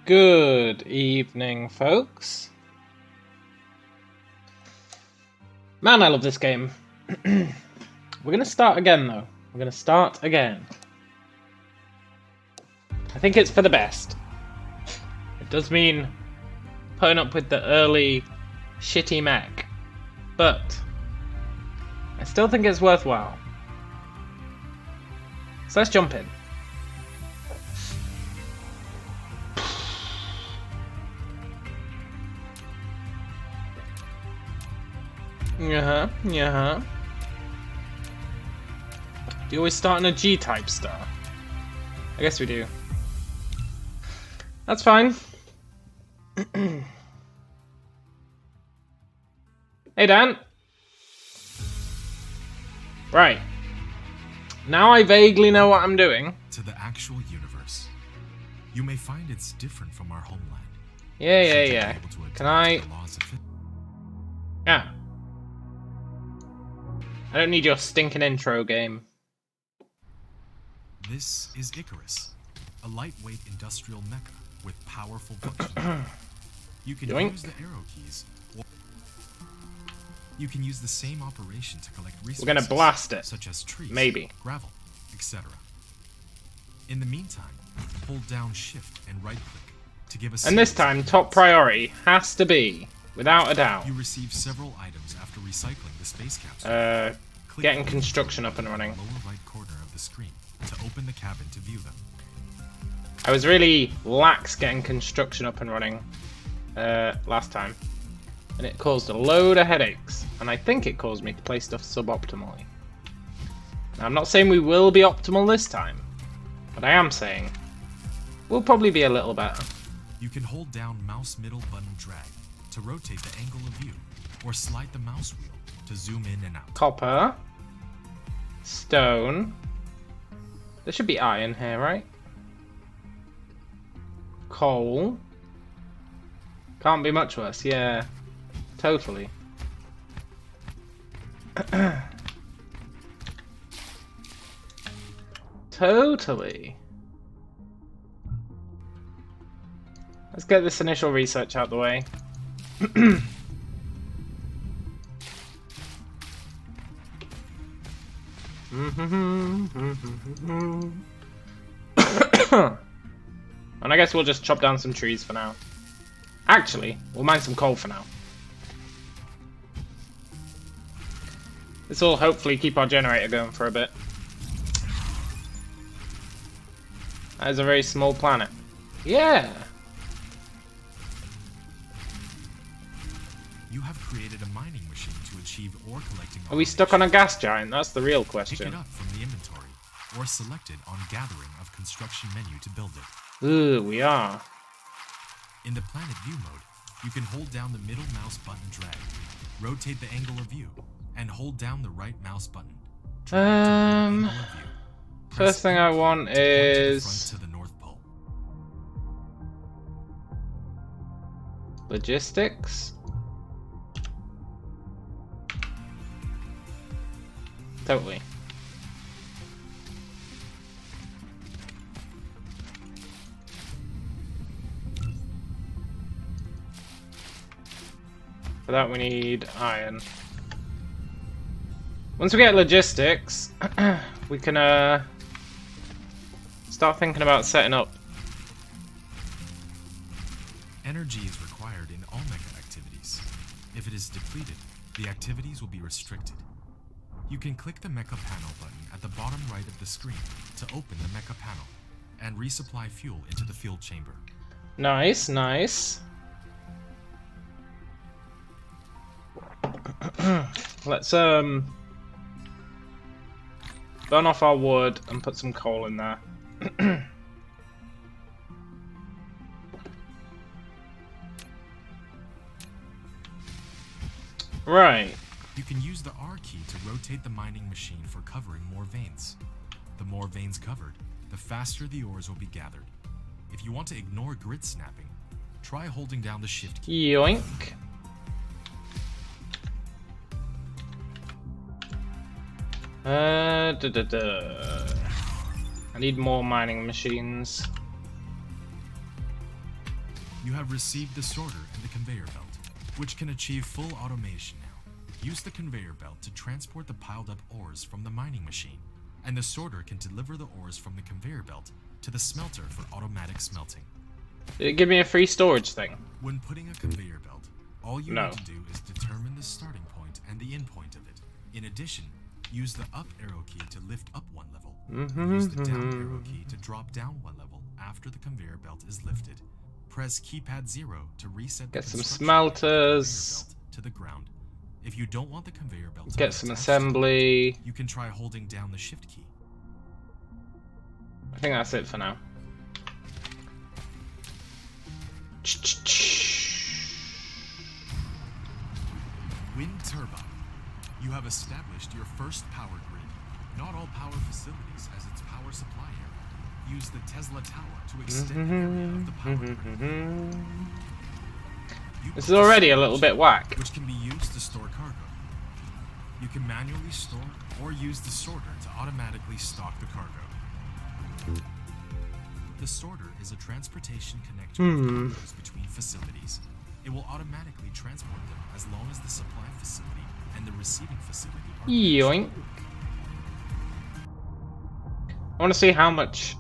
Good evening, folks. Man, I love this game. We're gonna start again, though. We're gonna start again. I think it's for the best. It does mean putting up with the early shitty mech, but I still think it's worthwhile. So let's jump in. Yeah. Do you always start in a G-type star? I guess we do. That's fine. Hey, Dan. Right. Now I vaguely know what I'm doing. To the actual universe. You may find it's different from our homeland. Yeah. Can I... Yeah. I don't need your stinking intro game. This is Icarus, a lightweight industrial mecha with powerful functions. You can use the arrow keys, or you can use the same operation to collect resources. We're gonna blast it, such as trees, maybe, gravel, etc. In the meantime, hold down Shift and right-click to give a. And this time, top priority has to be, without a doubt, you receive several items after recycling the space capsule. Getting construction up and running. Lower right corner of the screen to open the cabin to view them. I was really lax getting construction up and running last time, and it caused a load of headaches, and I think it caused me to play stuff suboptimally. Now, I'm not saying we will be optimal this time, but I am saying we'll probably be a little better. You can hold down mouse middle button drag to rotate the angle of view, or slide the mouse wheel to zoom in and out. Copper. Stone. There should be iron here, right? Coal. Can't be much worse, yeah. Totally. Totally. Let's get this initial research out the way. And I guess we'll just chop down some trees for now. Actually, we'll mine some coal for now. This will hopefully keep our generator going for a bit. That is a very small planet. Yeah! You have created a mining machine to achieve ore collecting. Are we stuck on a gas giant? That's the real question. Pick it up from the inventory, or select it on gathering of construction menu to build it. Ooh, we are. In the planet view mode, you can hold down the middle mouse button drag, rotate the angle of view, and hold down the right mouse button. First thing I want is to the North Pole. Logistics. Totally. For that we need iron. Once we get logistics, we can start thinking about setting up. Energy is required in all mecha activities. If it is depleted, the activities will be restricted. You can click the mecha panel button at the bottom right of the screen to open the mecha panel and resupply fuel into the fuel chamber. Nice, nice. Let's burn off our wood and put some coal in there. Right. You can use the R key to rotate the mining machine for covering more veins. The more veins covered, the faster the ores will be gathered. If you want to ignore grid snapping, try holding down the shift key. Yoink. I need more mining machines. You have received the sorter and the conveyor belt, which can achieve full automation now. Use the conveyor belt to transport the piled up ores from the mining machine, and the sorter can deliver the ores from the conveyor belt to the smelter for automatic smelting. Did it give me a free storage thing? When putting a conveyor belt, all you need to do is determine the starting point and the end point of it. In addition, use the up arrow key to lift up one level, and use the down arrow key to drop down one level after the conveyor belt is lifted. Press keypad 0 to reset the Get some construction smelters. conveyor belt to the ground. If you don't want the conveyor belt to Get be some attached, assembly. you can try holding down the shift key. I think that's it for now. Wind turbine. You have established your first power grid. Not all power facilities has its power supply area. Use the Tesla tower to extend the area of the power grid. This is already a little bit whack. Which can be used to store cargo. You can manually store or use the sorter to automatically stock the cargo. The sorter is a transportation connector of cargoes between facilities. It will automatically transport them as long as the supply facility and the receiving facility are Yoink. I want to see how much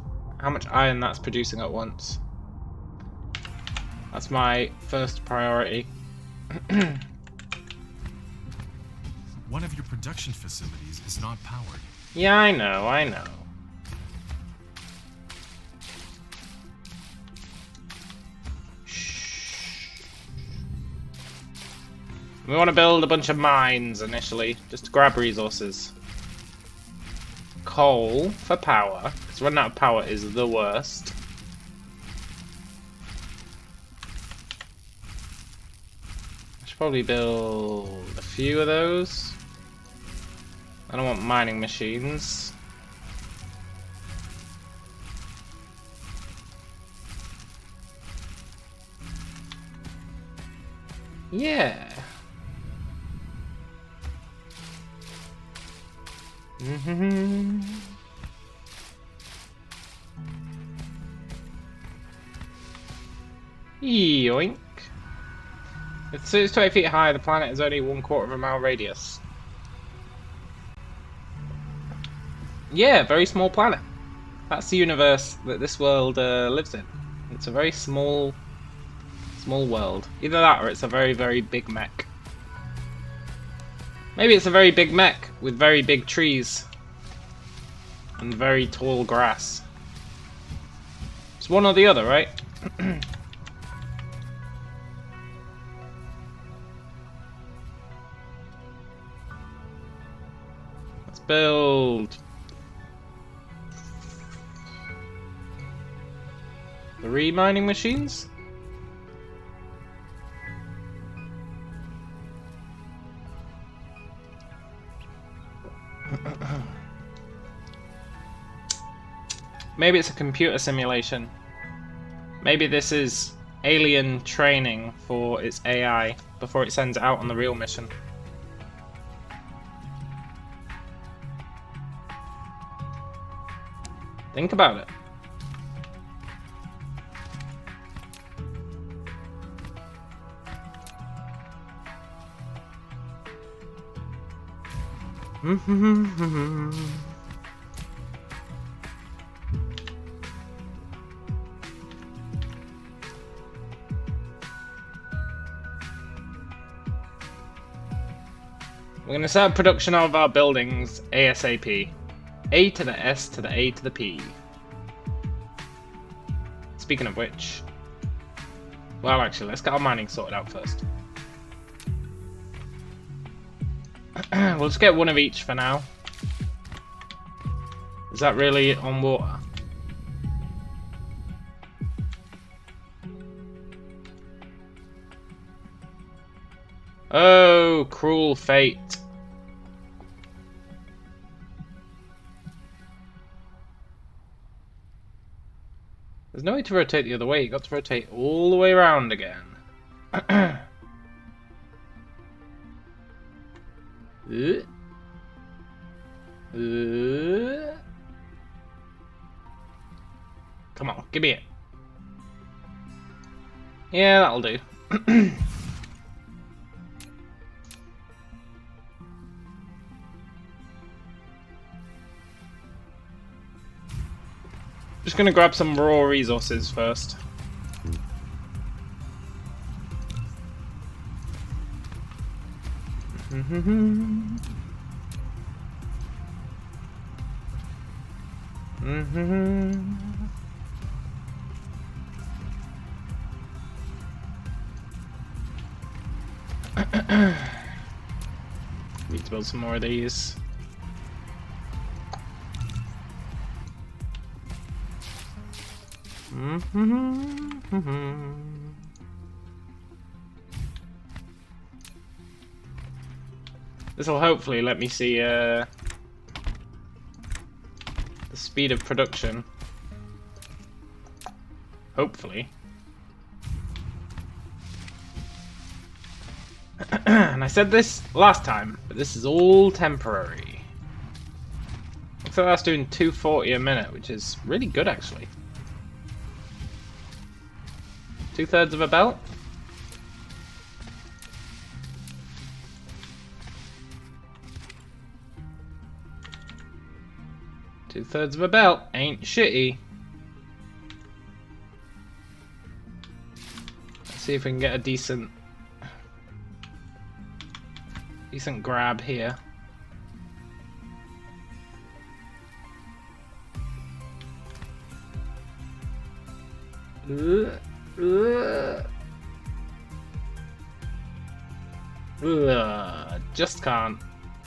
iron that's producing at once. That's my first priority. One of your production facilities is not powered. Yeah, I know. We want to build a bunch of mines initially, just to grab resources. Coal for power, because running out of power is the worst. I should probably build a few of those. I don't want mining machines. Yeah. Yoink. It's 20 feet high, the planet is only 1/4 of a mile radius. Yeah, very small planet. That's the universe that this world lives in. It's a very small world. Either that or it's a very, very big mech. Maybe it's a very big mech with very big trees and very tall grass. It's one or the other, right? Let's build 3 mining machines. Maybe it's a computer simulation. Maybe this is alien training for its AI before it sends it out on the real mission. Think about it. We're going to start production of our buildings ASAP. A to the S to the A to the P. Speaking of which, well, actually, let's get our mining sorted out first. We'll just get one of each for now. Is that really on water? Oh, cruel fate. There's no way to rotate the other way. You got to rotate all the way around again. Come on, give me it. Yeah, that'll do. Just gonna grab some raw resources first. Need to build some more of these. This will hopefully let me see the speed of production. Hopefully. And I said this last time, but this is all temporary. Looks like that's doing 240 a minute, which is really good actually. 2/3 of a belt? Two-thirds of a belt ain't shitty. Let's see if we can get a decent grab here. Just can't.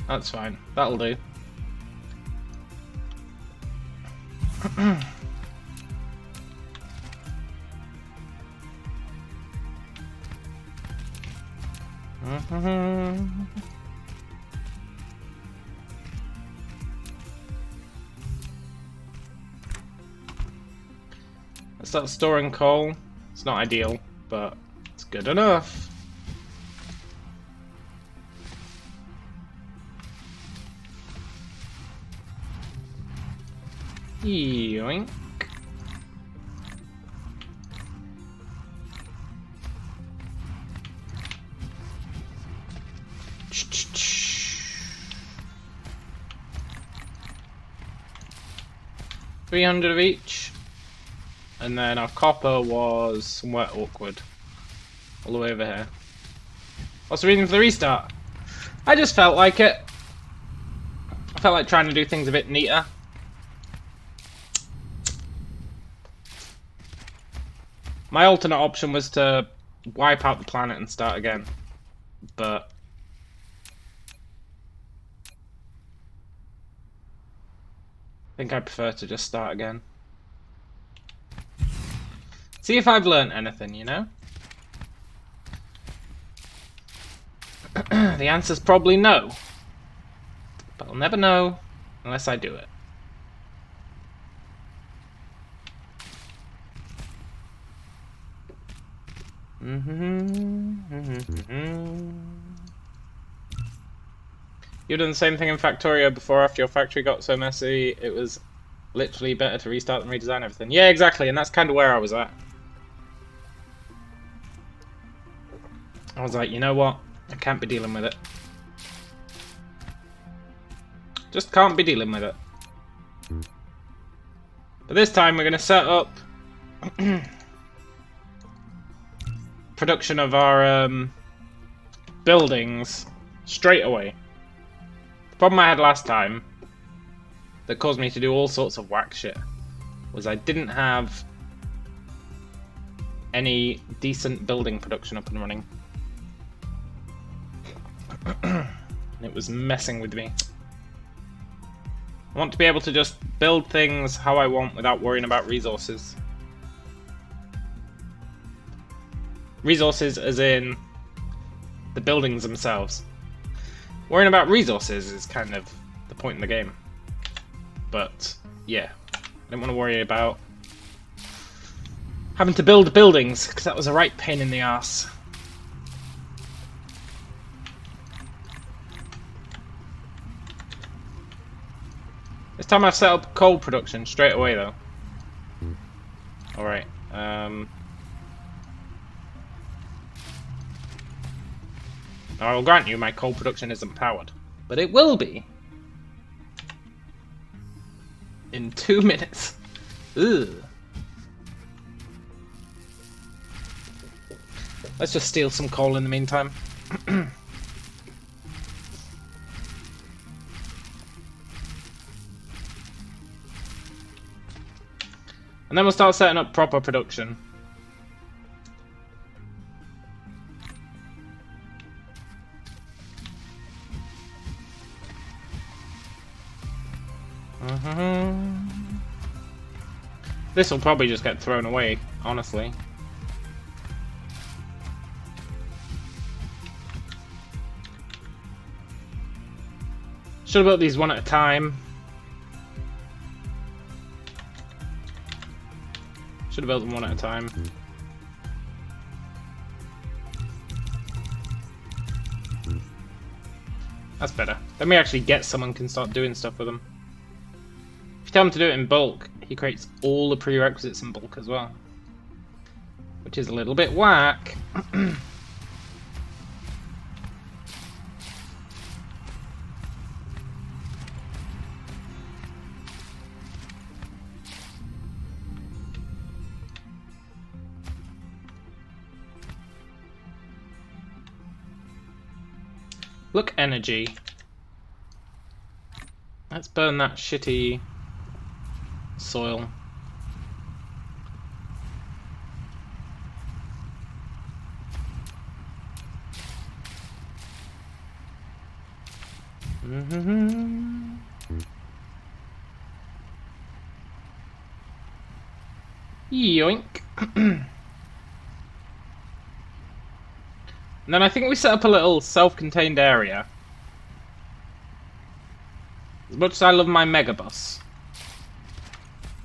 That's fine. That'll do. Let's start storing coal. It's not ideal, but it's good enough. Yoink. $300 of each, and then our copper was somewhere awkward, all the way over here. What's the reason for the restart? I just felt like it. I felt like trying to do things a bit neater. My alternate option was to wipe out the planet and start again, but I think I prefer to just start again. See if I've learned anything, you know? The answer's probably no, but I'll never know unless I do it. You've done the same thing in Factorio before after your factory got so messy, it was literally better to restart and redesign everything. Yeah, exactly, and that's kind of where I was at. I was like, you know what? I can't be dealing with it. Just can't be dealing with it. But this time we're going to set up production of our buildings straight away. The problem I had last time that caused me to do all sorts of whack shit was I didn't have any decent building production up and running. It was messing with me. I want to be able to just build things how I want without worrying about resources. Resources as in the buildings themselves. Worrying about resources is kind of the point in the game. But yeah, I didn't want to worry about having to build buildings because that was a right pain in the ass. This time I've set up coal production straight away though. Alright, Now, I will grant you my coal production isn't powered, but it will be in 2 minutes. Ugh. Let's just steal some coal in the meantime. And then we'll start setting up proper production. This will probably just get thrown away, honestly. Should have built these one at a time. Should have built them one at a time. That's better. Then we actually get someone can start doing stuff with them. If you tell him to do it in bulk, he creates all the prerequisites in bulk as well. Which is a little bit whack. Look, energy. Let's burn that shitty soil. Yoink. And then I think we set up a little self-contained area. As much as I love my megabus,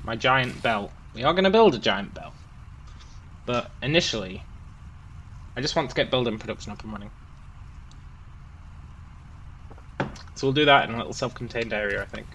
my giant bell, we are going to build a giant bell. But initially, I just want to get building production up and running. So we'll do that in a little self-contained area, I think.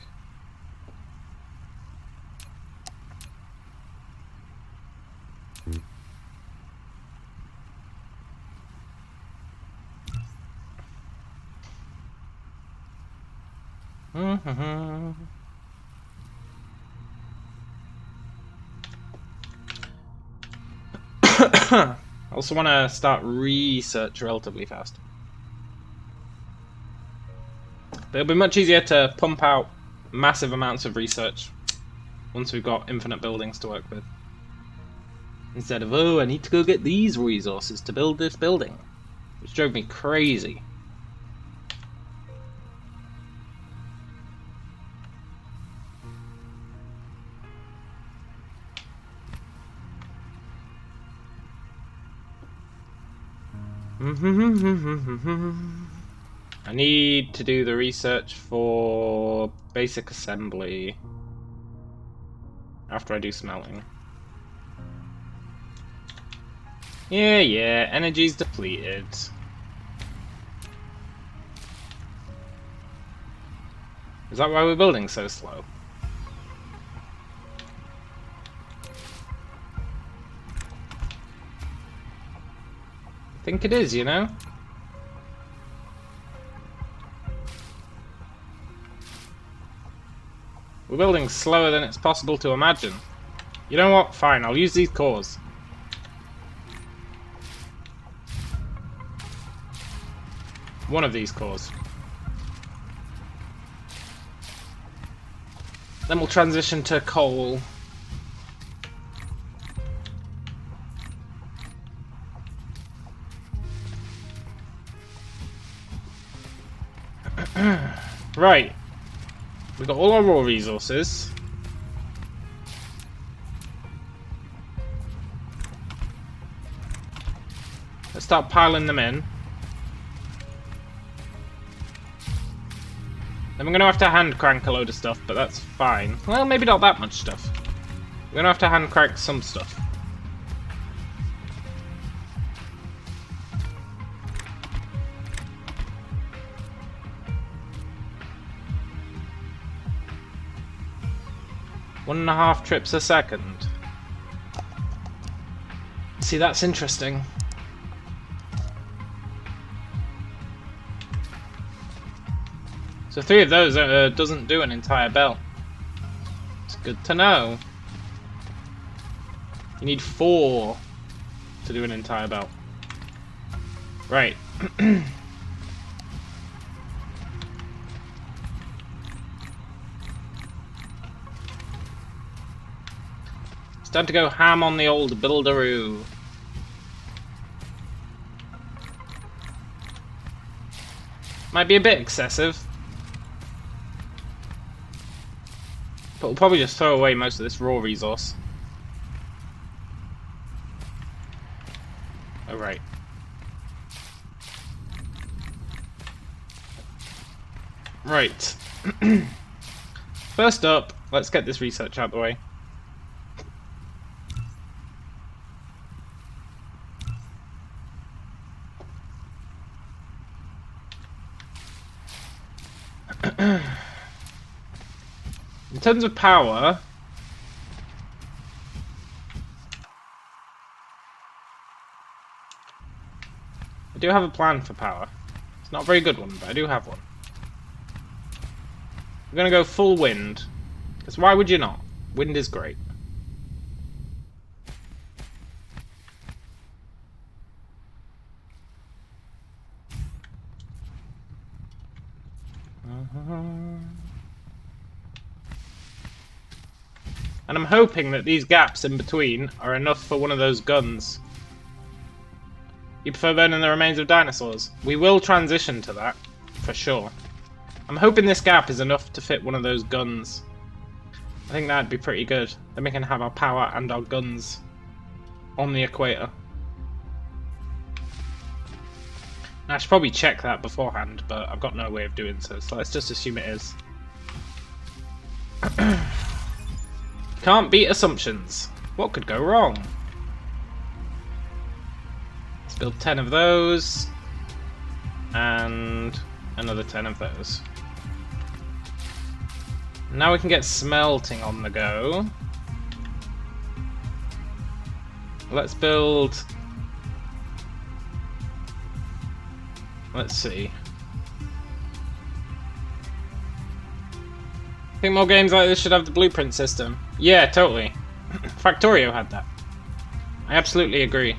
I also want to start research relatively fast. But it'll be much easier to pump out massive amounts of research once we've got infinite buildings to work with. Instead of, oh, I need to go get these resources to build this building. Which drove me crazy. I need to do the research for basic assembly after I do smelting. Yeah, energy's depleted. Is that why we're building so slow? I think it is, you know? We're building slower than it's possible to imagine. You know what? Fine, I'll use these cores. One of these cores. Then we'll transition to coal. Right. We've got all our raw resources. Let's start piling them in. Then we're going to have to hand crank a load of stuff, but that's fine. Well, maybe not that much stuff. We're going to have to hand crank some stuff. One and a half trips a second. See, that's interesting. So 3 of those doesn't do an entire belt. It's good to know. You need 4 to do an entire belt. Right. It's time to go ham on the old builderoo. Might be a bit excessive. But we'll probably just throw away most of this raw resource. Oh, right. Right. First up, let's get this research out of the way. In terms of power, I do have a plan for power. It's not a very good one, but I do have one. We're gonna go full wind, because why would you not? Wind is great. And I'm hoping that these gaps in between are enough for one of those guns. You prefer burning the remains of dinosaurs? We will transition to that, for sure. I'm hoping this gap is enough to fit one of those guns. I think that'd be pretty good. Then we can have our power and our guns on the equator. I should probably check that beforehand, but I've got no way of doing so, so let's just assume it is. Can't beat assumptions. What could go wrong? Let's build 10 of those. And another 10 of those. Now we can get smelting on the go. Let's build... Let's see. I think more games like this should have the blueprint system. Yeah, totally. Factorio had that. I absolutely agree.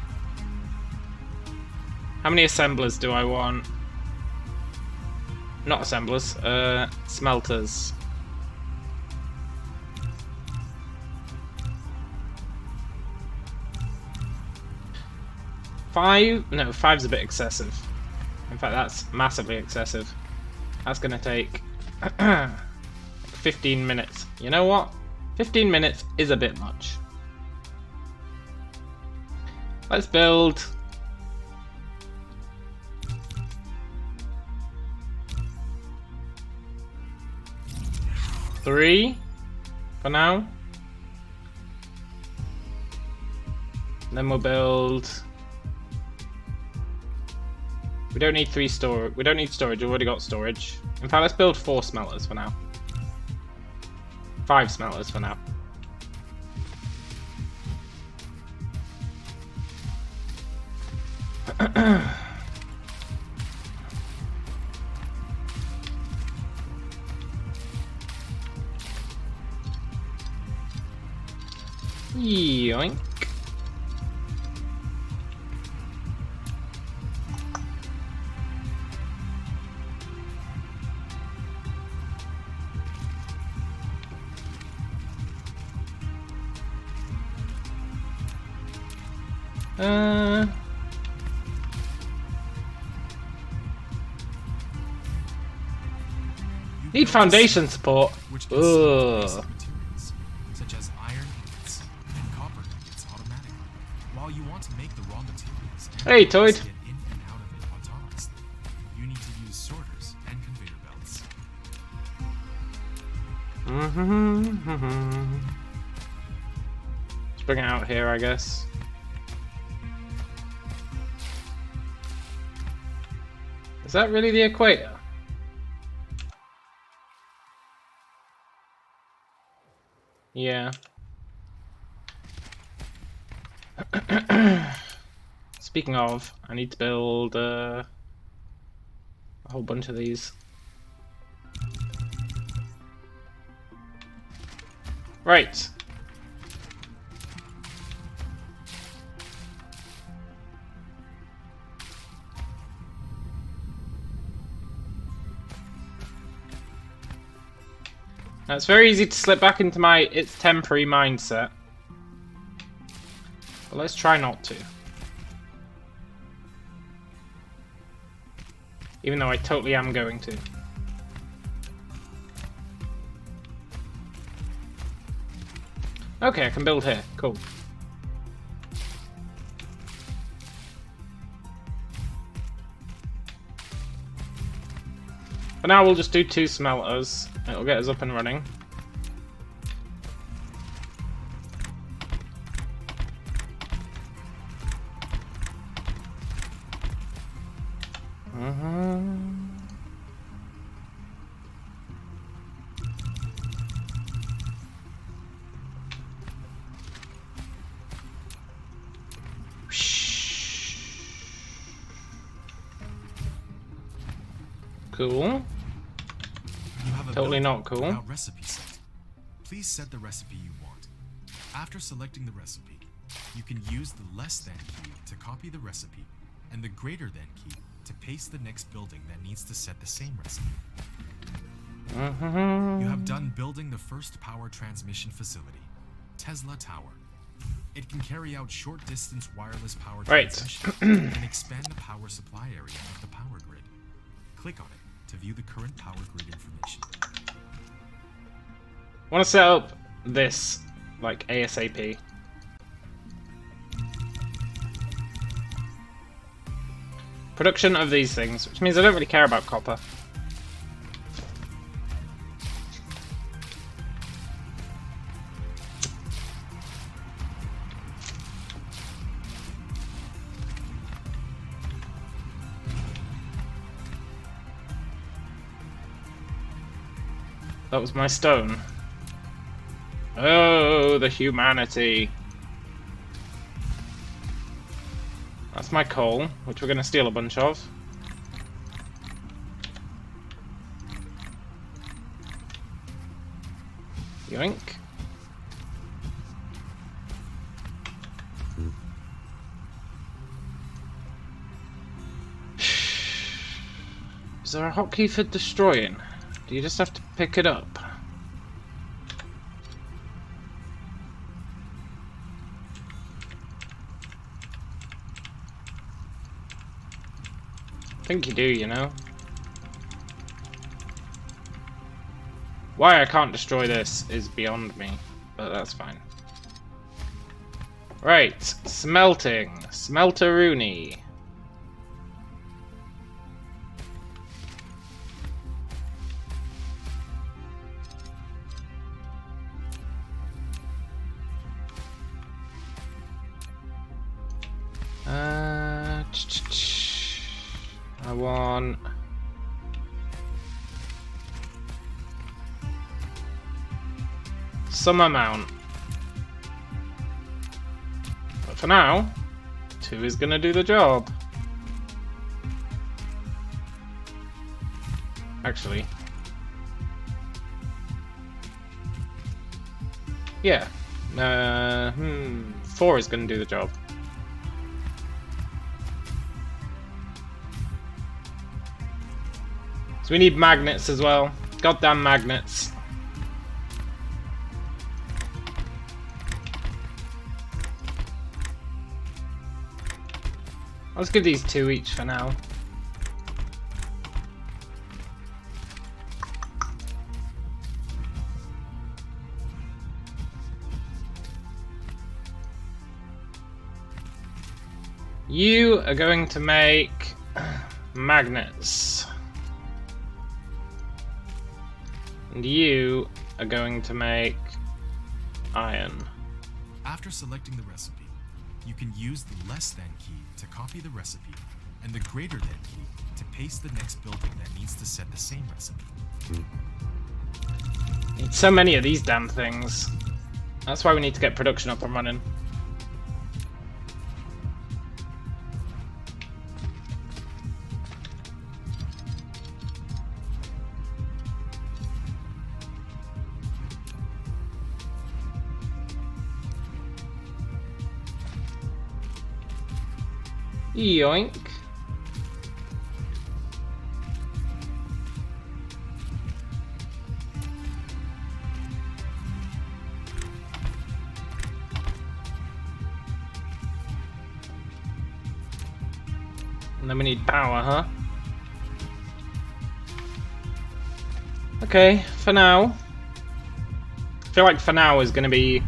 How many assemblers do I want? Not assemblers, smelters. 5? No, 5's a bit excessive. In fact, that's massively excessive. That's gonna take 15 minutes. You know what? 15 minutes is a bit much. Let's build... three for now. And then we'll build... We don't need 3 storage. We don't need storage. We've already got storage. In fact, let's build 4 smelters for now. 5 smelters for now. Yoink. Need foundation support. Which materials, such as iron ingots and copper ingots automatically. While you want to make the raw materials and Hey, Toad. get in and out of it autonomously, you need to use sorters and conveyor belts. Let's bring it out here, I guess. Is that really the equator? Yeah. Speaking of, I need to build a whole bunch of these. Right. Now it's very easy to slip back into my it's temporary mindset. But let's try not to. Even though I totally am going to. Okay, I can build here. Cool. For now, we'll just do 2 smelters. It'll get us up and running. Cool. You have a Totally build not cool. without recipe set. Please set the recipe you want. After selecting the recipe, you can use the less than key to copy the recipe and the greater than key to paste the next building that needs to set the same recipe. You have done building the first power transmission facility, Tesla Tower. It can carry out short-distance wireless power transmission and expand the power supply area of the power grid. Click on it to view the current power grid information. I want to set up this, like, ASAP. Production of these things, which means I don't really care about copper. That was my stone. Oh, the humanity. That's my coal, which we're going to steal a bunch of. Yoink. Is there a hotkey for destroying? Do you just have to pick it up? I think you do, you know. Why I can't destroy this is beyond me, but that's fine. Right, smelting. Smelteroony. I want some amount, but for now 2 is gonna do the job. Actually, yeah, 4 is gonna do the job. So we need magnets as well. Goddamn magnets. Let's give these 2 each for now. You are going to make magnets. And you are going to make iron. After selecting the recipe, you can use the less than key to copy the recipe and the greater than key to paste the next building that needs to set the same recipe. Need so many of these damn things. That's why we need to get production up and running. Yoink. And then we need power, huh? Okay, for now. I feel like for now is going to be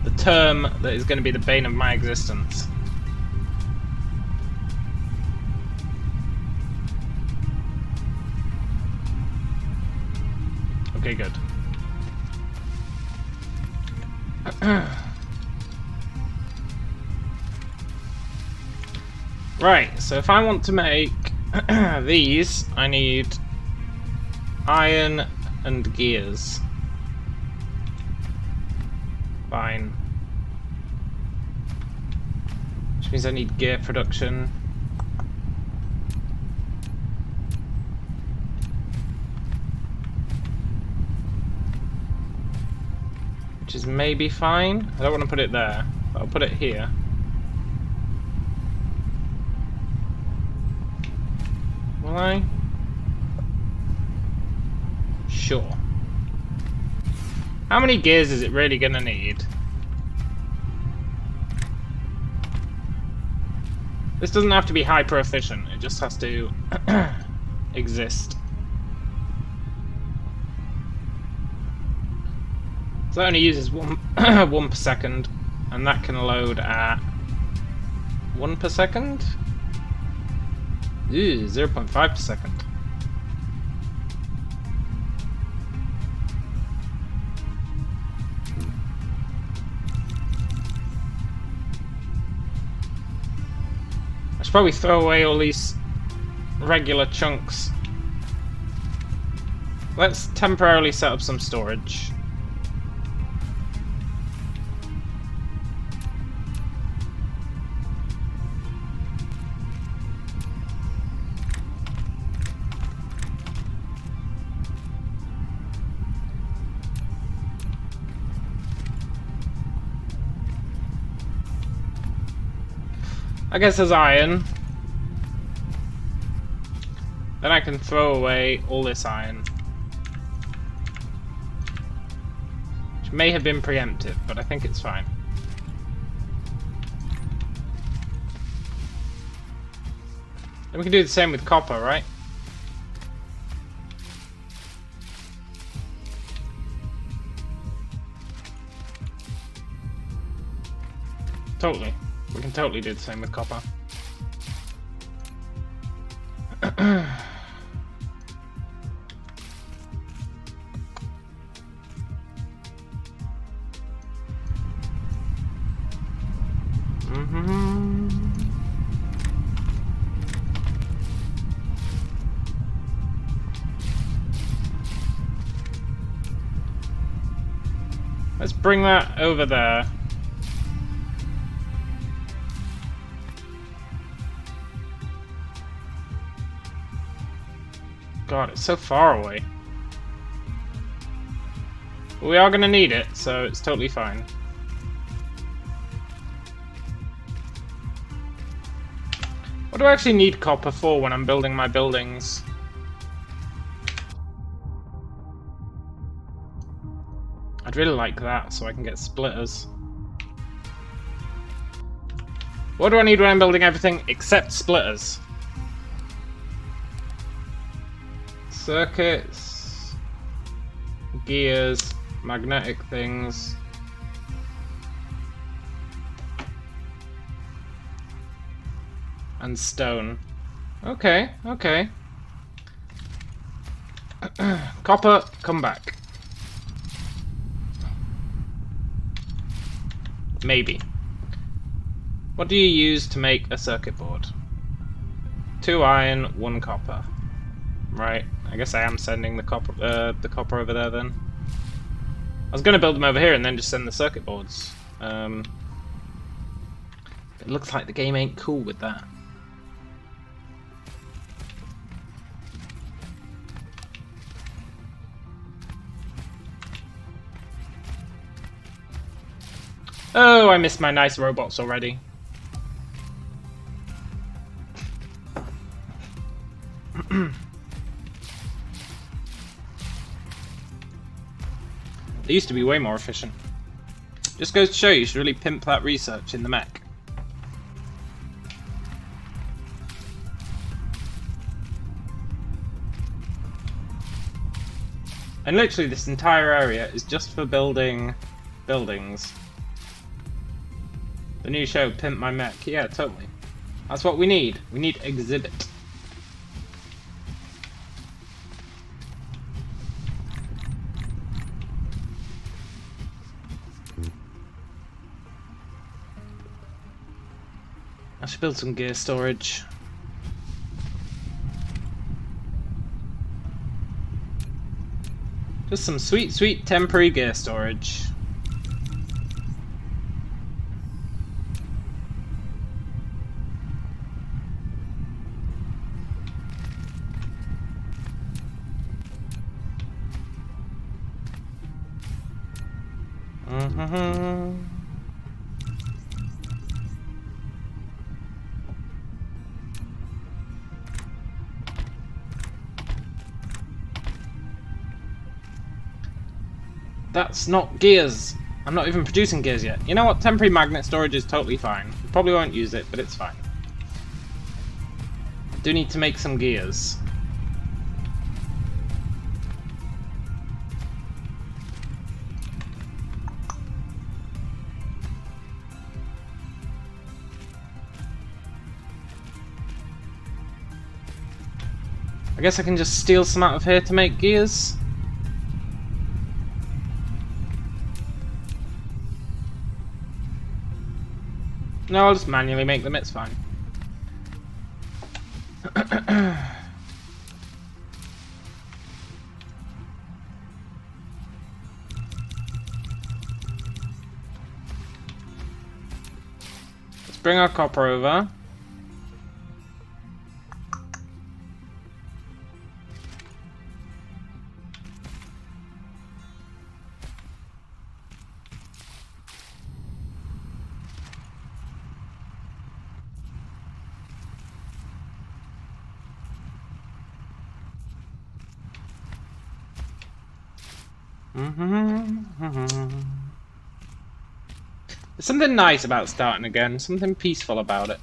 the term that is going to be the bane of my existence. Okay, good. Right, so if I want to make these, I need iron and gears. Fine. Which means I need gear production. Which is maybe fine. I don't want to put it there, but I'll put it here. Will I? Sure. How many gears is it really gonna need? This doesn't have to be hyper efficient, it just has to exist. So that only uses one 1 per second, and that can load at 1 per second? Ew, 0.5 per second. I should probably throw away all these regular chunks. Let's temporarily set up some storage. I guess there's iron. Then I can throw away all this iron. Which may have been preemptive, but I think it's fine. Then we can do the same with copper, right? Totally. We can totally do the same with copper. Let's bring that over there. God, it's so far away. But we are going to need it, so it's totally fine. What do I actually need copper for when I'm building my buildings? I'd really like that, so I can get splitters. What do I need when I'm building everything except splitters? Circuits, gears, magnetic things. And stone. Okay, okay. Copper, come back. Maybe. What do you use to make a circuit board? 2 iron, 1 copper. Right. I guess I am sending the copper over there then. I was going to build them over here and then just send the circuit boards. It looks like the game ain't cool with that. Oh, I missed my nice robots already. They used to be way more efficient. Just goes to show you should really pimp that research in the mech. And literally this entire area is just for building buildings. The new show, Pimp My Mech. Yeah, totally. That's what we need. We need exhibit. I should build some gear storage. Just some sweet, sweet temporary gear storage. That's not gears. I'm not even producing gears yet. You know what? Temporary magnet storage is totally fine. You probably won't use it, but it's fine. I do need to make some gears. I guess I can just steal some out of here to make gears. No, I'll just manually make them, it's fine. Let's bring our copper over. There's something nice about starting again, something peaceful about it.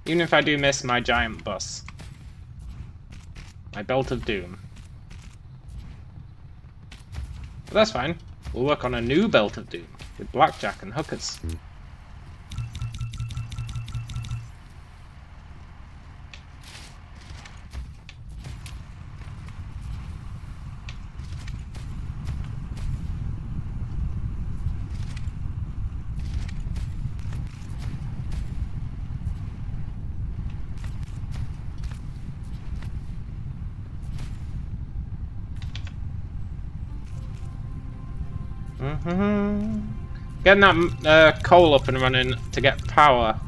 Even if I do miss my giant bus. My belt of doom. But that's fine. We'll work on a new belt of doom with blackjack and hookers. Getting that coal up and running to get power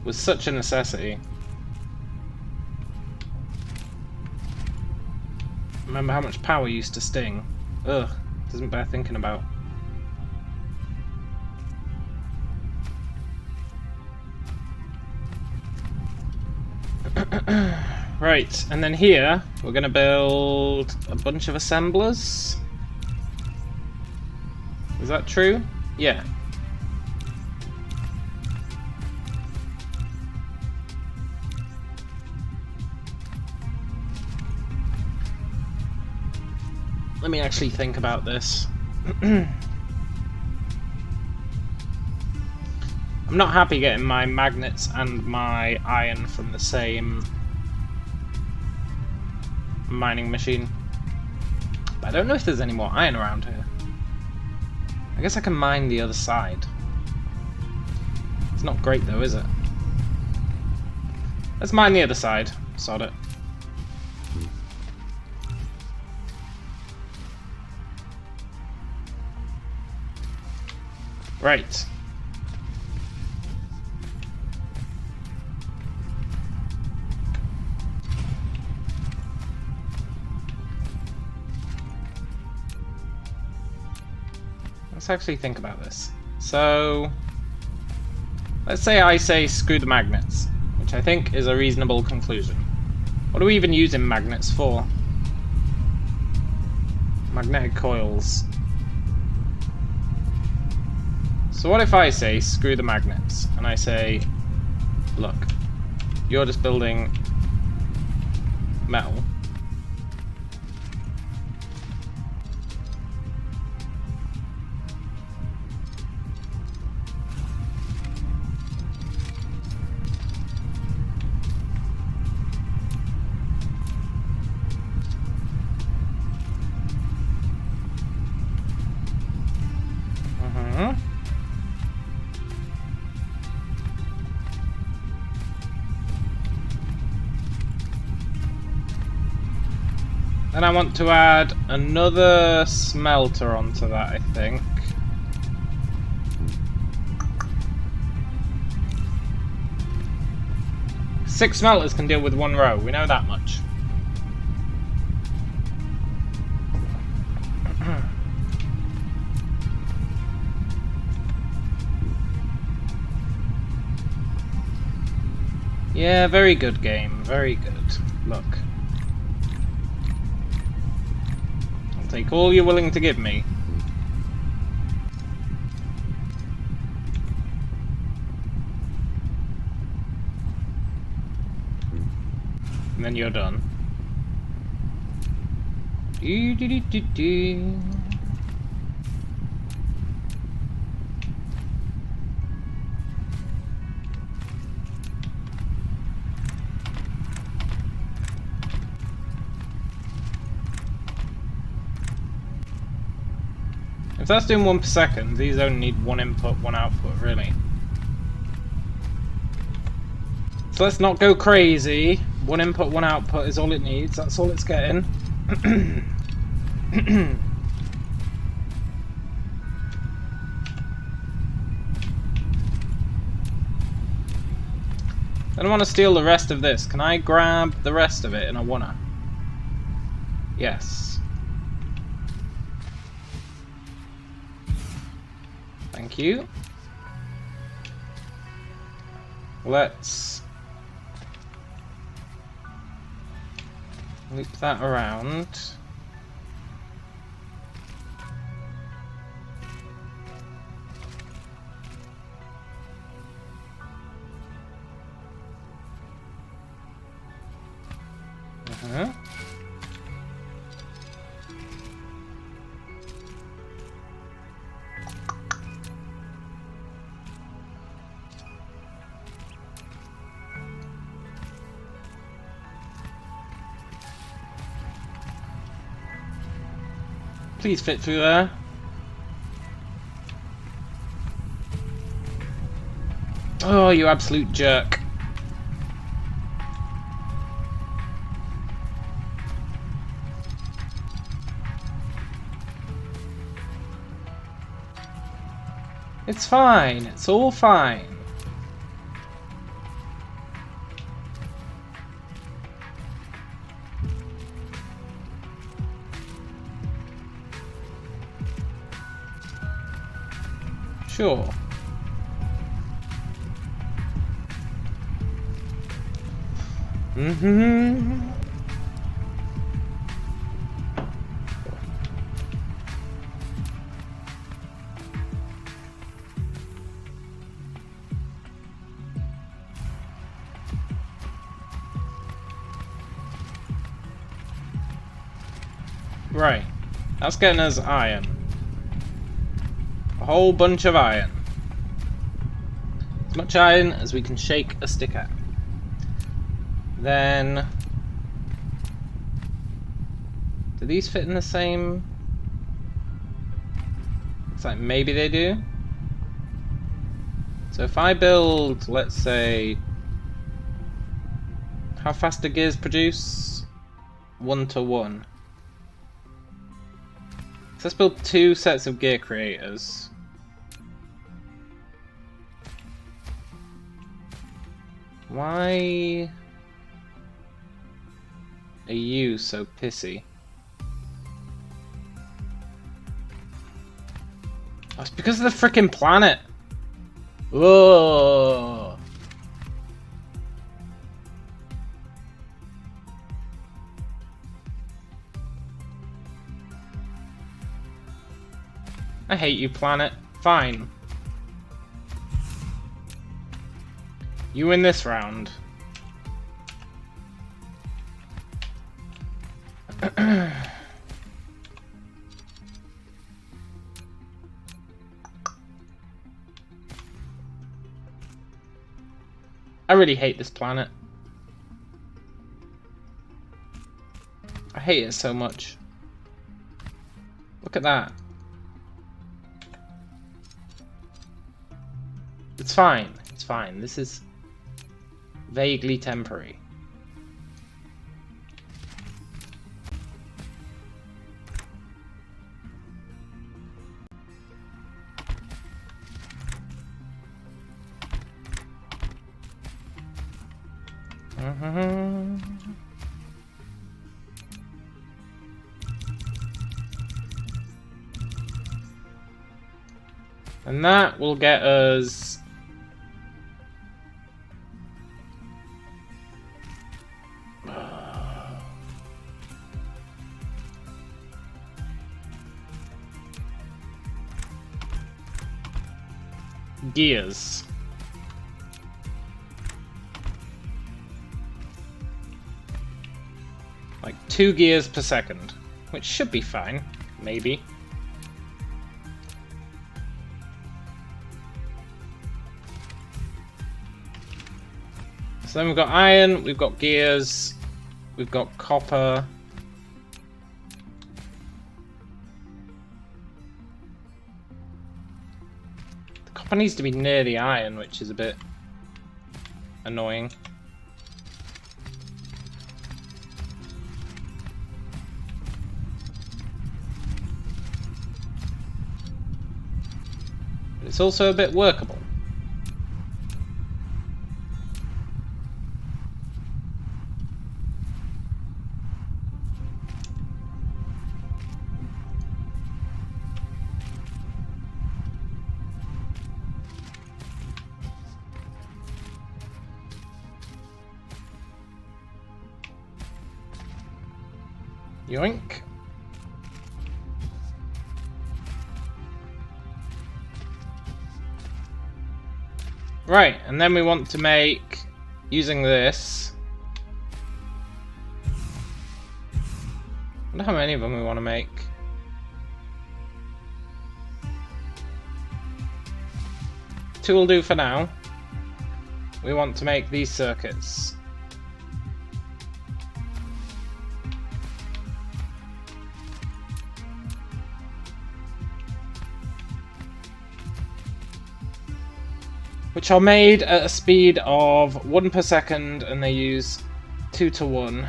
was such a necessity. Remember how much power used to sting? Ugh, doesn't bear thinking about. Right, and then here we're gonna build a bunch of assemblers. Is that true? Yeah. Let me actually think about this. I'm not happy getting my magnets and my iron from the same mining machine. But I don't know if there's any more iron around here. I guess I can mine the other side. It's not great though, is it? Let's mine the other side. Sod it. Right. Let's actually think about this. So, let's say I say screw the magnets, which which I think is a reasonable conclusion. What are we even using magnets for? Magnetic coils. So what if I say, screw the magnets, and I say, look, you're just building metal. Then I want to add another smelter onto that, I think. Six smelters can deal with one row, we know that much. Yeah, very good game, very good. Look. I'll take all you're willing to give me. And then you're done. Do do do do do. If that's doing 1 per second, these only need 1 input, 1 output, really. So let's not go crazy. 1 input, 1 output is all it needs. That's all it's getting. I want to steal the rest of this. Can I grab the rest of it in a wanna? Yes. Thank you. Let's loop that around. Please fit through there. Oh, you absolute jerk. It's fine. It's all fine. Sure. Right. That's getting us iron. A whole bunch of iron. As much iron as we can shake a stick at. Then... do these fit in the same... looks like maybe they do. So if I build, let's say... how fast do gears produce? 1 to 1. So let's build 2 sets of gear creators. Why are you so pissy? Oh, it's because of the frickin' planet. Whoa. I hate you, planet. Fine. You win this round. I really hate this planet. I hate it so much. Look at that. It's fine. It's fine. This is vaguely temporary. And that will get us gears. Like 2 gears per second, which should be fine, maybe. So then we've got iron, we've got gears, we've got copper. The copper needs to be near the iron, which is a bit annoying. But it's also a bit workable. Yoink. Right, and then we want to make, using this, I wonder how many of them we want to make. Two will do for now. We want to make these circuits. Which are made at a speed of 1 per second, and they use 2 to 1.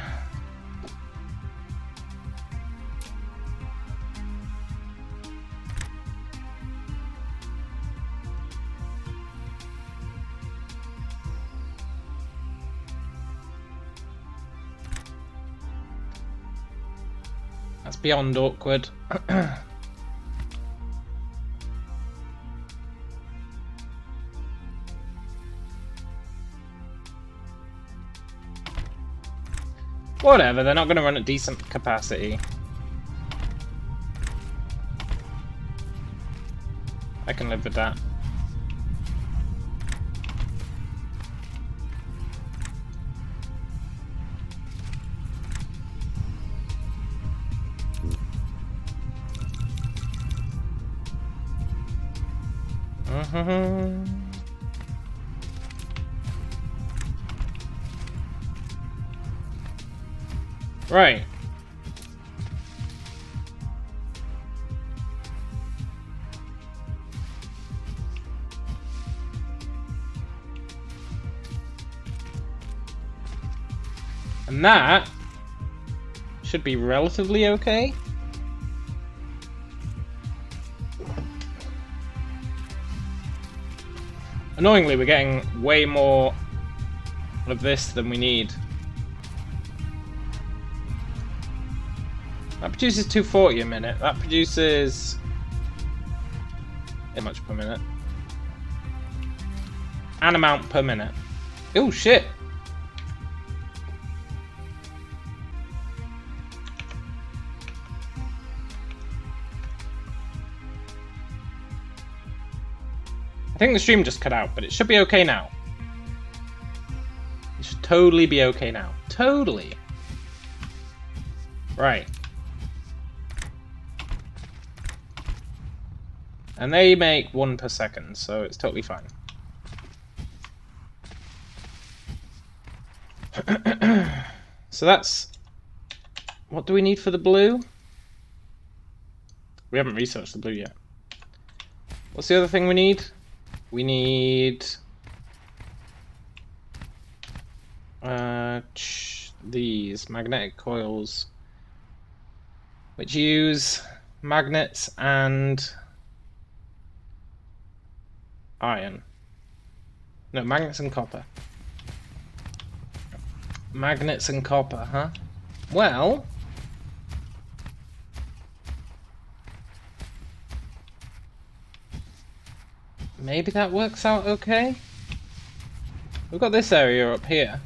That's beyond awkward. Whatever, they're not going to run at decent capacity. I can live with that. Right. And that should be relatively okay. Annoyingly, we're getting way more of this than we need. That produces 240 a minute. That produces how much per minute? An amount per minute. Oh shit! I think the stream just cut out, but it should be okay now. It should totally be okay now. Totally. Right. And they make 1 per second, so it's totally fine. So that's... What do we need for the blue? We haven't researched the blue yet. What's the other thing we need? We need... these magnetic coils, which use magnets and iron. No, magnets and copper. Magnets and copper, huh? Well... maybe that works out okay? We've got this area up here.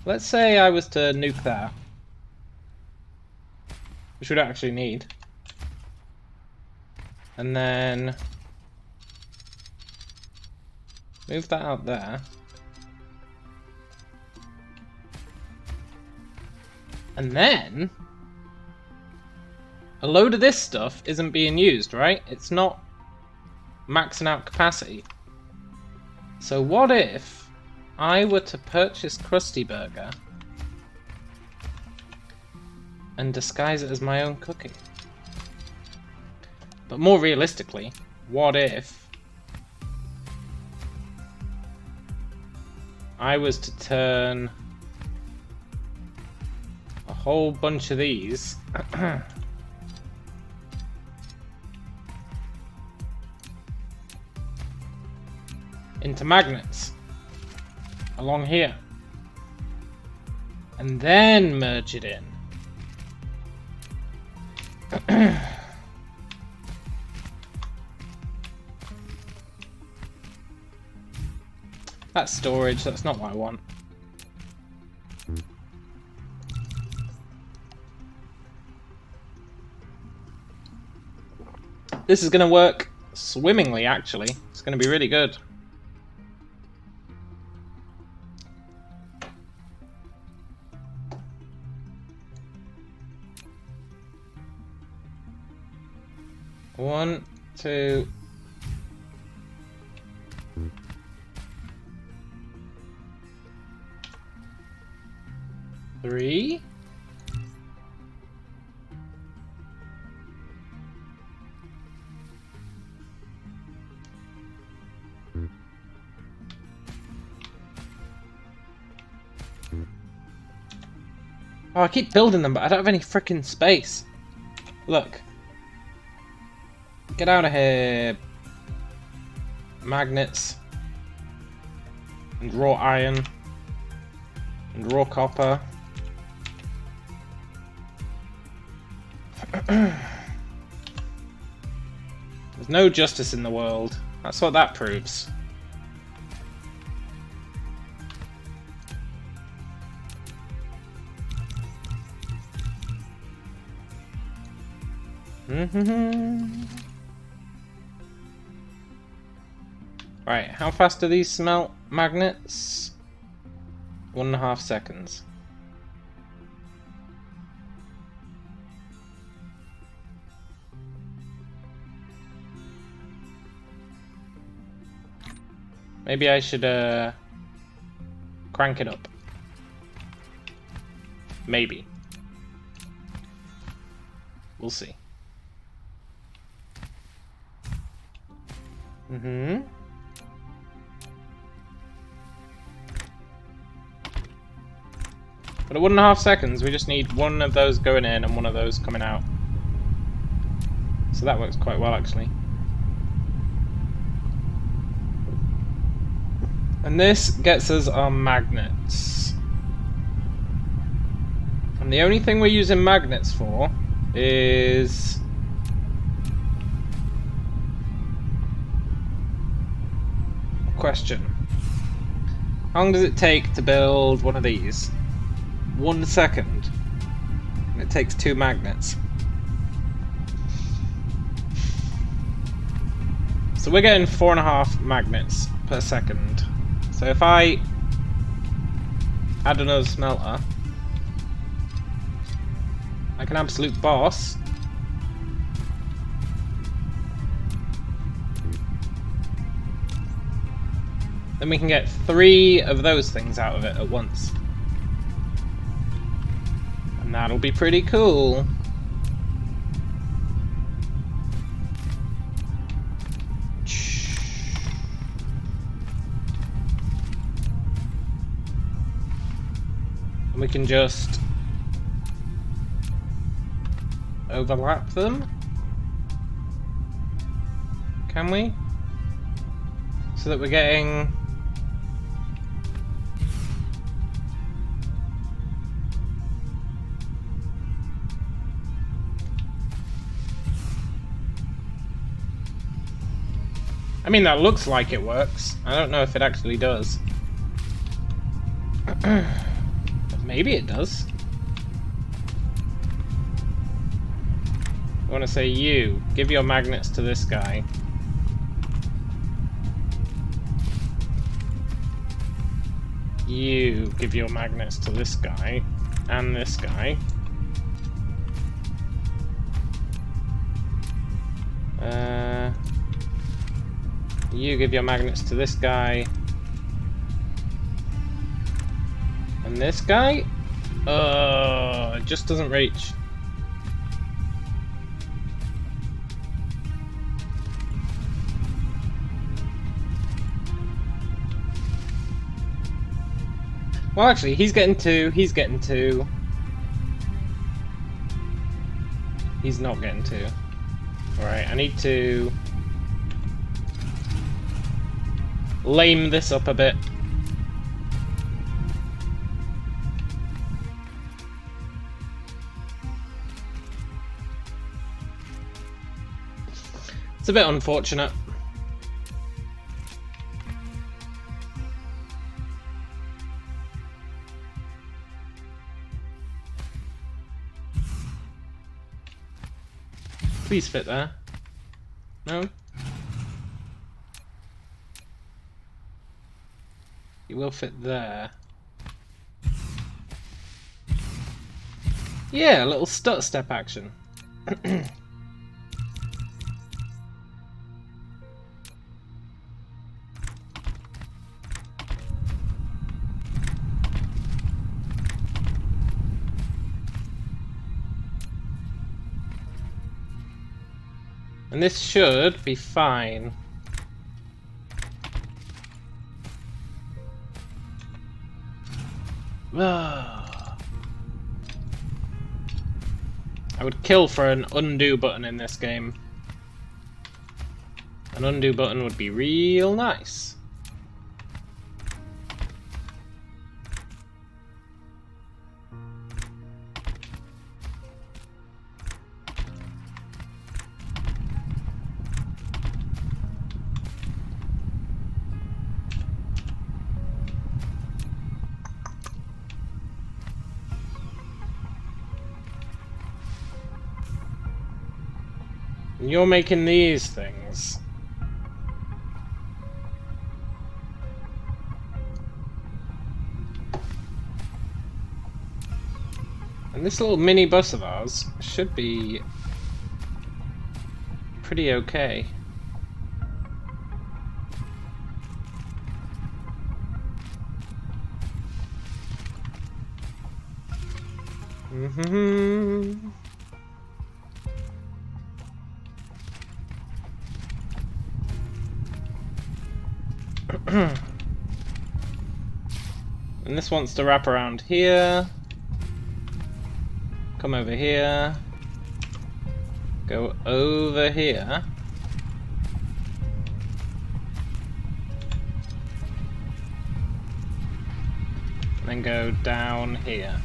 Let's say I was to nuke that. Which we don't actually need. And then... move that out there. And then... a load of this stuff isn't being used, right? It's not maxing out capacity. So what if I were to purchase Krusty Burger and disguise it as my own cookie? But more realistically, what if I was to turn a whole bunch of these into magnets along here and then merge it in? That's storage, that's not what I want. This is going to work swimmingly, actually. It's going to be really good. One, two... 3. Oh, I keep building them, but I don't have any frickin' space. Look. Get out of here. Magnets. And raw iron. And raw copper. There's no justice in the world. That's what that proves. Right, how fast do these smelt magnets? 1.5 seconds. Maybe I should crank it up. Maybe. We'll see. But at 1.5 seconds, we just need one of those going in and one of those coming out. So that works quite well, actually. And this gets us our magnets. And the only thing we're using magnets for is... question. How long does it take to build one of these? 1 second. It takes 2 magnets. So we're getting 4.5 magnets per second. So if I add another smelter, like an absolute boss, then we can get 3 of those things out of it at once. And that'll be pretty cool. And we can just overlap them. Can we? So that we're getting... I mean, that looks like it works. I don't know if it actually does. But maybe it does. I want to say you. Give your magnets to this guy. You give your magnets to this guy. And this guy. You give your magnets to this guy. And this guy? It just doesn't reach. Well, actually, he's getting 2, he's getting 2. He's not getting 2. Alright, I need to lame this up a bit. It's a bit unfortunate. Please fit there. No? You will fit there. Yeah, a little stut step action. And this should be fine. I would kill for an undo button in this game. An undo button would be real nice. You're making these things. And this little mini bus of ours should be pretty okay. Mm-hmm. And this wants to wrap around here. Come over here. Go over here. And then go down here.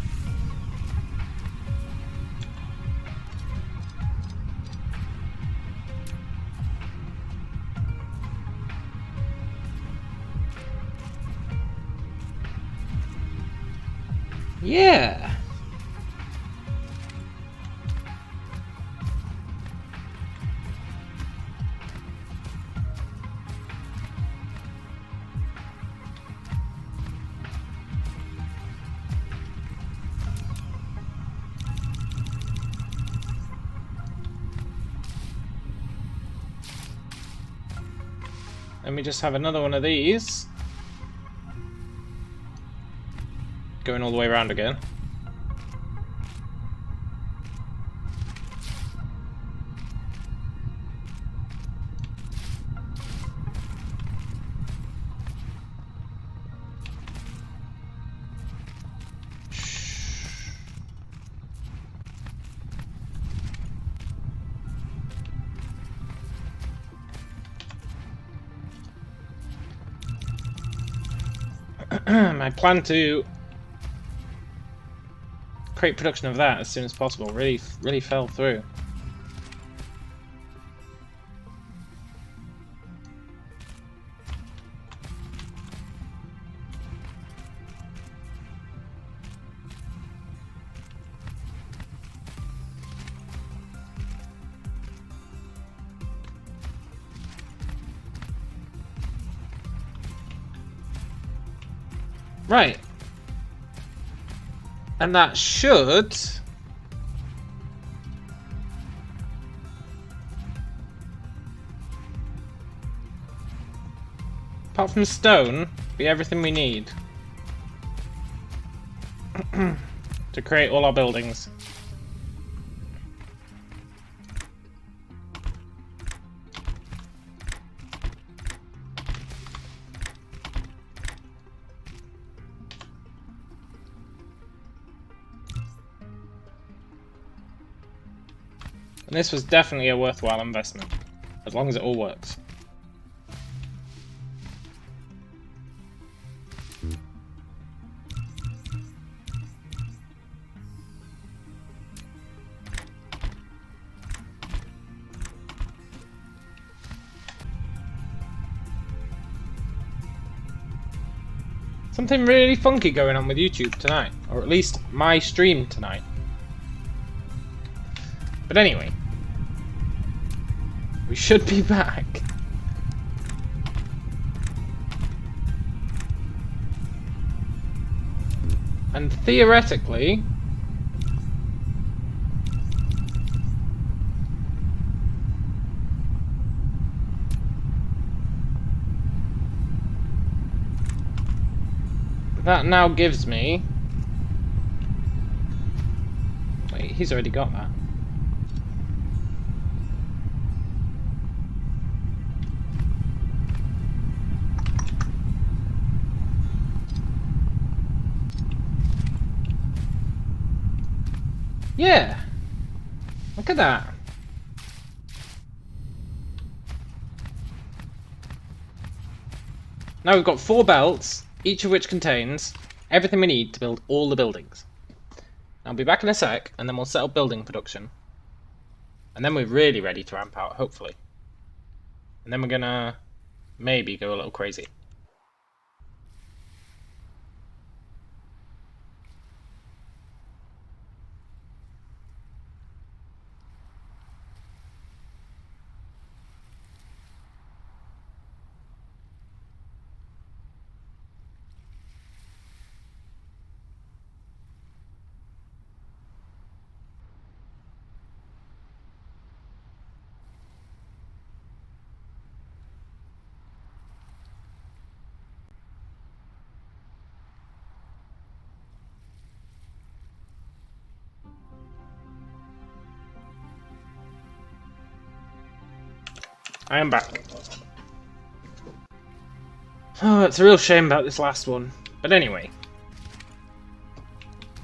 Yeah. Let me just have another one of these. Going all the way around again. I plan to create production of that as soon as possible. Really fell through. Right. And that should... apart from stone, be everything we need to create all our buildings. And this was definitely a worthwhile investment, as long as it all works. Something really funky going on with YouTube tonight, or at least my stream tonight. But anyway, we should be back. And theoretically, that now gives me... Wait, he's already got that. Yeah, look at that. Now we've got 4 belts, each of which contains everything we need to build all the buildings. I'll be back in a sec, and then we'll set up building production. And then we're really ready to ramp out, hopefully. And then we're gonna maybe go a little crazy. I am back. Oh, it's a real shame about this last one. But anyway.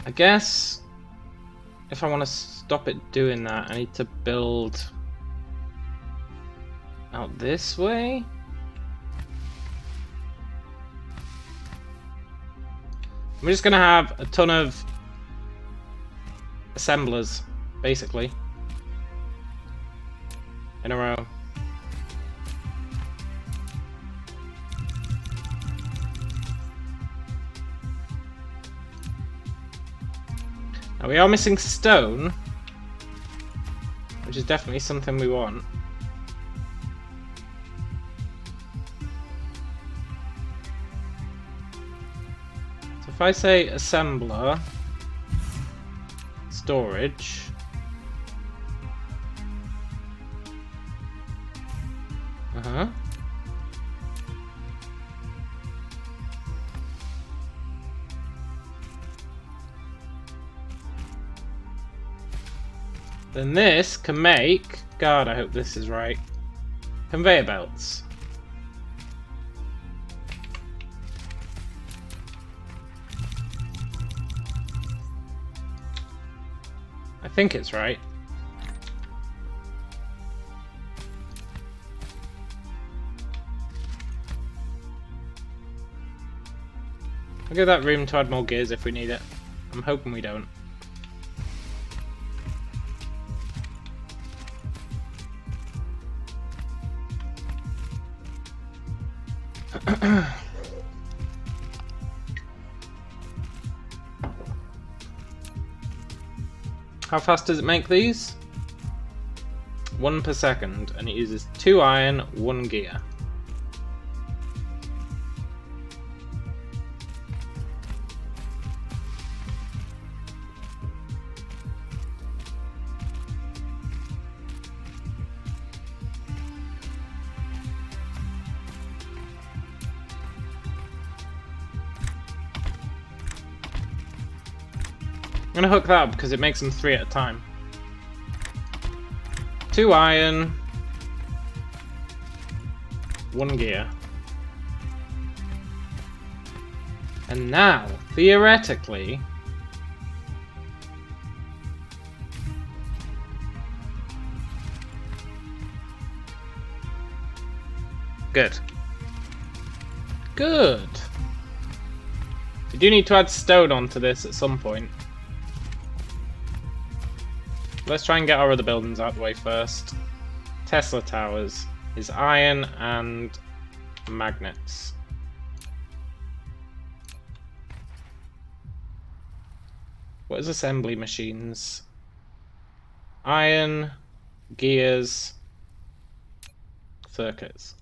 I guess if I want to stop it doing that, I need to build out this way. I'm just going to have a ton of assemblers, basically, in a row. Now we are missing stone, which is definitely something we want. So if I say assembler, storage, then this can make... God, I hope this is right. Conveyor belts. I think it's right. I'll give that room to add more gears if we need it. I'm hoping we don't. How fast does it make these? 1 per second, and it uses 2 iron, 1 gear. I'm gonna hook that up because it makes them 3 at a time. 2 iron, 1 gear. And now, theoretically, good. Good. We do need to add stone onto this at some point. Let's try and get our other buildings out of the way first. Tesla towers is iron and magnets. What is assembly machines? Iron, gears, circuits.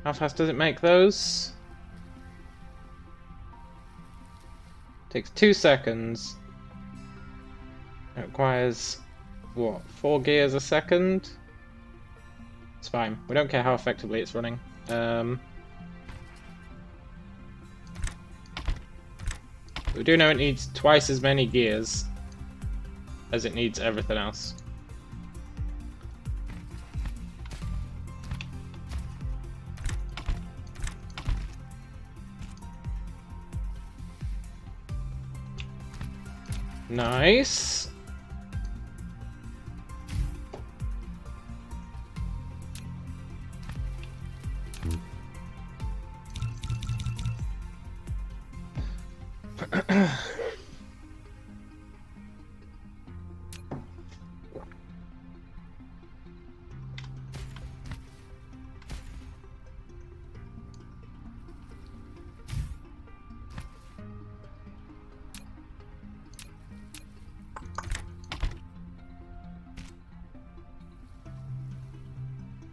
How fast does it make those? Takes 2 seconds. It requires, what, 4 gears a second? It's fine. We don't care how effectively it's running. We do know it needs twice as many gears as it needs everything else. Nice.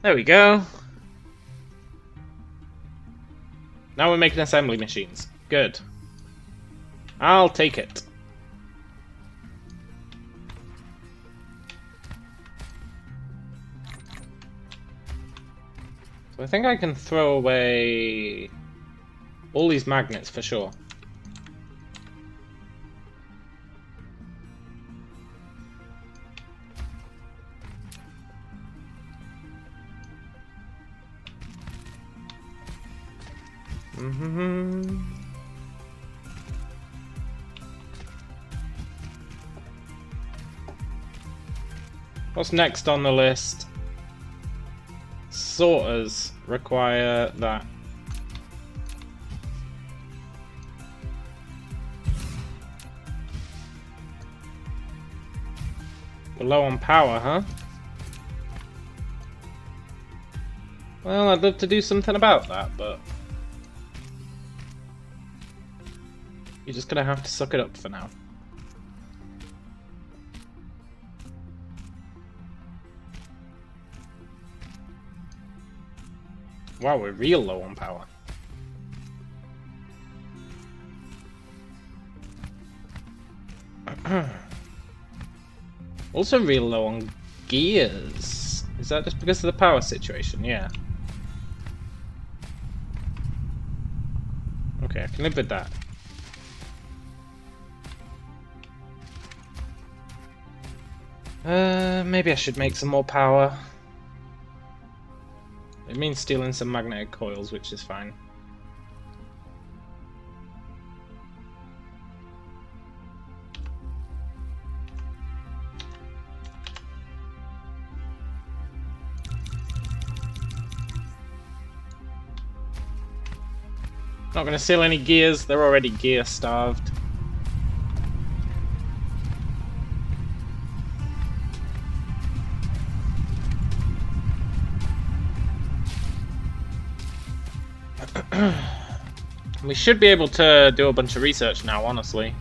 There we go. Now we're making assembly machines. Good. I'll take it. So I think I can throw away all these magnets for sure. What's next on the list? Sorters require that. We're low on power, huh? Well, I'd love to do something about that, but you're just gonna have to suck it up for now. Wow, we're real low on power. Also real low on gears. Is that just because of the power situation? Yeah. Okay, I can live with that. Maybe I should make some more power. It means stealing some magnetic coils, which is fine. Not going to steal any gears, they're already gear starved. We should be able to do a bunch of research now, honestly.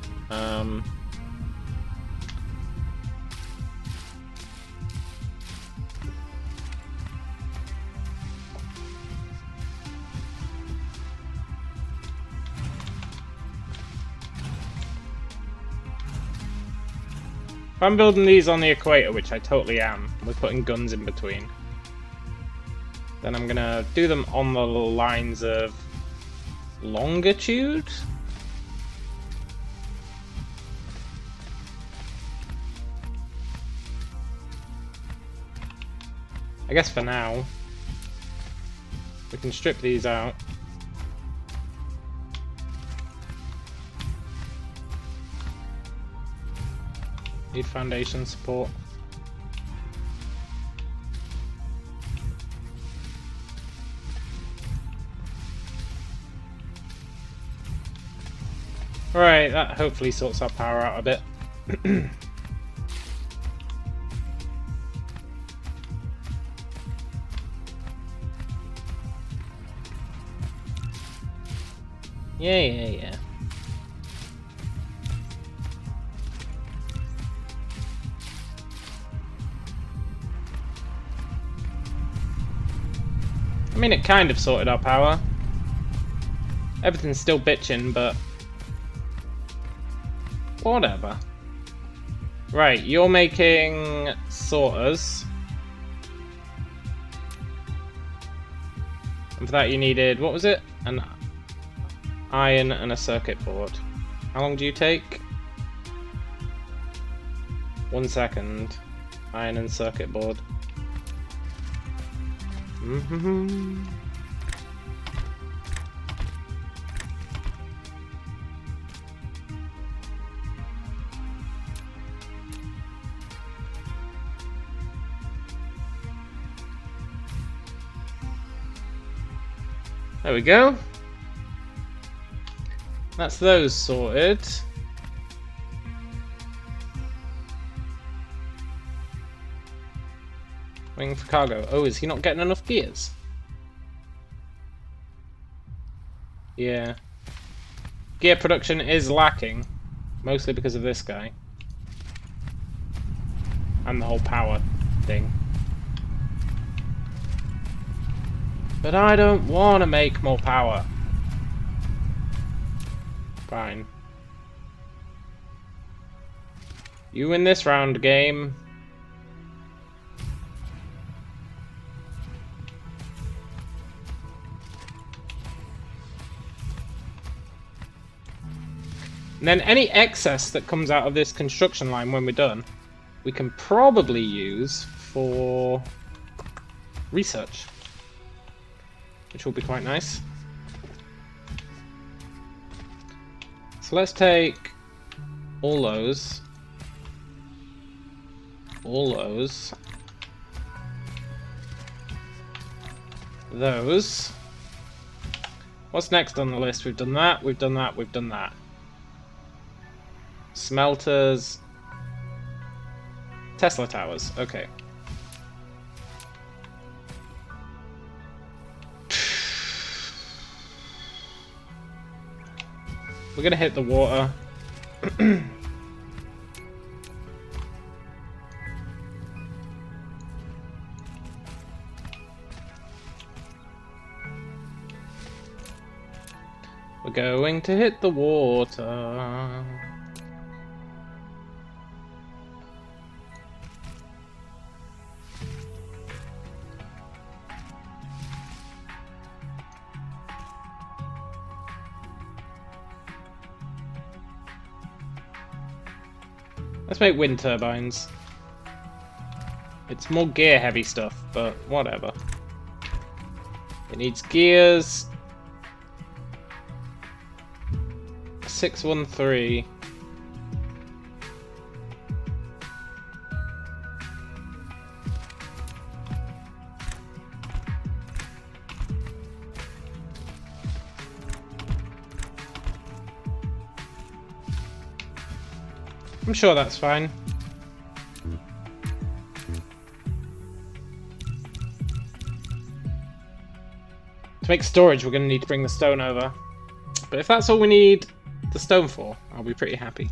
If I'm building these on the equator, which I totally am, we're putting guns in between, then I'm gonna do them on the lines of longitude? I guess for now, we can strip these out. Need foundation support. Right, that hopefully sorts our power out a bit. Yeah. I mean, it kind of sorted our power. Everything's still bitching, but whatever. Right, you're making sorters. And for that you needed, what was it? An iron and a circuit board. How long do you take? 1 second. Iron and circuit board. There we go. That's those sorted. Waiting for cargo. Oh, is he not getting enough gears? Yeah. Gear production is lacking. Mostly because of this guy. And the whole power thing. But I don't want to make more power. Fine. You win this round, game. And then any excess that comes out of this construction line when we're done, we can probably use for research. Which will be quite nice. So let's take all those. Those. What's next on the list? We've done that, we've done that, we've done that. Smelters. Tesla towers, okay. We're gonna hit the water. We're going to hit the water. Let's make wind turbines. It's more gear heavy stuff, but whatever. It needs gears. 613. I'm sure that's fine. To make storage, we're going to need to bring the stone over. But if that's all we need the stone for, I'll be pretty happy.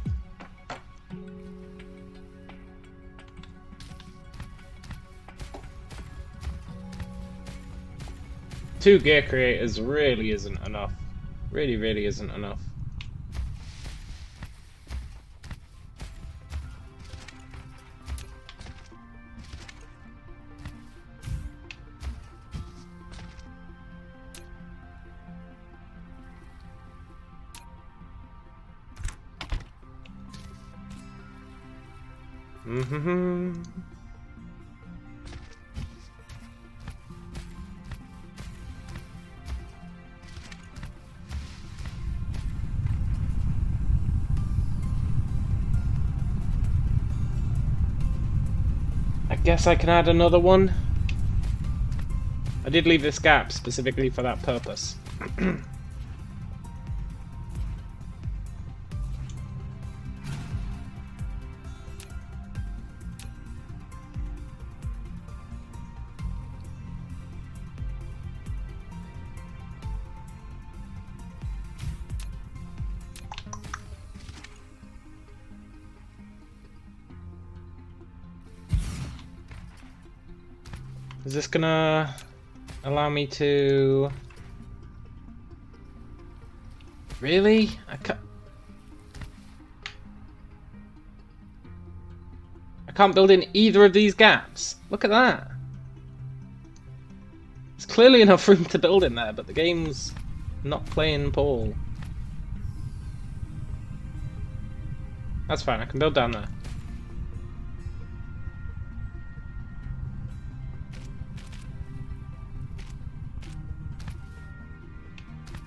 Two gear creators really isn't enough. Really, really isn't enough. Mm-hmm. I guess I can add another one. I did leave this gap specifically for that purpose. Is this gonna allow me to... Really? I can't build in either of these gaps. Look at that. There's clearly enough room to build in there, but the game's not playing ball. That's fine, I can build down there.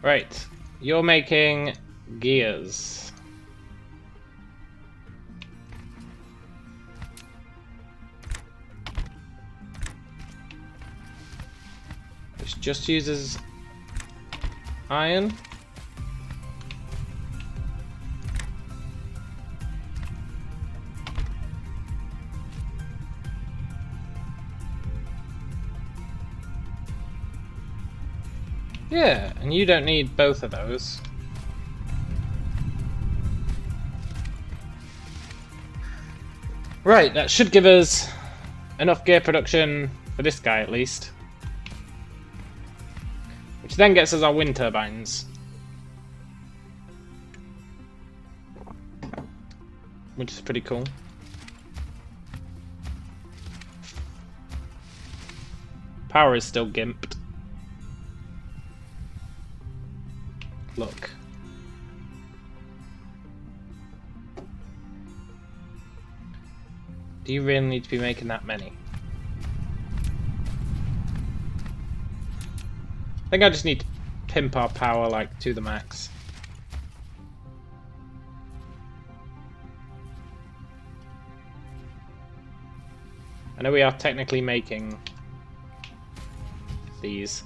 Right, you're making gears. Which just uses iron. Yeah, and you don't need both of those. Right, that should give us enough gear production for this guy at least. Which then gets us our wind turbines. Which is pretty cool. Power is still gimped. Look. Do you really need to be making that many? I think I just need to pimp our power like to the max. I know we are technically making these.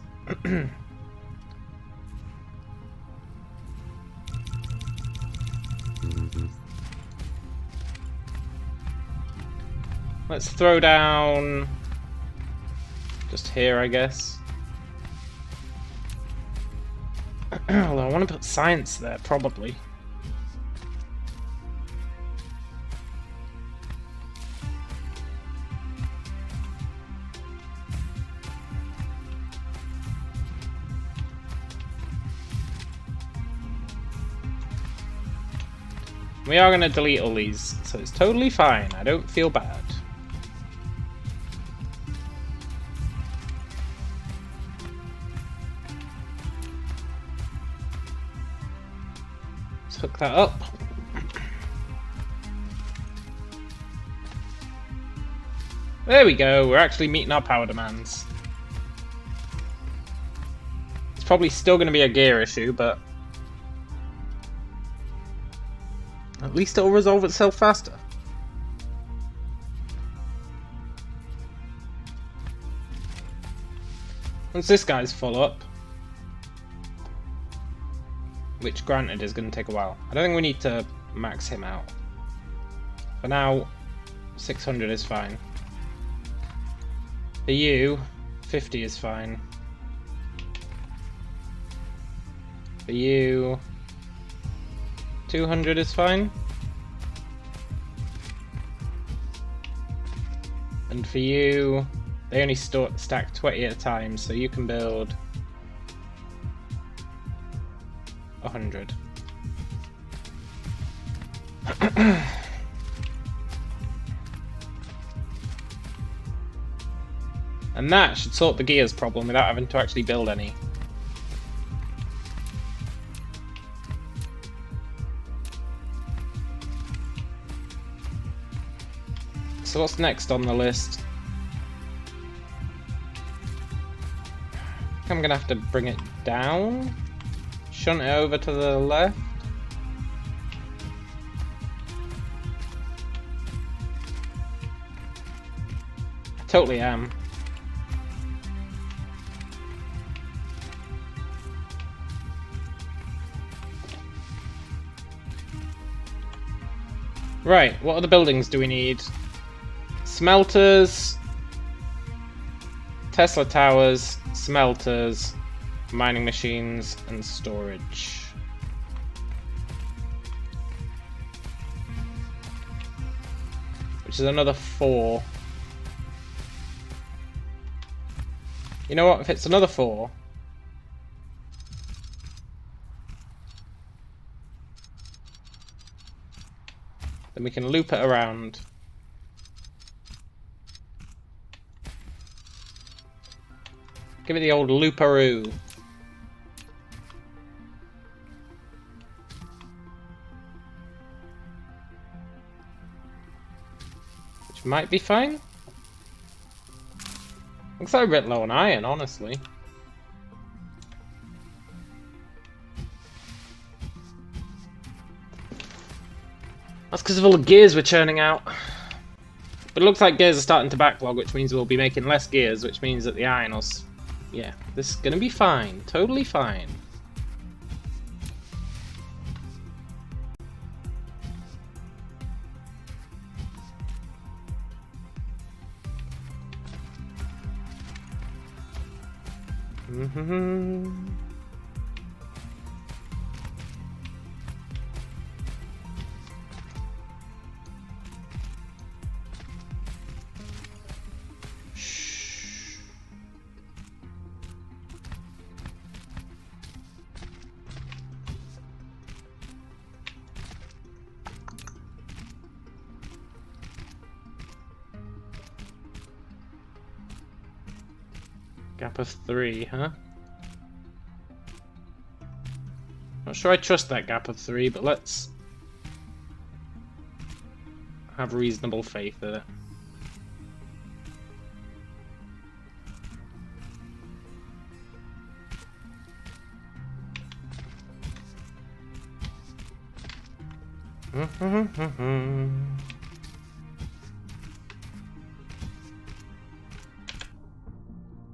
Let's throw down just here, I guess. Although I want to put science there, probably. We are going to delete all these, so it's totally fine. I don't feel bad. Let's hook that up. There we go, we're actually meeting our power demands. It's probably still going to be a gear issue, but at least it'll resolve itself faster. Once this guy's full up, which granted is going to take a while, I don't think we need to max him out. For now, 600 is fine. For you, 50 is fine. For you, 200 is fine. And for you, they only stack 20 at a time, so you can build 100. And that should sort the gears problem without having to actually build any. So what's next on the list? I think I'm gonna have to bring it down, shunt it over to the left. I totally am. Right, what other buildings do we need? Smelters, Tesla towers, smelters, mining machines, and storage. Which is another 4. You know what, if it's another 4, then we can loop it around. Give it the old looparoo. Which might be fine. Looks like a bit low on iron, honestly. That's because of all the gears we're churning out. But it looks like gears are starting to backlog, which means we'll be making less gears, which means that the iron will... Yeah, this is gonna be fine. Totally fine. Gap of 3, huh? Not sure I trust that gap of 3, but let's have reasonable faith in it.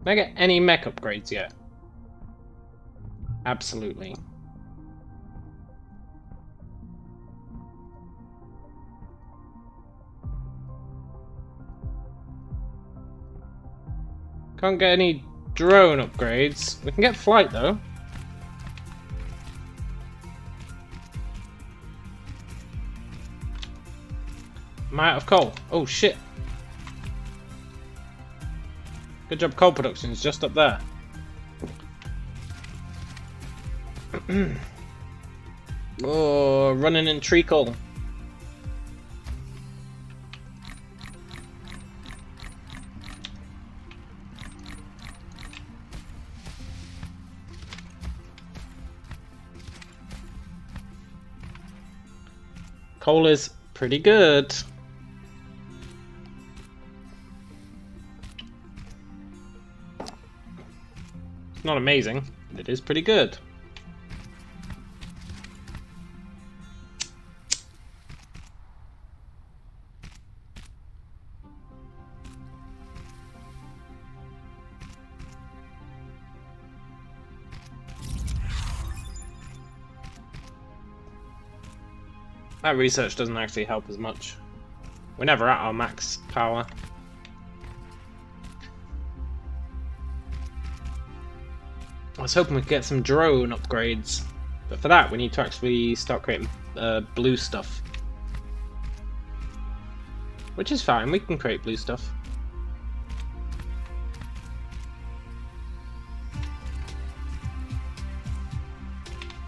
Can I get any mech upgrades yet? Absolutely. Can't get any drone upgrades. We can get flight though. Am I out of coal? Oh shit. Good job, coal production is just up there. Oh, running in treacle. Coal is pretty good. not amazing, but it is pretty good. That research doesn't actually help as much. We're never at our max power. I was hoping we could get some drone upgrades, but for that we need to actually start creating blue stuff. Which is fine, we can create blue stuff.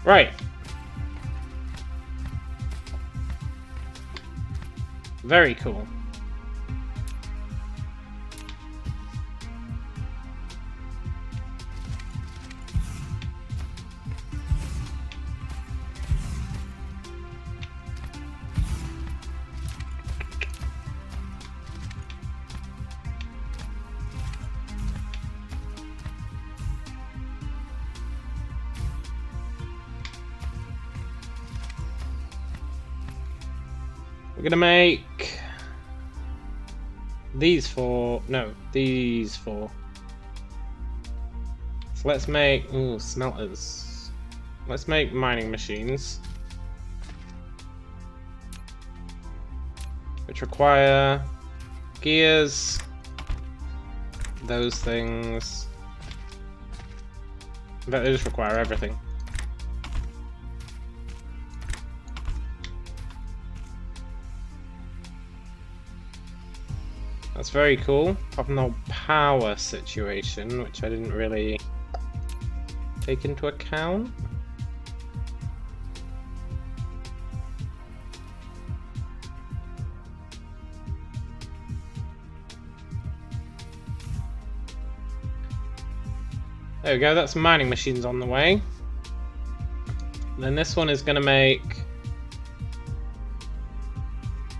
Right. Very cool. We're gonna make these four. No, these four. So let's make smelters. Let's make mining machines, which require gears, those things. But they just require everything. That's very cool. Apart from the whole power situation, which I didn't really take into account. There we go, that's mining machines on the way. Then this one is going to make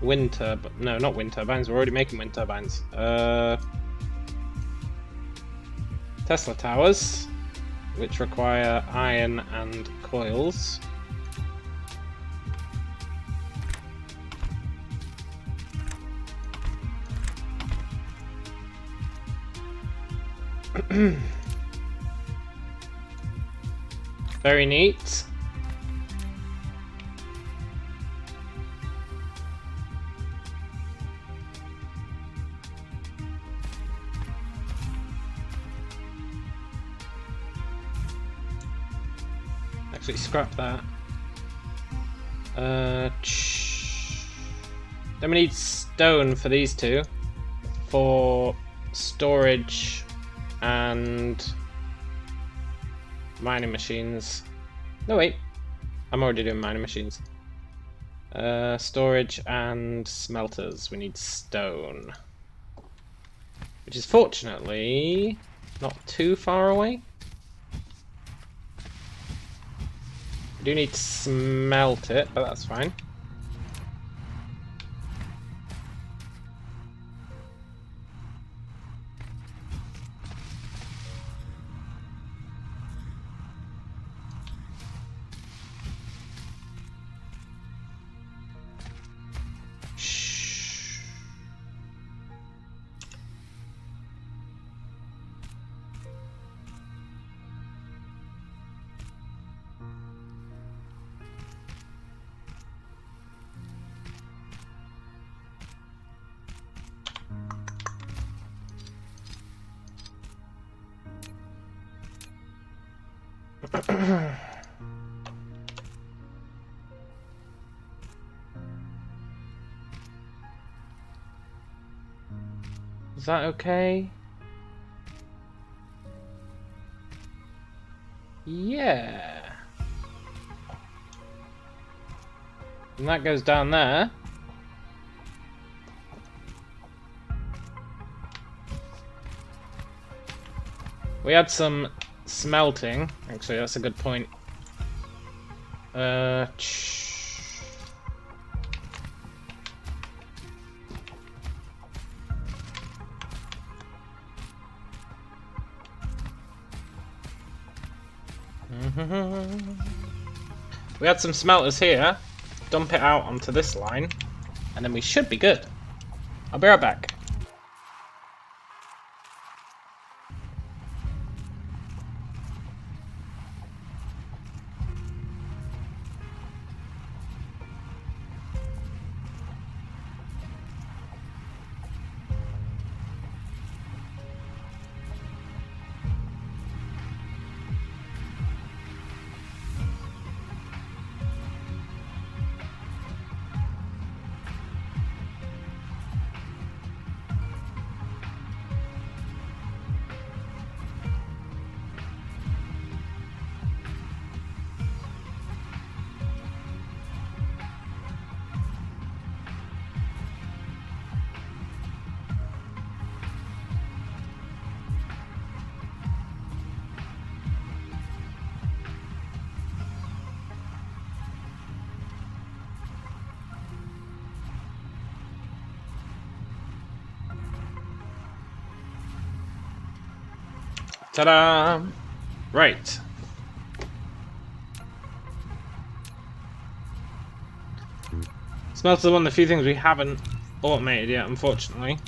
wind turbines. No, not wind turbines. We're already making wind turbines. Tesla towers, which require iron and coils. Very neat. Actually, scrap that. Then we need stone for these two, for storage and mining machines. No, wait. I'm already doing mining machines. Storage and smelters. We need stone. Which is fortunately not too far away. We do need to smelt it, but that's fine. Is that okay? Yeah. And that goes down there. We had some smelting. Actually, that's a good point. We had some smelters here. Dump it out onto this line, and then we should be good. I'll be right back. Ta-da! Right. Smelter's one of the few things we haven't automated yet, unfortunately.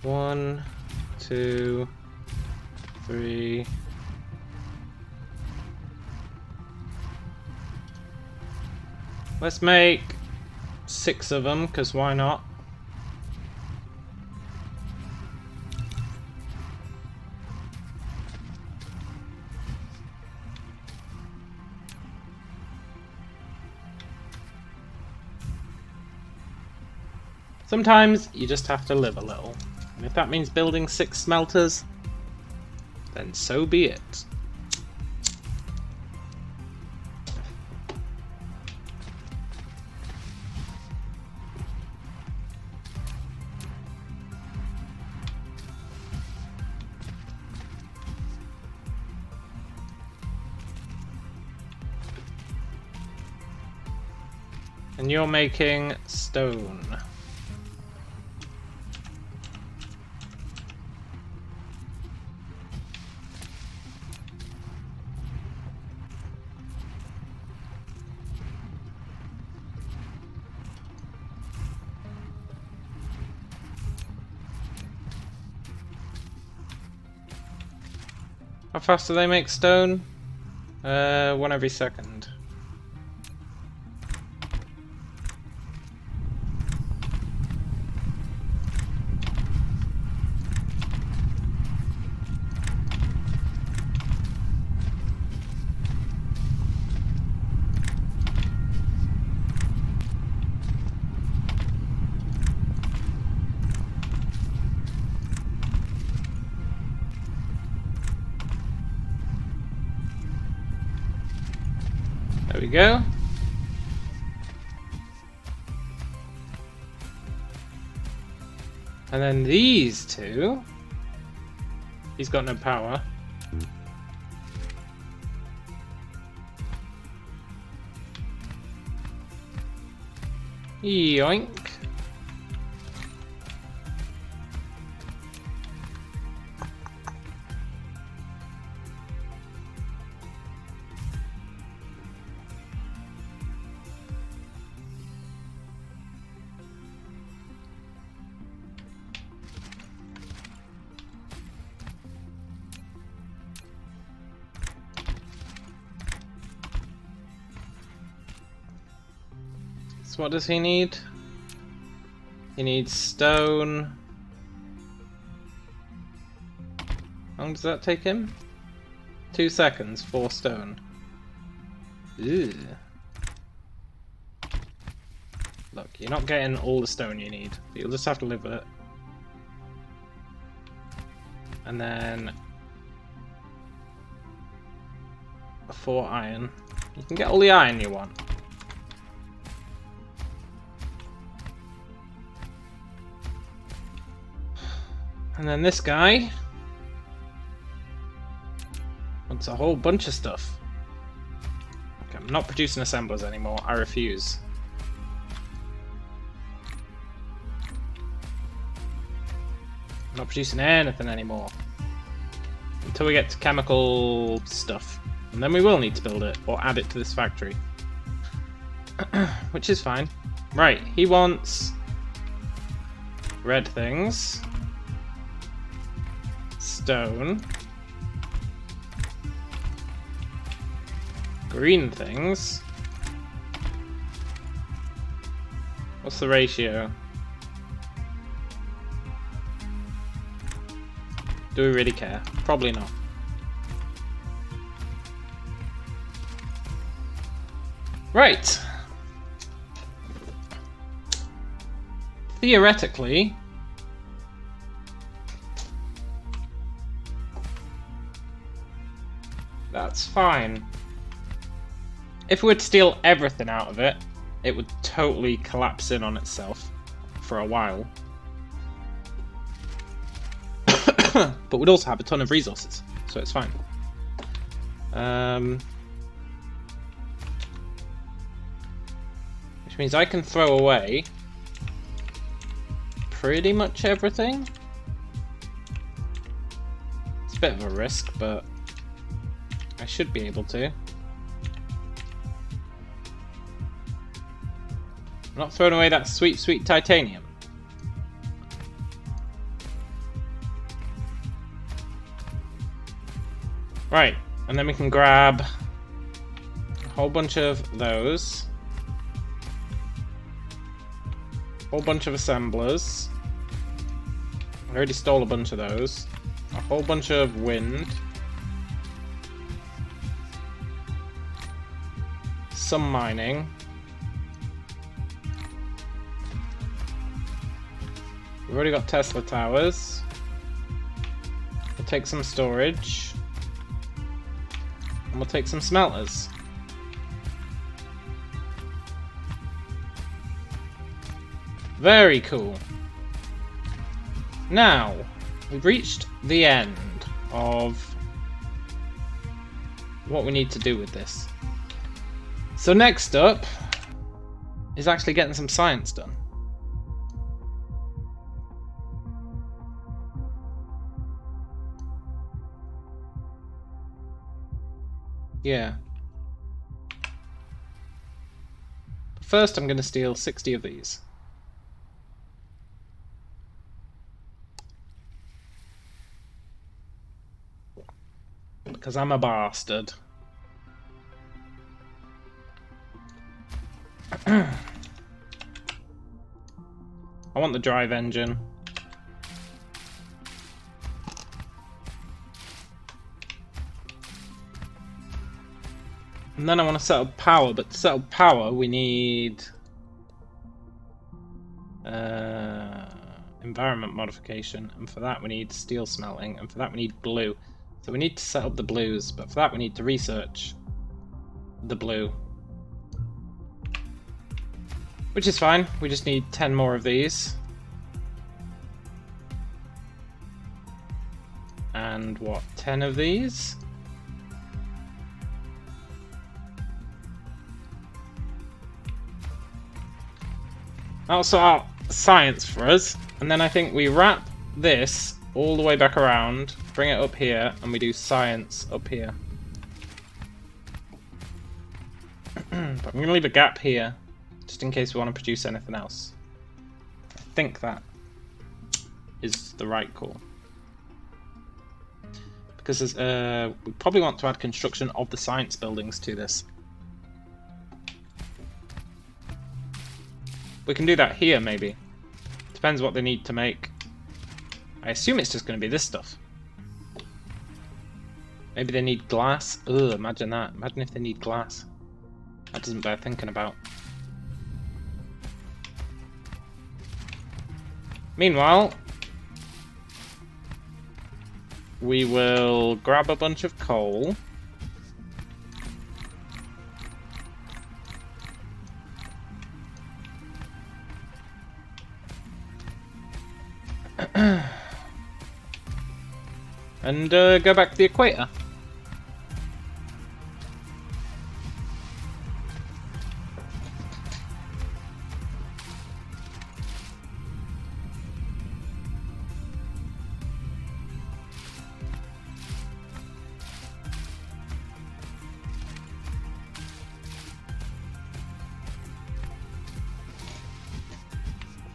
One, two, three. Let's make 6 of them, because why not? Sometimes you just have to live a little. And if that means building 6 smelters, then so be it. And you're making stone. How fast do they make stone? 1 every second. There we go. And then these two. He's got no power. Yoink. So what does he need? He needs stone. How long does that take him? 2 seconds, 4 stone. Ew. Look, you're not getting all the stone you need. You'll just have to live with it. And then 4 iron. You can get all the iron you want. And then this guy wants a whole bunch of stuff. Okay, I'm not producing assemblers anymore. I refuse. I'm not producing anything anymore. Until we get to chemical stuff. And then we will need to build it, or add it to this factory. Which is fine. Right, he wants red things. Stone. Green things. What's the ratio? Do we really care? Probably not. Right. Theoretically, that's fine. If we were to steal everything out of it, it would totally collapse in on itself for a while. But we'd also have a ton of resources, so it's fine. Which means I can throw away pretty much everything. It's a bit of a risk, but I should be able to. I'm not throwing away that sweet, sweet titanium. Right, and then we can grab a whole bunch of those. A whole bunch of assemblers. I already stole a bunch of those. A whole bunch of wind. Some mining. We've already got Tesla towers. We'll take some storage. And we'll take some smelters. Very cool. Now, we've reached the end of what we need to do with this. So next up is actually getting some science done. Yeah. First, I'm going to steal 60 of these. Because I'm a bastard. I want the drive engine. And then I want to set up power, but to set up power we need environment modification, and for that we need steel smelting, and for that we need blue. So we need to set up the blues, but for that we need to research the blue. Which is fine, we just need 10 more of these. And what, 10 of these? That'll sort out science for us, and then I think we wrap this all the way back around, bring it up here, and we do science up here. But I'm going to leave a gap here, just in case we want to produce anything else. I think that is the right call. Because we probably want to add construction of the science buildings to this. We can do that here, maybe. Depends what they need to make. I assume it's just going to be this stuff. Maybe they need glass. Ugh, imagine that. Imagine if they need glass. That doesn't bear thinking about. Meanwhile, we will grab a bunch of coal. And go back to the equator.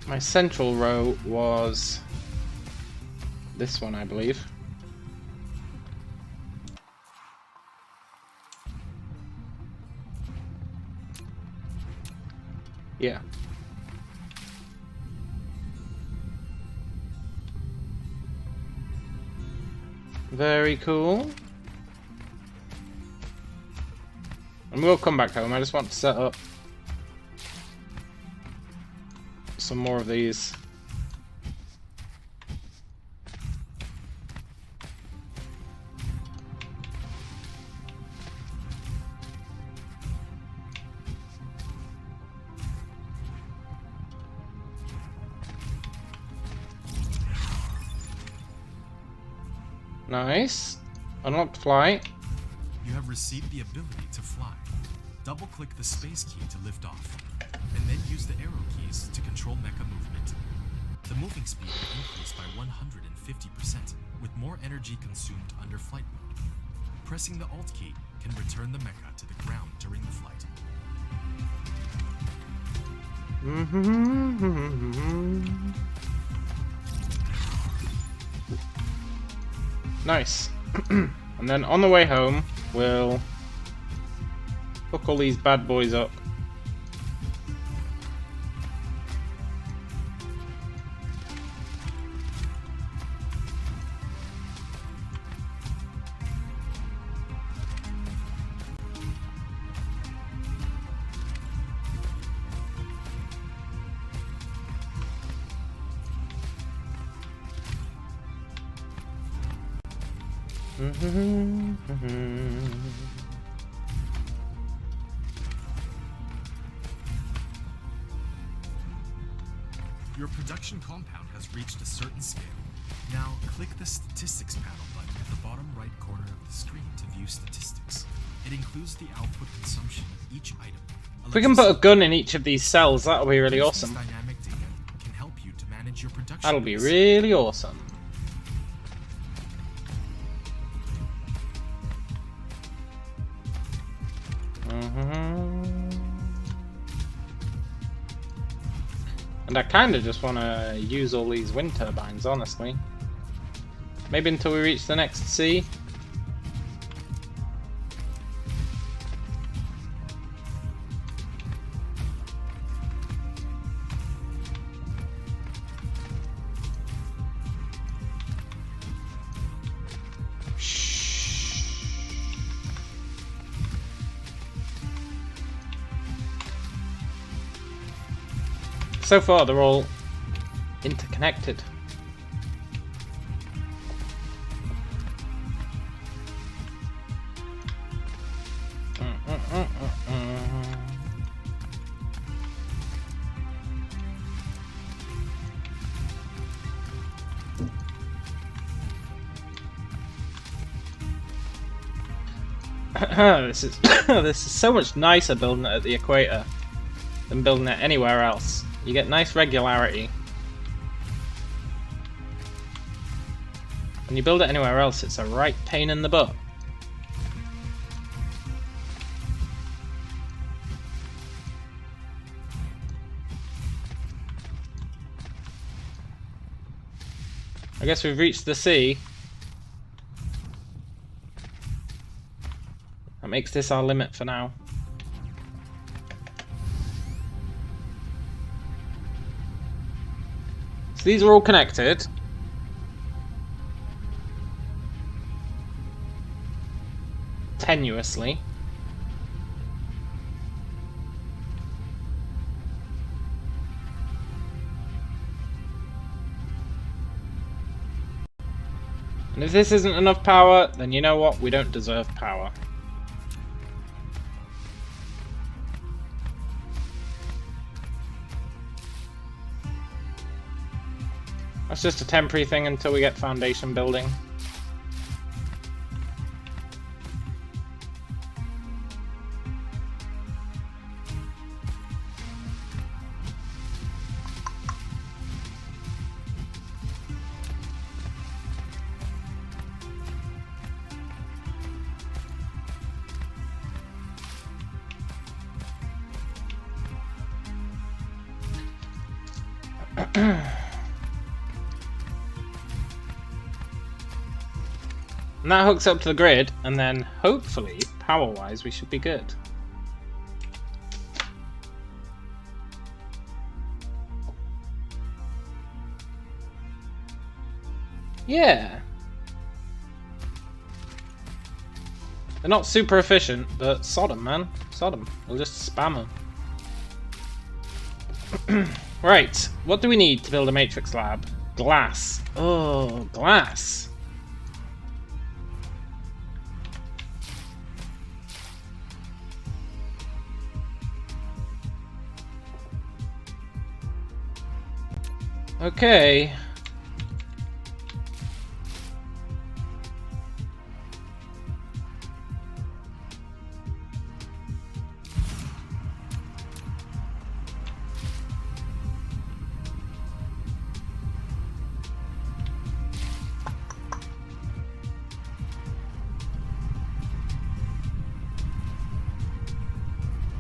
My central row was this one, I believe. Yeah. Very cool. And we'll come back home. I just want to set up some more of these. Nice. Unlocked flight. You have received the ability to fly. Double-click the space key to lift off, and then use the arrow keys to control mecha movement. The moving speed will increase by 150%, with more energy consumed under flight mode. Pressing the Alt key can return the mecha to the ground during the flight. Nice. And then on the way home, we'll hook all these bad boys up. Your production compound has reached a certain scale. Now, click the Statistics panel button at the bottom right corner of the screen to view statistics. It includes the output consumption of each item. If we can put a gun in each of these cells, that'll be really awesome. Dynamic data can help you to manage your production. That'll be really awesome. And I kind of just want to use all these wind turbines, honestly. Maybe until we reach the next sea. So far, they're all interconnected. This is this is so much nicer building it at the equator than building it anywhere else. You get nice regularity. When you build it anywhere else, it's a right pain in the butt. I guess we've reached the sea. That makes this our limit for now. So these are all connected. Tenuously. And if this isn't enough power, then you know what? We don't deserve power. That's just a temporary thing until we get foundation building. And that hooks up to the grid, and then hopefully, power-wise, we should be good. Yeah. They're not super efficient, but sod 'em, man. Sod 'em. We'll just spam them. Right, what do we need to build a matrix lab? Glass. Oh, glass. Okay.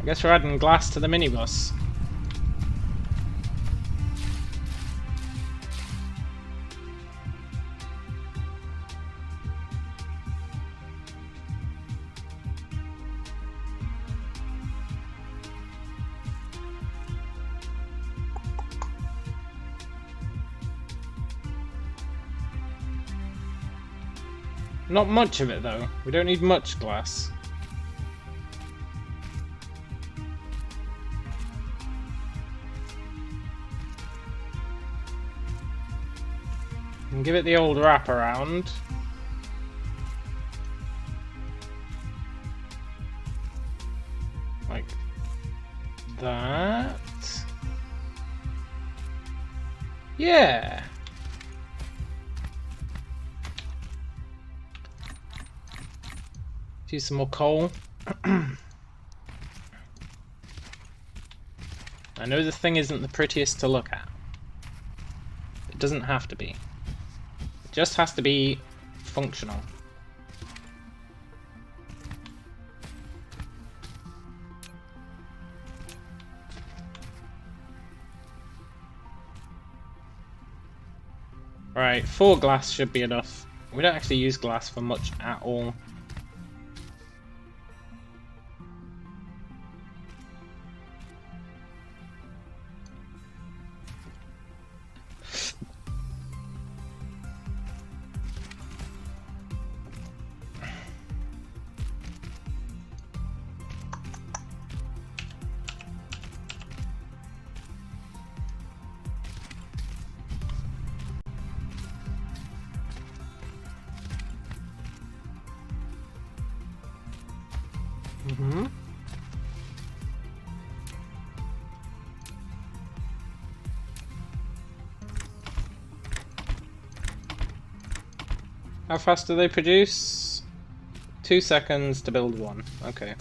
I guess we're adding glass to the minibus. Not much of it though. We don't need much glass. And give it the old wrap around. Like that. Yeah. Use some more coal. I know the thing isn't the prettiest to look at. It doesn't have to be. It just has to be functional. Right, 4 glass should be enough. We don't actually use glass for much at all. Mm-hmm. How fast do they produce? 2 seconds to build one. Okay.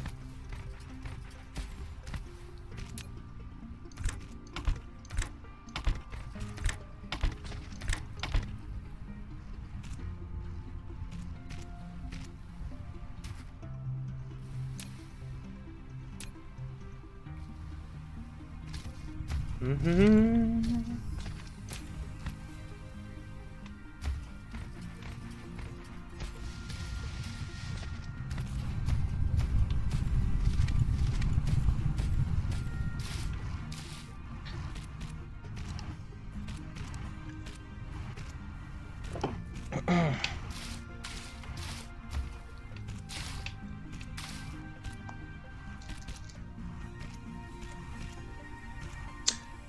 Mm-hmm.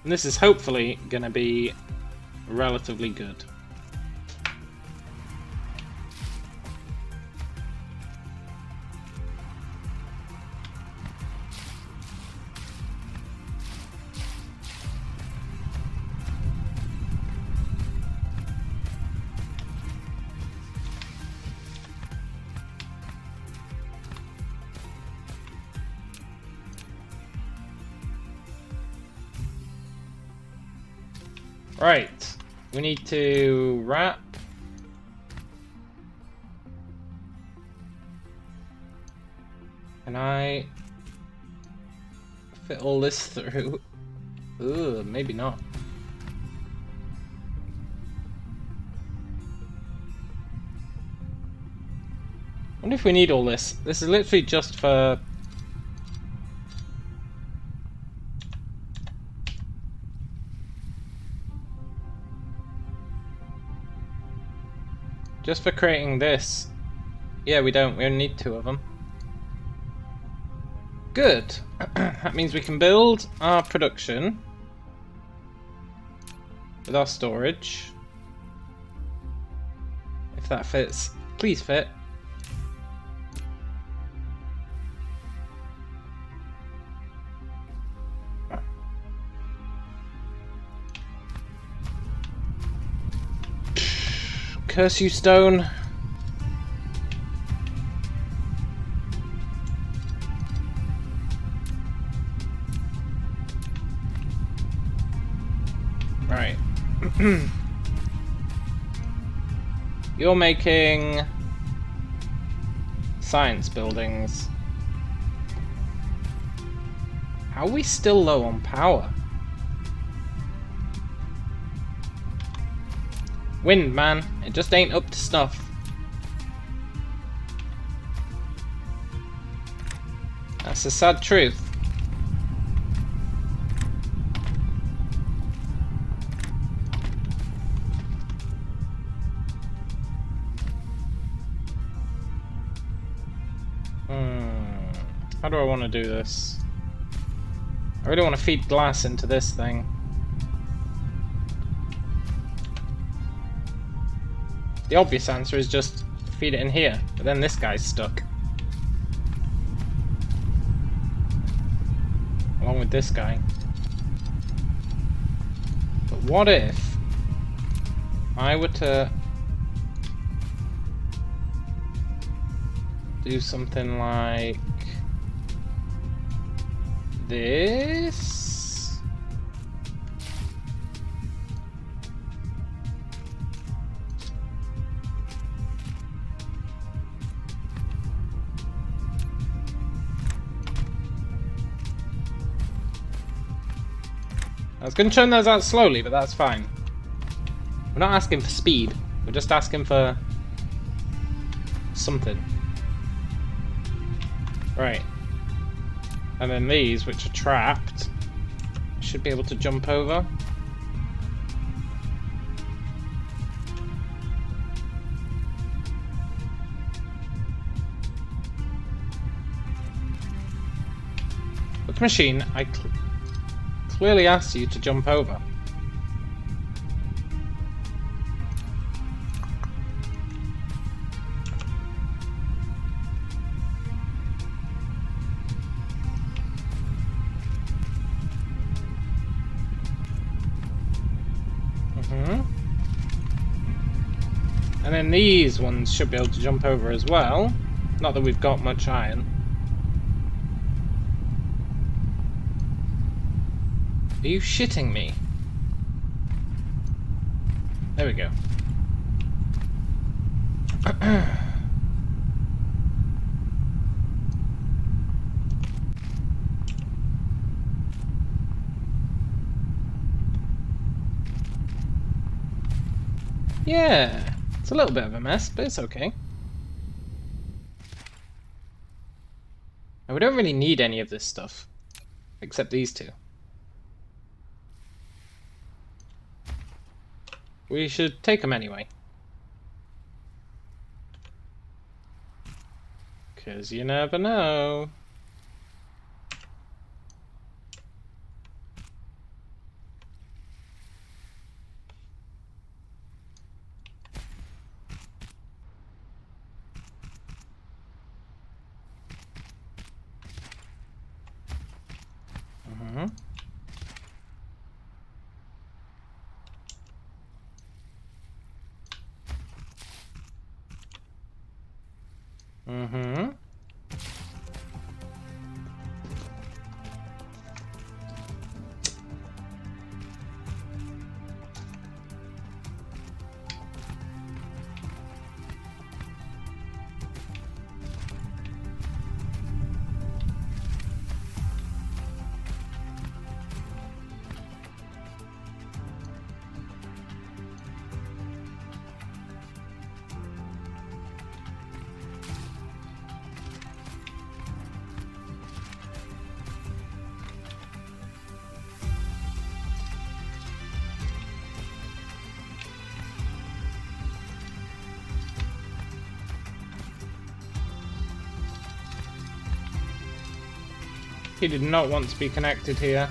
And this is hopefully going to be relatively good. Right, we need to wrap. Can I fit all this through? Ugh, maybe not. wonder if we need all this. This is literally just for... just for creating this. Yeah, we don't. We only need 2 of them. Good. That means we can build our production with our storage. If that fits. Please fit. Curse you, stone. Right. You're making science buildings. How are we still low on power? Wind, man. It just ain't up to snuff. That's the sad truth. How do I want to do this? I really want to feed glass into this thing. The obvious answer is just feed it in here, but then this guy's stuck. Along with this guy. But what if I were to do something like this? I was going to churn those out slowly, but that's fine. We're not asking for speed, we're just asking for something. Right. And then these, which are trapped, should be able to jump over. With machine, I clearly asked you to jump over. And then these ones should be able to jump over as well. Not that we've got much iron. Are you shitting me? There we go. Yeah, it's a little bit of a mess, but it's okay. And we don't really need any of this stuff, except these 2. We should take them anyway. 'Cause you never know. He did not want to be connected here.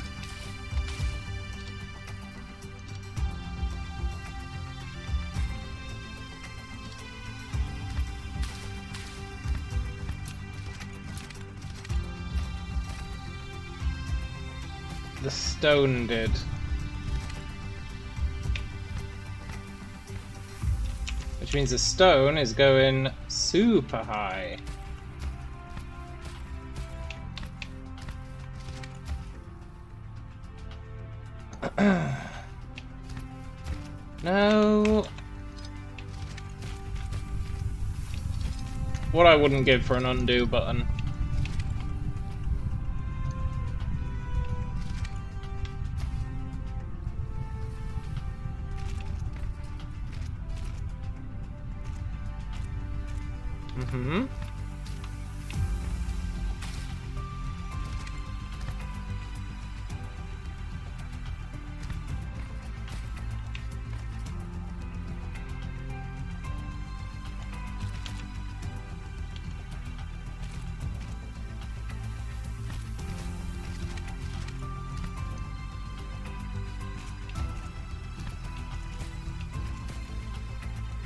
The stone did. Which means the stone is going super high. No. What I wouldn't give for an undo button. Mm-hmm.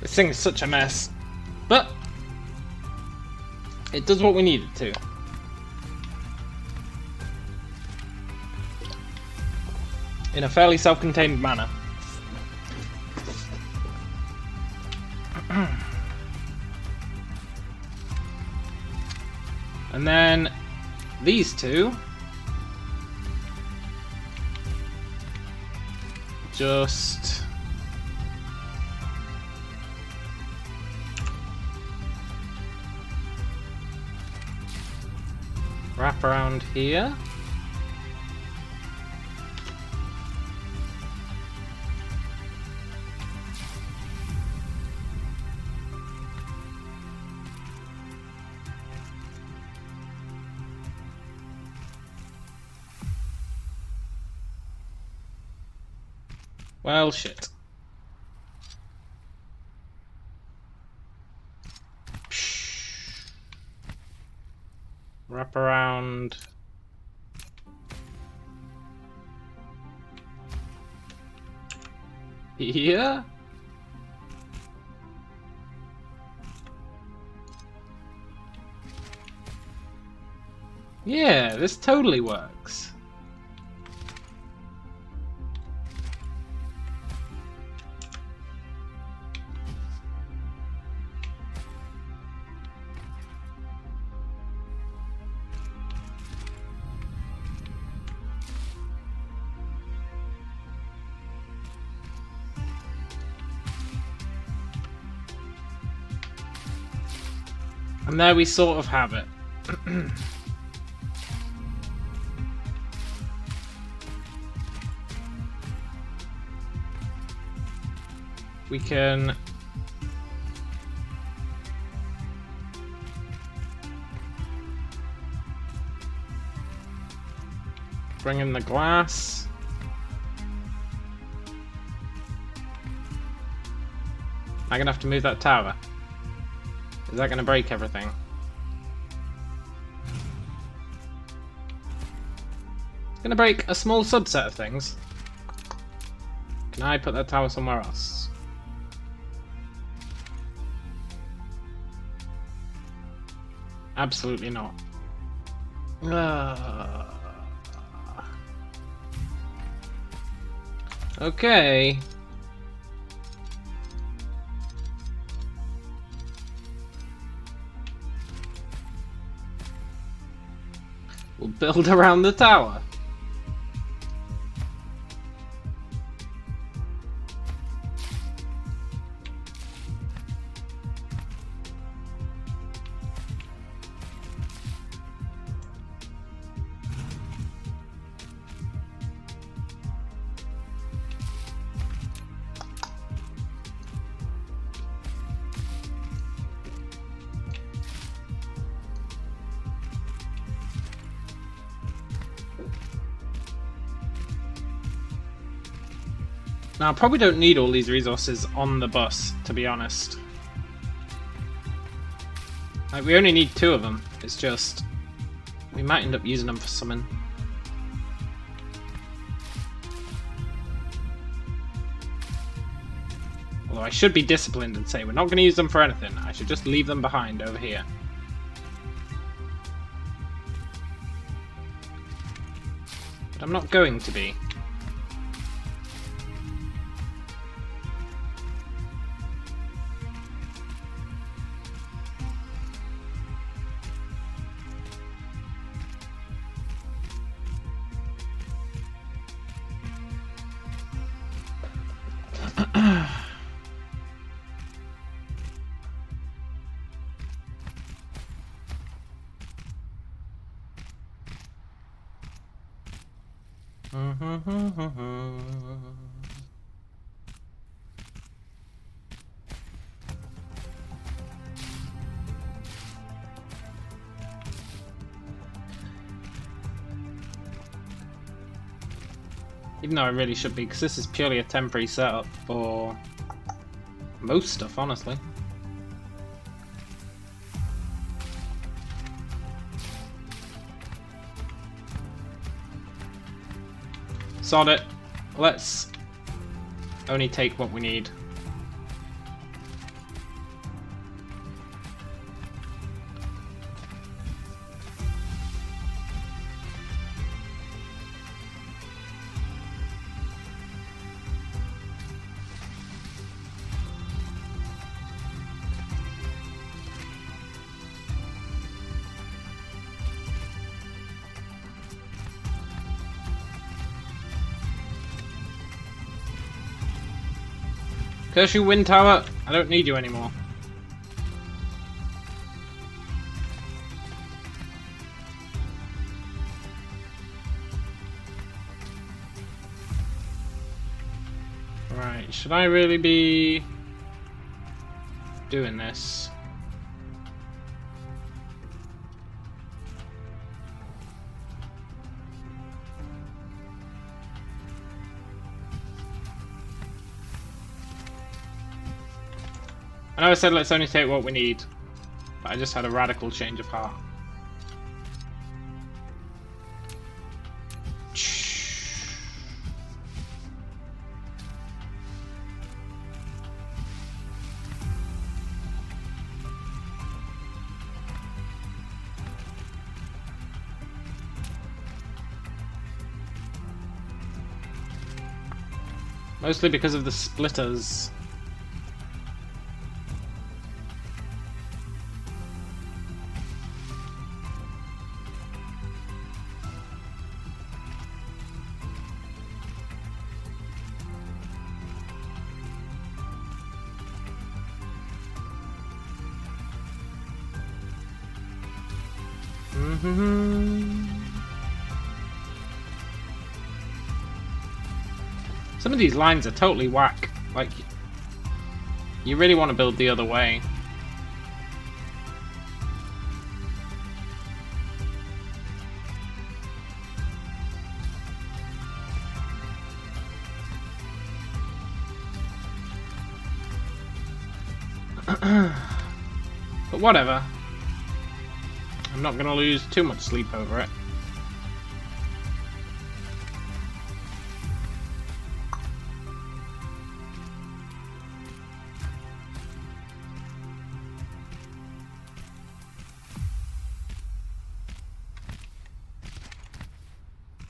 This thing is such a mess, but it does what we need it to. In a fairly self-contained manner. And then these two just wrap around here. Well, shit. Wrap around. Here? Yeah, this totally works. And there we sort of have it. We can bring in the glass. I'm gonna have to move that tower. Is that going to break everything? It's going to break a small subset of things. Can I put that tower somewhere else? Absolutely not. Okay. We'll build around the tower. Now, I probably don't need all these resources on the bus, to be honest. Like, we only need 2 of them. It's just We might end up using them for summon. Although I should be disciplined and say we're not going to use them for anything. I should just leave them behind over here. But I'm not going to be. Even though I really should be, because this is purely a temporary setup for most stuff, honestly. Sod it. Let's only take what we need. Curse you, Wind Tower! I don't need you anymore. Right, should I really be doing this? I know I said let's only take what we need, but I just had a radical change of heart. Mostly because of the splitters. Some of these lines are totally whack. Like, you really want to build the other way. But whatever. I'm not going to lose too much sleep over it.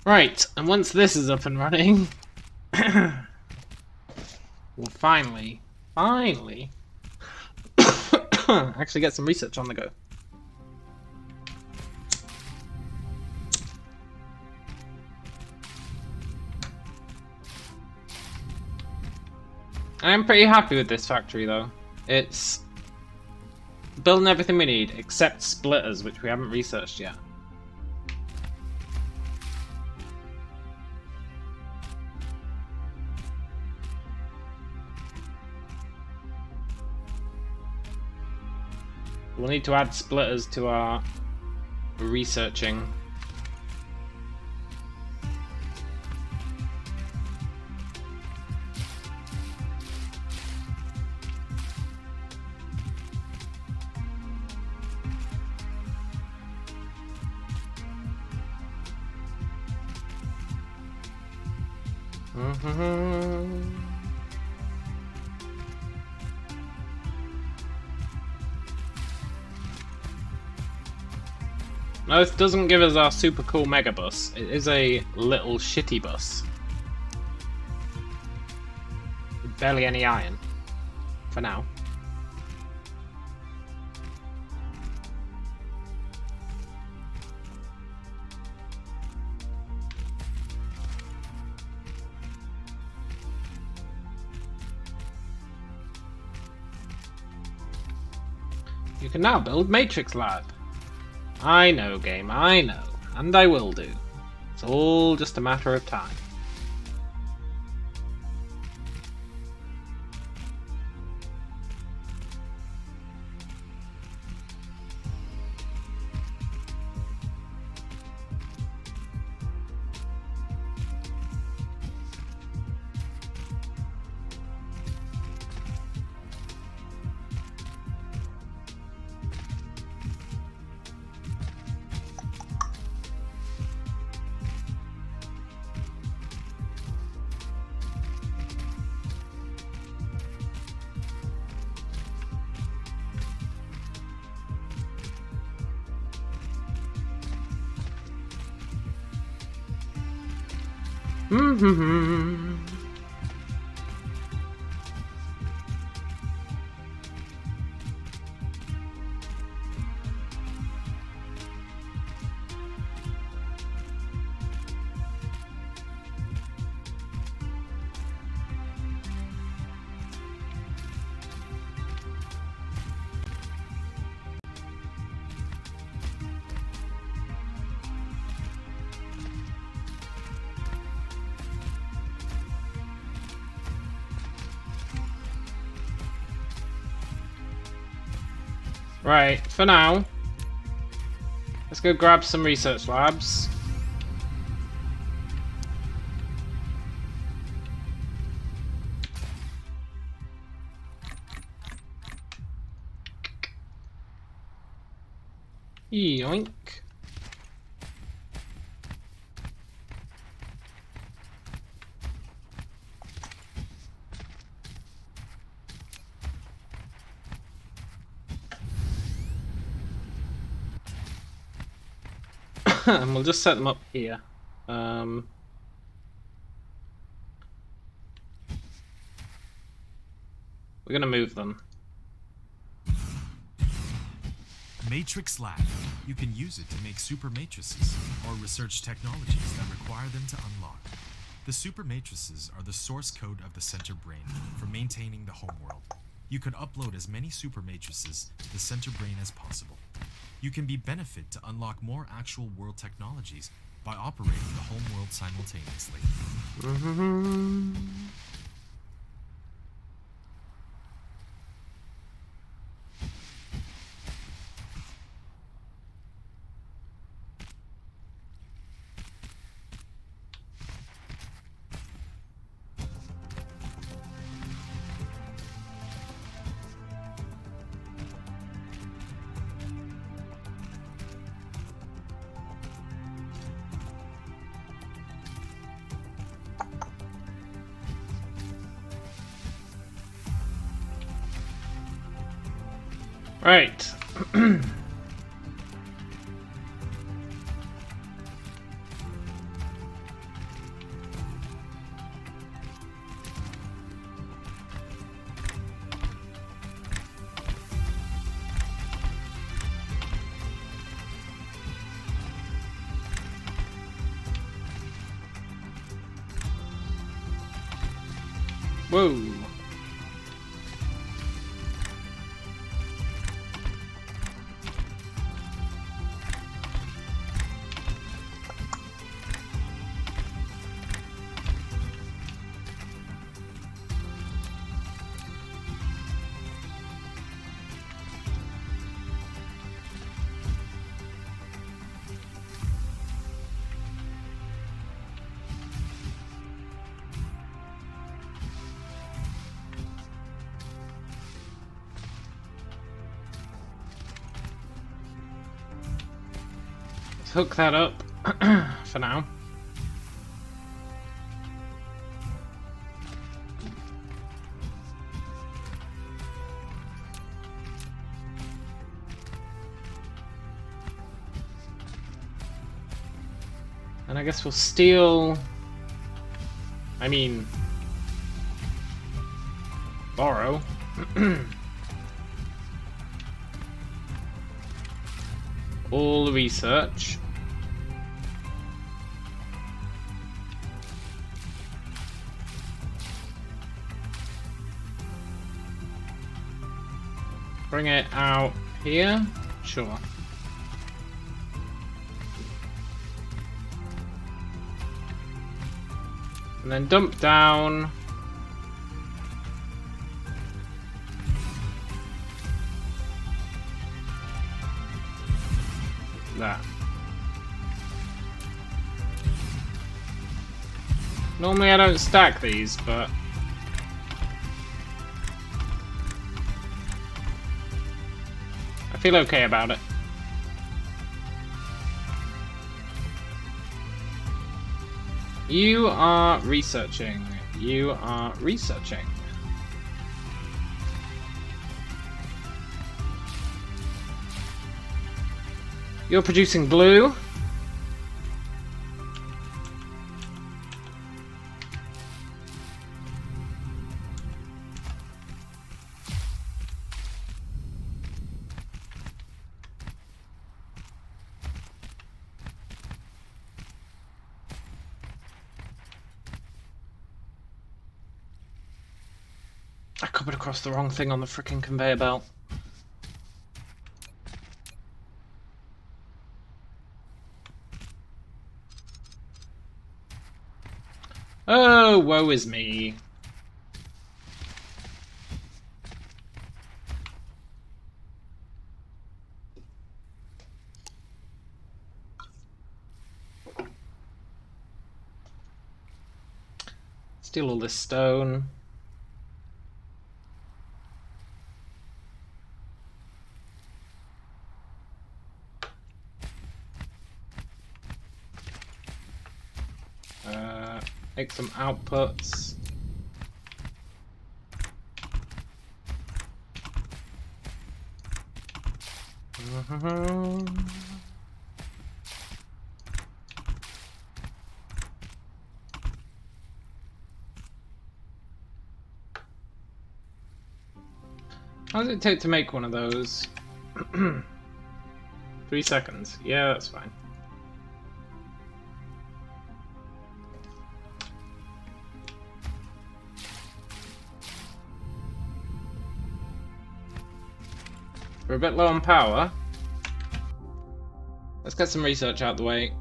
Right, and once this is up and running, we'll finally actually get some research on the go. I'm pretty happy with this factory though. It's building everything we need except splitters, which we haven't researched yet. We'll need to add splitters to our researching. No, this doesn't give us our super cool mega bus. It is a little shitty bus. With barely any iron. For now. You can now build Matrix Lab. I know, game, I know. And I will do. It's all just a matter of time. Right, for now, let's go grab some research labs. Yoink. And we'll just set them up here. We're gonna move them. Matrix Lab. You can use it to make super matrices or research technologies that require them to unlock. The super matrices are the source code of the center brain for maintaining the homeworld. You can upload as many super matrices to the center brain as possible. You can be benefit to unlock more actual world technologies by operating the homeworld simultaneously. Right. Whoa. Let's hook that up for now. And I guess we'll steal... I mean... borrow. All the research. Bring it out here? Sure. And then dump down that. Normally I don't stack these, but I feel okay about it. You are researching. You are researching. You're producing blue. I copied across the wrong thing on the frickin' conveyor belt. Oh, woe is me. Steal all this stone. Make some outputs. How does it take to make one of those? 3 seconds. Yeah, that's fine. We're a bit low on power. Let's get some research out the way.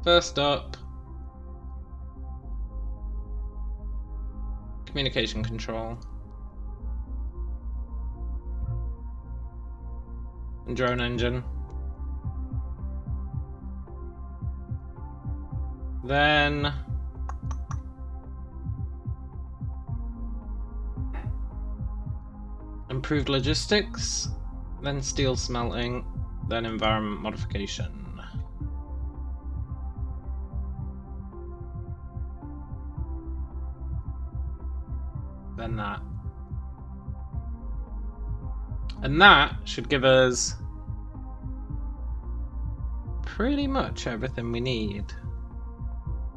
First up, communication control. And drone engine. Then improved logistics, then steel smelting, then environment modification. Then that. And that should give us pretty much everything we need.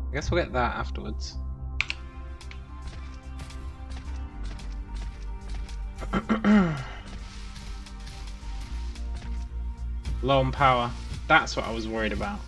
I guess we'll get that afterwards. Low on power. That's what I was worried about.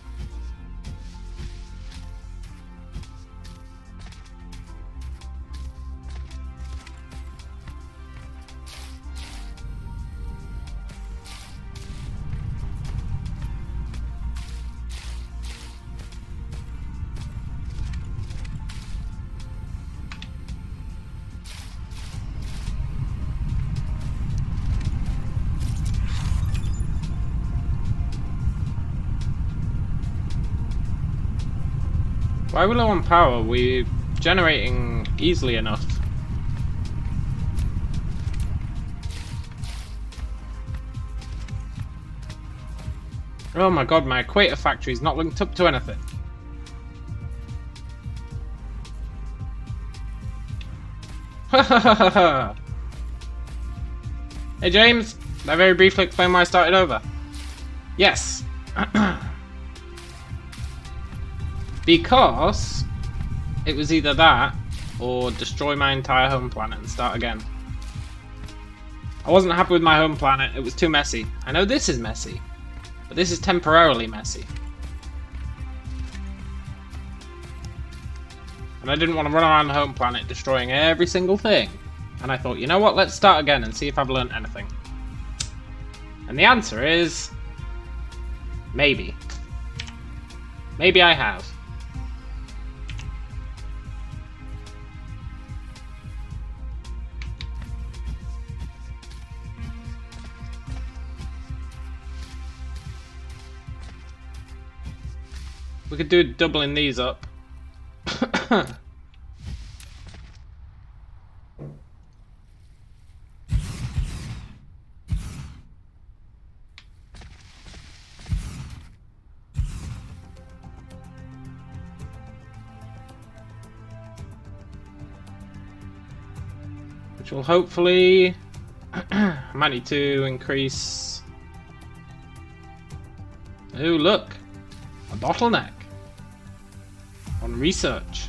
Why are we low on power? We're generating easily enough. Oh my god, my equator factory is not linked up to anything. Hey James, can I very briefly explain why I started over? Yes. Because it was either that or destroy my entire home planet and start again. I wasn't happy with my home planet, it was too messy. I know this is messy, but this is temporarily messy. And I didn't want to run around the home planet destroying every single thing. And I thought, you know what, let's start again and see if I've learned anything. And the answer is... maybe. Maybe I have. We could do doubling these up. Which will hopefully... I might need to increase... Ooh, look! A bottleneck on research.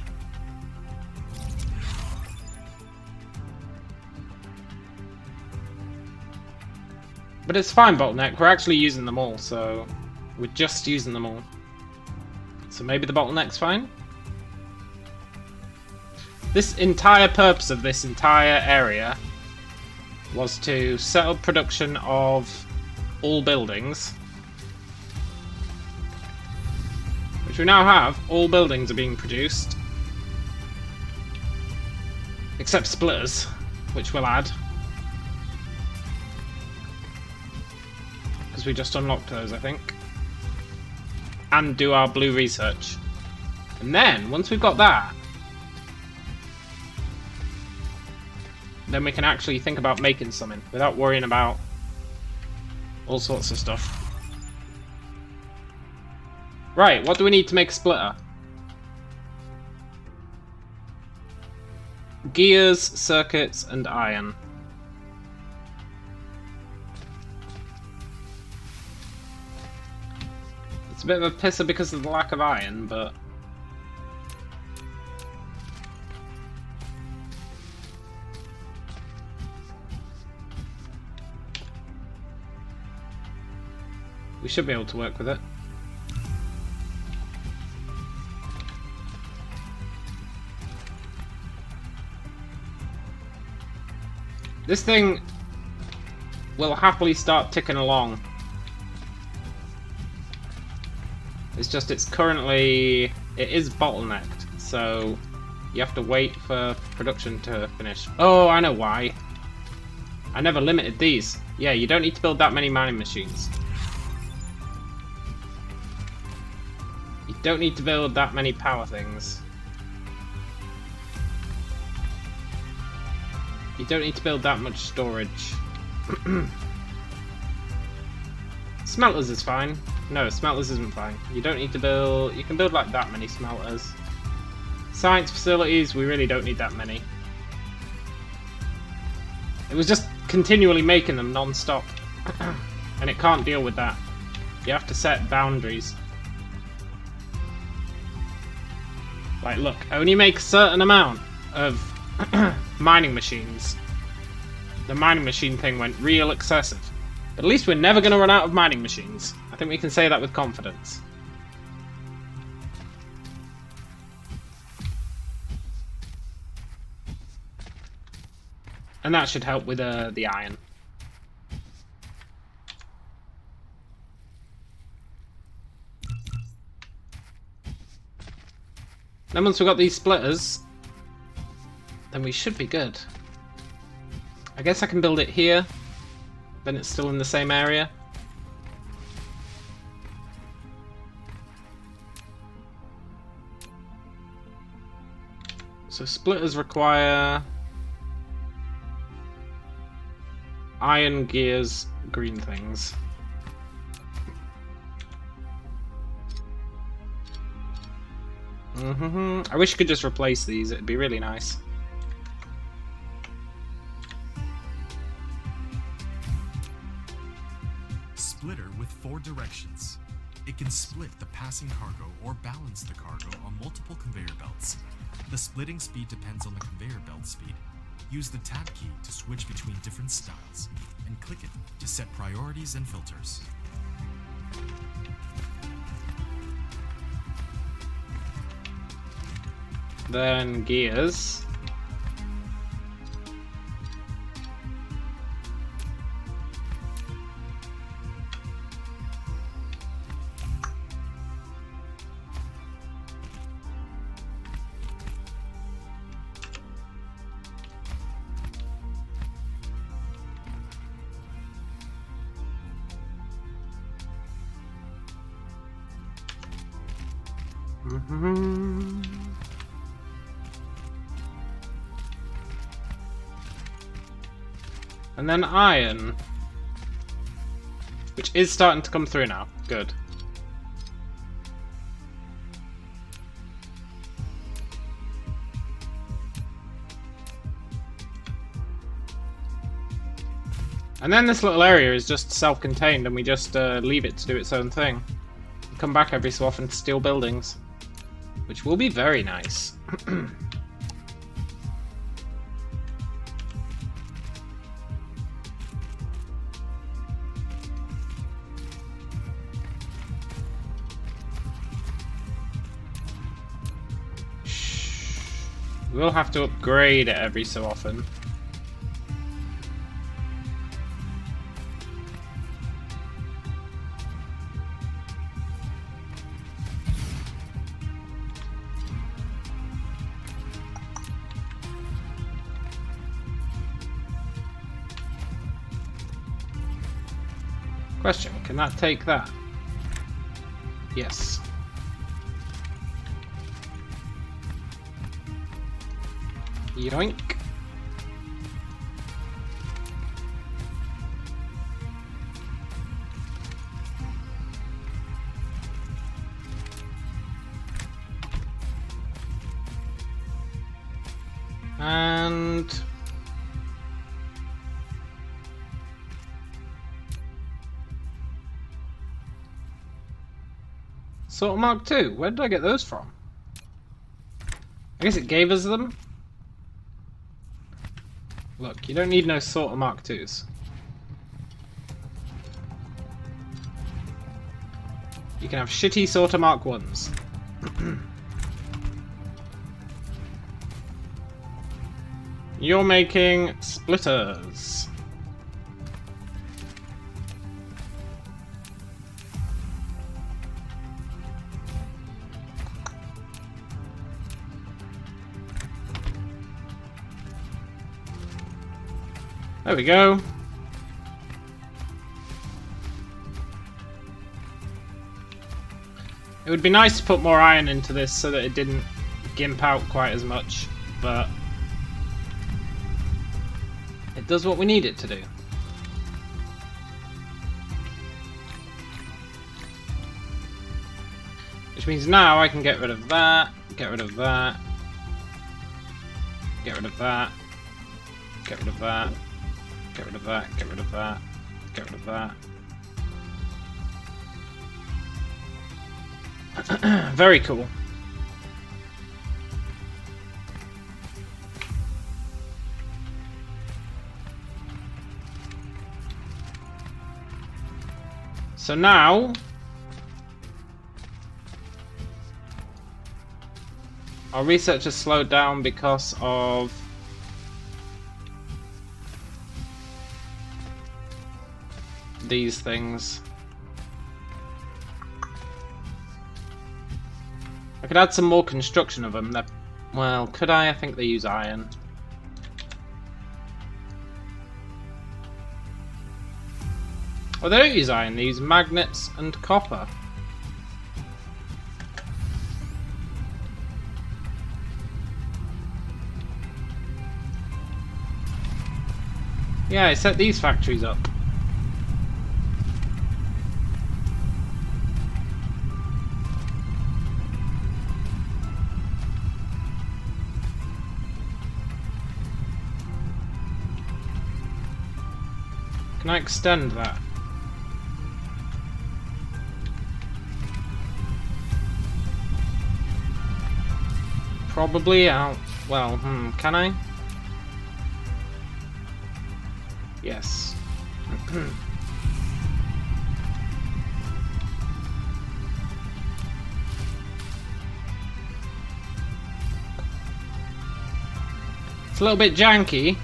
But it's fine, bottleneck. We're actually using them all, so we're just using them all. So maybe the bottleneck's fine? This entire purpose of this entire area was to set up production of all buildings. Which we now have. All buildings are being produced. Except splitters, which we'll add. Because we just unlocked those, I think. And do our blue research. And then, once we've got that, then we can actually think about making something without worrying about all sorts of stuff. Right, what do we need to make a splitter? Gears, circuits, and iron. It's a bit of a pisser because of the lack of iron, but... we should be able to work with it. This thing will happily start ticking along. It's just it's currently... it is bottlenecked, so you have to wait for production to finish. Oh, I know why. I never limited these. Yeah, you don't need to build that many mining machines. You don't need to build that many power things. You don't need to build that much storage. Smelters is fine. No, smelters isn't fine. You don't need to build... you can build like that many smelters. Science facilities, we really don't need that many. It was just continually making them non-stop. And it can't deal with that. You have to set boundaries. Like, look, only make a certain amount of mining machines. The mining machine thing went real excessive. But at least we're never going to run out of mining machines. I think we can say that with confidence. And that should help with the iron. Then once we've got these splitters, then we should be good. I guess I can build it here, then it's still in the same area. So splitters require iron, gears, green things. I wish you could just replace these, it'd be really nice. Splitter with 4 directions. It can split the passing cargo or balance the cargo on multiple conveyor belts. The splitting speed depends on the conveyor belt speed. Use the tab key to switch between different styles, and click it to set priorities and filters. Then gears. And then iron, which is starting to come through now. Good. And then this little area is just self-contained, and we just leave it to do its own thing. We come back every so often to steal buildings, which will be very nice. We'll have to upgrade it every so often. Question, can that take that? Yes. Yoink. And sort of Mark II. Where did I get those from? I guess it gave us them. Look, you don't need no sort of Mark IIs. You can have shitty sort of Mark I's. You're making splitters. There we go. It would be nice to put more iron into this so that it didn't gimp out quite as much, but it does what we need it to do. Which means now I can get rid of that, get rid of that, get rid of that, get rid of that. Get rid of that, get rid of that, get rid of that. Very cool. So now our research has slowed down because of these things. I could add some more construction of them. Well, could I? I think they use iron. Oh, they don't use iron, they use magnets and copper. Yeah, I set these factories up. Can I extend that? probably out. Well, can I? Yes. It's a little bit janky.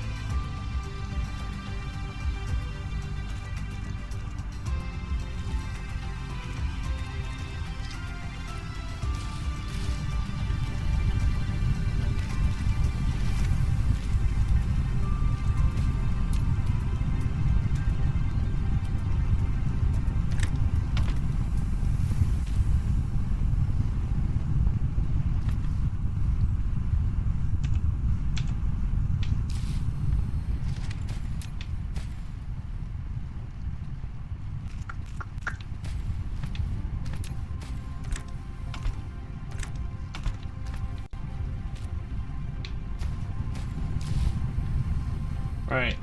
Right.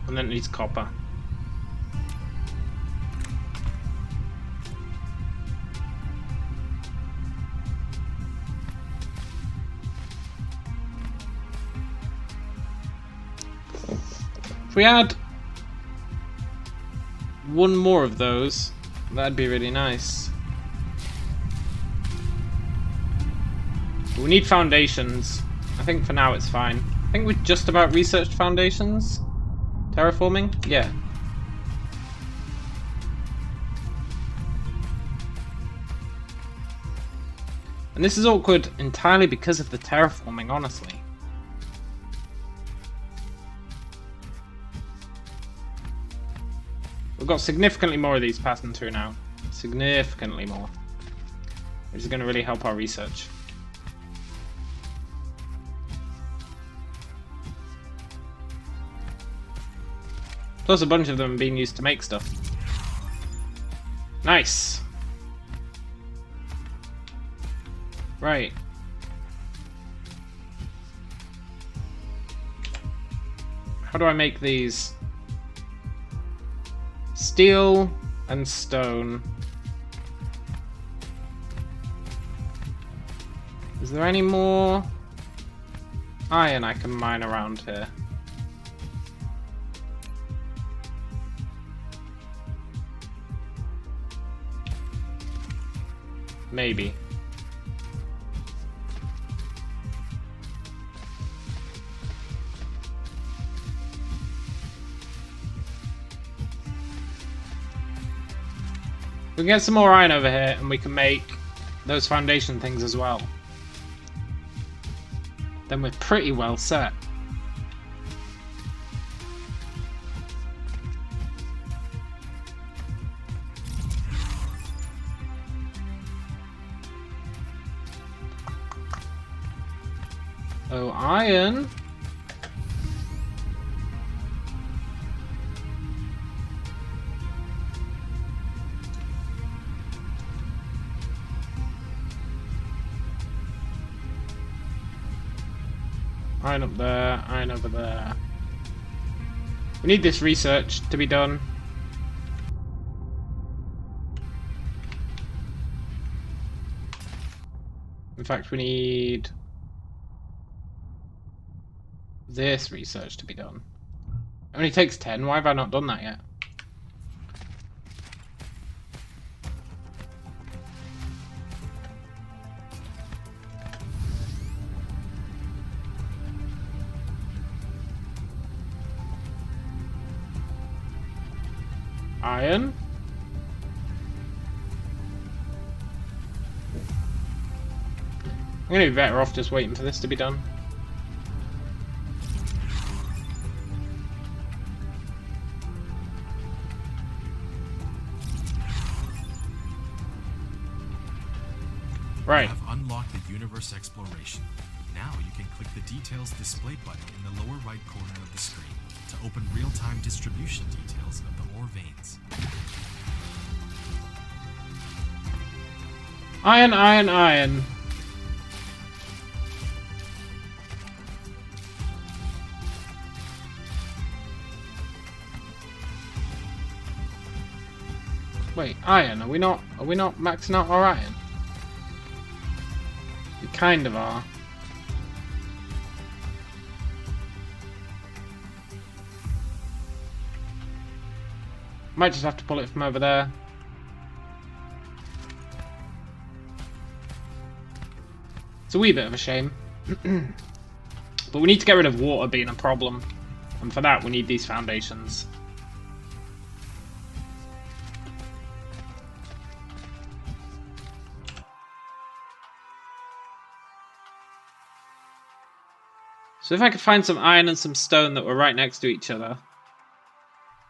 And then it needs copper. If we had one more of those, that'd be really nice. We need foundations. I think for now it's fine. I think we've just about researched foundations. Terraforming? Yeah. And this is awkward entirely because of the terraforming, honestly. We've got significantly more of these passing through now. Significantly more. Which is going to really help our research. Plus a bunch of them being used to make stuff. Nice! Right. How do I make these? Steel and stone. Is there any more iron I can mine around here? Maybe. We can get some more iron over here and we can make those foundation things as well. Then we're pretty well set. Oh, iron. Iron up there, iron over there. We need this research to be done. In fact, we need this research to be done. It only takes 10. Why have I not done that yet? Iron. I'm gonna be better off just waiting for this to be done. Right. You have unlocked the universe exploration. Now you can click the details display button in the lower right corner of the screen to open real-time distribution details of the more veins. Iron, iron, iron. Wait, iron, are we not maxing out our iron? We kind of are. Might just have to pull it from over there. It's a wee bit of a shame. But we need to get rid of water being a problem. And for that we need these foundations. So if I could find some iron and some stone that were right next to each other.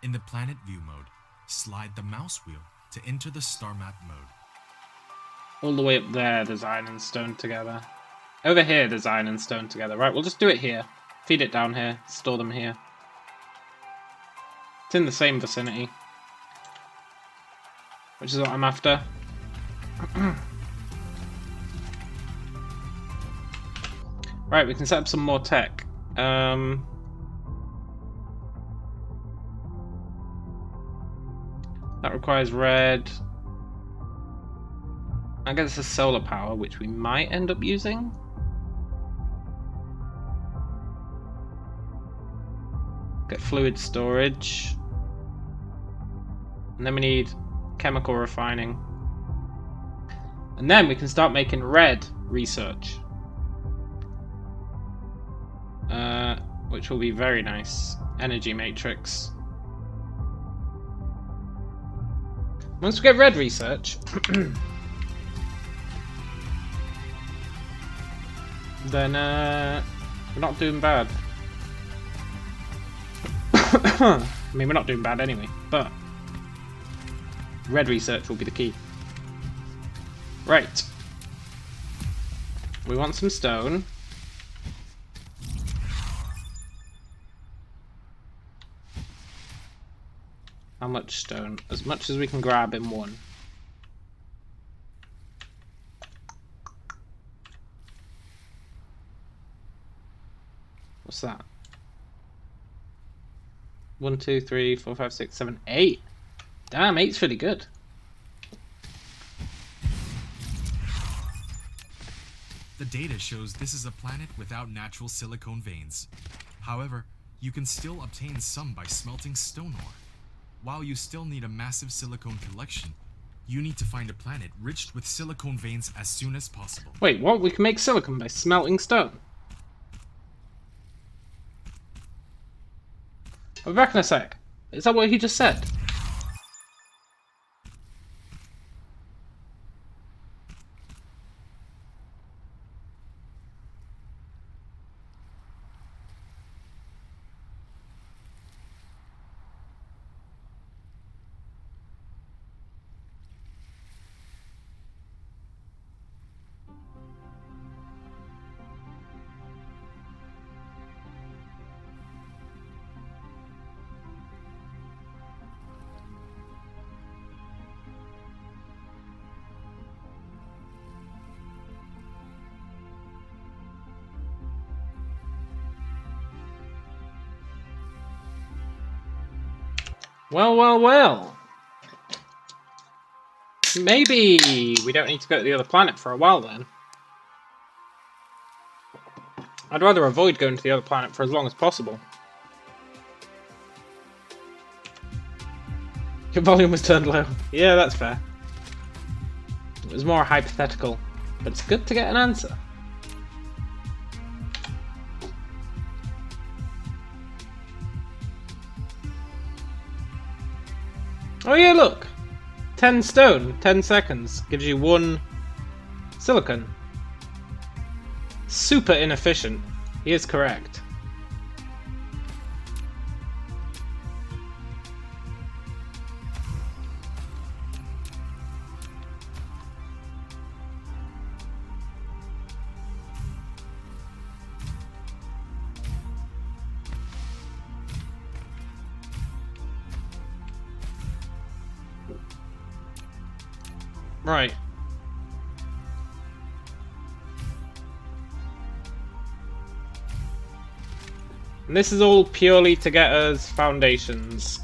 In the planet view mode, slide the mouse wheel to enter the star map mode. All the way up there, there's iron and stone together. Over here, there's iron and stone together. Right, we'll just do it here. Feed it down here. Store them here. It's in the same vicinity. Which is what I'm after. Right, we can set up some more tech. That requires red. I guess it's solar power, which we might end up using. Get fluid storage. And then we need chemical refining. And then we can start making red research. Which will be very nice. Energy matrix. Once we get red research, then we're not doing bad. I mean, we're not doing bad anyway, but red research will be the key. Right. We want some stone. How much stone? As much as we can grab in one. What's that? 1, 2, 3, 4, 5, 6, 7, 8. Damn, 8's really good. The data shows this is a planet without natural silicone veins. However, you can still obtain some by smelting stone ore. While you still need a massive silicone collection, you need to find a planet rich with silicone veins as soon as possible. Wait, what? We can make silicon by smelting stone? I'll be back in a sec. Is that what he just said? Well, well, well. Maybe we don't need to go to the other planet for a while then. I'd rather avoid going to the other planet for as long as possible. Your volume was turned low. Yeah, that's fair. It was more hypothetical, but it's good to get an answer. Oh yeah, look! 10 stone, 10 seconds, gives you 1 silicon. Super inefficient. He is correct. Right. And this is all purely to get us foundations.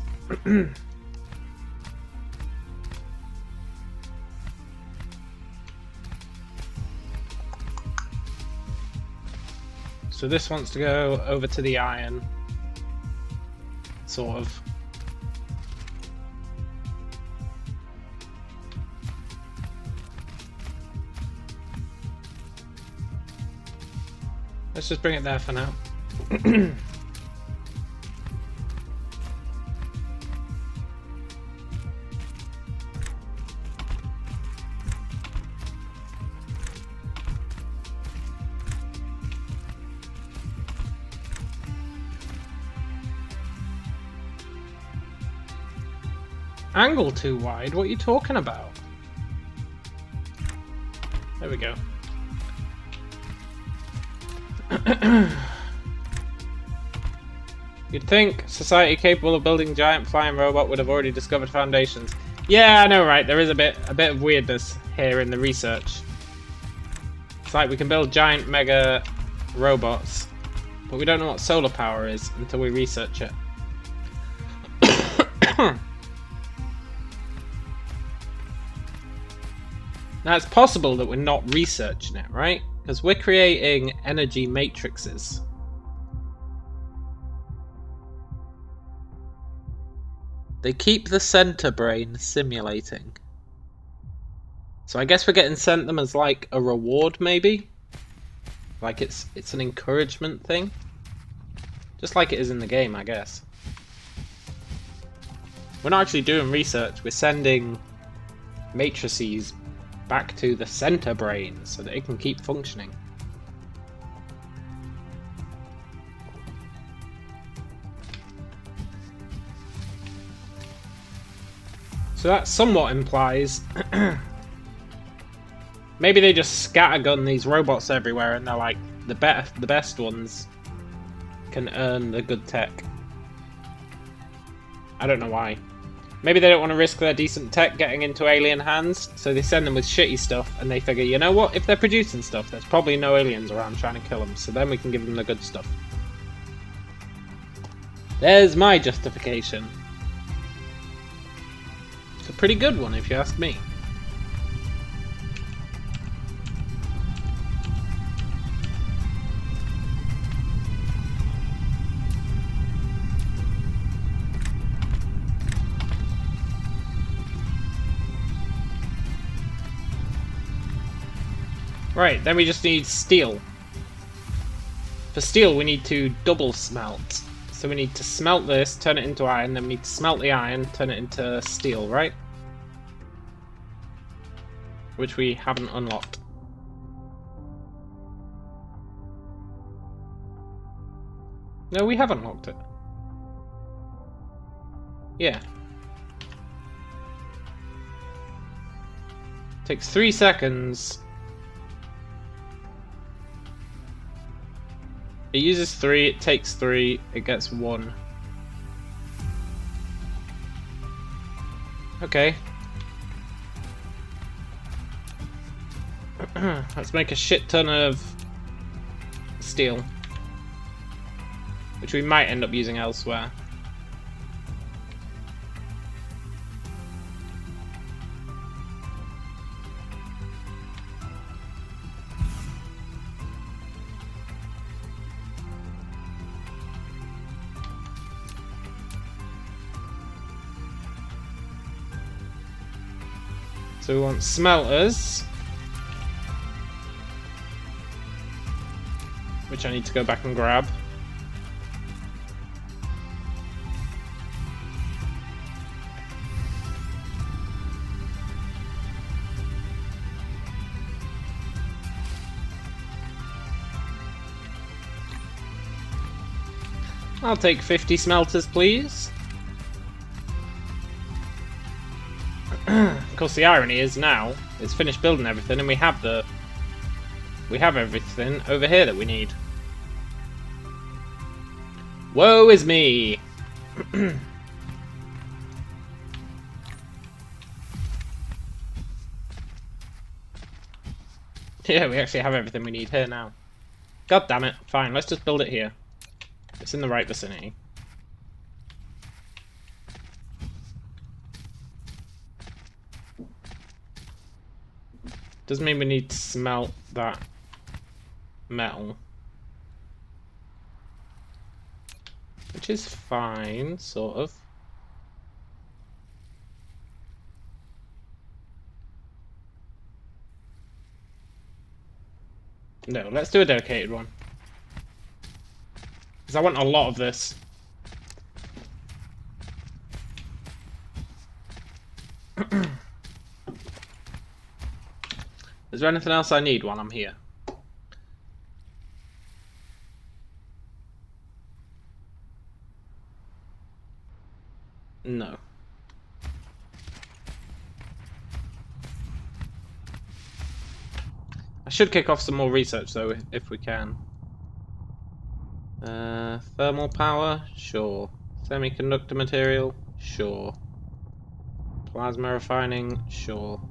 So this wants to go over to the iron. Sort of. Let's just bring it there for now. Angle too wide? What are you talking about? There we go. You'd think society capable of building giant flying robot would have already discovered foundations. Yeah, I know, right? There is a bit of weirdness here in the research. It's like we can build giant mega robots, but we don't know what solar power is until we research it. Now it's possible that we're not researching it, right? Because we're creating energy matrices. They keep the center brain simulating. So I guess we're getting sent them as like a reward, maybe? Like it's an encouragement thing? Just like it is in the game, I guess. We're not actually doing research, we're sending matrices back to the center brain so that it can keep functioning. So that somewhat implies maybe they just scattergun these robots everywhere and they're like the best ones can earn the good tech. I don't know why. Maybe they don't want to risk their decent tech getting into alien hands, so they send them with shitty stuff, and they figure, you know what, if they're producing stuff, there's probably no aliens around trying to kill them, so then we can give them the good stuff. There's my justification. It's a pretty good one, if you ask me. Right, then we just need steel. For steel we need to double smelt. So we need to smelt this, turn it into iron, then we need to smelt the iron, turn it into steel, right? Which we haven't unlocked. No, we haven't unlocked it. Yeah. Takes 3 seconds. It uses 3, it takes 3, it gets 1. Okay. Let's make a shit ton of steel. Which we might end up using elsewhere. So we want smelters, which I need to go back and grab. I'll take 50 smelters, please. Of course, the irony is now it's finished building everything, and we have everything over here that we need. Woe is me! Yeah, we actually have everything we need here now. God damn it. Fine, let's just build it here. It's in the right vicinity. Doesn't mean we need to smelt that metal. Which is fine, sort of. No, let's do a dedicated one. Because I want a lot of this. Is there anything else I need while I'm here? No. I should kick off some more research though, if we can. Thermal power? Sure. Semiconductor material? Sure. Plasma refining? Sure.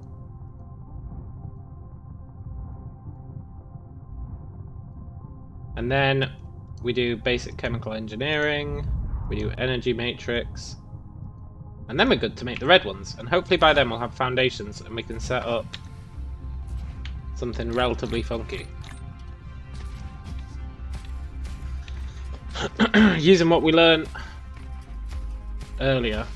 And then we do basic chemical engineering, we do energy matrix, and then we're good to make the red ones. And hopefully by then we'll have foundations and we can set up something relatively funky. Using what we learned earlier.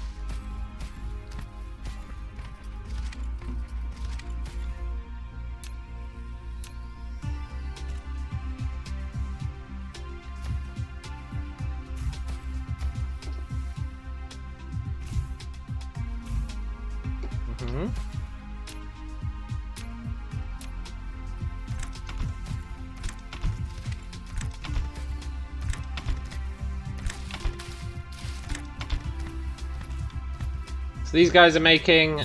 So these guys are making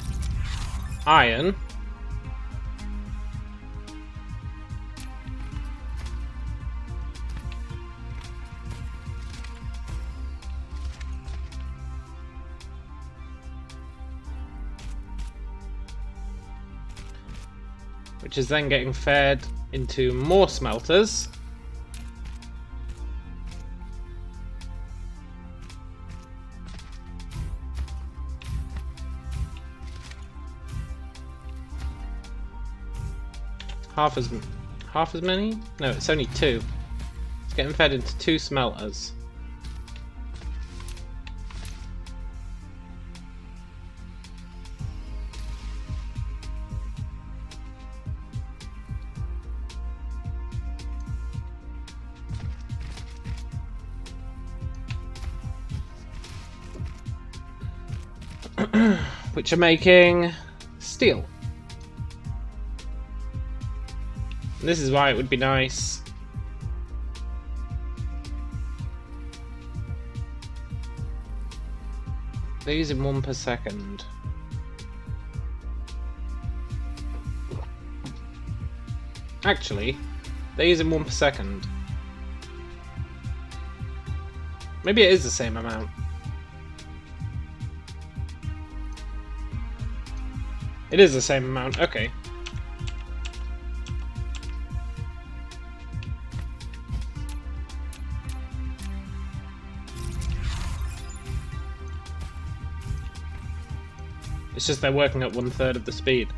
iron. Which is then getting fed into more smelters. Half as many? No, it's only 2. It's getting fed into 2 smelters. Which are making steel. And this is why it would be nice they're using 1 per second. Actually, they're using 1 per second. Maybe it is the same amount. It is the same amount, okay. It's just they're working at 1/3 of the speed.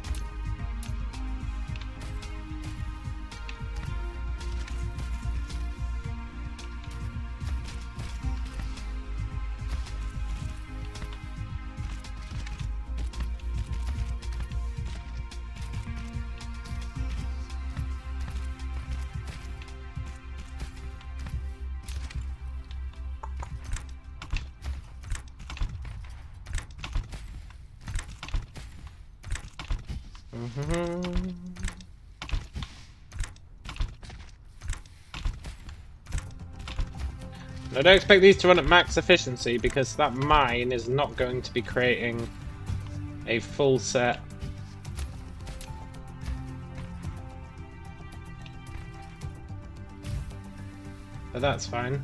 I don't expect these to run at max efficiency because that mine is not going to be creating a full set. But that's fine.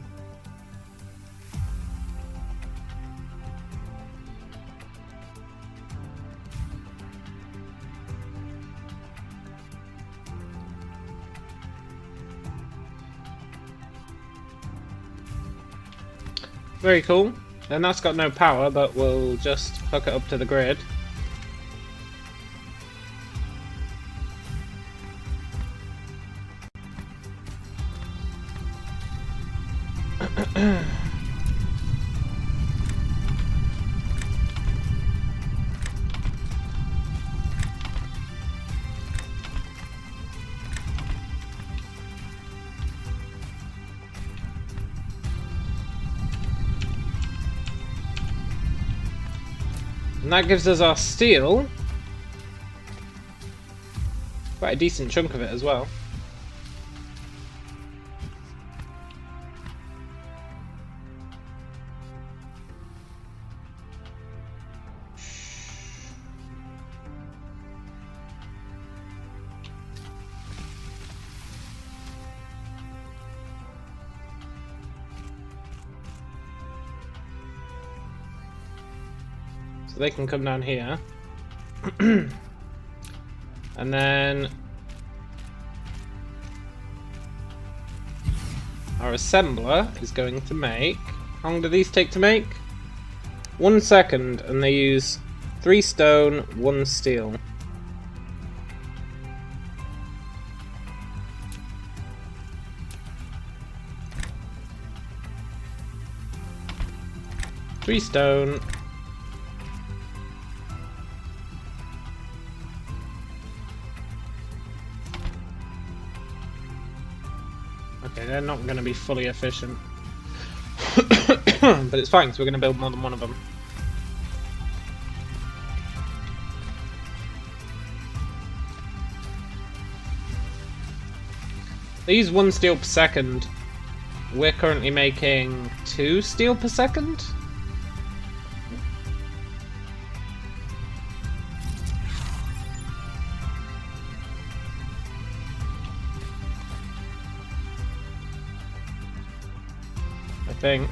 Very cool. And that's got no power, but we'll just hook it up to the grid. And that gives us our steel. Quite a decent chunk of it as well. So they can come down here. And then our assembler is going to make... How long do these take to make? 1 second, and they use 3 stone, 1 steel. Three stone. Okay, they're not going to be fully efficient. But it's fine, because we're going to build more than one of them. They use 1 steel per second. We're currently making 2 steel per second? I think.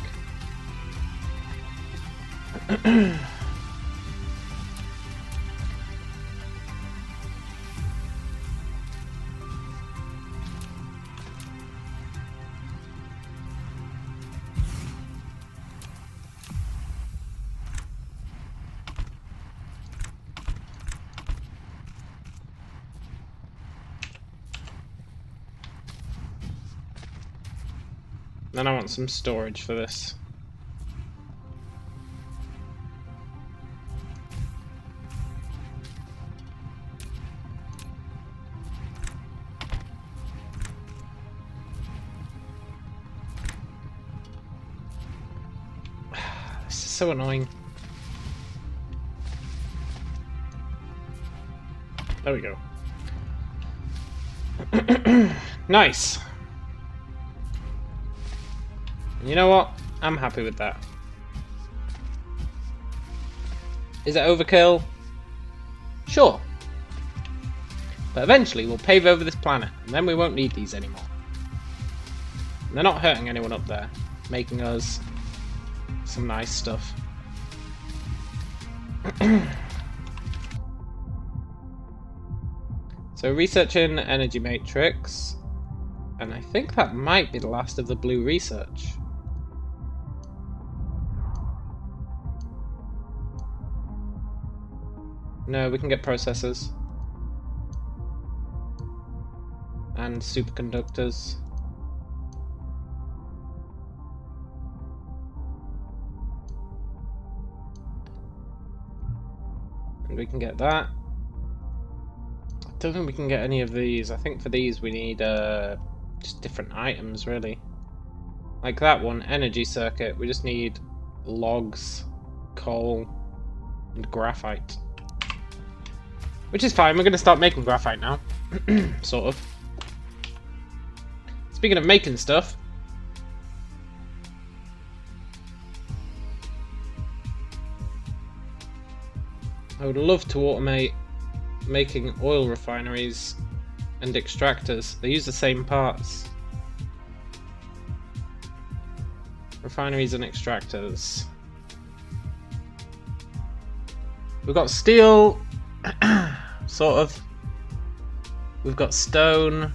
Then I want some storage for this. This is so annoying. There we go. Nice. You know what? I'm happy with that. Is it overkill? Sure. But eventually we'll pave over this planet, and then we won't need these anymore. And they're not hurting anyone up there, making us some nice stuff. So researching energy matrix, and I think that might be the last of the blue research. No, we can get processors. And superconductors. And we can get that. I don't think we can get any of these. I think for these we need just different items, really. Like that one, energy circuit, we just need logs, coal, and graphite. Which is fine, we're going to start making graphite now. Sort of. Speaking of making stuff. I would love to automate making oil refineries and extractors. They use the same parts. Refineries and extractors. We've got steel. Sort of. We've got stone.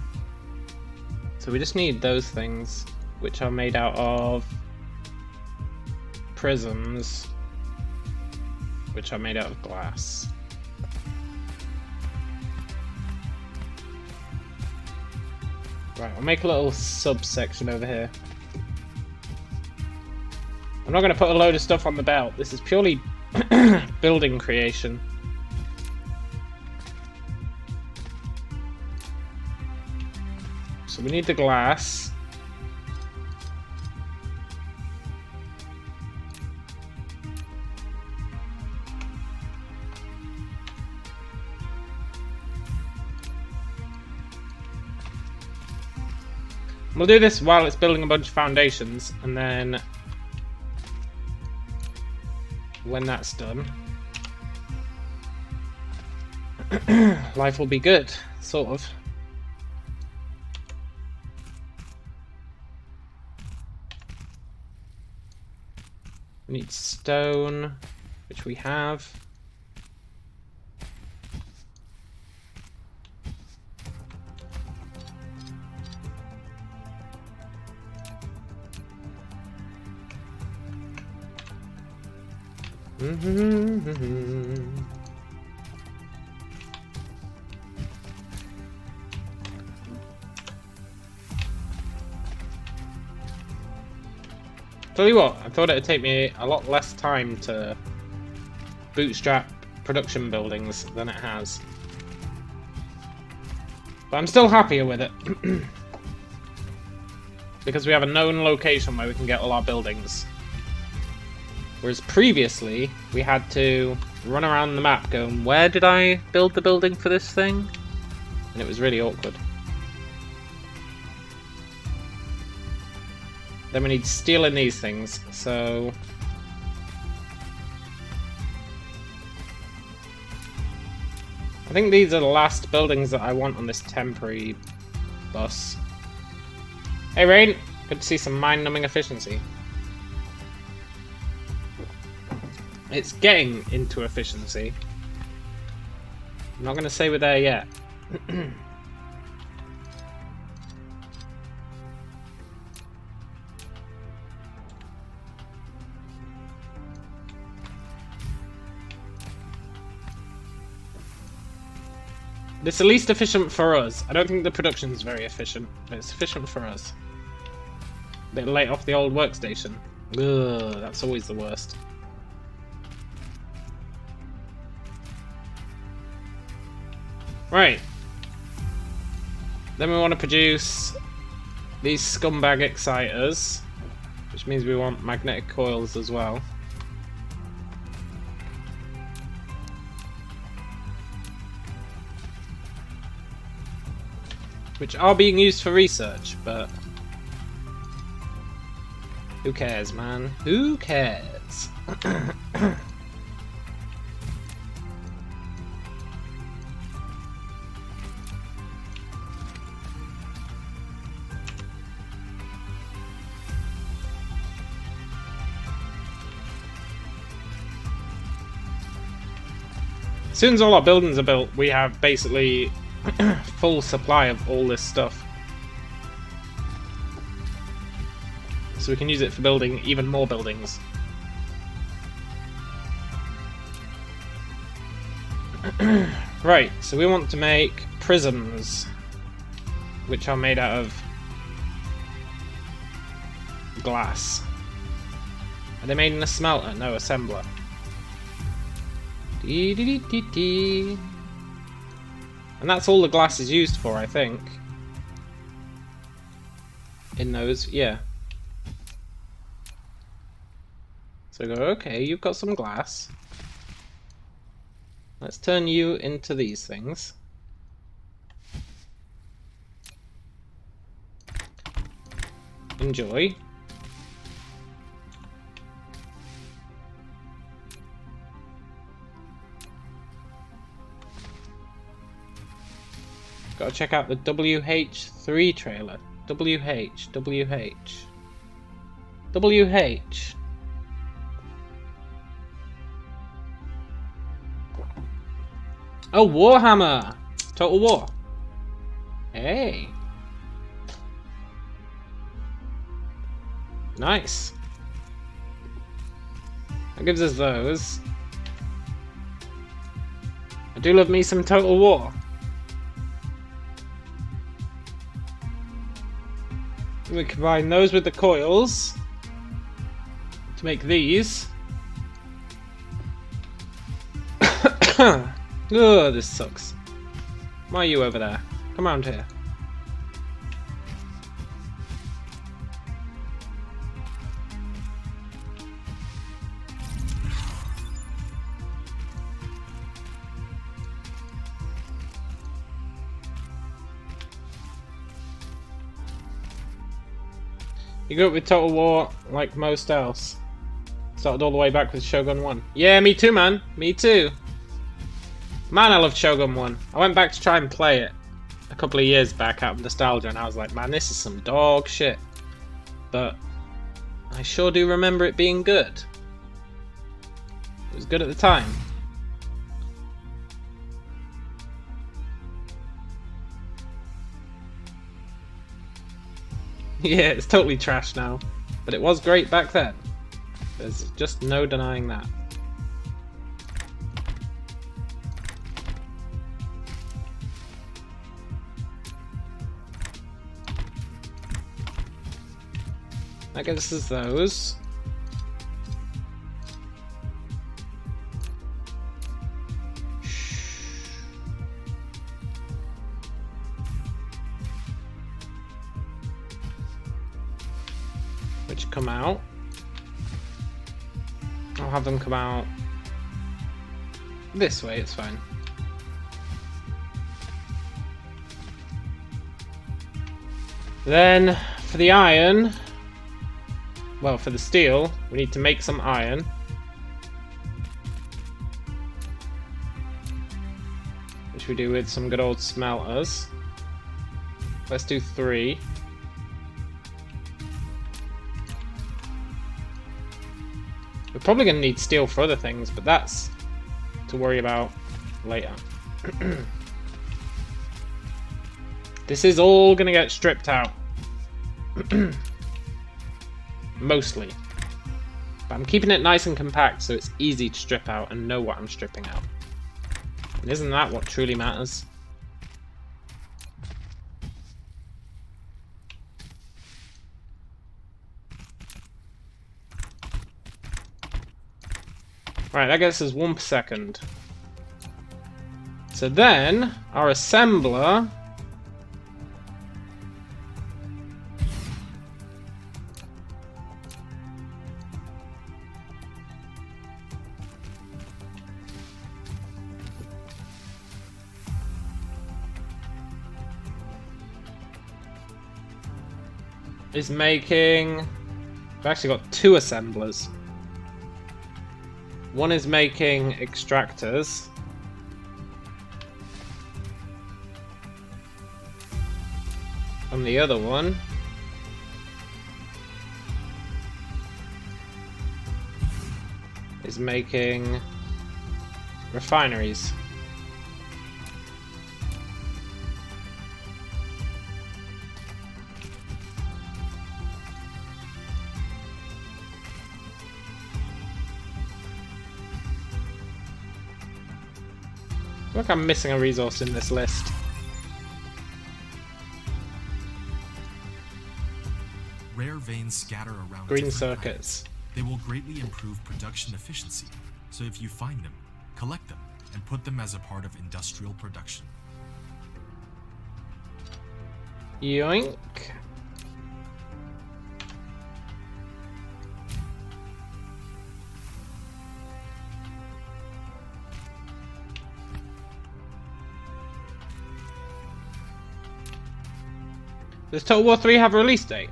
So we just need those things, which are made out of prisms, which are made out of glass. Right, I'll make a little subsection over here. I'm not going to put a load of stuff on the belt. This is purely building creation. So we need the glass. We'll do this while it's building a bunch of foundations, and then when that's done, life will be good, sort of. We need stone, which we have. Tell you what, I thought it'd take me a lot less time to bootstrap production buildings than it has. But I'm still happier with it. Because we have a known location where we can get all our buildings. Whereas previously, we had to run around the map going, where did I build the building for this thing? And it was really awkward. Then we need steel in these things, so... I think these are the last buildings that I want on this temporary bus. Hey Rain, good to see some mind-numbing efficiency. It's getting into efficiency. I'm not going to say we're there yet. It's the least efficient for us. I don't think the production's very efficient, but it's efficient for us. A bit late off the old workstation. Ugh, that's always the worst. Right. Then we want to produce these scumbag exciters, which means we want magnetic coils as well. Which are being used for research, but who cares, man? Who cares? As soon as all our buildings are built, we have basically full supply of all this stuff. So we can use it for building even more buildings. Right, so we want to make prisms, which are made out of glass. Are they made in a smelter? No, assembler. And that's all the glass is used for, I think. In those, yeah. So go, okay, you've got some glass. Let's turn you into these things. Enjoy. Gotta check out the WH3 trailer. WH. Oh, Warhammer! Total War. Hey. That gives us those. I do love me some Total War. We combine those with the coils to make these. Oh, this sucks. Why are you over there? Come around here. You grew up with Total War like most else. Started all the way back with Shogun 1. Yeah, me too, man. Me too. Man, I loved Shogun 1. I went back to try and play it a couple of years back out of nostalgia, and I was like, man, this is some dog shit. But I sure do remember it being good. It was good at the time. Yeah, it's totally trash now. But it was great back then. There's just no denying that. I guess it's those. Which come out. I'll have them come out this way, it's fine. Then for the iron, well, for the steel, we need to make some iron. Which we do with some good old smelters. Let's do 3. We're probably going to need steel for other things, but that's to worry about later. This is all going to get stripped out. Mostly. But I'm keeping it nice and compact so it's easy to strip out and know what I'm stripping out. And isn't that what truly matters? Right, that gets us 1 per second. So then, our assembler is making... I've actually got 2 assemblers. One is making extractors. And the other one is making refineries. I feel like I'm missing a resource in this list. Rare veins scatter around Green different circuits. planets. They will greatly improve production efficiency, so if you find them, collect them and put them as a part of industrial production. Yoink. Does Total War 3 have a release date?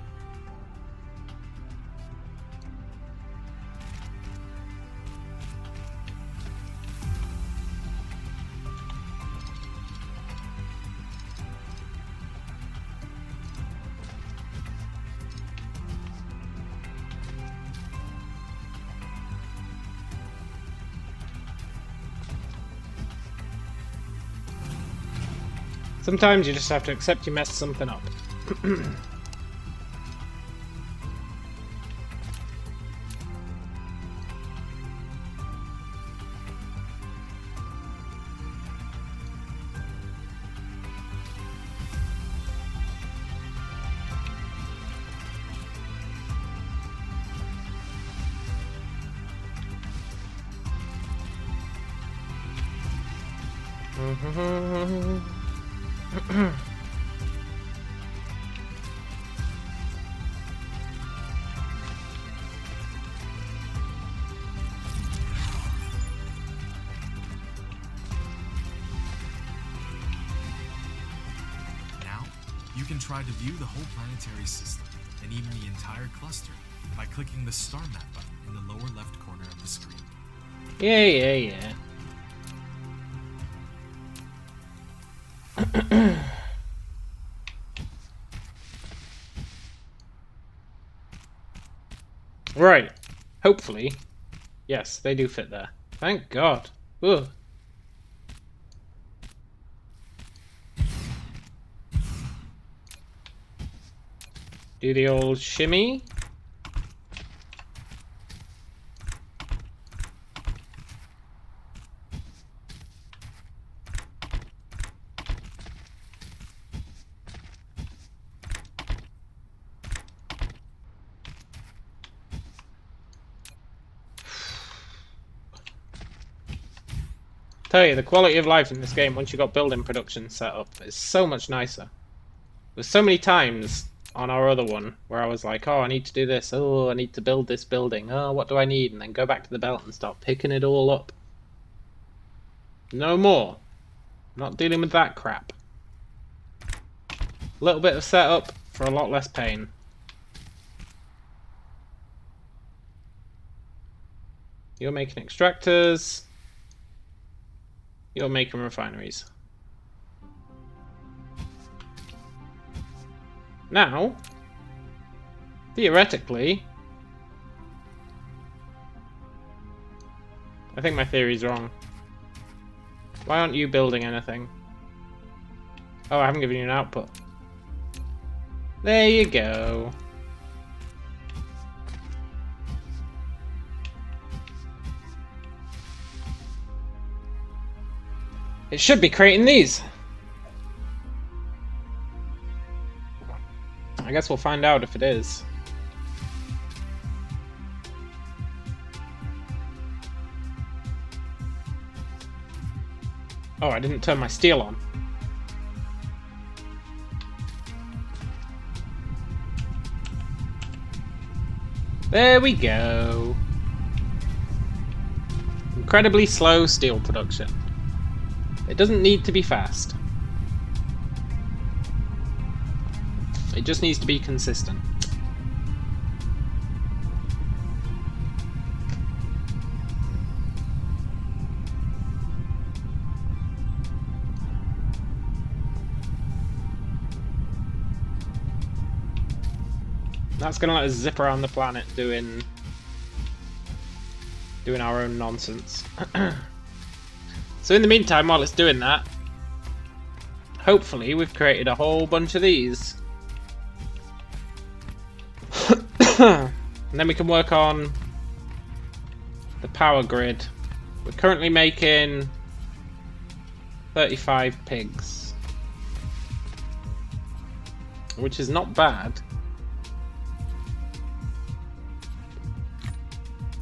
Sometimes you just have to accept you messed something up. You can try to view the whole planetary system, and even the entire cluster, by clicking the star map button in the lower left corner of the screen. Yeah. Right. Hopefully. Yes, they do fit there. Thank God. Ugh. Do the old shimmy. Tell you, the quality of life in this game once you got building production set up is so much nicer. There's so many times on our other one where I was like, oh, I need to do this, oh, I need to build this building, oh, what do I need? And then go back to the belt and start picking it all up. No more. Not dealing with that crap. A little bit of setup for a lot less pain. You're making extractors. You're making refineries. Now, theoretically, I think my theory's wrong. Why aren't you building anything? Oh, I haven't given you an output. There you go. It should be creating these. I guess we'll find out if it is. Oh, I didn't turn my steel on. There we go. Incredibly slow steel production. It doesn't need to be fast. It just needs to be consistent. That's gonna let us zip around the planet doing our own nonsense. So in the meantime, while it's doing that, hopefully we've created a whole bunch of these. And then we can work on the power grid. We're currently making 35 pigs, which is not bad.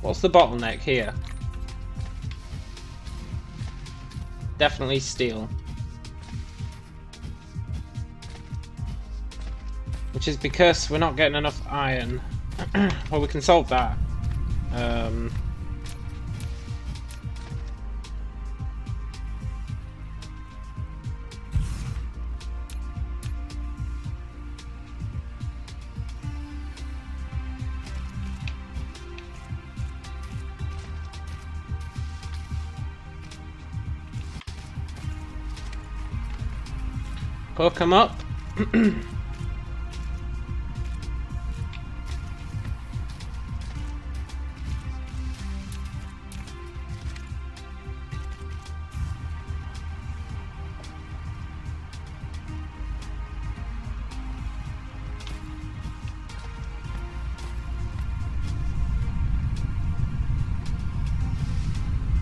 What's the bottleneck here? Definitely steel. Which is because we're not getting enough iron. Well, we can solve that. Hook them up.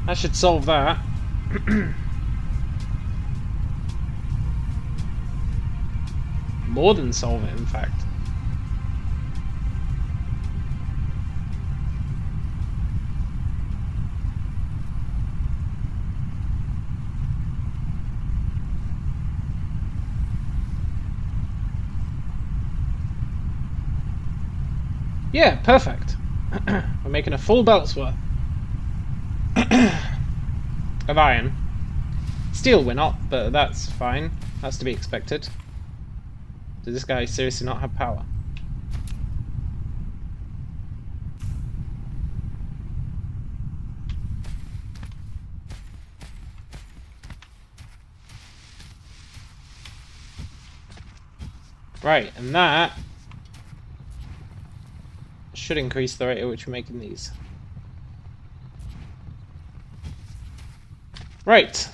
That should solve that. More than solve it, in fact. Yeah, perfect. We're making a full belt's worth of iron. Steel we're not, but that's fine. That's to be expected. Does this guy seriously not have power? Right, and that should increase the rate at which we're making these. Right.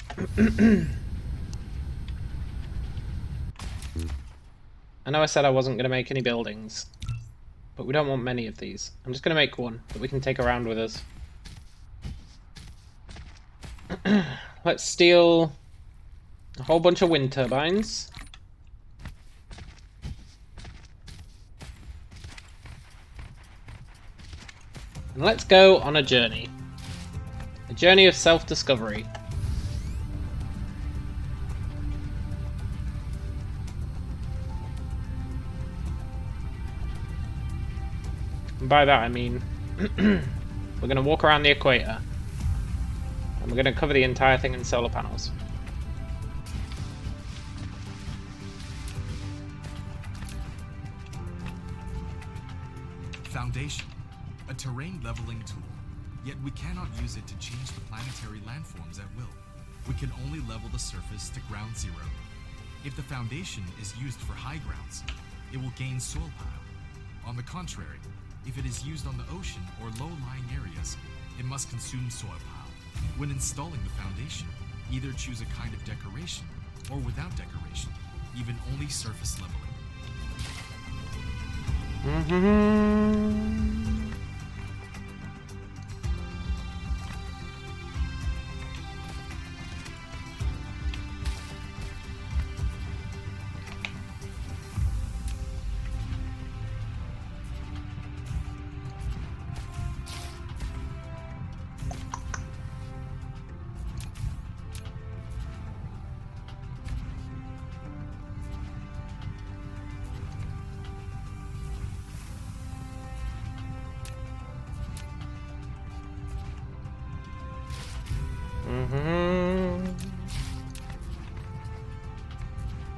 I know I said I wasn't going to make any buildings, but we don't want many of these. I'm just going to make one that we can take around with us. Let's steal a whole bunch of wind turbines. And let's go on a journey. A journey of self-discovery. And by that I mean we're going to walk around the equator and we're going to cover the entire thing in solar panels. Foundation, a terrain leveling tool, yet we cannot use it to change the planetary landforms at will. We can only level the surface to ground zero. If the foundation is used for high grounds, it will gain soil pile. On the contrary, if it is used on the ocean or low-lying areas, it must consume soil pile. When installing the foundation, either choose a kind of decoration or without decoration, even only surface leveling.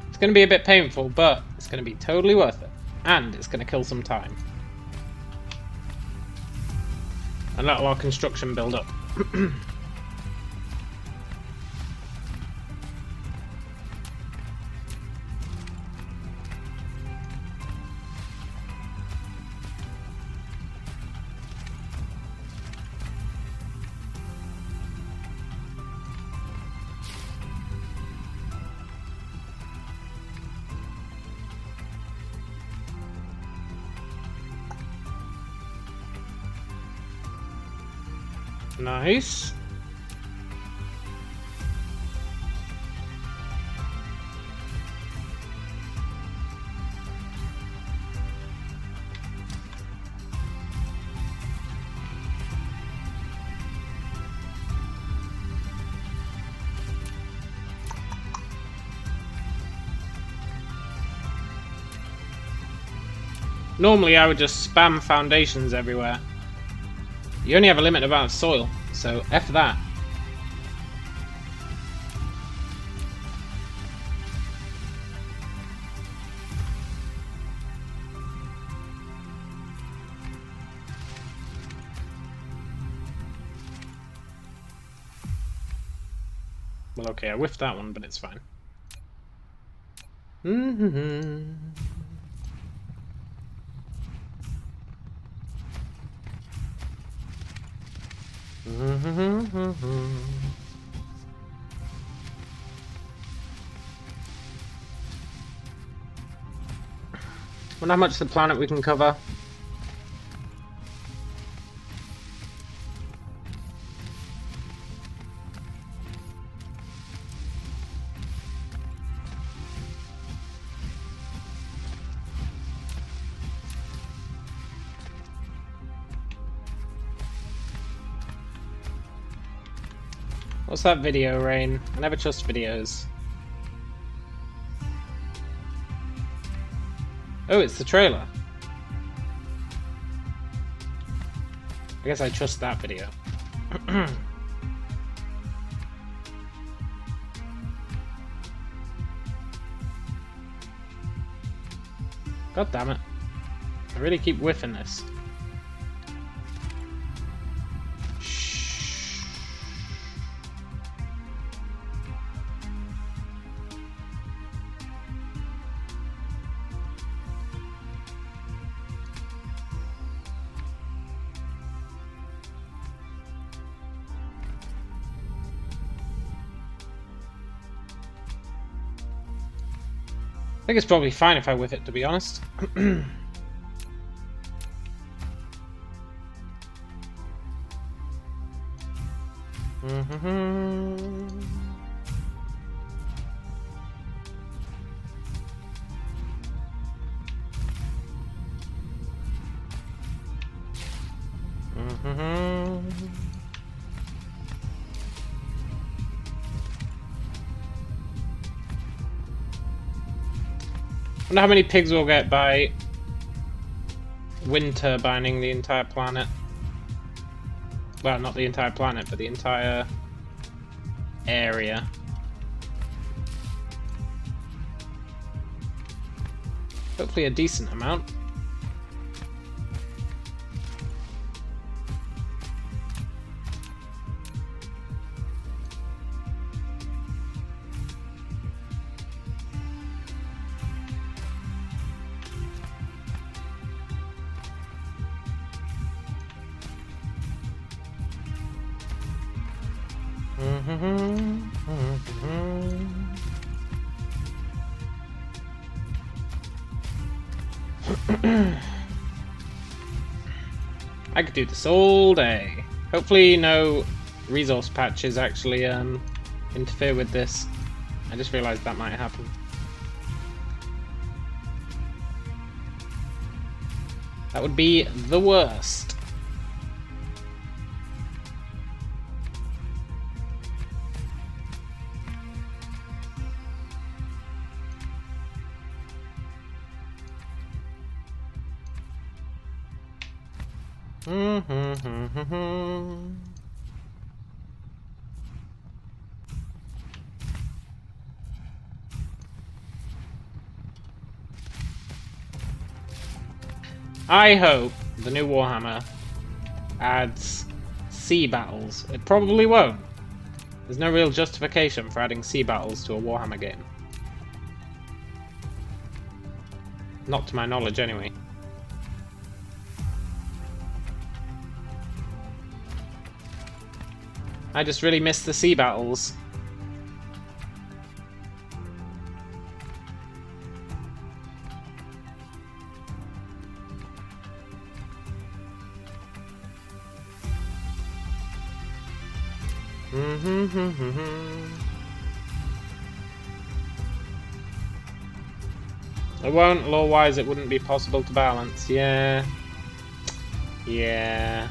It's going to be a bit painful, but it's going to be totally worth it. And it's going to kill some time. And let our construction build up. Nice. Normally I would just spam foundations everywhere. You only have a limited amount of soil, so F that. Well, okay, I whiffed that one, but it's fine. Wonder how much of the planet we can cover. What's that video, Rain? I never trust videos. Oh, it's the trailer. I guess I trust that video. God damn it. I really keep whiffing this. Shh. I think it's probably fine if I whiff it, to be honest. I wonder how many pigs we'll get by wind turbining the entire planet. Well, not the entire planet, but the entire area. Hopefully a decent amount. I could do this all day. Hopefully no resource patches actually interfere with this. I just realized that might happen. That would be the worst. I hope the new Warhammer adds sea battles. It probably won't. There's no real justification for adding sea battles to a Warhammer game. Not to my knowledge, anyway. I just really miss the sea battles. It won't, lore-wise it wouldn't be possible to balance, yeah. Yeah.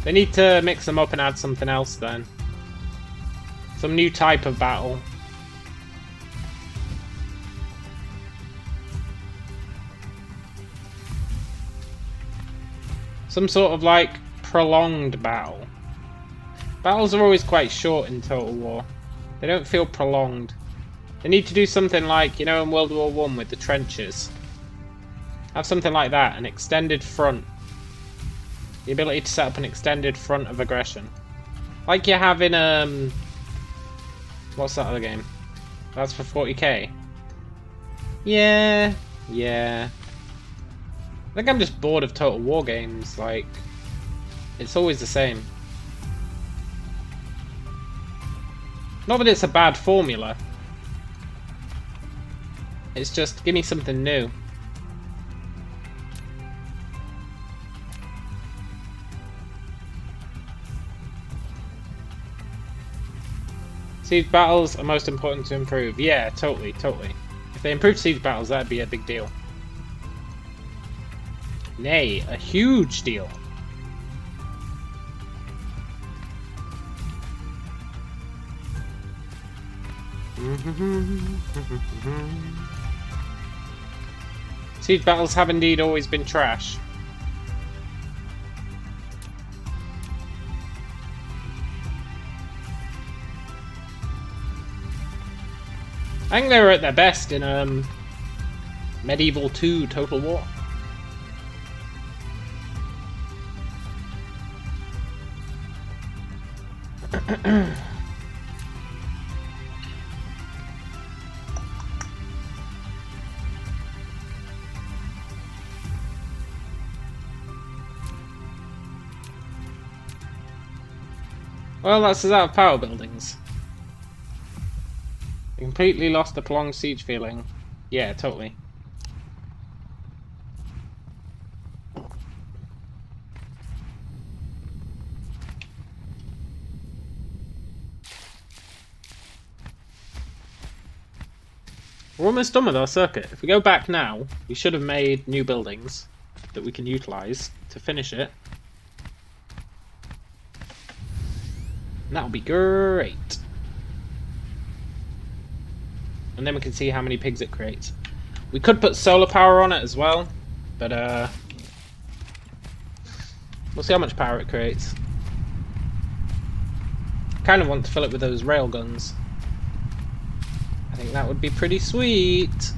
They need to mix them up and add something else then. Some new type of battle. Some sort of like prolonged battle. Battles are always quite short in Total War. They don't feel prolonged. They need to do something like, you know, in World War I with the trenches. Have something like that, an extended front. The ability to set up an extended front of aggression. Like you have in, what's that other game? That's for 40k. Yeah. I think I'm just bored of Total War games, like, it's always the same. Not that it's a bad formula. It's just, give me something new. Siege battles are most important to improve. Yeah, totally. If they improve siege battles, that'd be a big deal. Nay, a huge deal. Siege battles have indeed always been trash. I think they were at their best in Medieval 2 Total War. Well, that's us out of power buildings. I completely lost the prolonged siege feeling. Yeah, totally. We're almost done with our circuit. If we go back now, we should have made new buildings that we can utilise to finish it. And that'll be great. And then we can see how many pigs it creates. We could put solar power on it as well, but we'll see how much power it creates. Kind of want to fill it with those rail guns. I think that would be pretty sweet.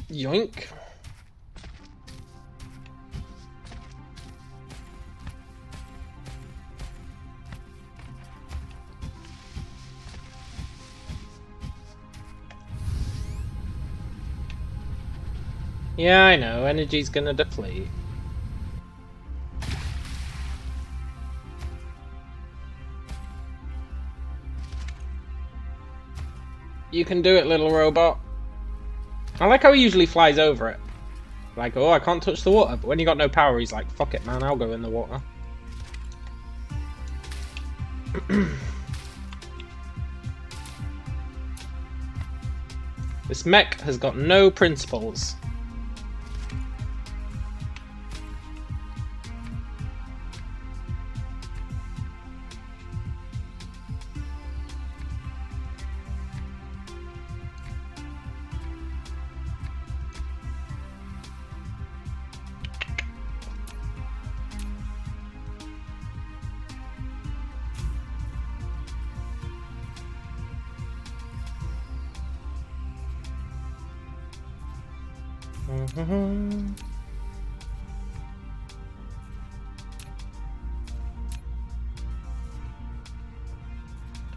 Yoink. Yeah, I know, energy's gonna deplete. You can do it, little robot. I like how he usually flies over it. Like, oh, I can't touch the water. But when you got no power, he's like, fuck it, man, I'll go in the water. This mech has got no principles.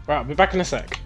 Right, I'll be back in a sec.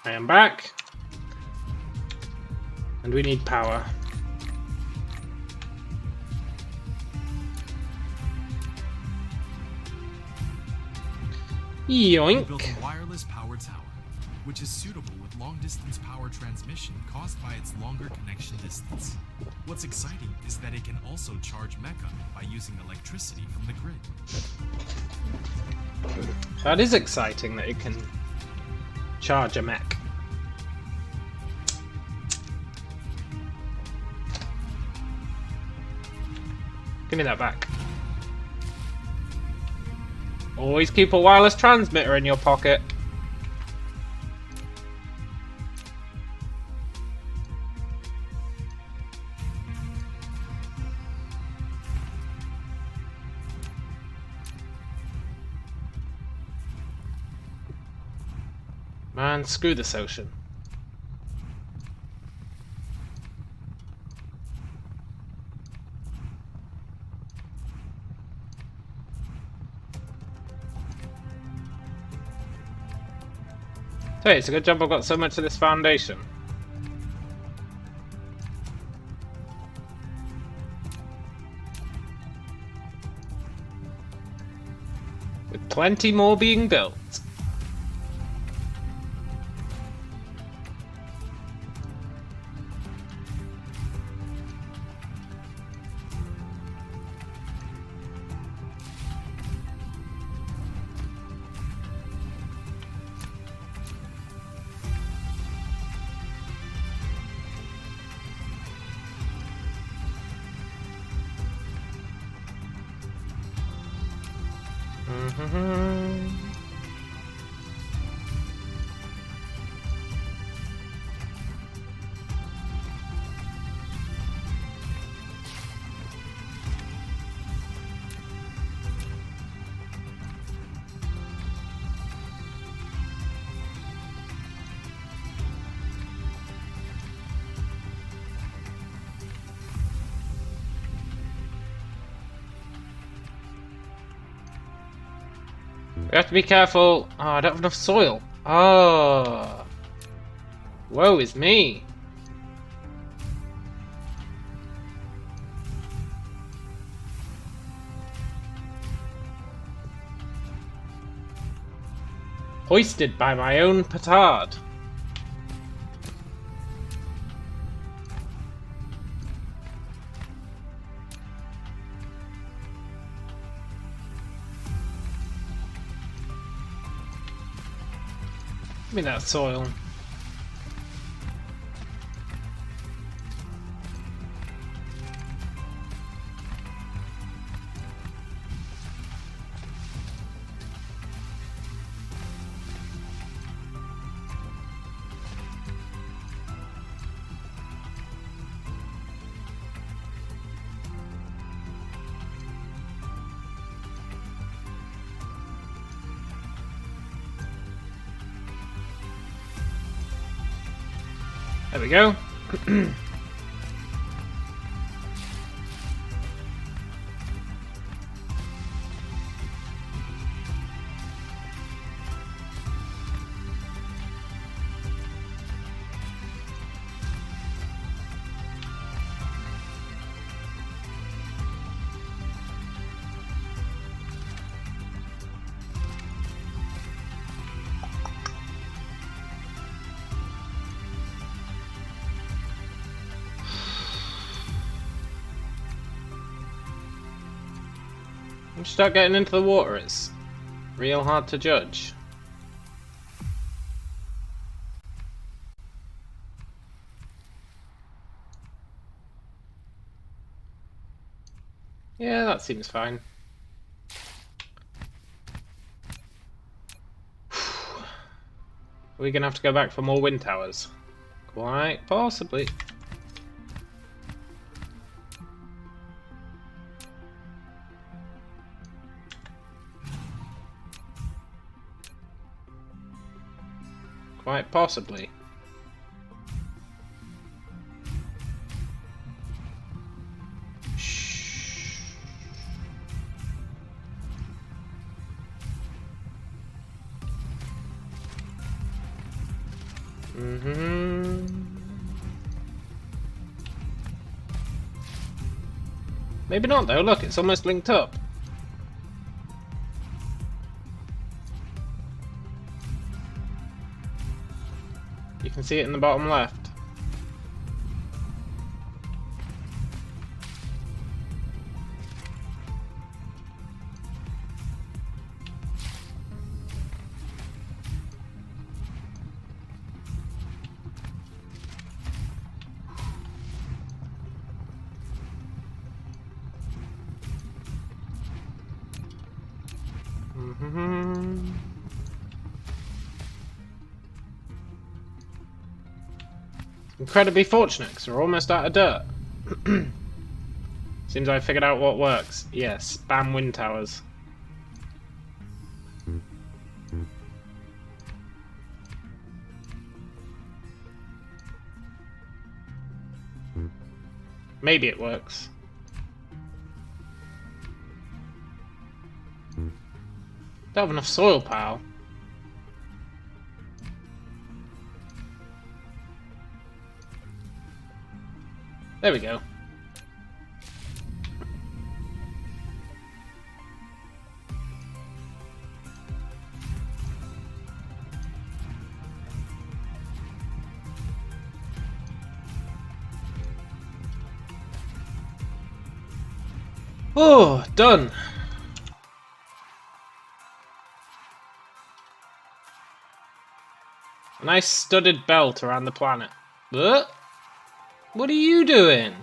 I am back. And we need power. Yoink. We built a wireless power tower, which is suitable with long-distance power transmission caused by its longer connection distance. What's exciting is that it can also charge mecha by using electricity from the grid. That is exciting that it can charge a mech. Give me that back. Always keep a wireless transmitter in your pocket. Man, screw this ocean. Hey, it's a good job I've got so much of this foundation. With plenty more being built. We have to be careful. Oh, I don't have enough soil. Oh. Woe is me. Hoisted by my own petard. Give me that soil. There we go. Once you start getting into the water, it's real hard to judge. Yeah, that seems fine. Are we gonna have to go back for more wind towers? Quite possibly. Quite possibly. Shh. Maybe not though, look, it's almost linked up. You can see it in the bottom left. Incredibly fortunate because we're almost out of dirt. Seems I figured out what works. Yes, spam wind towers. Maybe it works. Don't have enough soil, pal. There we go. Oh, done. A nice studded belt around the planet. What are you doing?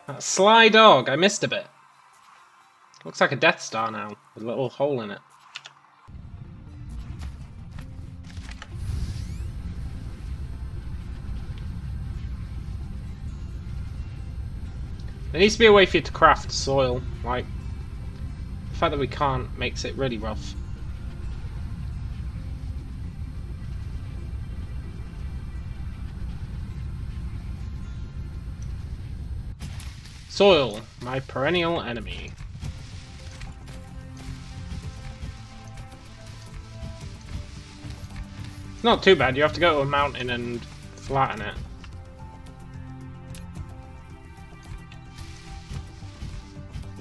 That sly dog, I missed a bit. Looks like a Death Star now, with a little hole in it. There needs to be a way for you to craft soil. Like, the fact that we can't makes it really rough. Soil, my perennial enemy. It's not too bad, you have to go to a mountain and flatten it.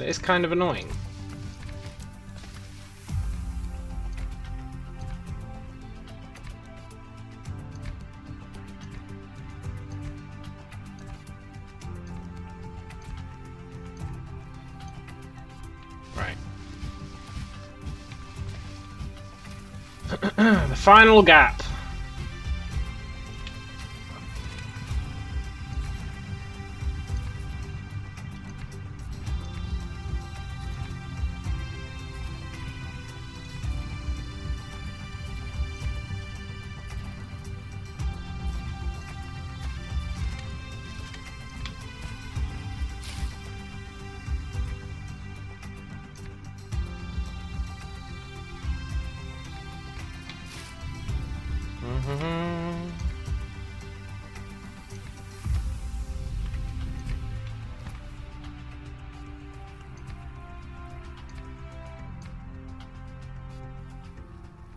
It is kind of annoying. Right. The final gap.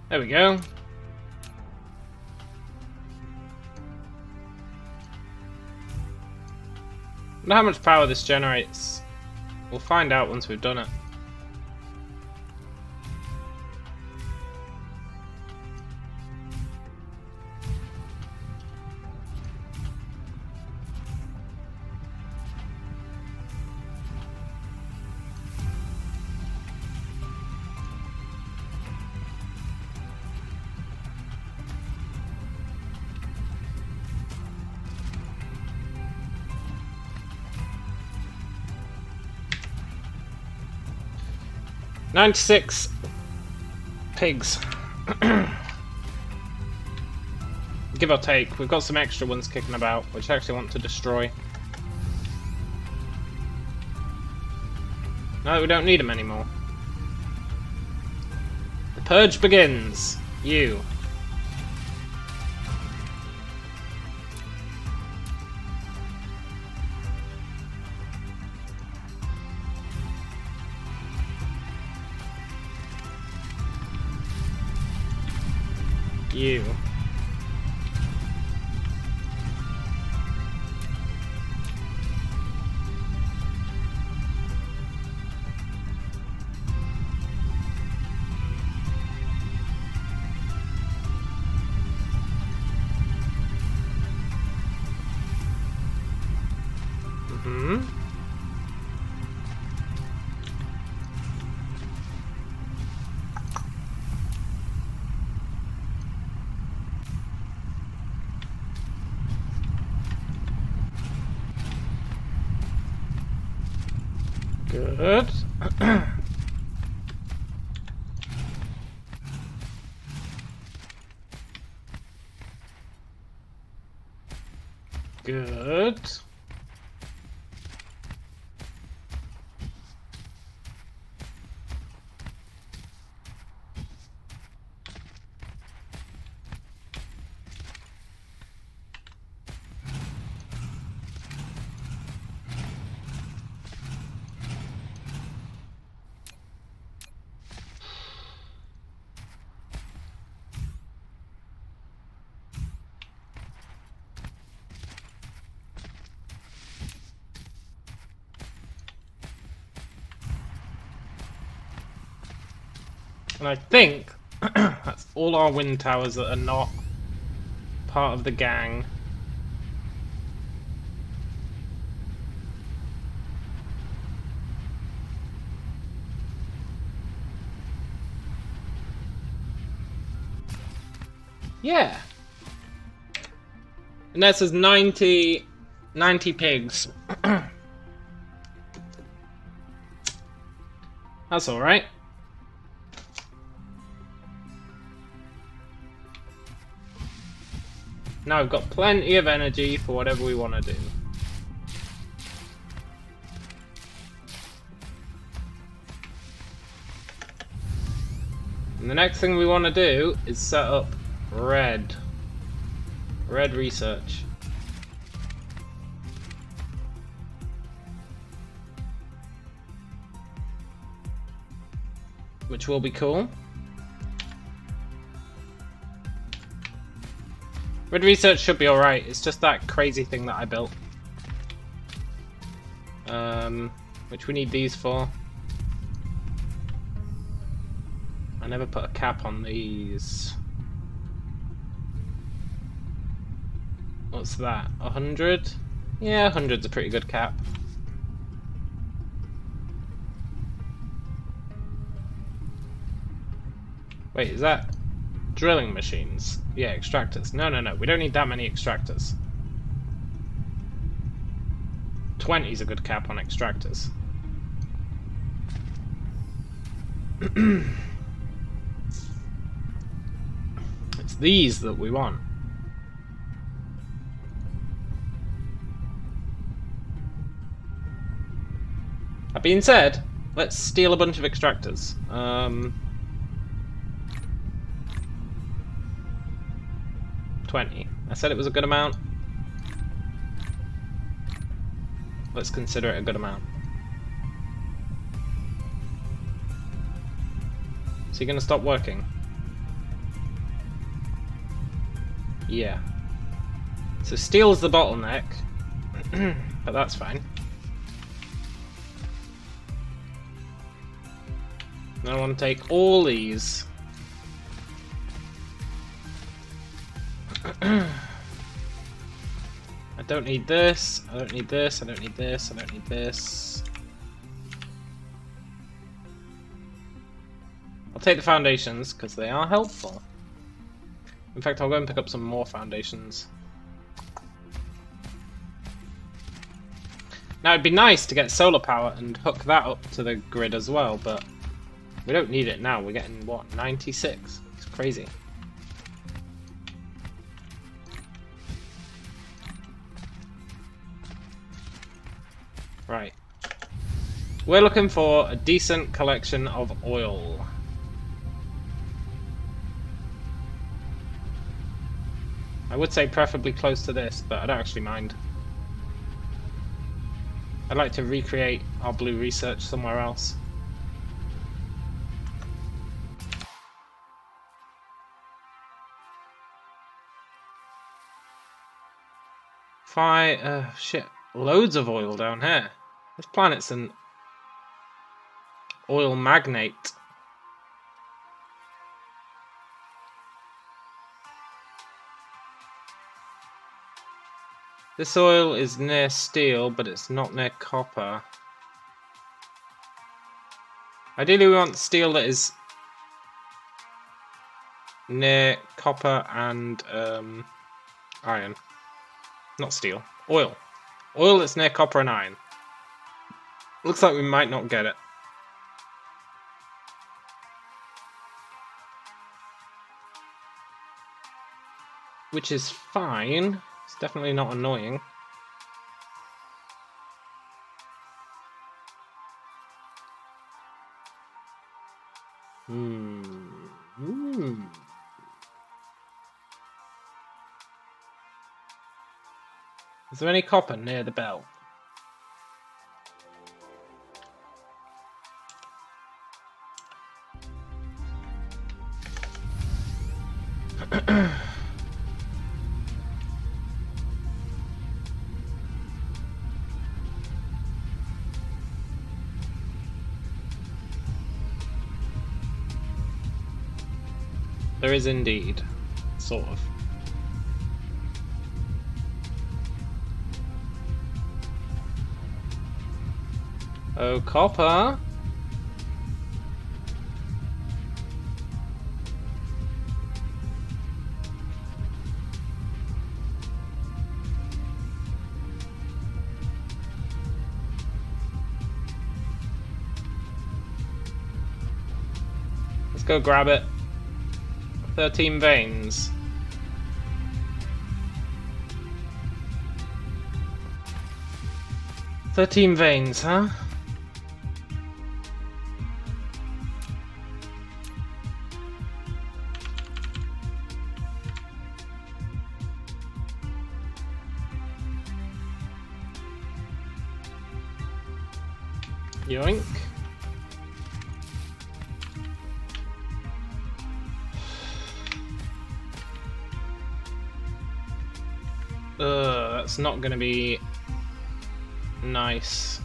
There we go. Wonder how much power this generates. We'll find out once we've done it. "96 pigs." Give or take. We've got some extra ones kicking about, which I actually want to destroy. Now that we don't need them anymore. The purge begins. You. You. Mm-hmm. Good. Good. And I think that's all our wind towers that are not part of the gang. Yeah. And that says 90 pigs. That's alright. Now we've got plenty of energy for whatever we want to do. And the next thing we want to do is set up red research. Which will be cool. Red research should be alright, it's just that crazy thing that I built. Which we need these for. I never put a cap on these. What's that? 100? Yeah, 100's a pretty good cap. Wait, is that drilling machines? Yeah, extractors. No, we don't need that many extractors. 20's a good cap on extractors. It's these that we want. That being said, let's steal a bunch of extractors. 20. I said it was a good amount. Let's consider it a good amount. Is he gonna stop working? Yeah. So steel's the bottleneck, but that's fine. Then I want to take all these. I don't need this, I don't need this, I don't need this, I don't need this. I'll take the foundations, because they are helpful. In fact, I'll go and pick up some more foundations. Now it'd be nice to get solar power and hook that up to the grid as well, but we don't need it now. We're getting, what, 96? It's crazy. Right. We're looking for a decent collection of oil. I would say preferably close to this, but I don't actually mind. I'd like to recreate our blue research somewhere else. Shit. Loads of oil down here. This planet's an oil magnate. This oil is near steel, but it's not near copper. Ideally we want steel that is near copper and iron. Not steel. Oil. Oil that's near copper and iron. Looks like we might not get it. Which is fine. It's definitely not annoying. Is there any copper near the belt? there is indeed. Sort of. Oh, copper. Let's go grab it. 13 veins. "13 veins, huh?" Yoink. That's not gonna be nice.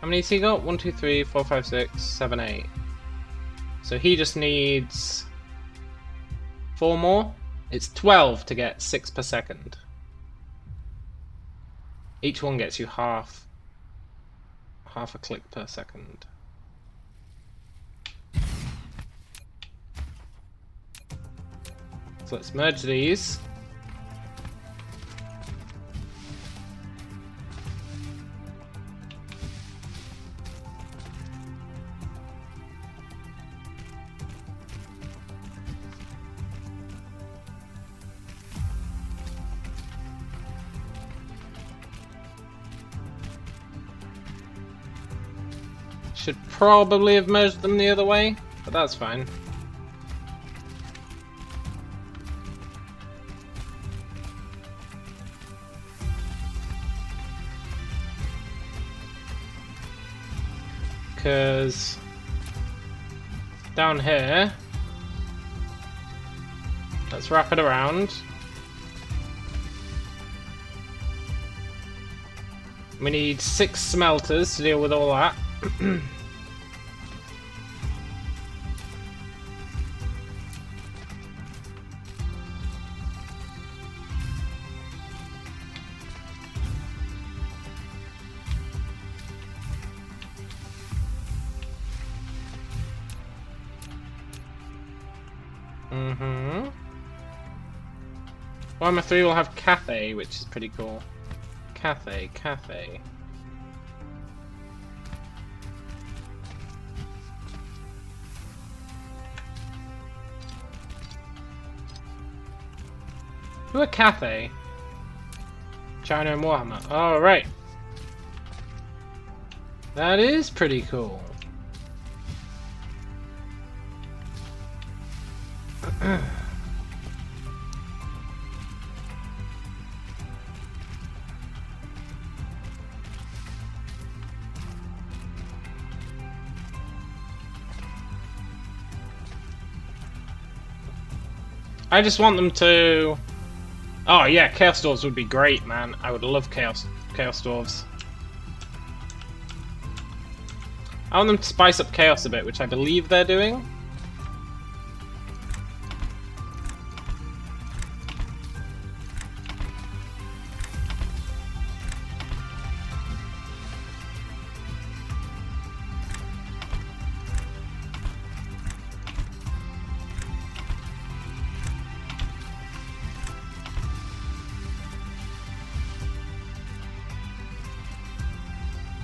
How many has he got? 1, 2, 3, 4, 5, 6, 7, 8. So he just needs 4 more. It's 12 to get 6 per second. Each one gets you half a click per second. So let's merge these. Should probably have merged them the other way, but that's fine. Because down here, let's wrap it around. We need 6 smelters to deal with all that. Warhammer 3 will have cafe, which is pretty cool. Cafe. Who are Cathay? China and Warhammer. Oh, right. That is pretty cool. I just want them to... Oh yeah, Chaos Dwarves would be great, man. I would love Chaos Dwarves. I want them to spice up Chaos a bit, which I believe they're doing.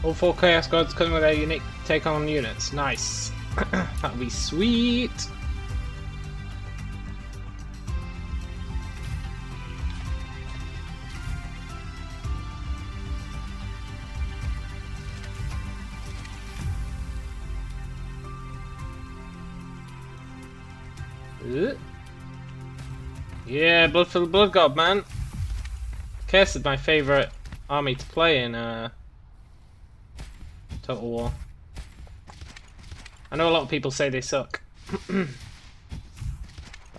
All 4 Chaos Gods come with a unique take on units. Nice. That'll be sweet. Yeah, Blood for the Blood God, man. Chaos is my favourite army to play in Total War. I know a lot of people say they suck. But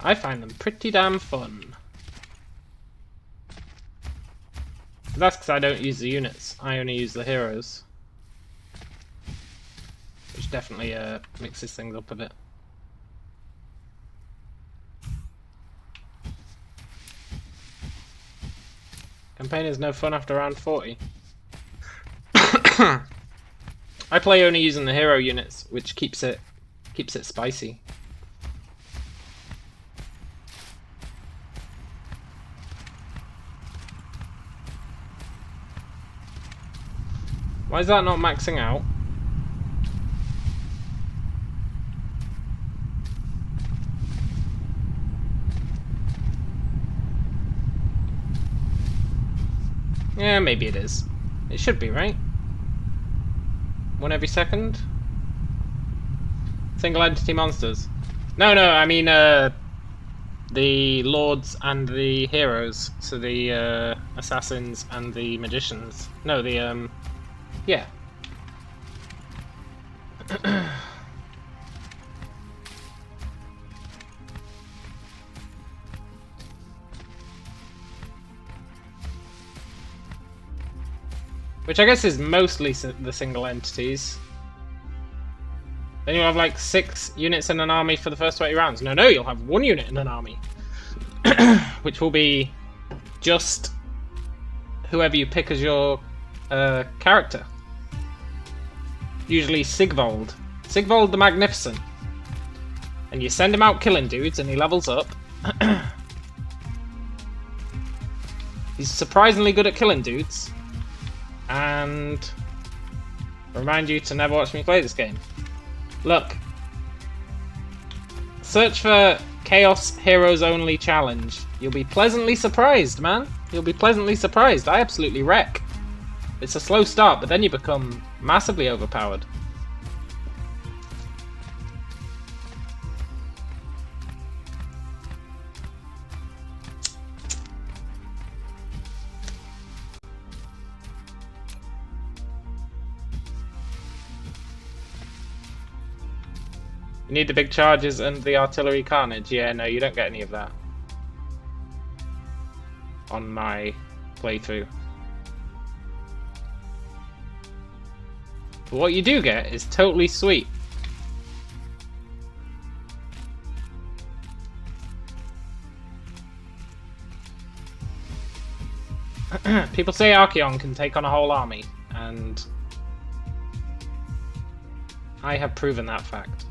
I find them pretty damn fun. But that's because I don't use the units. I only use the heroes. Which definitely mixes things up a bit. Campaign is no fun after round 40. I play only using the hero units, which keeps it spicy. Why is that not maxing out? Yeah, maybe it is. It should be, right? One every second? Single entity monsters. No, I mean the lords and the heroes. So the assassins and the magicians. No, the yeah. Which I guess is mostly the single entities. Then you'll have like 6 units in an army for the first 20 rounds. No, you'll have 1 unit in an army. Which will be just whoever you pick as your character. Usually Sigvold. Sigvold the Magnificent. And you send him out killing dudes and he levels up. He's surprisingly good at killing dudes. And remind you to never watch me play this game. Look. Search for Chaos Heroes Only Challenge. You'll be pleasantly surprised, man. You'll be pleasantly surprised. I absolutely wreck. It's a slow start, but then you become massively overpowered. You need the big charges and the artillery carnage. Yeah, no, you don't get any of that on my playthrough. But what you do get is totally sweet. People say Archeon can take on a whole army, and I have proven that fact.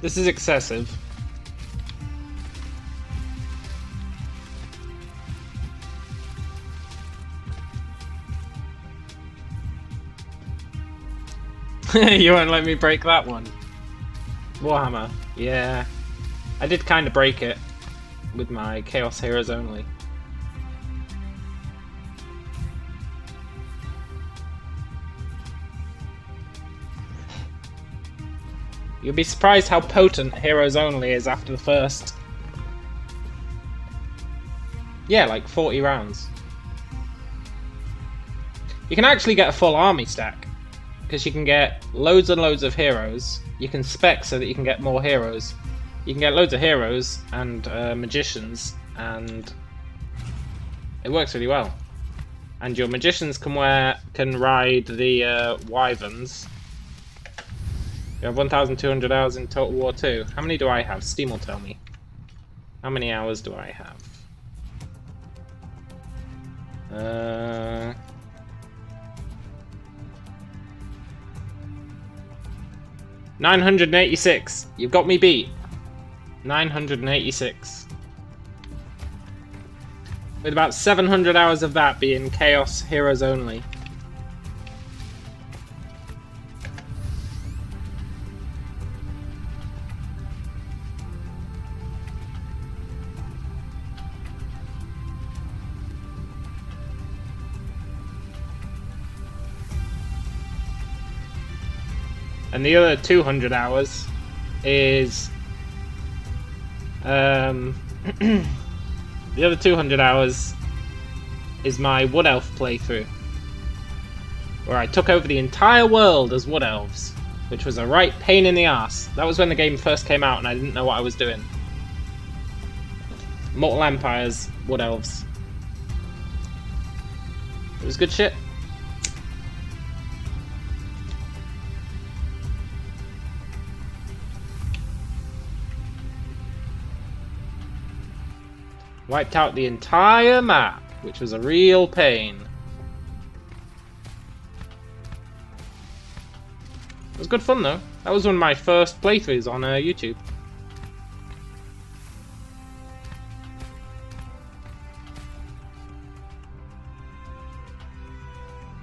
This is excessive. You won't let me break that one. Warhammer. Yeah. I did kind of break it with my Chaos Heroes Only. You'll be surprised how potent Heroes Only is after the first... yeah, like 40 rounds. You can actually get a full army stack. Because you can get loads and loads of heroes. You can spec so that you can get more heroes. You can get loads of heroes and magicians, and it works really well. And your magicians can ride the wyverns. You have 1,200 hours in Total War 2. How many do I have? Steam will tell me. How many hours do I have? 986. You've got me beat. 986. With about 700 hours of that being Chaos Heroes Only. And the other 200 hours is The other 200 hours is my Wood Elf playthrough, where I took over the entire world as Wood Elves, which was a right pain in the ass. That was when the game first came out and I didn't know what I was doing. Mortal Empires, Wood Elves. It was good shit. Wiped out the entire map, which was a real pain. It was good fun though. That was one of my first playthroughs on YouTube.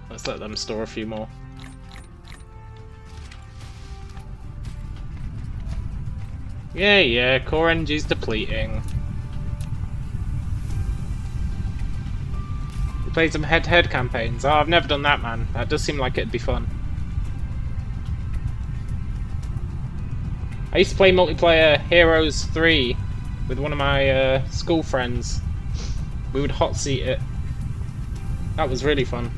Let's let them store a few more. Yeah, core energy's depleting. We played some head-to-head campaigns. Oh, I've never done that, man. That does seem like it'd be fun. I used to play multiplayer Heroes 3 with one of my school friends. We would hot seat it. That was really fun.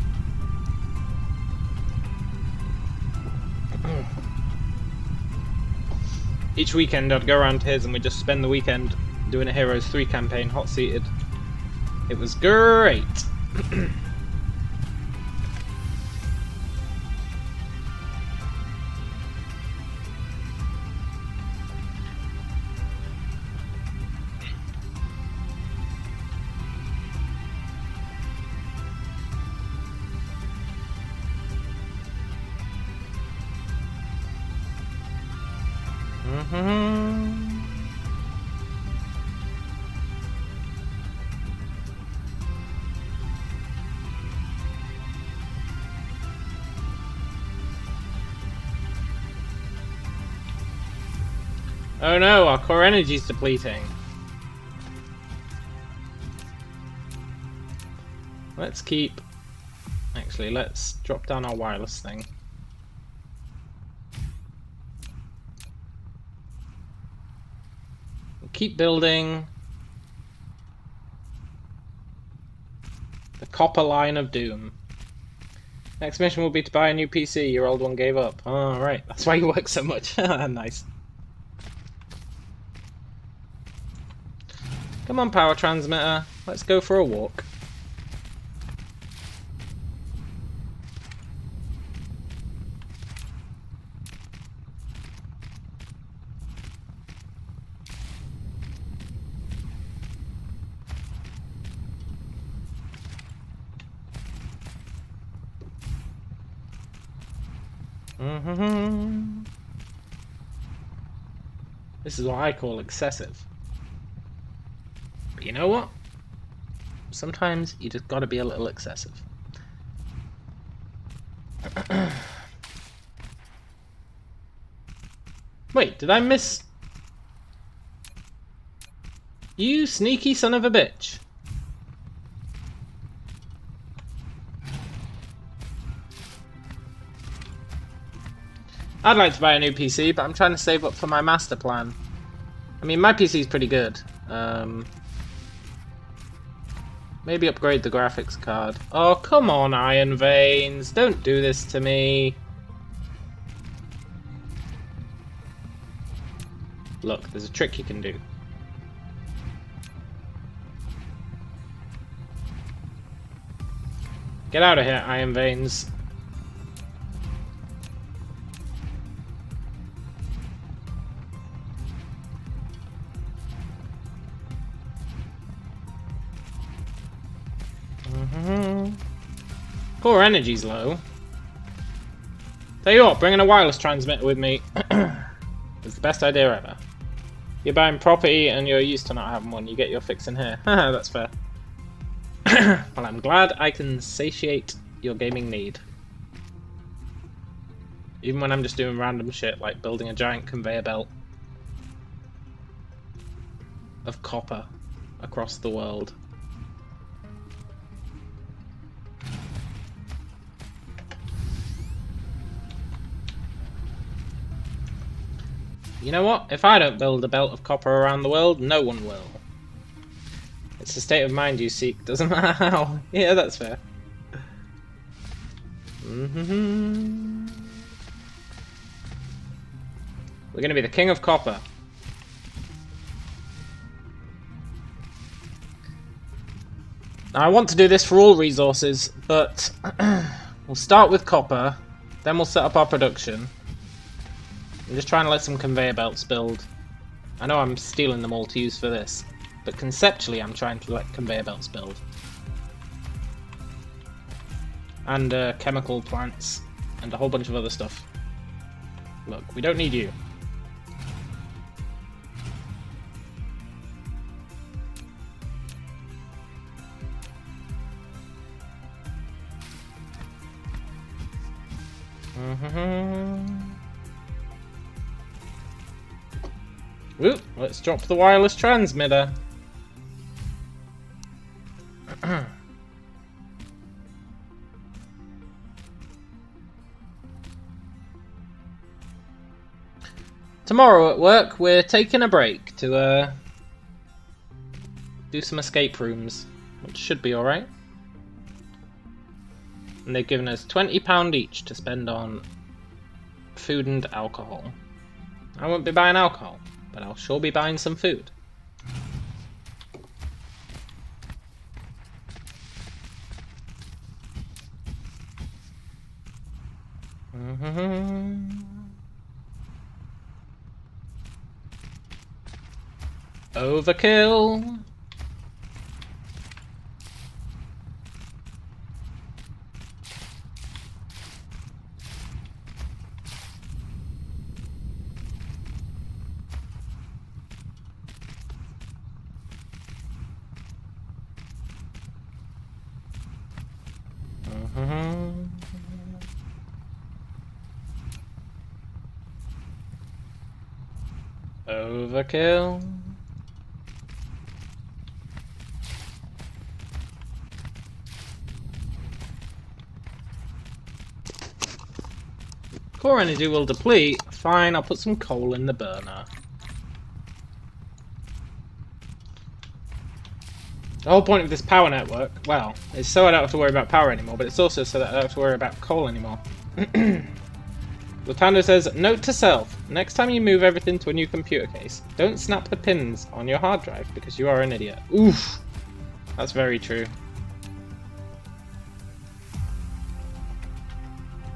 Each weekend I'd go around to his and we'd just spend the weekend doing a Heroes 3 campaign, hot seated. It was great. Oh no, our core energy's depleting. Let's keep... Actually, let's drop down our wireless thing. We'll keep building the copper line of doom. Next mission will be to buy a new PC. Your old one gave up. Oh, right. That's why you work so much. Nice. Come on, power transmitter. Let's go for a walk. This is what I call excessive. But you know what? Sometimes you just gotta be a little excessive. Wait, did I miss... You sneaky son of a bitch. I'd like to buy a new PC, but I'm trying to save up for my master plan. I mean, my PC's pretty good. Maybe upgrade the graphics card. Oh, come on, Iron Veins. Don't do this to me. Look, there's a trick you can do. Get out of here, Iron Veins. Core energy's low. Tell you what, bringing a wireless transmitter with me is the best idea ever. You're buying property and you're used to not having one. You get your fix in here. That's fair. Well, I'm glad I can satiate your gaming need. Even when I'm just doing random shit like building a giant conveyor belt of copper across the world. You know what? If I don't build a belt of copper around the world, no one will. It's the state of mind you seek, doesn't matter how. Yeah, that's fair. Mm-hmm. We're gonna be the king of copper. Now, I want to do this for all resources, but we'll start with copper, then we'll set up our production. I'm just trying to let some conveyor belts build. I know I'm stealing them all to use for this, but conceptually I'm trying to let conveyor belts build. And chemical plants, and a whole bunch of other stuff. Look, we don't need you. Ooh, let's drop the wireless transmitter. Tomorrow at work, we're taking a break to do some escape rooms, which should be alright. And they've given us £20 each to spend on food and alcohol. I won't be buying alcohol, but I'll sure be buying some food. Overkill. Overkill. Core energy will deplete. Fine, I'll put some coal in the burner. The whole point of this power network, well, is so I don't have to worry about power anymore, but it's also so that I don't have to worry about coal anymore. Lutando says, note to self, next time you move everything to a new computer case, don't snap the pins on your hard drive because you are an idiot. Oof! That's very true.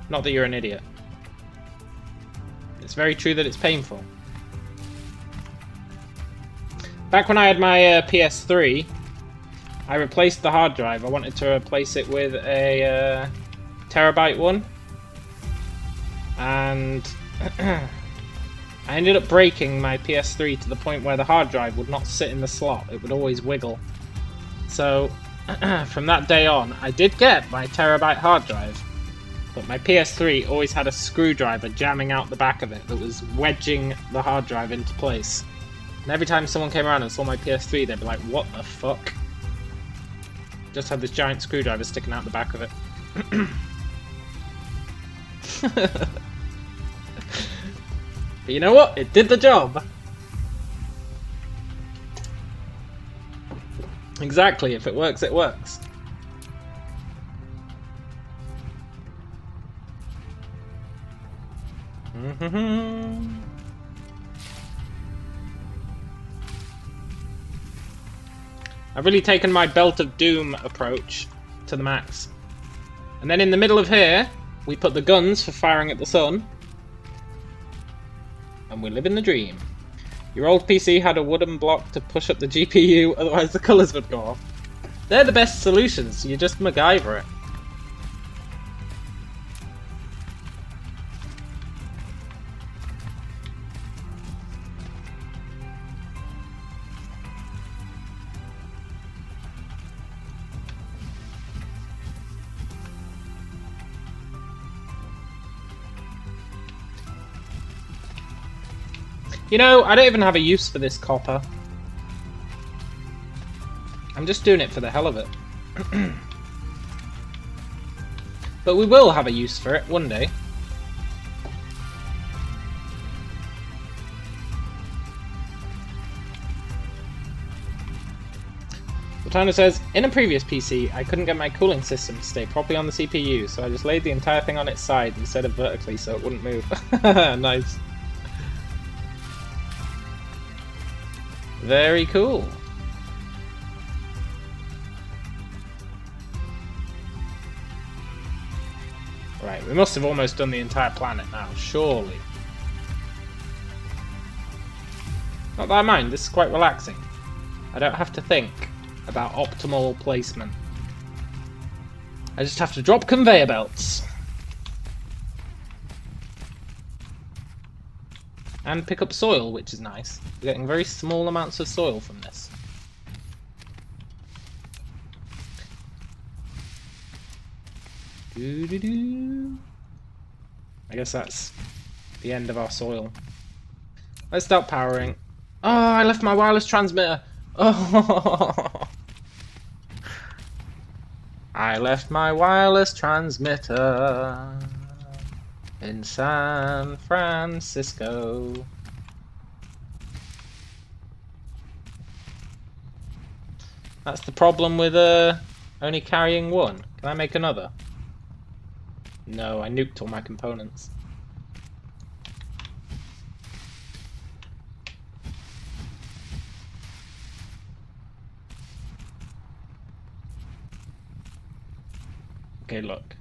Not that you're an idiot. It's very true that it's painful. Back when I had my PS3, I replaced the hard drive. I wanted to replace it with a terabyte one. And I ended up breaking my PS3 to the point where the hard drive would not sit in the slot. It would always wiggle. So from that day on, I did get my terabyte hard drive. But my PS3 always had a screwdriver jamming out the back of it that was wedging the hard drive into place. And every time someone came around and saw my PS3, they'd be like, what the fuck? Just had this giant screwdriver sticking out the back of it. But you know what? It did the job. Exactly, if it works, it works. I've really taken my Belt of Doom approach to the max. And then in the middle of here, we put the guns for firing at the sun. And we live in the dream. Your old PC had a wooden block to push up the GPU, otherwise the colours would go off. They're the best solutions, you just MacGyver it. You know, I don't even have a use for this copper. I'm just doing it for the hell of it. But we will have a use for it one day. Cortana says, in a previous PC, I couldn't get my cooling system to stay properly on the CPU, so I just laid the entire thing on its side instead of vertically so it wouldn't move. Nice. Very cool. Right, we must have almost done the entire planet now, surely. Not that I mind, this is quite relaxing. I don't have to think about optimal placement. I just have to drop conveyor belts. And pick up soil, which is nice. We're getting very small amounts of soil from this. Doo-doo-doo. I guess that's the end of our soil. Let's start powering. Oh, I left my wireless transmitter. Oh, I left my wireless transmitter in San Francisco. That's the problem with only carrying one. Can I make another? No, I nuked all my components. Okay, look.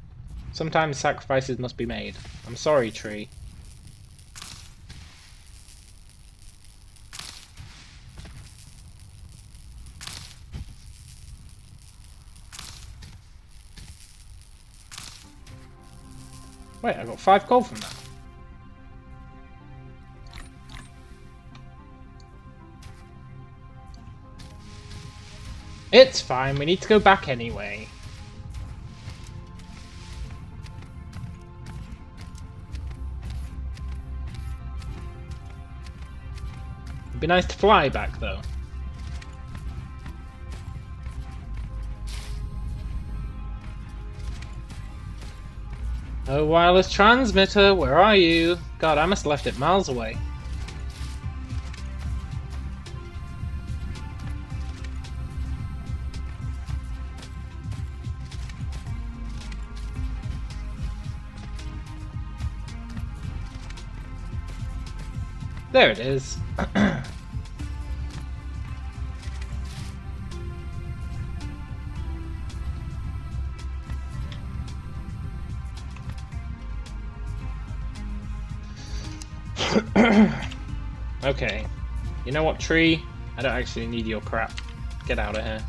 Sometimes sacrifices must be made. I'm sorry, tree. Wait, I got 5 gold from that. It's fine, we need to go back anyway. It'd be nice to fly back though. Oh, wireless transmitter, where are you? God, I must have left it miles away. There it is. Okay. You know what, tree? I don't actually need your crap. Get out of here.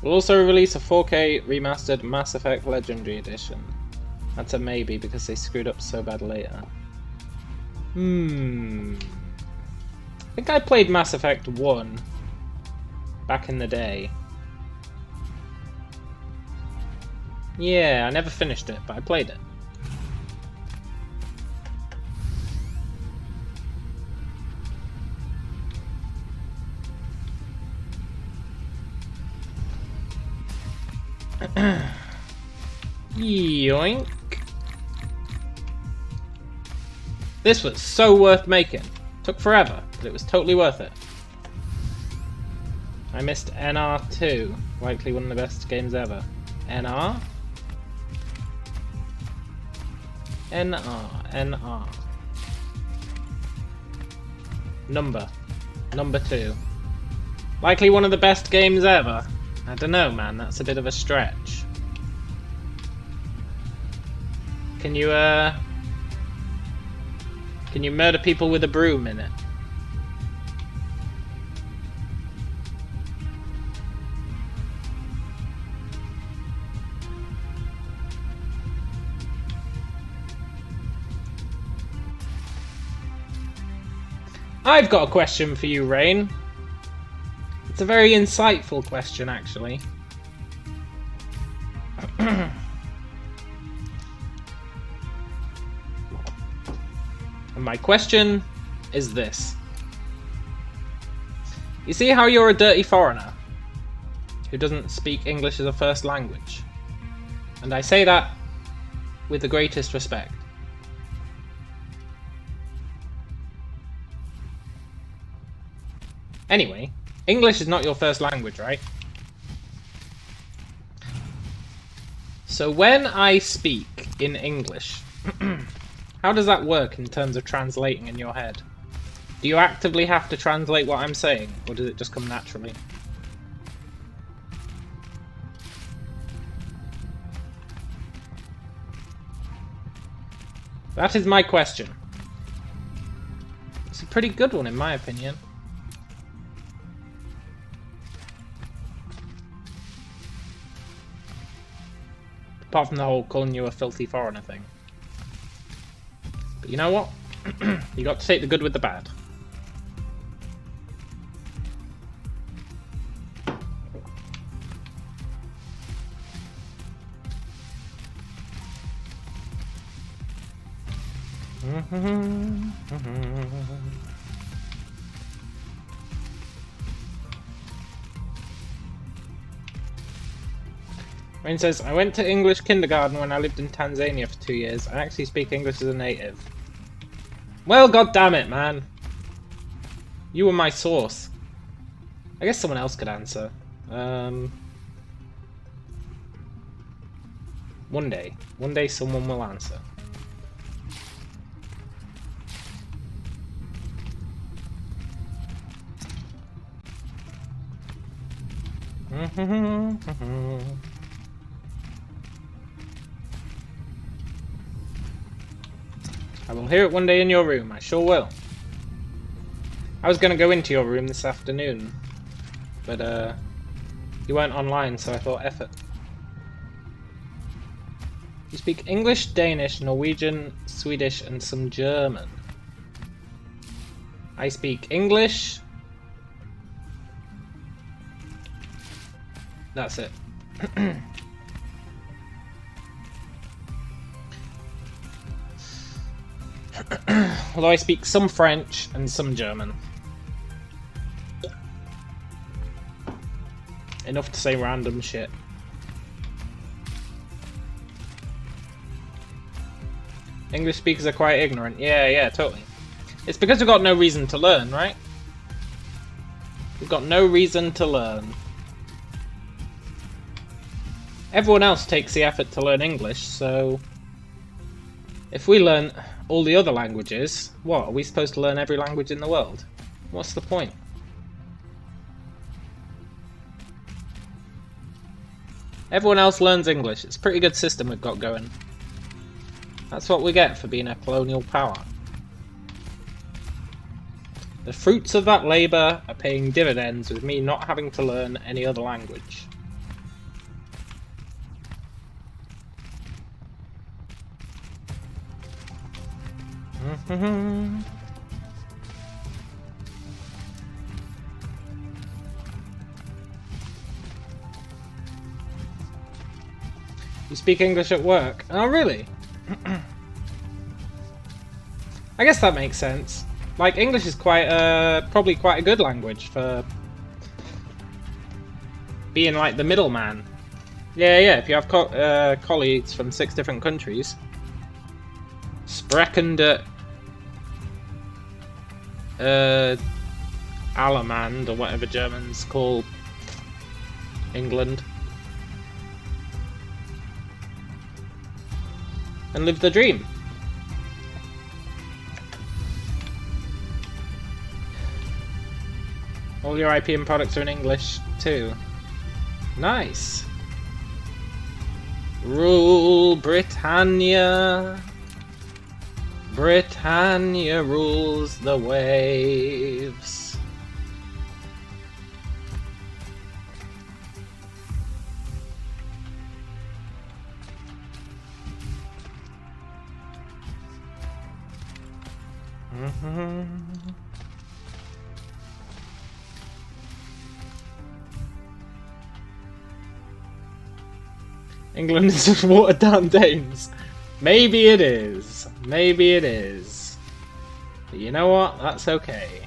We'll also release a 4K remastered Mass Effect Legendary Edition. That's a maybe because they screwed up so bad later. I think I played Mass Effect 1 back in the day. Yeah, I never finished it, but I played it. Yoink. This was so worth making. Took forever, but it was totally worth it. I missed NR2, likely one of the best games ever. NR? NR. Number 2. Likely one of the best games ever. I don't know, man, that's a bit of a stretch. Can you murder people with a broom in it? I've got a question for you, Rain. It's a very insightful question, actually. And my question is this. You see how you're a dirty foreigner who doesn't speak English as a first language? And I say that with the greatest respect. Anyway, English is not your first language, right? So when I speak in English, how does that work in terms of translating in your head? Do you actively have to translate what I'm saying, or does it just come naturally? That is my question. It's a pretty good one in my opinion. Apart from the whole calling you a filthy foreigner thing. But you know what? You got to take the good with the bad. Rain says, I went to English kindergarten when I lived in Tanzania for 2 years. I actually speak English as a native. Well, god damn it, man. You were my source. I guess someone else could answer. One day someone will answer. I will hear it one day in your room, I sure will. I was going to go into your room this afternoon, but you weren't online, so I thought, F it. You speak English, Danish, Norwegian, Swedish, and some German. I speak English. That's it. Although I speak some French and some German. Enough to say random shit. English speakers are quite ignorant. Yeah, totally. It's because we've got no reason to learn, right? We've got no reason to learn. Everyone else takes the effort to learn English, so if we learn all the other languages, what, are we supposed to learn every language in the world? What's the point? Everyone else learns English. It's a pretty good system we've got going. That's what we get for being a colonial power. The fruits of that labour are paying dividends with me not having to learn any other language. You speak English at work? Oh, really? I guess that makes sense. Like, English is quite, probably quite a good language for being like the middleman. Yeah, if you have colleagues from 6 different countries. Sprechende Allemand, or whatever Germans call England. And live the dream. All your IPM products are in English too. Nice. Rule Britannia. Britannia rules the waves. England is just watered down Danes. Maybe it is. Maybe it is. But you know what? That's okay.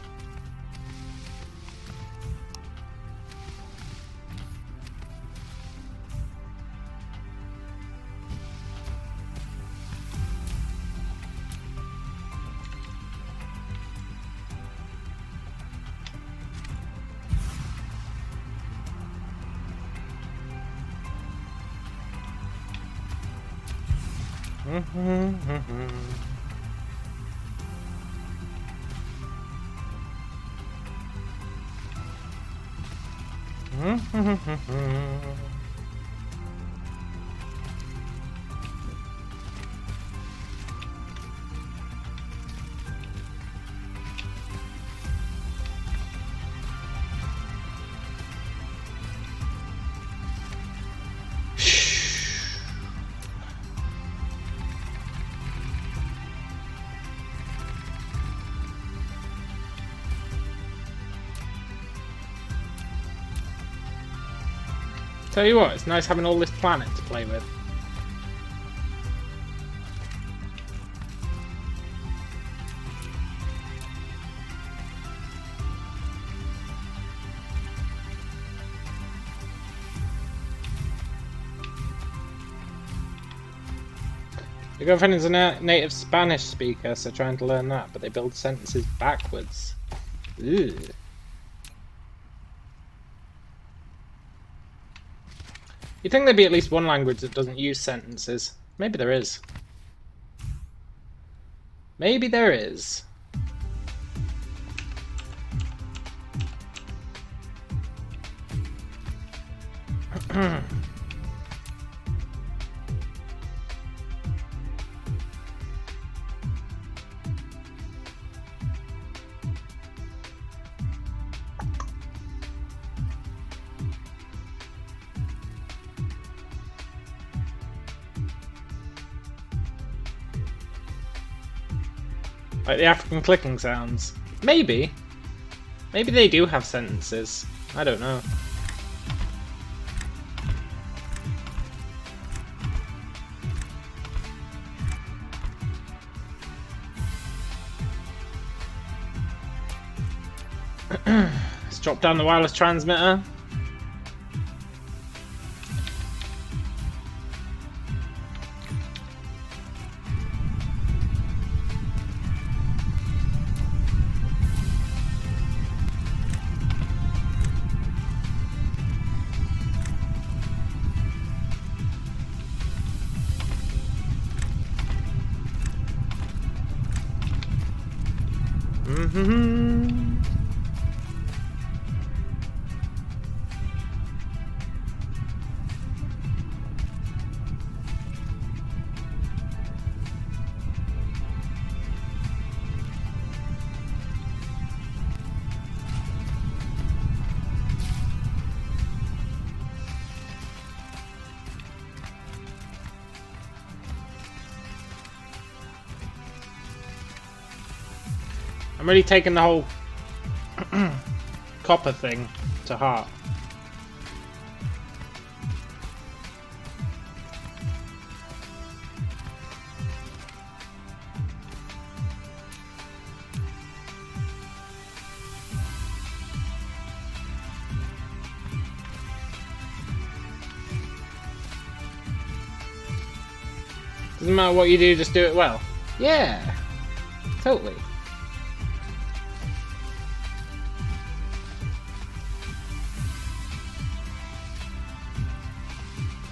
Tell you what, it's nice having all this planet to play with. Your girlfriend is a native Spanish speaker, so trying to learn that, but they build sentences backwards. Ew. You'd think there'd be at least one language that doesn't use sentences. Maybe there is. Maybe there is. Like the African clicking sounds. Maybe. Maybe they do have sentences. I don't know. Let's drop down the wireless transmitter. I'm really taking the whole copper thing to heart. Doesn't matter what you do, just do it well. Yeah, totally.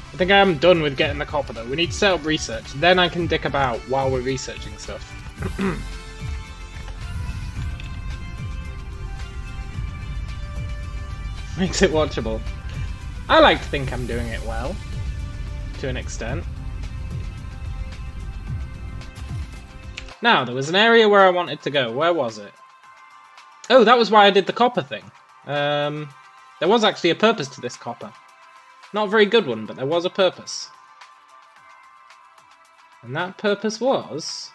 I think I am done with getting the copper though. We need to set up research. Then I can dick about while we're researching stuff. Makes it watchable. I like to think I'm doing it well. To an extent. Now, there was an area where I wanted to go. Where was it? Oh, that was why I did the copper thing. There was actually a purpose to this copper. Not a very good one, but there was a purpose. And that purpose was...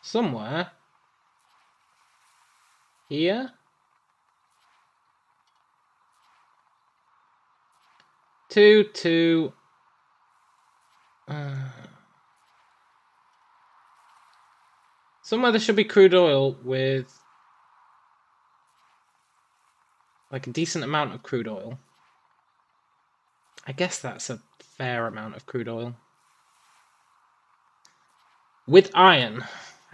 somewhere... here? Somewhere there should be crude oil with like a decent amount of crude oil. I guess that's a fair amount of crude oil. With iron.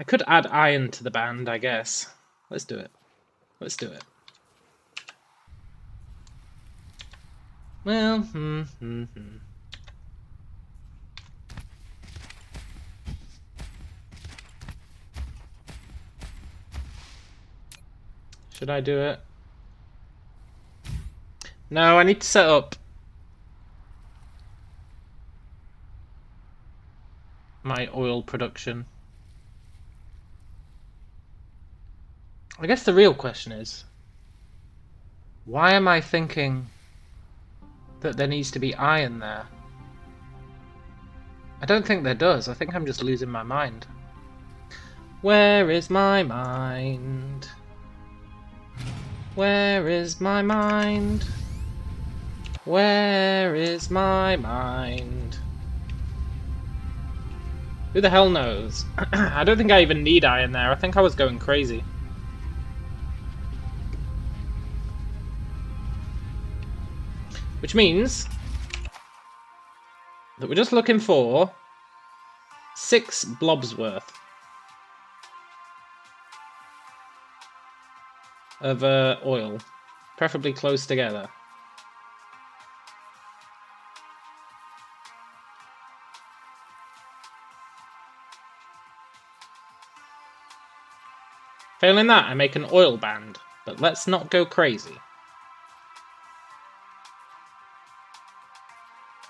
I could add iron to the band, I guess. Let's do it. Let's do it. Well, Should I do it? No, I need to set up my oil production. I guess the real question is, why am I thinking that there needs to be iron there? I don't think there does. I think I'm just losing my mind. Where is my mind? Where is my mind? Where is my mind? Who the hell knows? I don't think I even need iron there. I think I was going crazy. Which means that we're just looking for 6 blobs worth of oil, preferably close together. Failing that, I make an oil band, but let's not go crazy.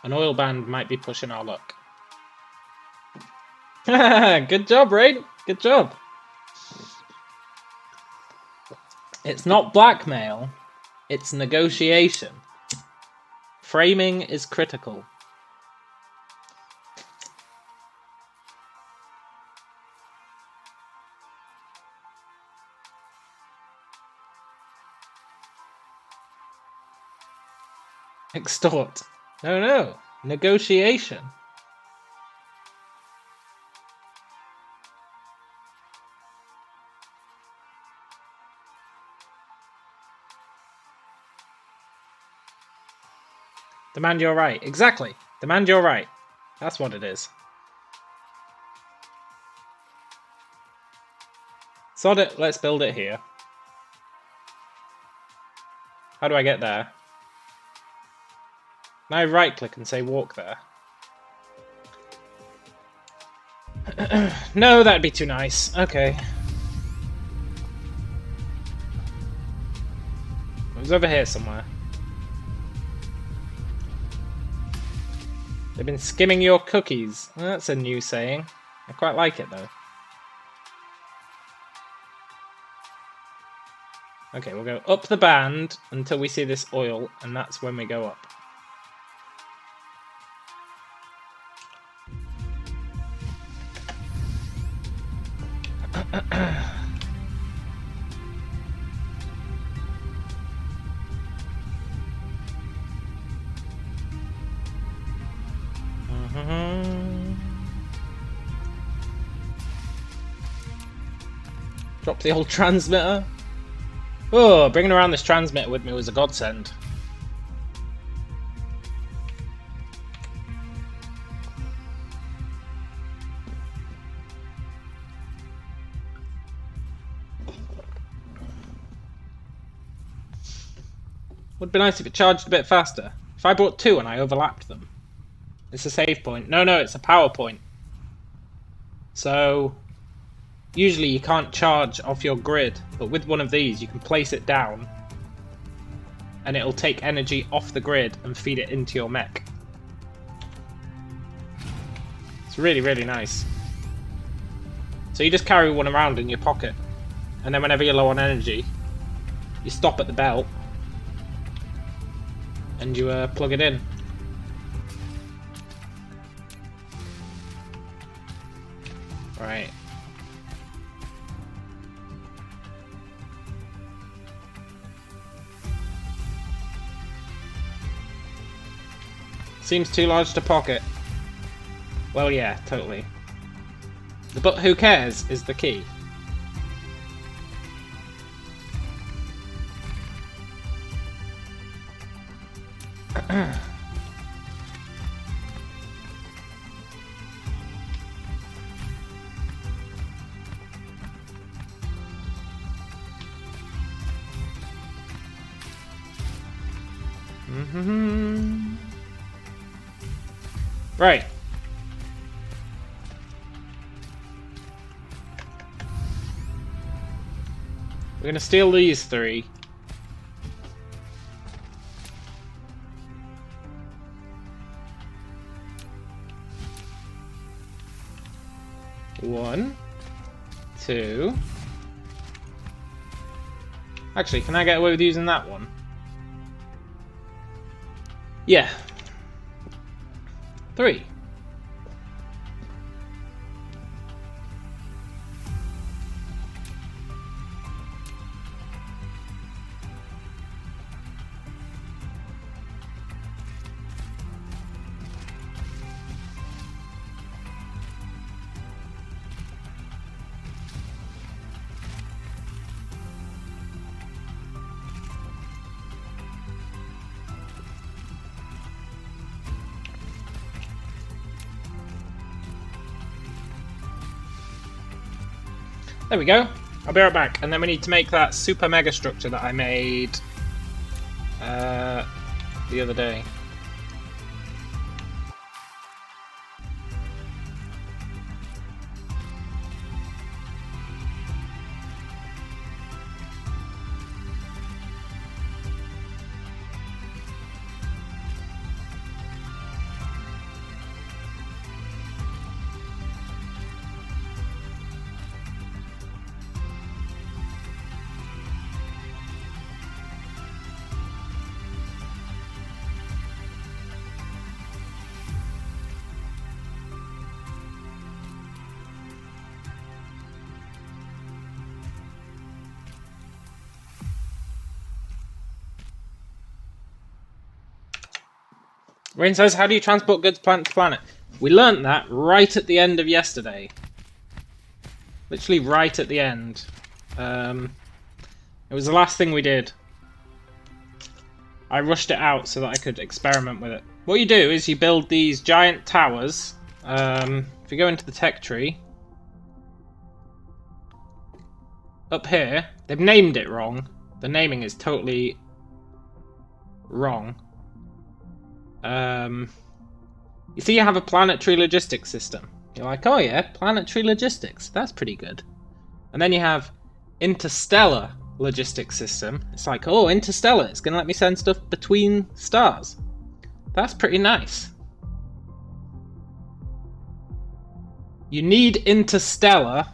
An oil band might be pushing our luck. Good job, Raid. Good job. It's not blackmail, it's negotiation. Framing is critical. Extort. No. Negotiation. Demand your right. Exactly. Demand your right. That's what it is. Sod it. Let's build it here. How do I get there? Now right click and say walk there. No, that'd be too nice. Okay. It was over here somewhere. They've been skimming your cookies. That's a new saying. I quite like it though. Okay, we'll go up the band until we see this oil, and that's when we go up. Drop the old transmitter. Oh, bringing around this transmitter with me was a godsend. Would be nice if it charged a bit faster. If I brought 2 and I overlapped them. It's a save point. No, it's a power point. So usually you can't charge off your grid, but with one of these you can place it down and it'll take energy off the grid and feed it into your mech. It's really, really nice. So you just carry one around in your pocket, and then whenever you're low on energy, you stop at the belt and you plug it in. Right. Seems too large to pocket. Well, yeah, totally. But who cares is the key. Right. We're gonna steal these 3. One, 2. Actually, can I get away with using that one? Yeah. 3. There we go. I'll be right back. And then we need to make that super mega structure that I made the other day. Rain says, how do you transport goods planet to planet? We learnt that right at the end of yesterday. Literally right at the end. It was the last thing we did. I rushed it out so that I could experiment with it. What you do is you build these giant towers. If you go into the tech tree, up here, they've named it wrong. The naming is totally wrong. You see you have a planetary logistics system. You're like, oh yeah, planetary logistics, that's pretty good. And then you have interstellar logistics system. It's like, oh, interstellar, it's going to let me send stuff between stars. That's pretty nice. You need interstellar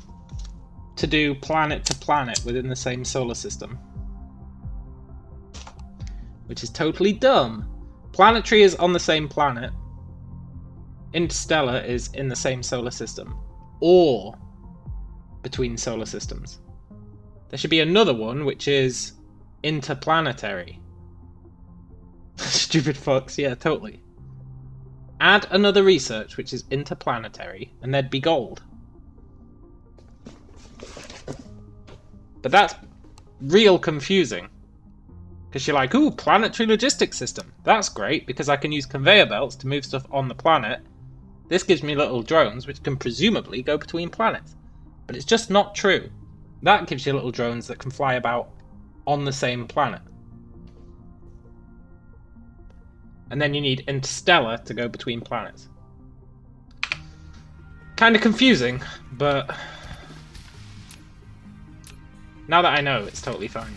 to do planet to planet within the same solar system. Which is totally dumb. Planetary is on the same planet. Interstellar is in the same solar system. Or between solar systems. There should be another one which is interplanetary. Stupid fucks, yeah, totally. Add another research which is interplanetary and there'd be gold. But that's real confusing. Because you're like, ooh, planetary logistics system. That's great, because I can use conveyor belts to move stuff on the planet. This gives me little drones, which can presumably go between planets. But it's just not true. That gives you little drones that can fly about on the same planet. And then you need interstellar to go between planets. Kind of confusing, but now that I know, it's totally fine.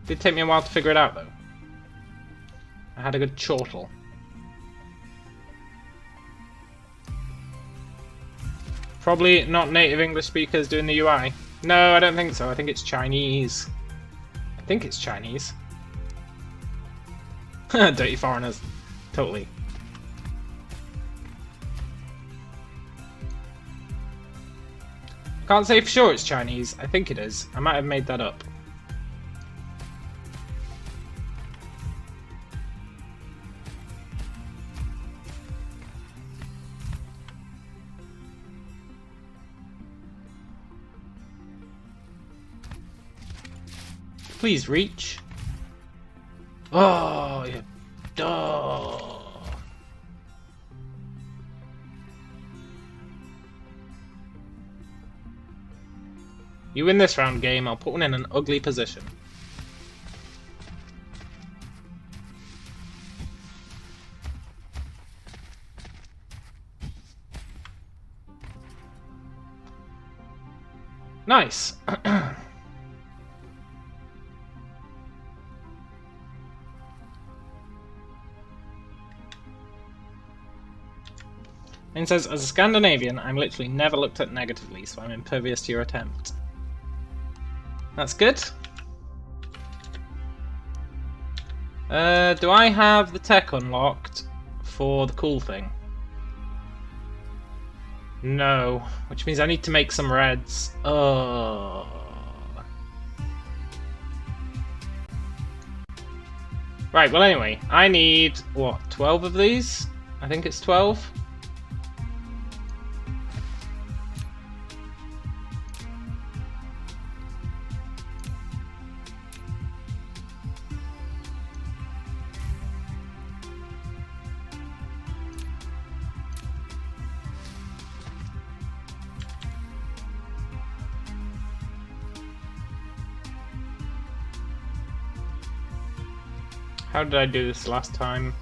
Did take me a while to figure it out, though. I had a good chortle. Probably not native English speakers doing the UI. No, I don't think so. I think it's Chinese. I think it's Chinese. Dirty foreigners. Totally. Can't say for sure it's Chinese. I think it is. I might have made that up. Please reach. Oh, you. Oh. You win this round, game. I'll put one in an ugly position. Nice. And says, as a Scandinavian, I'm literally never looked at negatively, so I'm impervious to your attempt. That's good. Do I have the tech unlocked for the cool thing? No, which means I need to make some reds. Oh. Right, well anyway, I need, what, 12 of these? I think it's 12. How did I do this last time?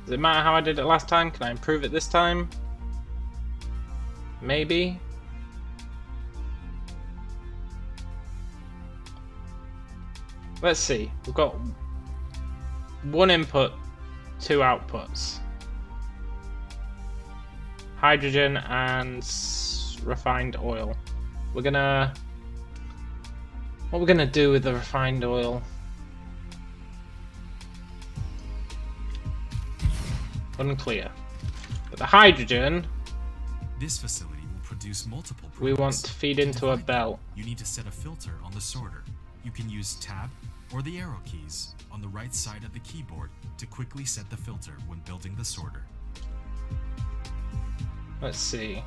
Does it matter how I did it last time? Can I improve it this time? Maybe? Let's see. We've got one input, two outputs. Hydrogen and refined oil. What we're gonna do with the refined oil? Unclear. But the hydrogen, This facility will produce multiple products. we want to feed into a belt. You need to set a filter on the sorter. You can use tab or the arrow keys on the right side of the keyboard to quickly set the filter when building the sorter. Let's see.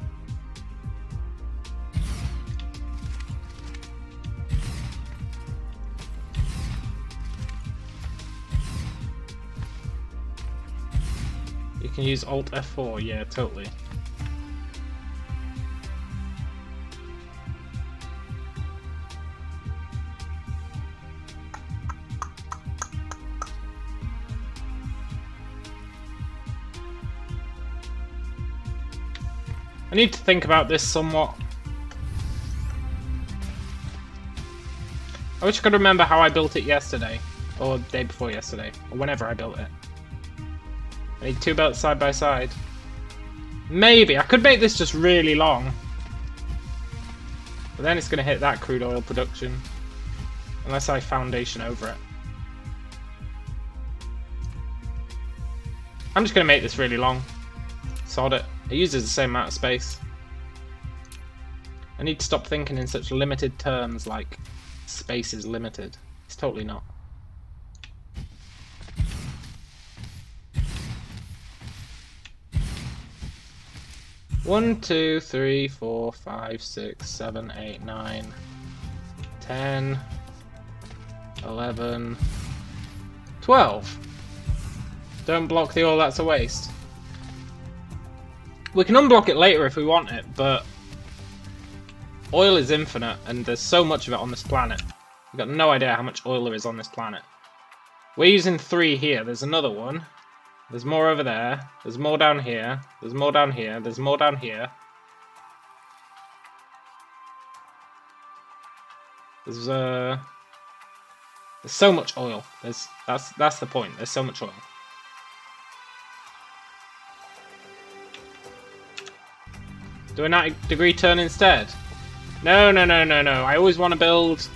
You can use Alt F4, yeah, totally. I need to think about this somewhat. I wish I could remember how I built it yesterday, or the day before yesterday, or whenever I built it. I need two belts side by side. Maybe. I could make this just really long. But then it's going to hit that crude oil production. Unless I foundation over it. I'm just going to make this really long. Sod it. It uses the same amount of space. I need to stop thinking in such limited terms like space is limited. It's totally not. One, 2, 3, 4, 5, 6, 7, 8, 9, 10, 11, 12. Don't block the oil, that's a waste. We can unblock it later if we want it, but oil is infinite and there's so much of it on this planet. We've got no idea how much oil there is on this planet. We're using 3 here, there's another one. There's more over there. There's more down here. There's more down here. There's more down here. There's so much oil. That's the point. There's so much oil. Do a 90-degree turn instead? No, no, no, no, no. I always want to build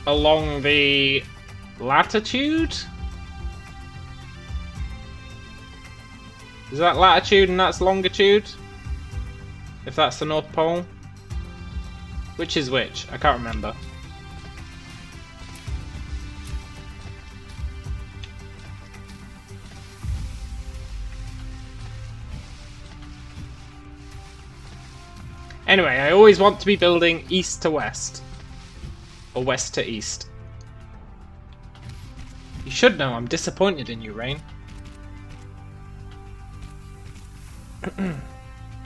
along the latitude. Is that latitude and that's longitude? If that's the North Pole? Which is which? I can't remember. Anyway, I always want to be building east to west. Or west to east. You should know I'm disappointed in you, Rain.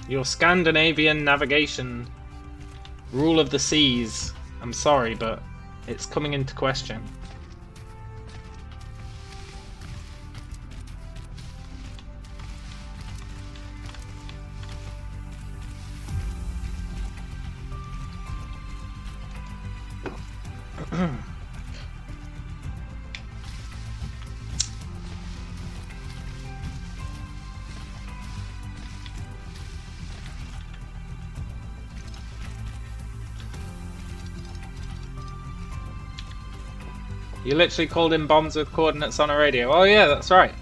Your Scandinavian navigation rule of the seas. I'm sorry, but it's coming into question. You literally called in bombs with coordinates on a radio. Oh yeah, that's right.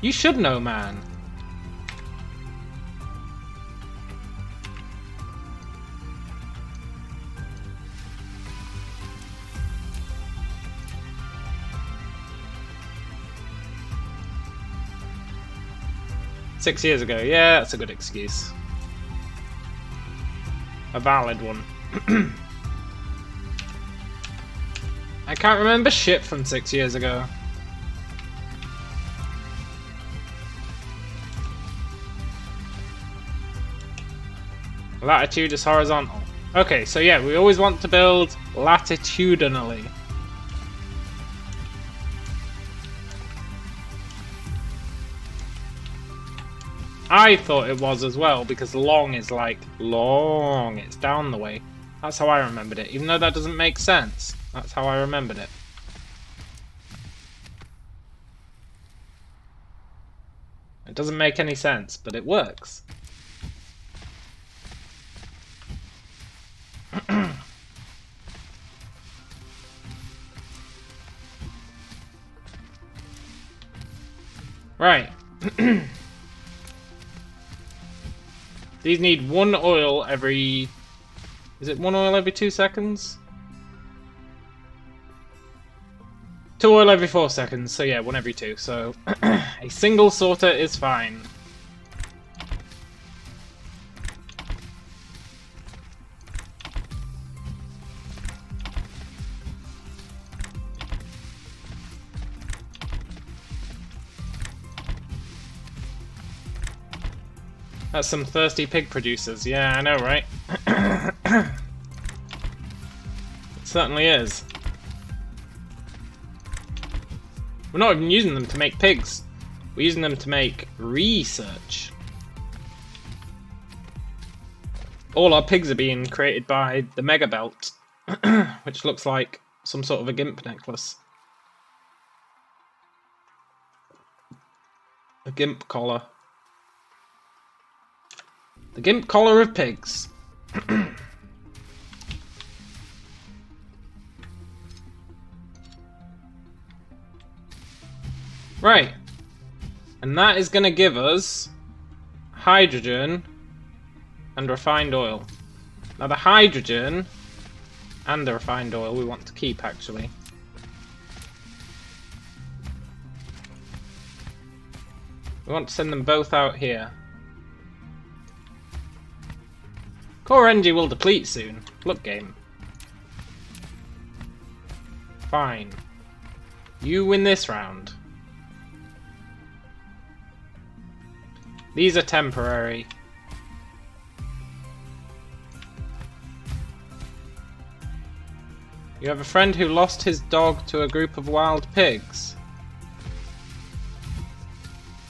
You should know, man. "6 years ago." Yeah, that's a good excuse. A valid one. I can't remember shit from 6 years ago. Latitude is horizontal. Okay, so yeah, we always want to build latitudinally. I thought it was as well, because long is like long, it's down the way. That's how I remembered it, even though that doesn't make sense. That's how I remembered it. It doesn't make any sense, but it works. Right. These need 1 oil every... Is it 1 oil every 2 seconds? 2 oil every 4 seconds, so yeah, 1 every 2. So a single sorter is fine. That's some thirsty pig producers. Yeah, I know, right? It certainly is. We're not even using them to make pigs. We're using them to make research. All our pigs are being created by the Mega Belt, which looks like some sort of a gimp necklace. A gimp collar. The gimp collar of pigs. Right. And that is going to give us hydrogen and refined oil. Now the hydrogen and the refined oil we want to keep, actually. We want to send them both out here. Core energy will deplete soon. Look, game. Fine. You win this round. These are temporary. You have a friend who lost his dog to a group of wild pigs.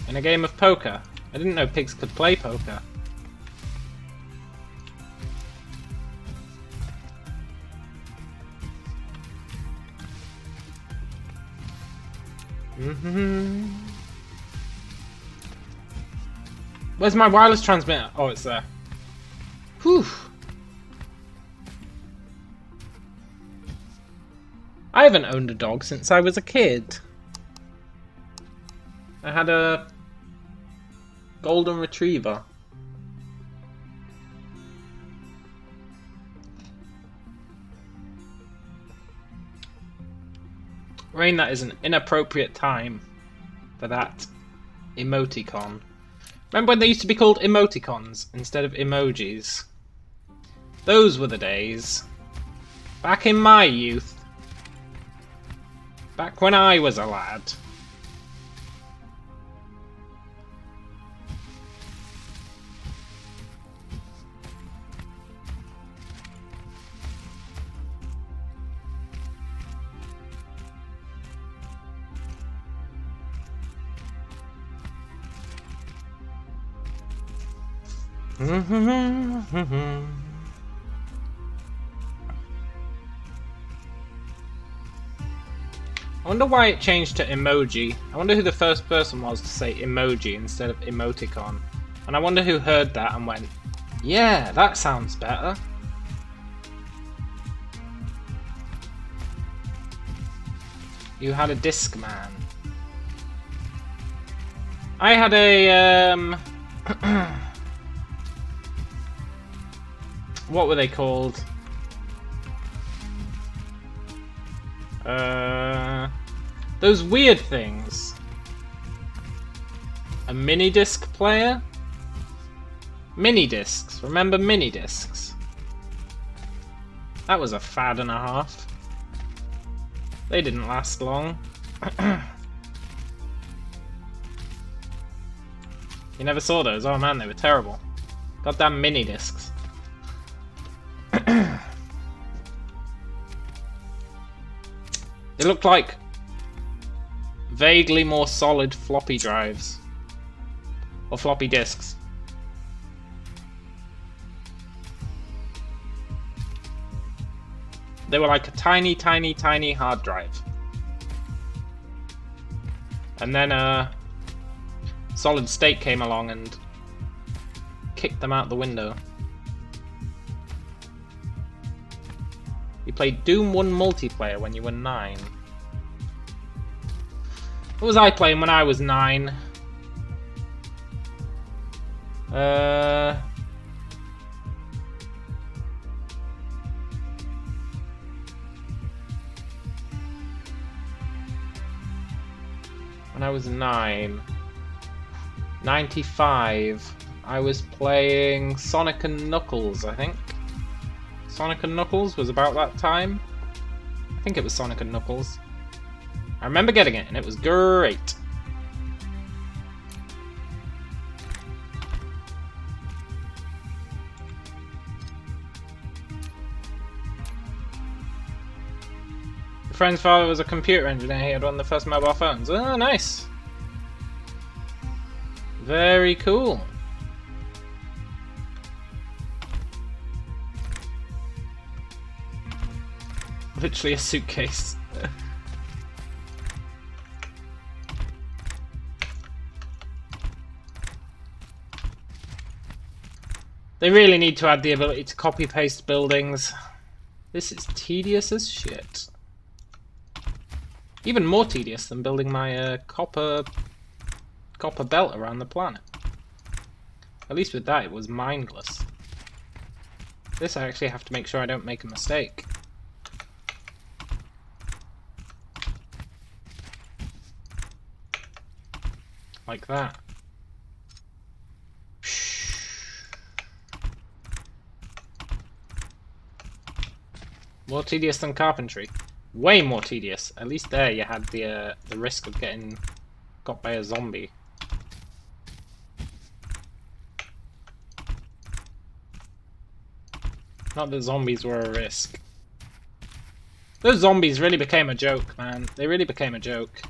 In a game of poker. I didn't know pigs could play poker. Where's my wireless transmitter? Oh, it's there. Whew. I haven't owned a dog since I was a kid. I had a golden retriever. Rain, that is an inappropriate time for that emoticon. Remember when they used to be called emoticons instead of emojis? Those were the days. Back in my youth. Back when I was a lad. I wonder why it changed to emoji. I wonder who the first person was to say emoji instead of emoticon. And I wonder who heard that and went, yeah, that sounds better. You had a disc man. I had a what were they called? Those weird things. A mini disc player? Mini discs. Remember mini discs? That was a fad and a half. They didn't last long. You never saw those? Oh man, they were terrible. Goddamn mini discs. They looked like vaguely more solid floppy drives. Or floppy disks. They were like a tiny, tiny, tiny hard drive. And then Solid State came along and kicked them out the window. You played Doom 1 multiplayer when you were 9. What was I playing when I was 9? When I was 9. 95. I was playing Sonic and Knuckles, I think. Sonic and Knuckles was about that time. I think it was Sonic and Knuckles. I remember getting it, and it was great. Your friend's father was a computer engineer. He had one of the first mobile phones. Oh, nice. Very cool. Literally a suitcase. They really need to add the ability to copy-paste buildings. This is tedious as shit. Even more tedious than building my copper belt around the planet. At least with that, it was mindless. This I actually have to make sure I don't make a mistake. Like that. More tedious than carpentry. Way more tedious. At least there you had the risk of getting got by a zombie. Not that zombies were a risk. Those zombies really became a joke, man. They really became a joke.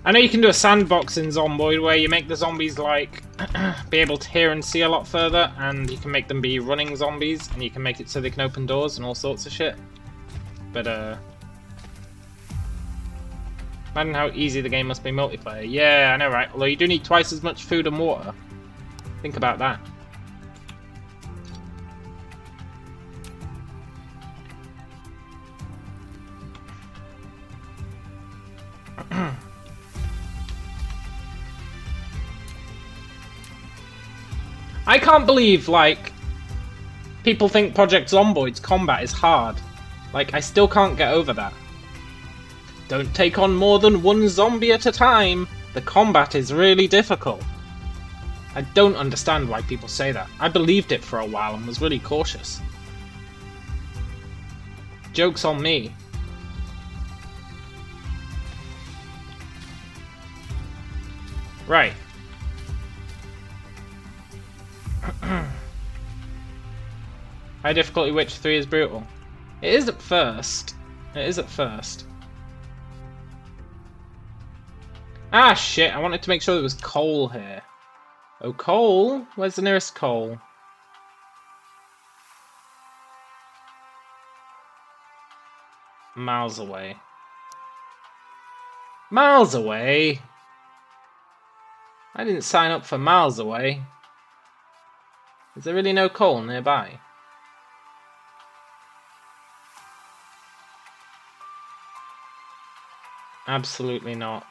I know you can do a sandbox in Zomboid where you make the zombies like be able to hear and see a lot further, and you can make them be running zombies, and you can make it so they can open doors and all sorts of shit. But imagine how easy the game must be multiplayer. Yeah, I know, right? Although you do need twice as much food and water. Think about that. I can't believe, like, people think Project Zomboid's combat is hard. Like, I still can't get over that. Don't take on more than one zombie at a time. The combat is really difficult. I don't understand why people say that. I believed it for a while and was really cautious. Joke's on me. Right. High difficulty Witcher 3 is brutal. It is at first. It is at first. Ah shit, I wanted to make sure there was coal here. Oh, coal? Where's the nearest coal? miles away. Miles away? I didn't sign up for miles away. Is there really no coal nearby? Absolutely not.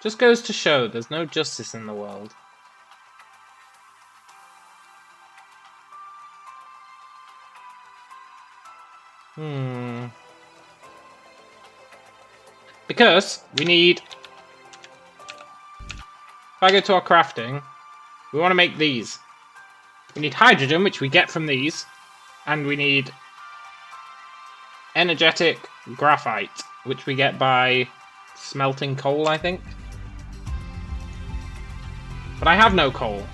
Just goes to show there's no justice in the world. Because we need... If I go to our crafting, we want to make these. We need hydrogen, which we get from these. And we need energetic graphite, which we get by smelting coal, I think. But I have no coal.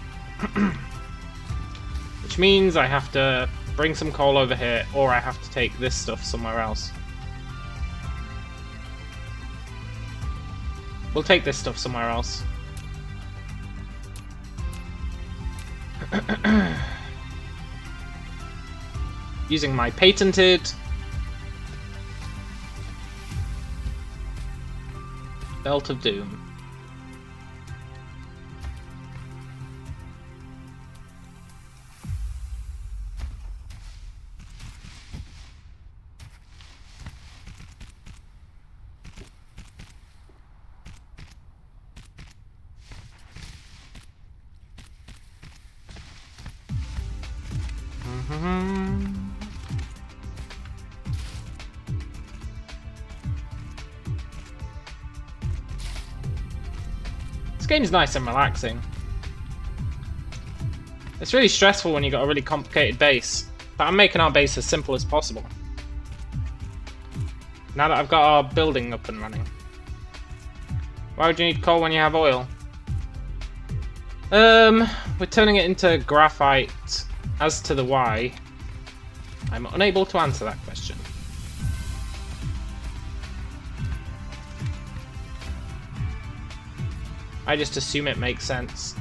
Which means I have to bring some coal over here, or I have to take this stuff somewhere else. We'll take this stuff somewhere else. Using my patented Belt of Doom. This game's nice and relaxing. It's really stressful when you've got a really complicated base, but I'm making our base as simple as possible. Now that I've got our building up and running. Why would you need coal when you have oil? We're turning it into graphite. As to the why, I'm unable to answer that question. I just assume it makes sense.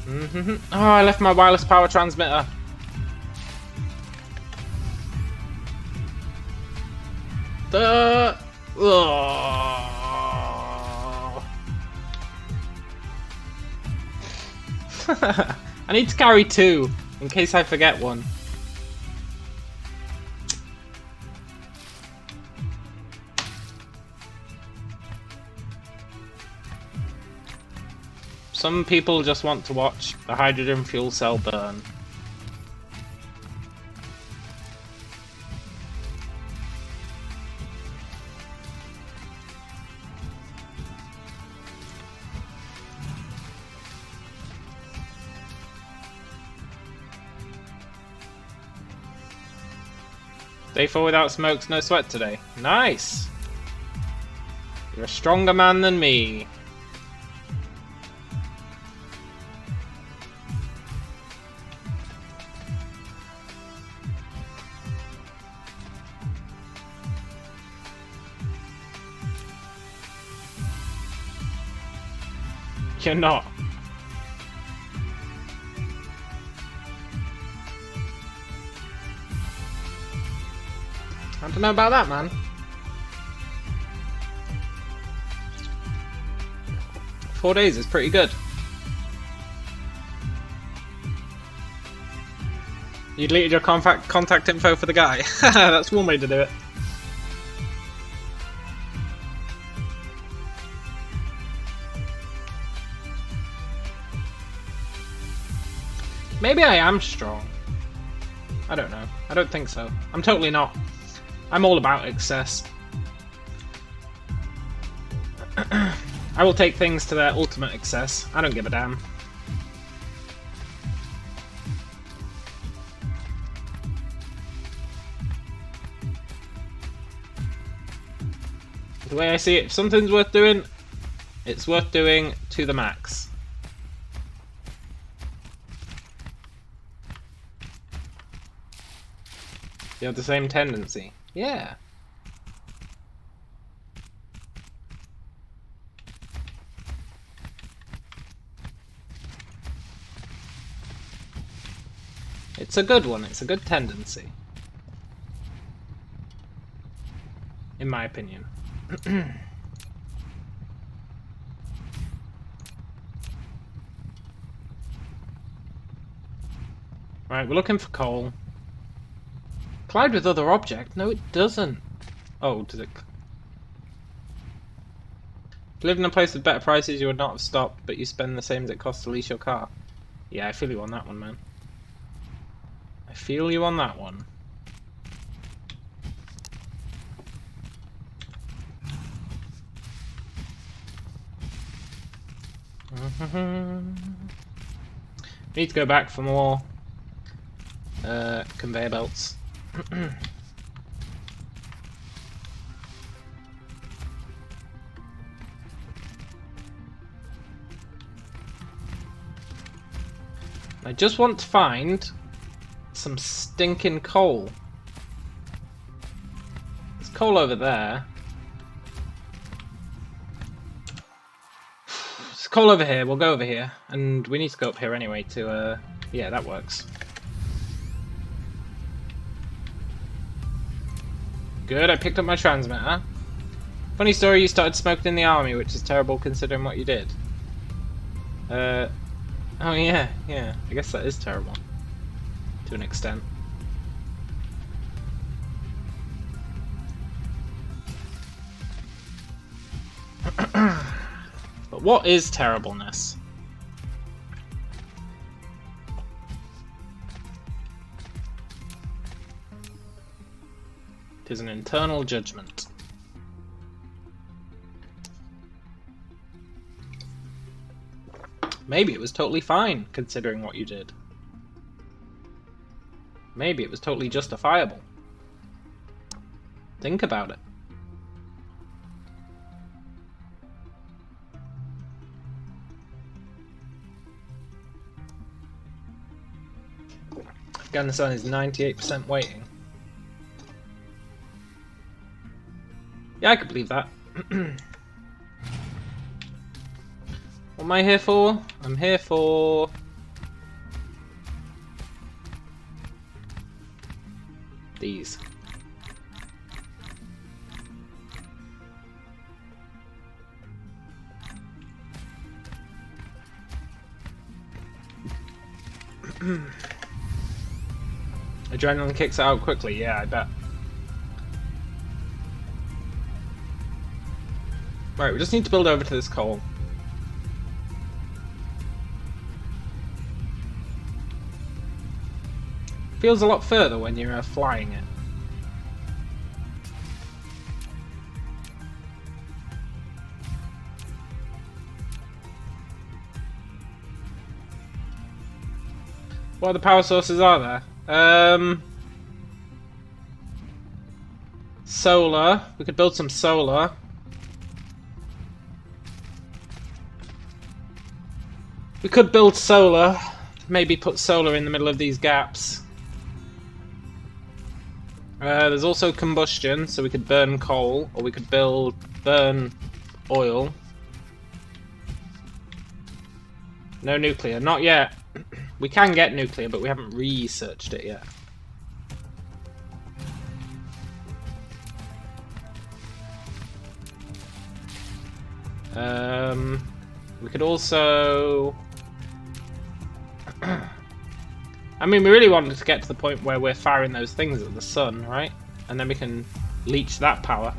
Oh, I left my wireless power transmitter. I need to carry two, in case I forget one. Some people just want to watch the hydrogen fuel cell burn. Day 4 without smokes, no sweat today. Nice! You're a stronger man than me. You're not. I don't know about that, man. Four days is pretty good. You deleted your contact info for the guy. That's one way to do it. Maybe I am strong. I don't know. I don't think so. I'm totally not. I'm all about excess. I will take things to their ultimate excess. I don't give a damn. The way I see it, if something's worth doing, it's worth doing to the max. You have the same tendency. Yeah. It's a good one. It's a good tendency. In my opinion. Right, we're looking for coal. Collide with other object? No, it doesn't. Oh, does it? If you lived in a place with better prices, you would not have stopped, but you spend the same as it costs to lease your car. Yeah, I feel you on that one, man. I feel you on that one. We need to go back for more conveyor belts. I just want to find some stinking coal. There's coal over there. There's coal over here. We'll go over here. And we need to go up here anyway to, yeah, that works. Good, I picked up my transmitter. Funny story, you started smoking in the army, which is terrible considering what you did. Oh yeah, I guess that is terrible. To an extent. But what is terribleness? It is an internal judgment. Maybe it was totally fine, considering what you did. Maybe it was totally justifiable. Think about it. Afghanistan is 98% waiting. Yeah, I could believe that. What am I here for? I'm here for... these. Adrenaline kicks out quickly, yeah, I bet. Right, we just need to build over to this coal. Feels a lot further when you're flying it. What other power sources are there? Solar. We could build some solar. We could build solar. Maybe put solar in the middle of these gaps. There's also combustion, so we could burn coal, or we could burn oil. No nuclear, not yet. We can get nuclear, but we haven't researched it yet. We could also... I mean, we really wanted to get to the point where we're firing those things at the sun, right? And then we can leech that power.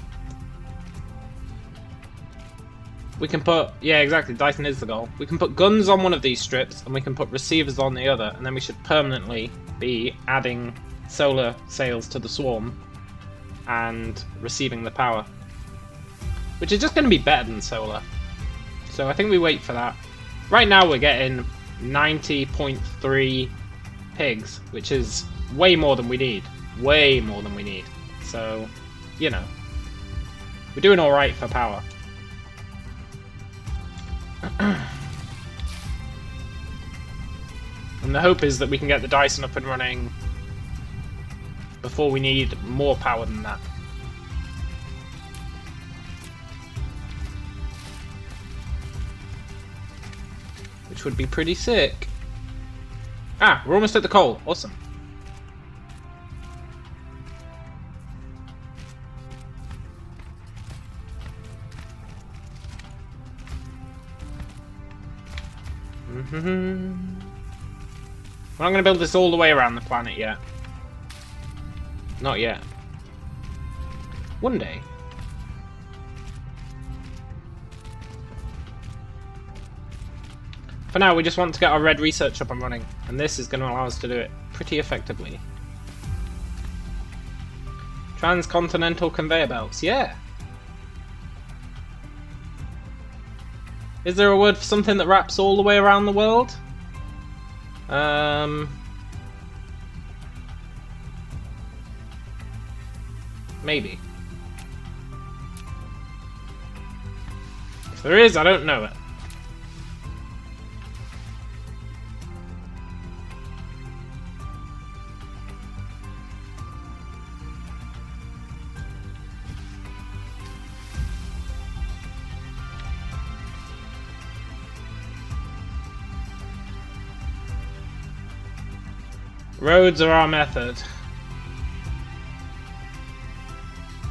We can put... yeah, exactly, Dyson is the goal. We can put guns on one of these strips, and we can put receivers on the other, and then we should permanently be adding solar sails to the swarm and receiving the power. Which is just going to be better than solar. So I think we wait for that. Right now we're getting 90.3 pigs, which is way more than we need. Way more than we need. So, you know, we're doing alright for power. And the hope is that we can get the Dyson up and running before we need more power than that. Which would be pretty sick. Ah, we're almost at the coal. Awesome. We're not going to build this all the way around the planet yet. Not yet. One day. For now, we just want to get our red research up and running, and this is going to allow us to do it pretty effectively. Transcontinental conveyor belts, yeah! Is there a word for something that wraps all the way around the world? Maybe. If there is, I don't know it. Roads are our method.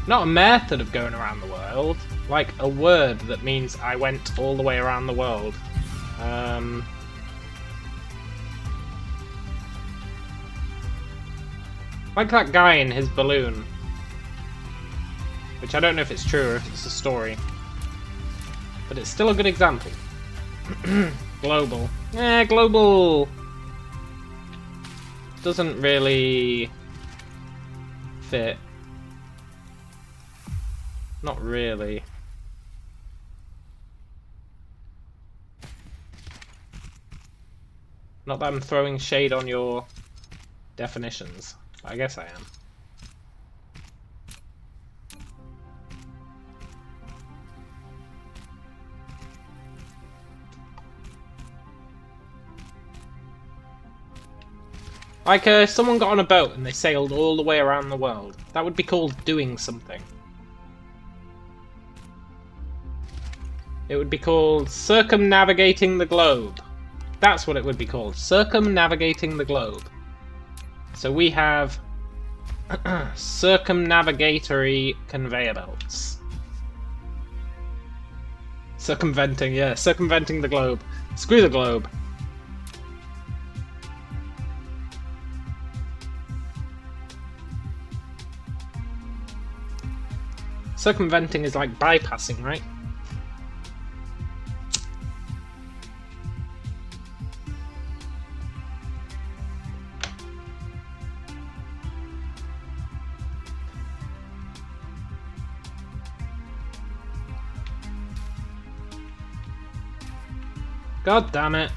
Not a method of going around the world, like a word that means I went all the way around the world. Like that guy in his balloon. Which I don't know if it's true or if it's a story. But it's still a good example. Global. Yeah, global doesn't really fit. Not really. Not that I'm throwing shade on your definitions. I guess I am. Like, if someone got on a boat and they sailed all the way around the world, that would be called doing something. It would be called circumnavigating the globe. That's what it would be called, circumnavigating the globe. So we have circumnavigatory conveyor belts. Circumventing, yeah, circumventing the globe. Screw the globe. Circumventing is like bypassing, right? God damn it.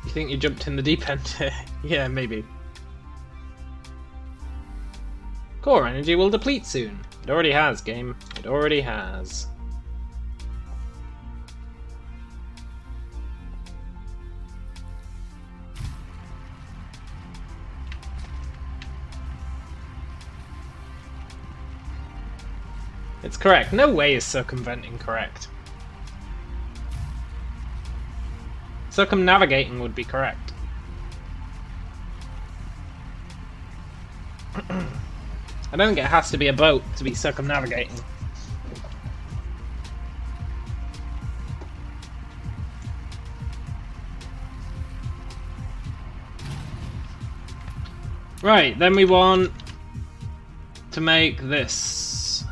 You think you jumped in the deep end? Yeah, maybe. Core energy will deplete soon. It already has, game. It already has. It's correct. No way is circumventing correct. Circumnavigating would be correct. I don't think it has to be a boat to be circumnavigating. Right, then we want to make this,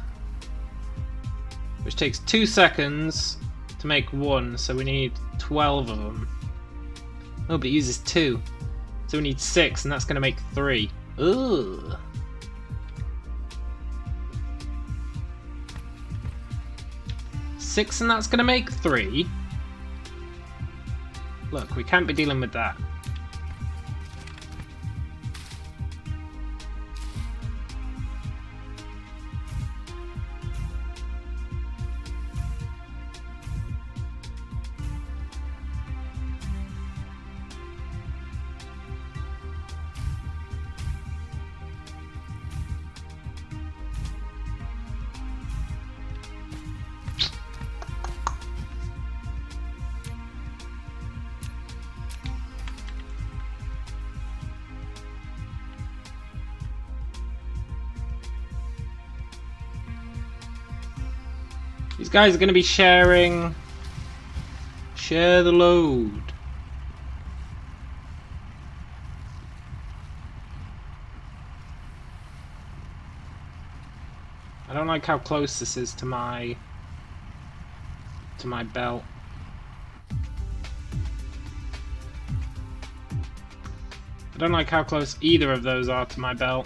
which takes 2 seconds to make one, so we need 12 of them. Oh, but it uses 2. So we need 6, and that's going to make 3. Ugh. Six, and that's going to make 3. Look, we can't be dealing with that. These guys are going to be sharing. Share the load. I don't like how close this is to my belt. I don't like how close either of those are to my belt.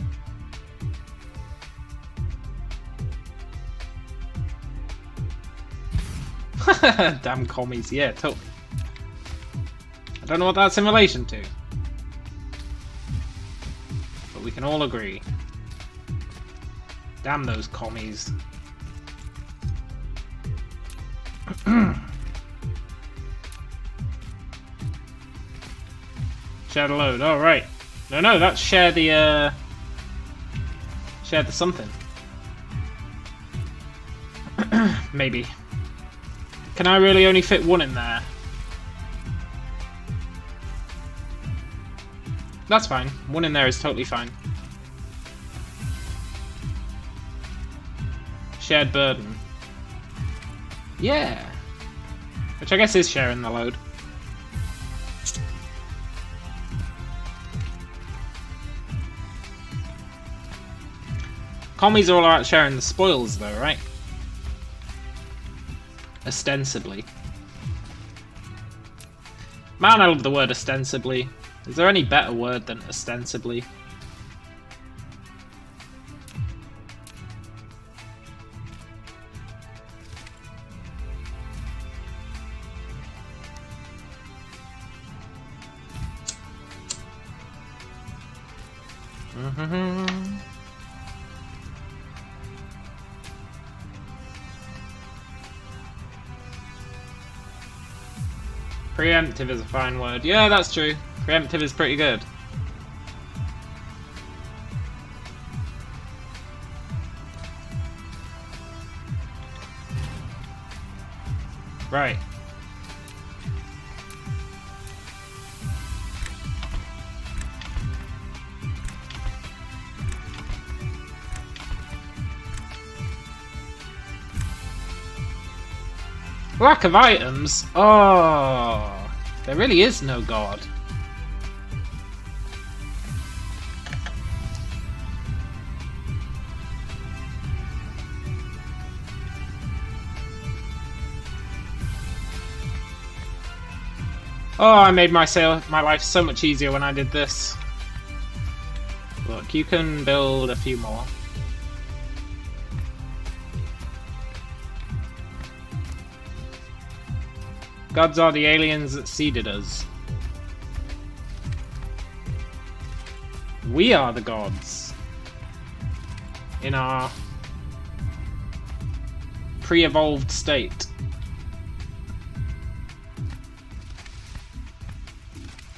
Damn commies, yeah, totally. I don't know what that's in relation to, but we can all agree. Damn those commies. Share the load. Oh right. No, that's share the something. Maybe. Can I really only fit one in there? That's fine. One in there is totally fine. Shared burden. Yeah. Which I guess is sharing the load. Commies are all about sharing the spoils though, right? Ostensibly. Man, I love the word ostensibly. Is there any better word than ostensibly? Preemptive is a fine word. Yeah, that's true. Preemptive is pretty good. Right. Lack of items? Oh, there really is no god. Oh, I made my life so much easier when I did this. Look, you can build a few more. Gods are the aliens that seeded us. We are the gods. In our pre-evolved state.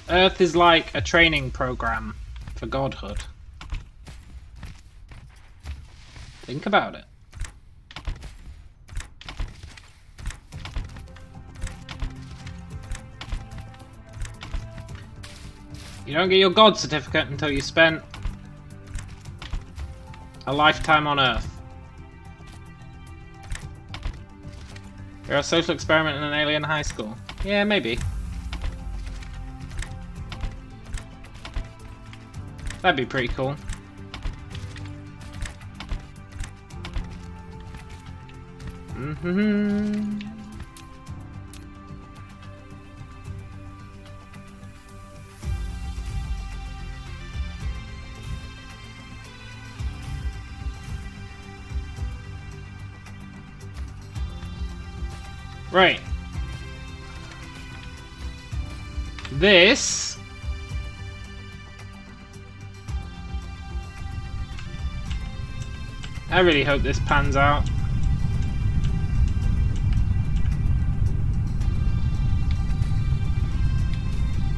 Earth is like a training program for godhood. Think about it. You don't get your god certificate until you spent a lifetime on Earth. You're a social experiment in an alien high school. Yeah, maybe. That'd be pretty cool. Right. This I really hope this pans out.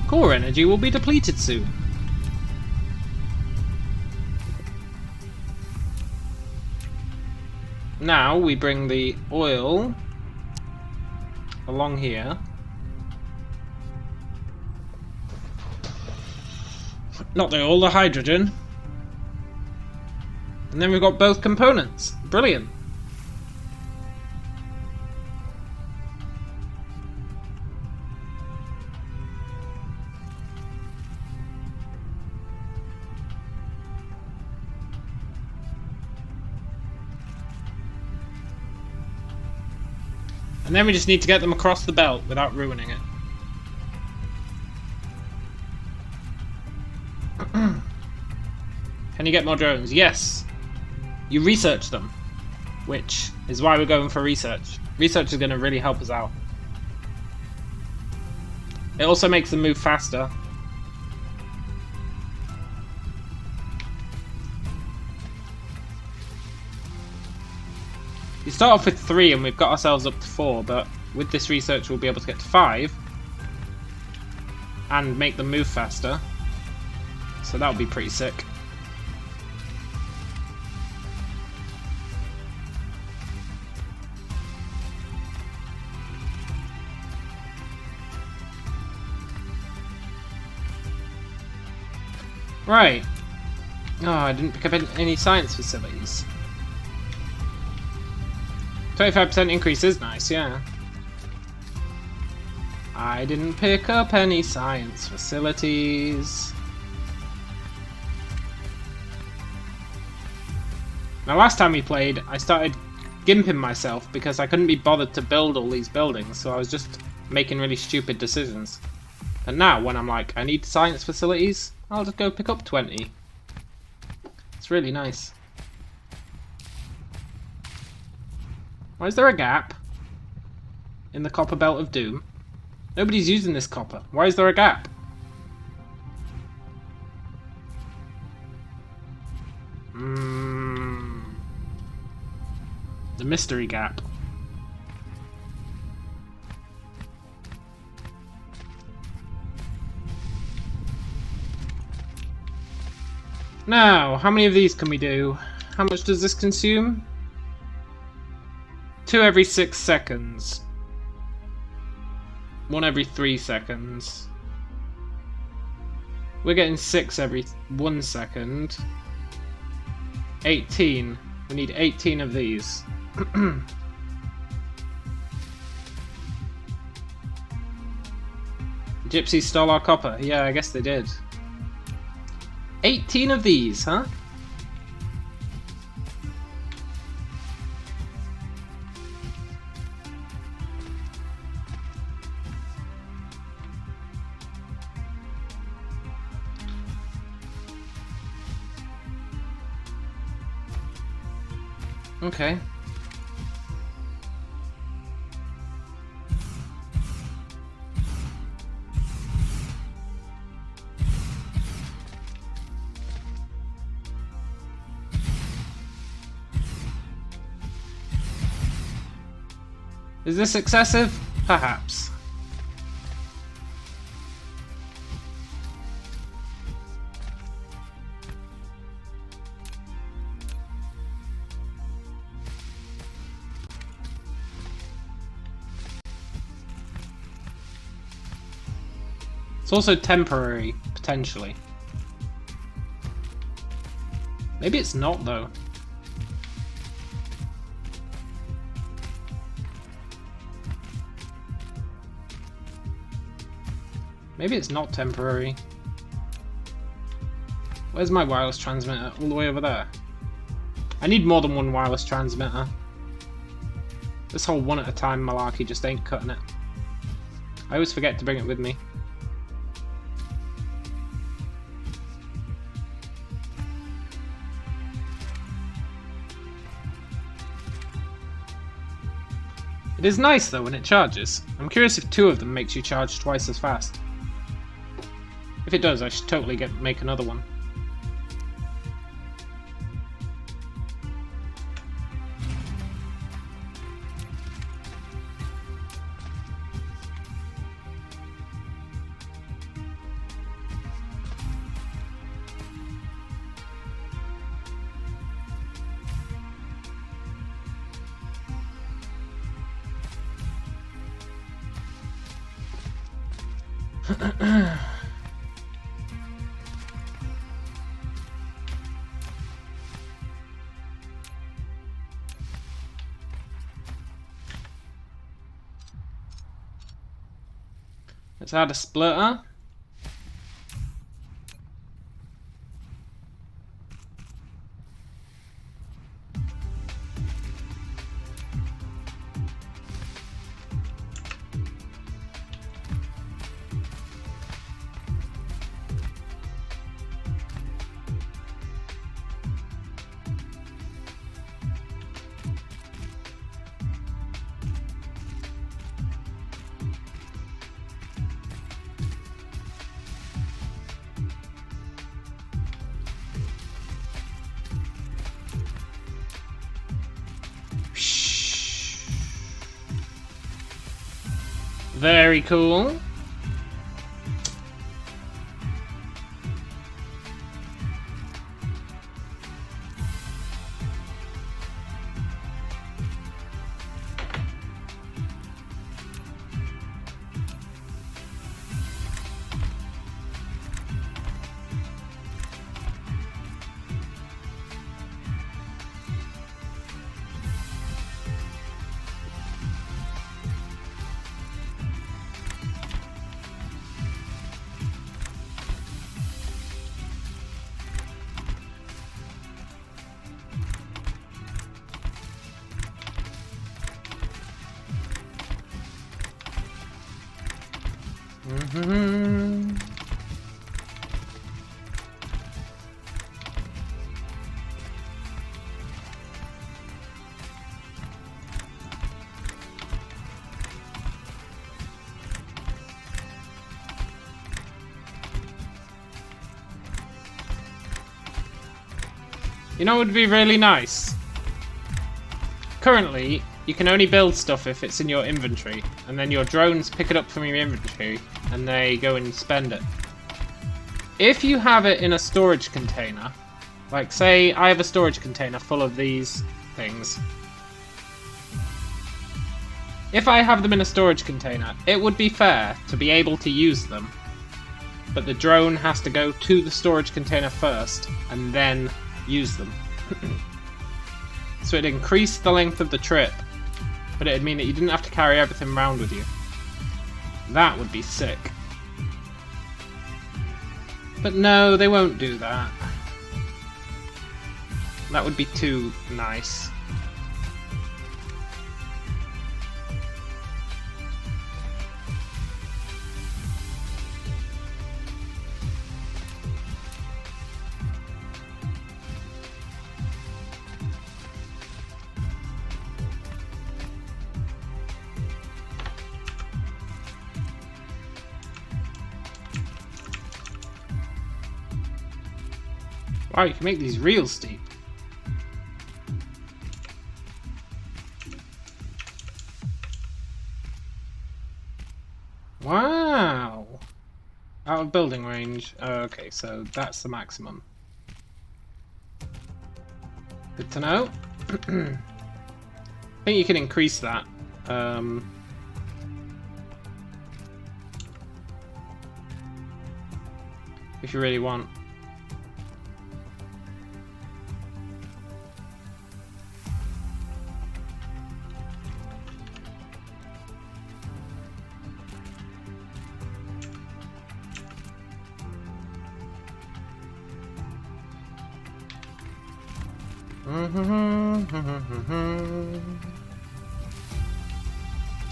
Core energy will be depleted soon. Now we bring the oil along here. Not the oil, the hydrogen. And then we've got both components. Brilliant. And then we just need to get them across the belt without ruining it. Can you get more drones? Yes. You research them, which is why we're going for research. Research is going to really help us out. It also makes them move faster. We start off with 3 and we've got ourselves up to 4, but with this research we'll be able to get to 5 and make them move faster. So that would be pretty sick. Right. Oh, I didn't pick up any science facilities. 25% increase is nice, yeah. I didn't pick up any science facilities. Now last time we played, I started gimping myself because I couldn't be bothered to build all these buildings, so I was just making really stupid decisions. And now, when I'm like, I need science facilities, I'll just go pick up 20. It's really nice. Why is there a gap in the copper belt of doom? Nobody's using this copper. Why is there a gap? The mystery gap. Now, how many of these can we do? How much does this consume? 2 every 6 seconds. 1 every 3 seconds. We're getting 6 every 1 second. 18. We need 18 of these. Gypsies stole our copper. Yeah, I guess they did. 18 of these, huh? Okay. Is this excessive? Perhaps. It's also temporary, potentially. Maybe it's not, though. Maybe it's not temporary. Where's my wireless transmitter? All the way over there. I need more than one wireless transmitter. This whole one at a time malarkey just ain't cutting it. I always forget to bring it with me. It is nice though when it charges. I'm curious if 2 of them makes you charge twice as fast. If it does, I should totally make another one. Let's add a splitter. Very cool. You know what would be really nice? Currently, you can only build stuff if it's in your inventory, and then your drones pick it up from your inventory, and they go and spend it. If you have it in a storage container, like say I have a storage container full of these things. If I have them in a storage container, it would be fair to be able to use them, but the drone has to go to the storage container first, and then use them. So it'd increase the length of the trip, but it'd mean that you didn't have to carry everything around with you. That would be sick. But no, they won't do that. That would be too nice. Wow, you can make these real steep. Wow! Out of building range. Oh, okay, so that's the maximum. Good to know. I think you can increase that. If you really want.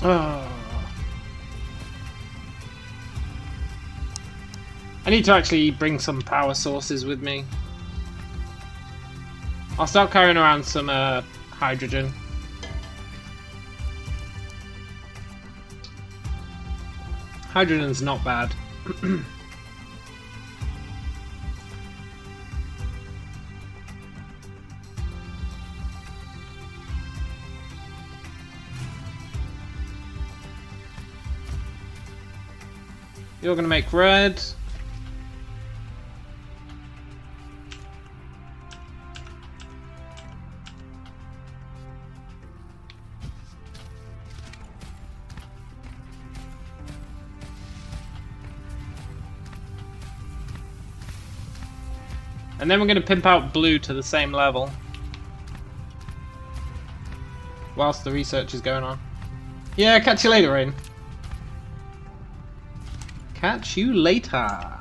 Oh. I need to actually bring some power sources with me. I'll start carrying around some hydrogen. Hydrogen's not bad. You're gonna make red. And then we're gonna pimp out blue to the same level. Whilst the research is going on. Yeah, catch you later, Rain. Catch you later.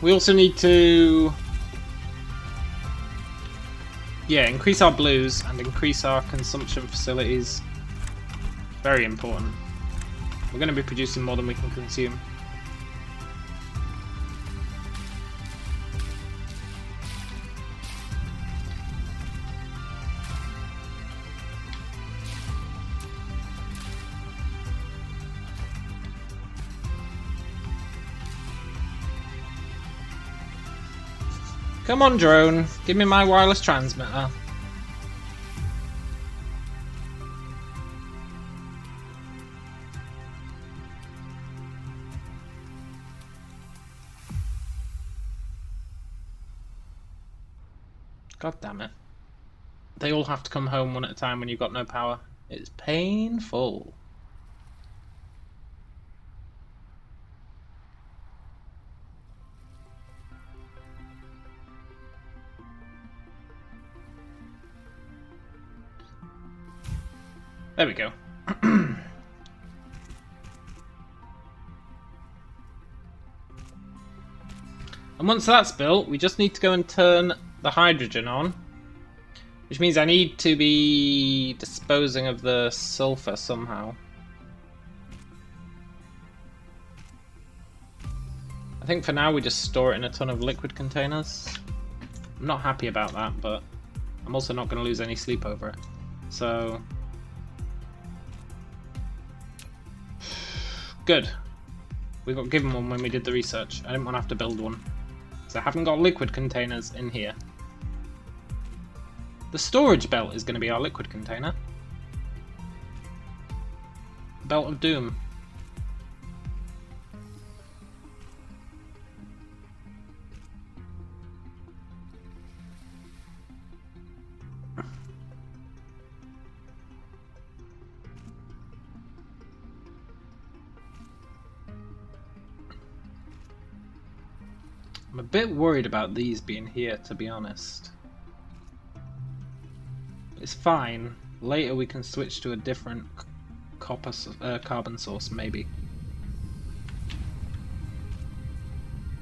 We also need to Yeah, increase our blues and increase our consumption facilities. Very important. We're going to be producing more than we can consume. Come on, drone. Give me my wireless transmitter. God damn it. They all have to come home one at a time when you've got no power. It's painful. There we go. And once that's built, we just need to go and turn the hydrogen on. Which means I need to be disposing of the sulfur somehow. I think for now we just store it in a ton of liquid containers. I'm not happy about that, but I'm also not going to lose any sleep over it. So... good. We got given one when we did the research. I didn't want to have to build one. So I haven't got liquid containers in here. The storage belt is going to be our liquid container. Belt of Doom. I'm a bit worried about these being here, to be honest. It's fine. Later we can switch to a different carbon source, maybe.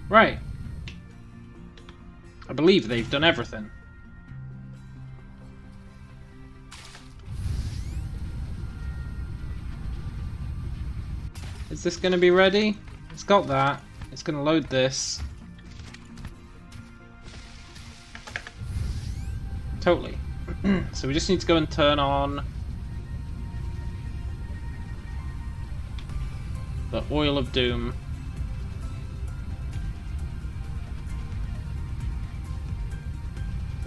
Right. I believe they've done everything. Is this going to be ready? It's got that. It's going to load this. Totally. So we just need to go and turn on the oil of doom.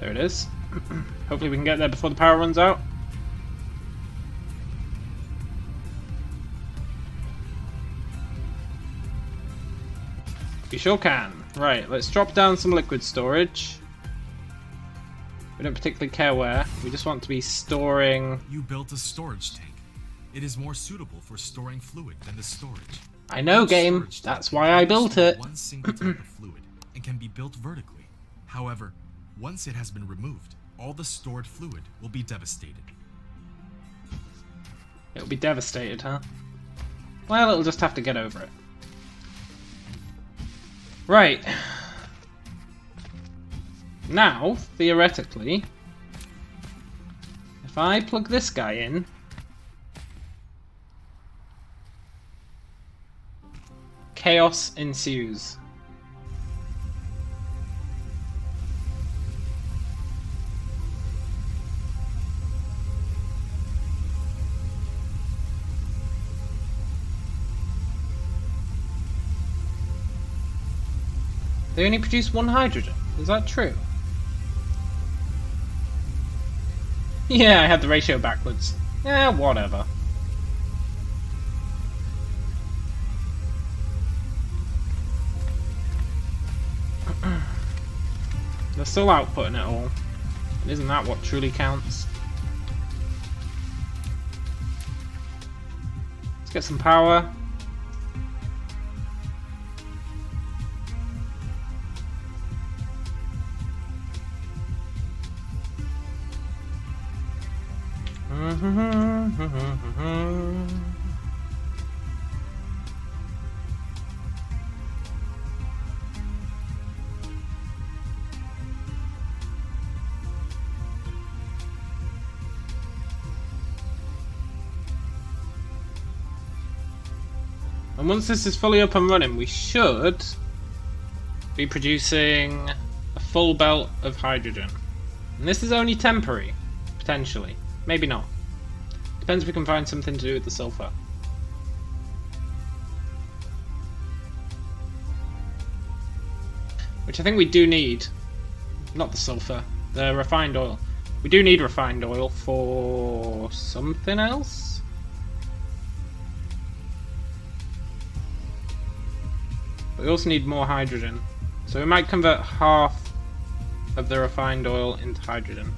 There it is. Hopefully we can get there before the power runs out. We sure can. Right, let's drop down some liquid storage. We don't particularly care where. We just want to be storing... You built a storage tank. It is more suitable for storing fluid than the storage. I know, game. That's why I built it. One single type of fluid and can be built vertically. However, once it has been removed, all the stored fluid will be devastated. It'll be devastated, huh? Well, it'll just have to get over it. Right. Now, theoretically, if I plug this guy in, chaos ensues. They only produce one hydrogen. Is that true? Yeah, I had the ratio backwards. Yeah, whatever. They're still outputting it all. And isn't that what truly counts? Let's get some power. And once this is fully up and running, we should be producing a full belt of hydrogen. And this is only temporary, potentially. Maybe not. Depends if we can find something to do with the sulfur. Which I think we do need. Not the sulfur, the refined oil. We do need refined oil for something else. But we also need more hydrogen. So we might convert half of the refined oil into hydrogen.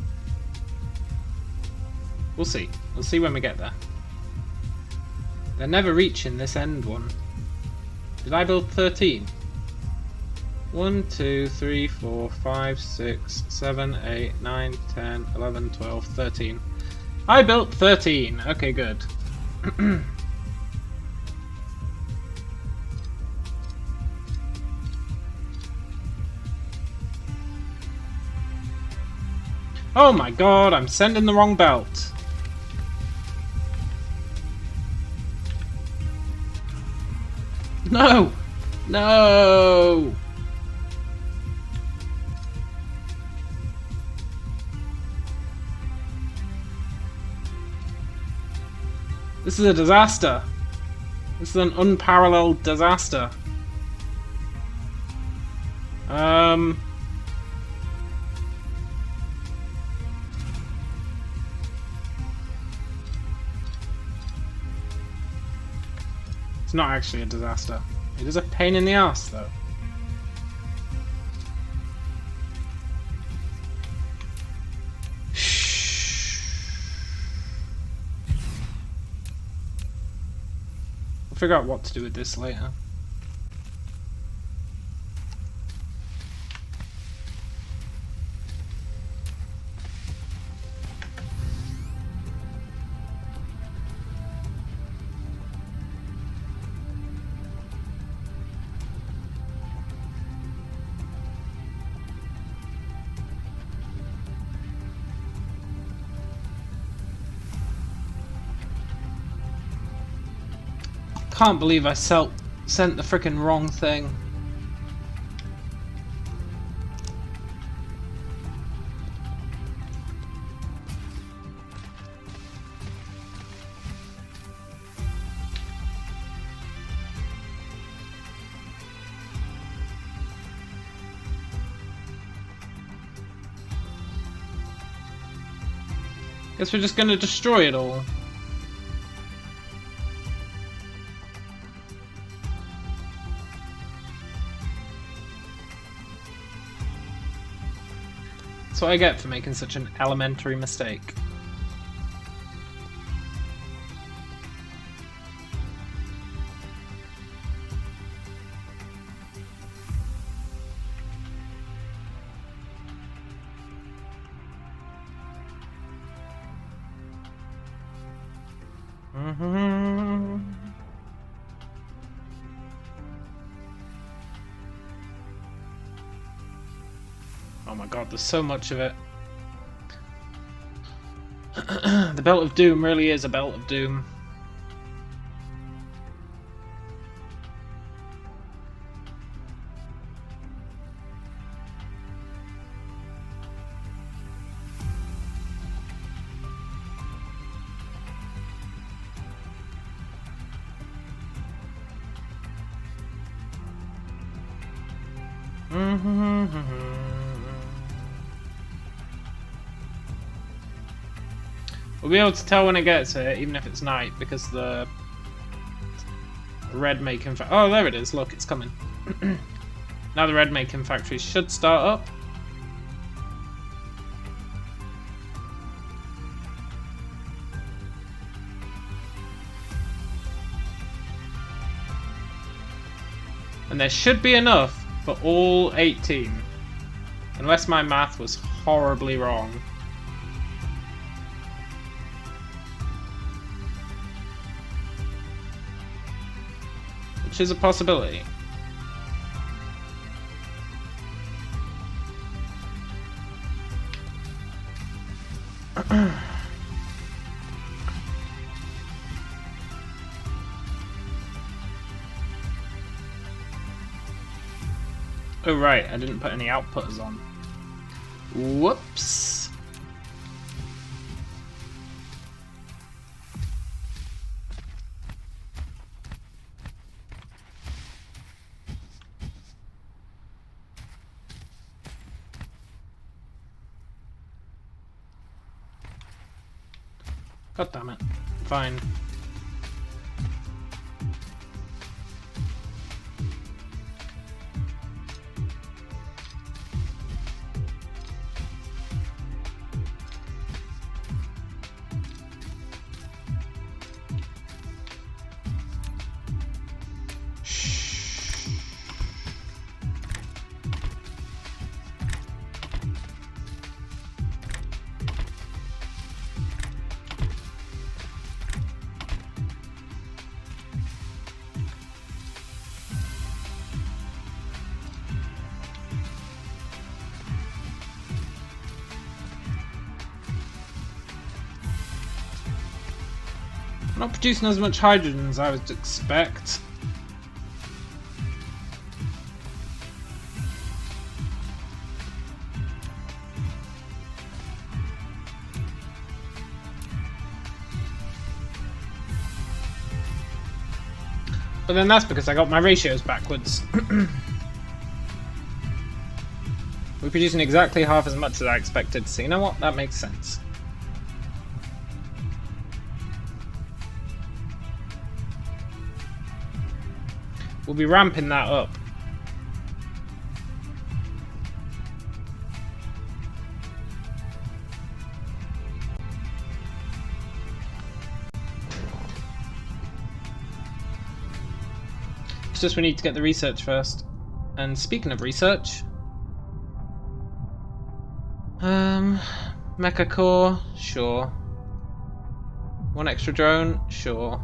We'll see. We'll see when we get there. They're never reaching this end one. Did I build 13? 1, 2, 3, 4, 5, 6, 7, 8, 9, 10, 11, 12, 13. I built 13. Okay, good. Oh my god, I'm sending the wrong belt. No! No! This is a disaster. This is an unparalleled disaster. It's not actually a disaster. It is a pain in the ass, though. I'll figure out what to do with this later. Can't believe I sent the frickin' wrong thing. Guess we're just gonna destroy it all. That's what I get for making such an elementary mistake. Oh my god, there's so much of it. The Belt of Doom really is a Belt of Doom. We'll be able to tell when it gets here, even if it's night, because the red making factory. Oh, there it is. Look, it's coming. Now the red making factory should start up. And there should be enough for all 18. Unless my math was horribly wrong. Which is a possibility. Oh right, I didn't put any outputters on. Whoops. God damn it. Fine. Not producing as much hydrogen as I would expect. But then that's because I got my ratios backwards. We're producing exactly half as much as I expected, so you know what? That makes sense. We'll be ramping that up. It's just we need to get the research first. And speaking of research, mecha core, sure. One extra drone, sure.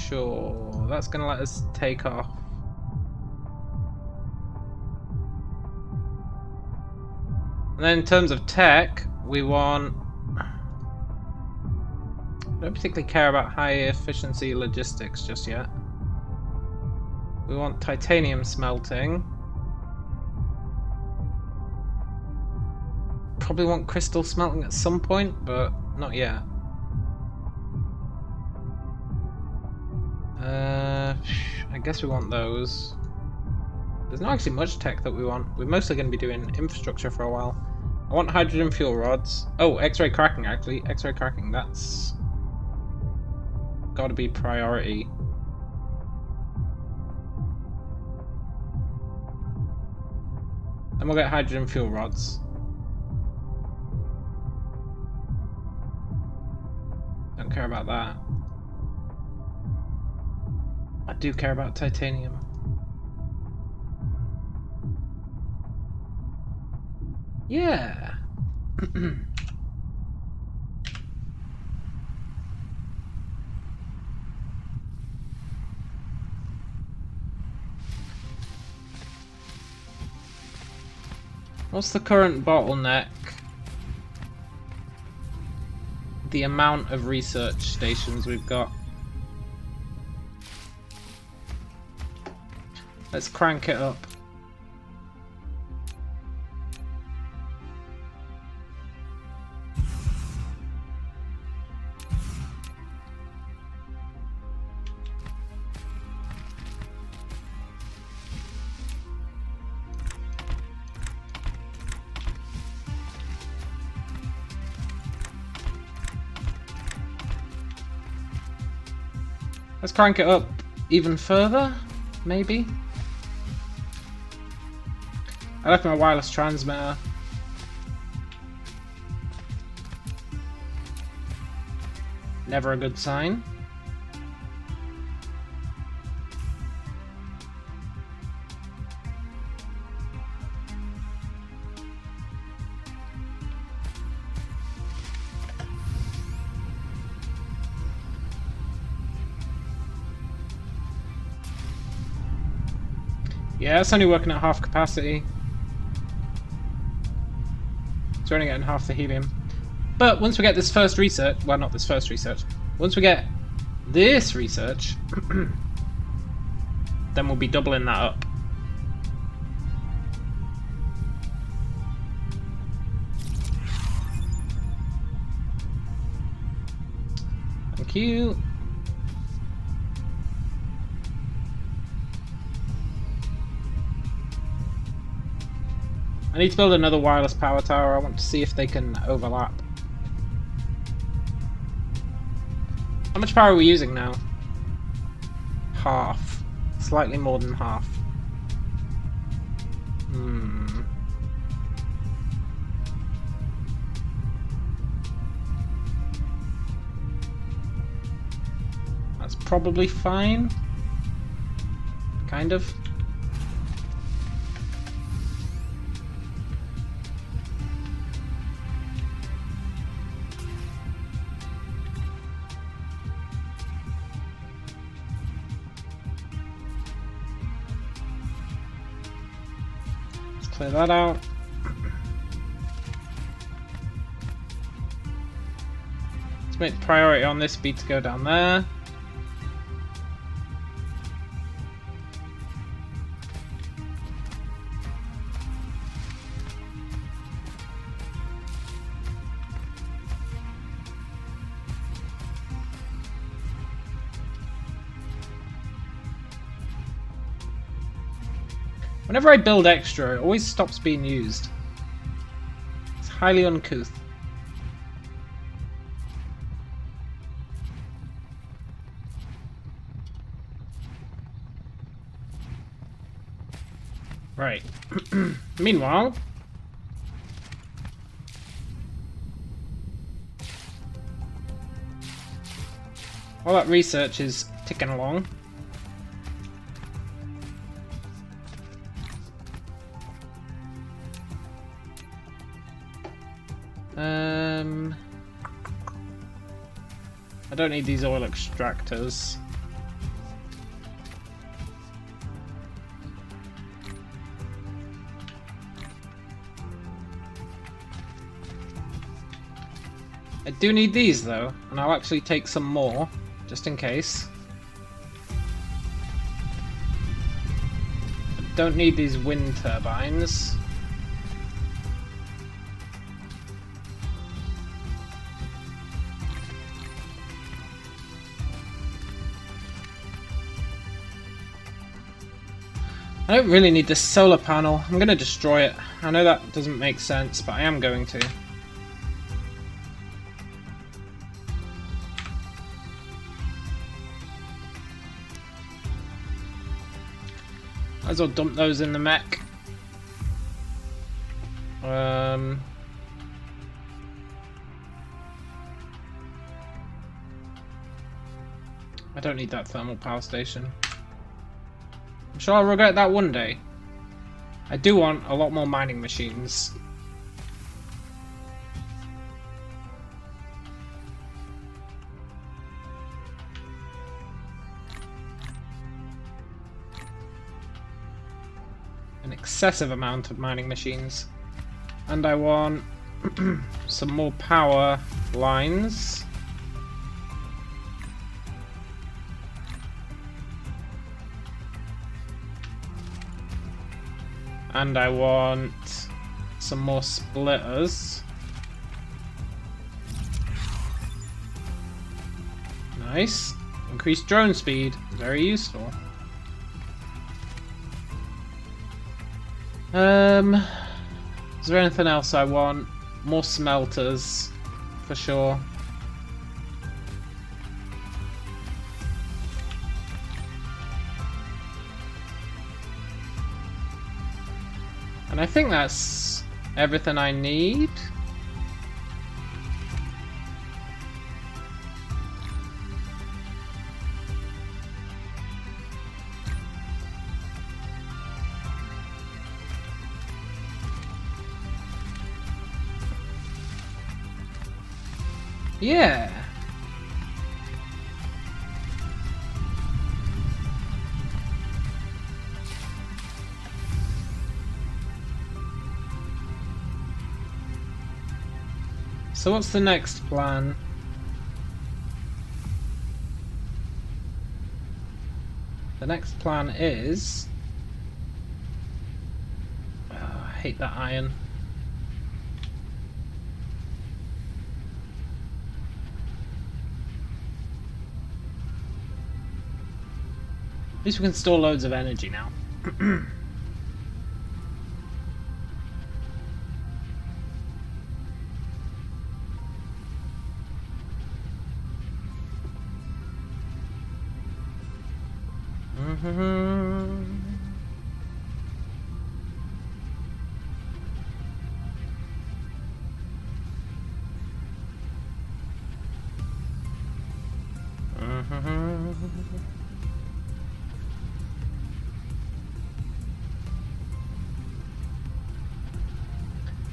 Sure, that's gonna let us take off. And then in terms of tech, we want... I don't particularly care about high efficiency logistics just yet. We want titanium smelting. Probably want crystal smelting at some point, but not yet. I guess we want those. There's not actually much tech that we want. We're mostly going to be doing infrastructure for a while. I want hydrogen fuel rods. Oh, X-ray cracking actually. X-ray cracking, that's got to be priority. Then we'll get hydrogen fuel rods. Don't care about that. I do care about titanium. Yeah. What's the current bottleneck? The amount of research stations we've got. Let's crank it up. Let's crank it up even further, maybe. I left my wireless transmitter. Never a good sign. Yeah, it's only working at half capacity. It's only getting half the helium. But once we get this first research, well, not this first research, once we get this research, then we'll be doubling that up. Thank you. I need to build another wireless power tower. I want to see if they can overlap. How much power are we using now? Half. Slightly more than half. That's probably fine. Kind of. Clear that out. Let's make the priority on this be to go down there. Whenever I build extra, it always stops being used. It's highly uncouth. Right. Meanwhile, while that research is ticking along, I don't need these oil extractors. I do need these though, and I'll actually take some more, just in case. I don't need these wind turbines. I don't really need this solar panel. I'm going to destroy it. I know that doesn't make sense, but I am going to. Might as well dump those in the mech. I don't need that thermal power station. I'm sure I'll regret that one day. I do want a lot more mining machines. An excessive amount of mining machines. And I want some more power lines. And I want some more splitters. Nice. Increased drone speed. Very useful. Is there anything else I want? More smelters, for sure. And I think that's everything I need. Yeah. So what's the next plan? The next plan is... Oh, I hate that iron. At least we can store loads of energy now.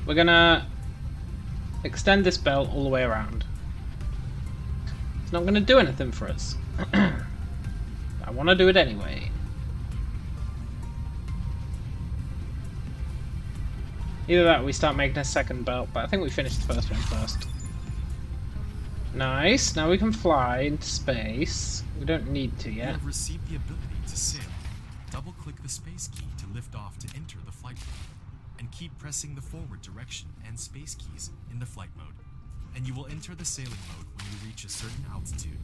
We're gonna extend this belt all the way around. It's not gonna do anything for us. I want to do it anyway. Either that or we start making a second belt, but I think we finished the first one first. Nice, now we can fly into space. We don't need to yet. You have received the ability to sail. Double-click the space key to lift off to enter the flight mode, and keep pressing the forward direction and space keys in the flight mode, and you will enter the sailing mode when you reach a certain altitude.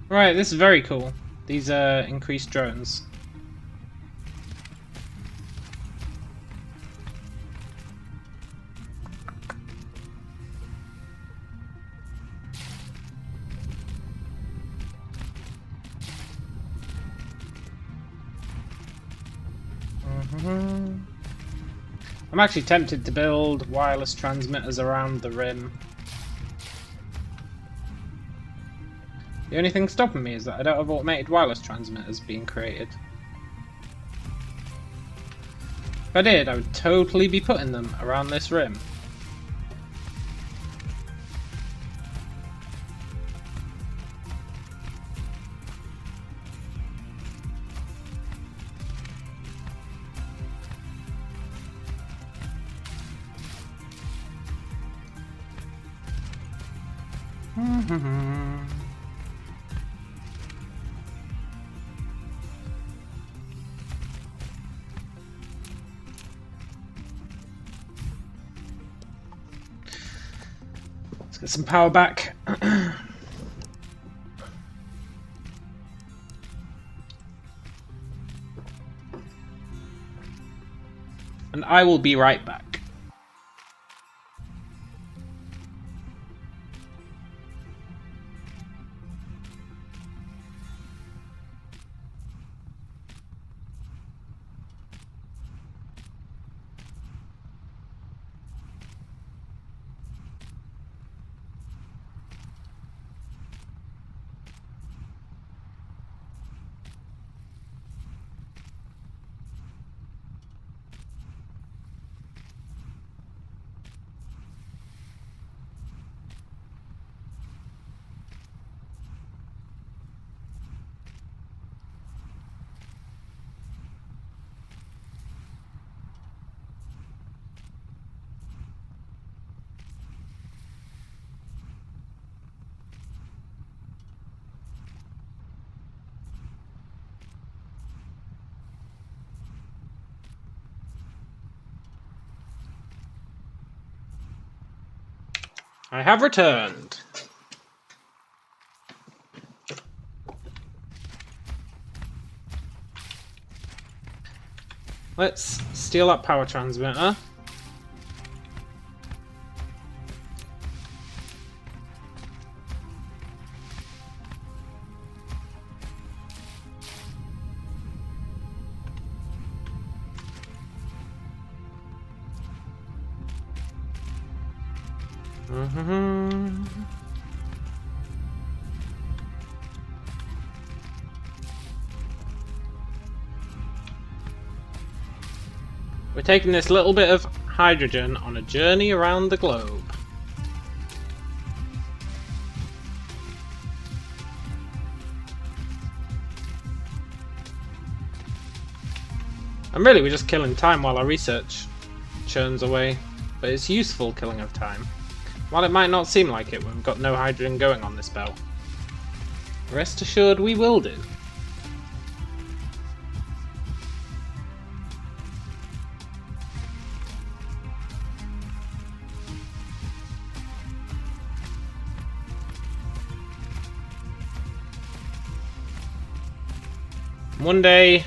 Right, this is very cool. These increased drones. I'm actually tempted to build wireless transmitters around the rim. The only thing stopping me is that I don't have automated wireless transmitters being created. If I did, I would totally be putting them around this rim. Let's get some power back. And I will be right back. I have returned. Let's steal that power transmitter. We're taking this little bit of hydrogen on a journey around the globe. And really, we're just killing time while our research churns away. But it's useful killing of time. While it might not seem like it when we've got no hydrogen going on this belt, rest assured we will do. One day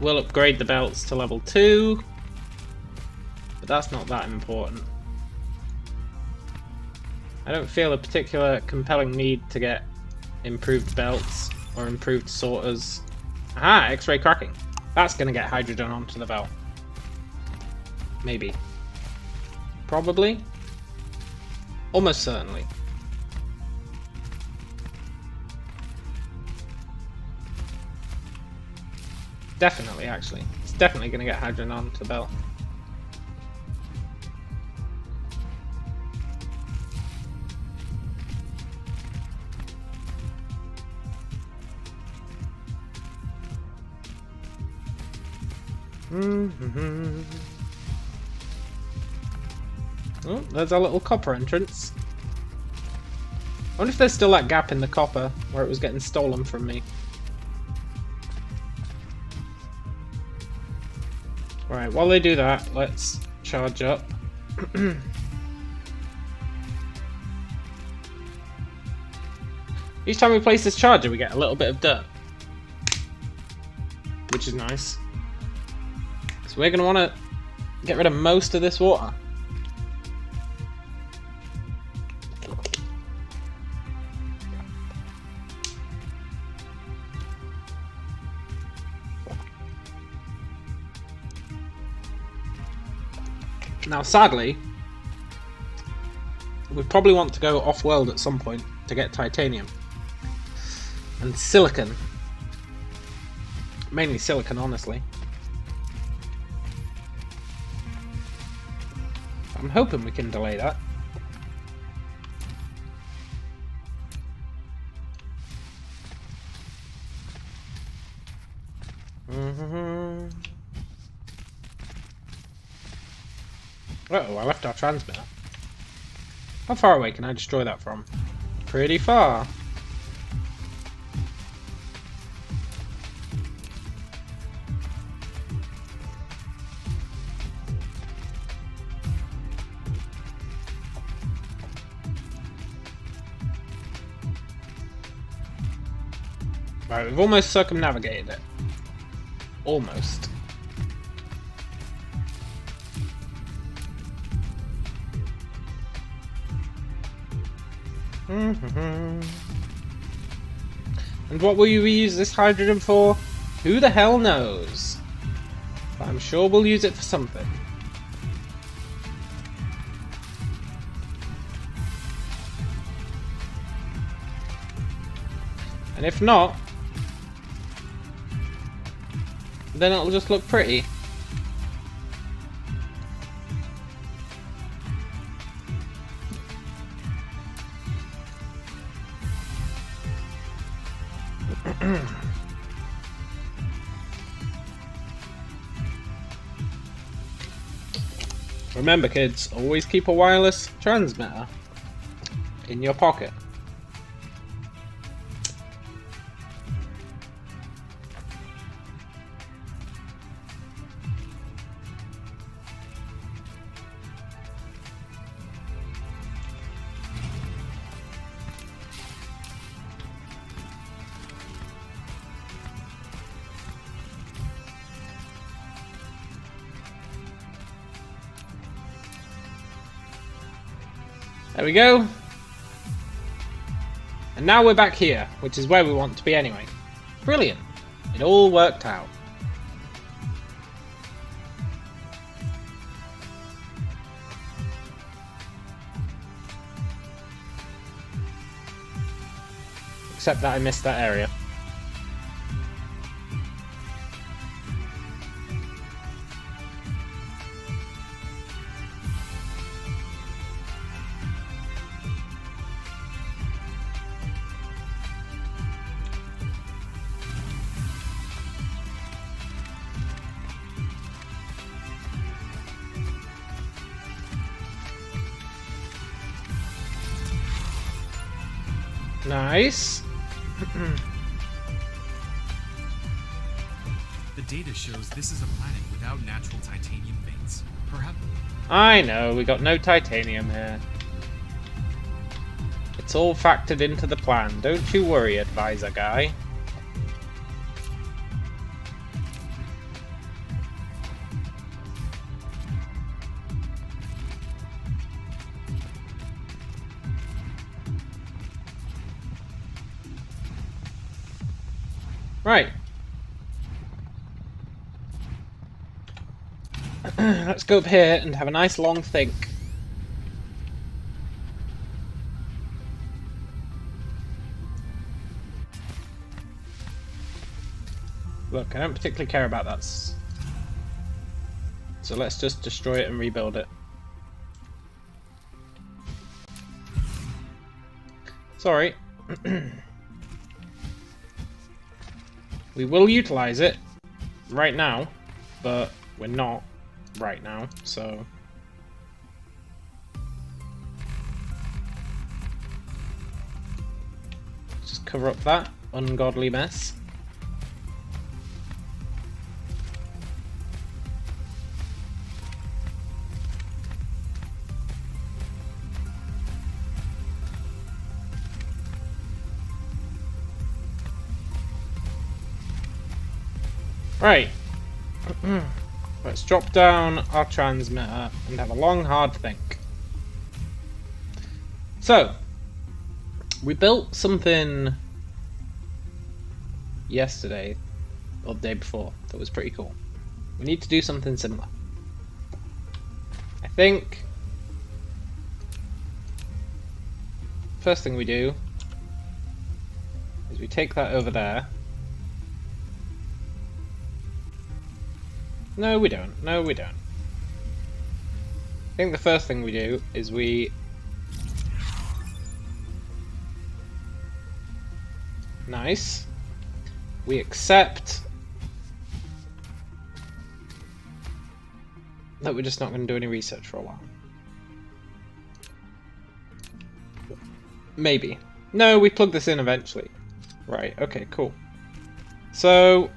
we'll upgrade the belts to level 2, but that's not that important. I don't feel a particular compelling need to get improved belts or improved sorters. Aha, X-ray cracking. That's going to get hydrogen onto the belt. Maybe. Probably. Almost certainly. Definitely, actually. It's definitely going to get hydrogen onto the belt. Oh, there's our little copper entrance. I wonder if there's still that gap in the copper where it was getting stolen from me. Right, while they do that, let's charge up. Each time we place this charger, we get a little bit of dirt, which is nice. So we're going to want to get rid of most of this water. Now, sadly, we probably want to go off-world at some point to get titanium. And silicon. Mainly silicon, honestly. I'm hoping we can delay that. Uh-oh, I left our transmitter. How far away can I destroy that from? Pretty far. Right, we've almost circumnavigated it. Almost. And what will you use this hydrogen for? Who the hell knows? But I'm sure we'll use it for something. And if not, then it'll just look pretty. Remember, kids, always keep a wireless transmitter in your pocket. There we go. And now we're back here, which is where we want to be anyway. Brilliant. It all worked out. Except that I missed that area. Nice. The data shows this is a planet without natural titanium veins. Perhaps. I know, we got no titanium here. It's all factored into the plan. Don't you worry, advisor guy. Right. Let's go up here and have a nice long think. Look, I don't particularly care about that. So let's just destroy it and rebuild it. Sorry. We will utilize it right now, but we're not right now, so... Just cover up that ungodly mess. Right. Let's drop down our transmitter and have a long, hard think. So, we built something yesterday, or the day before, that was pretty cool. We need to do something similar. I think first thing we do is we take that over there. No, we don't. No, we don't. I think the first thing we do is we... Nice. We accept that we're just not going to do any research for a while. Maybe. No, we plug this in eventually. Right, okay, cool. So...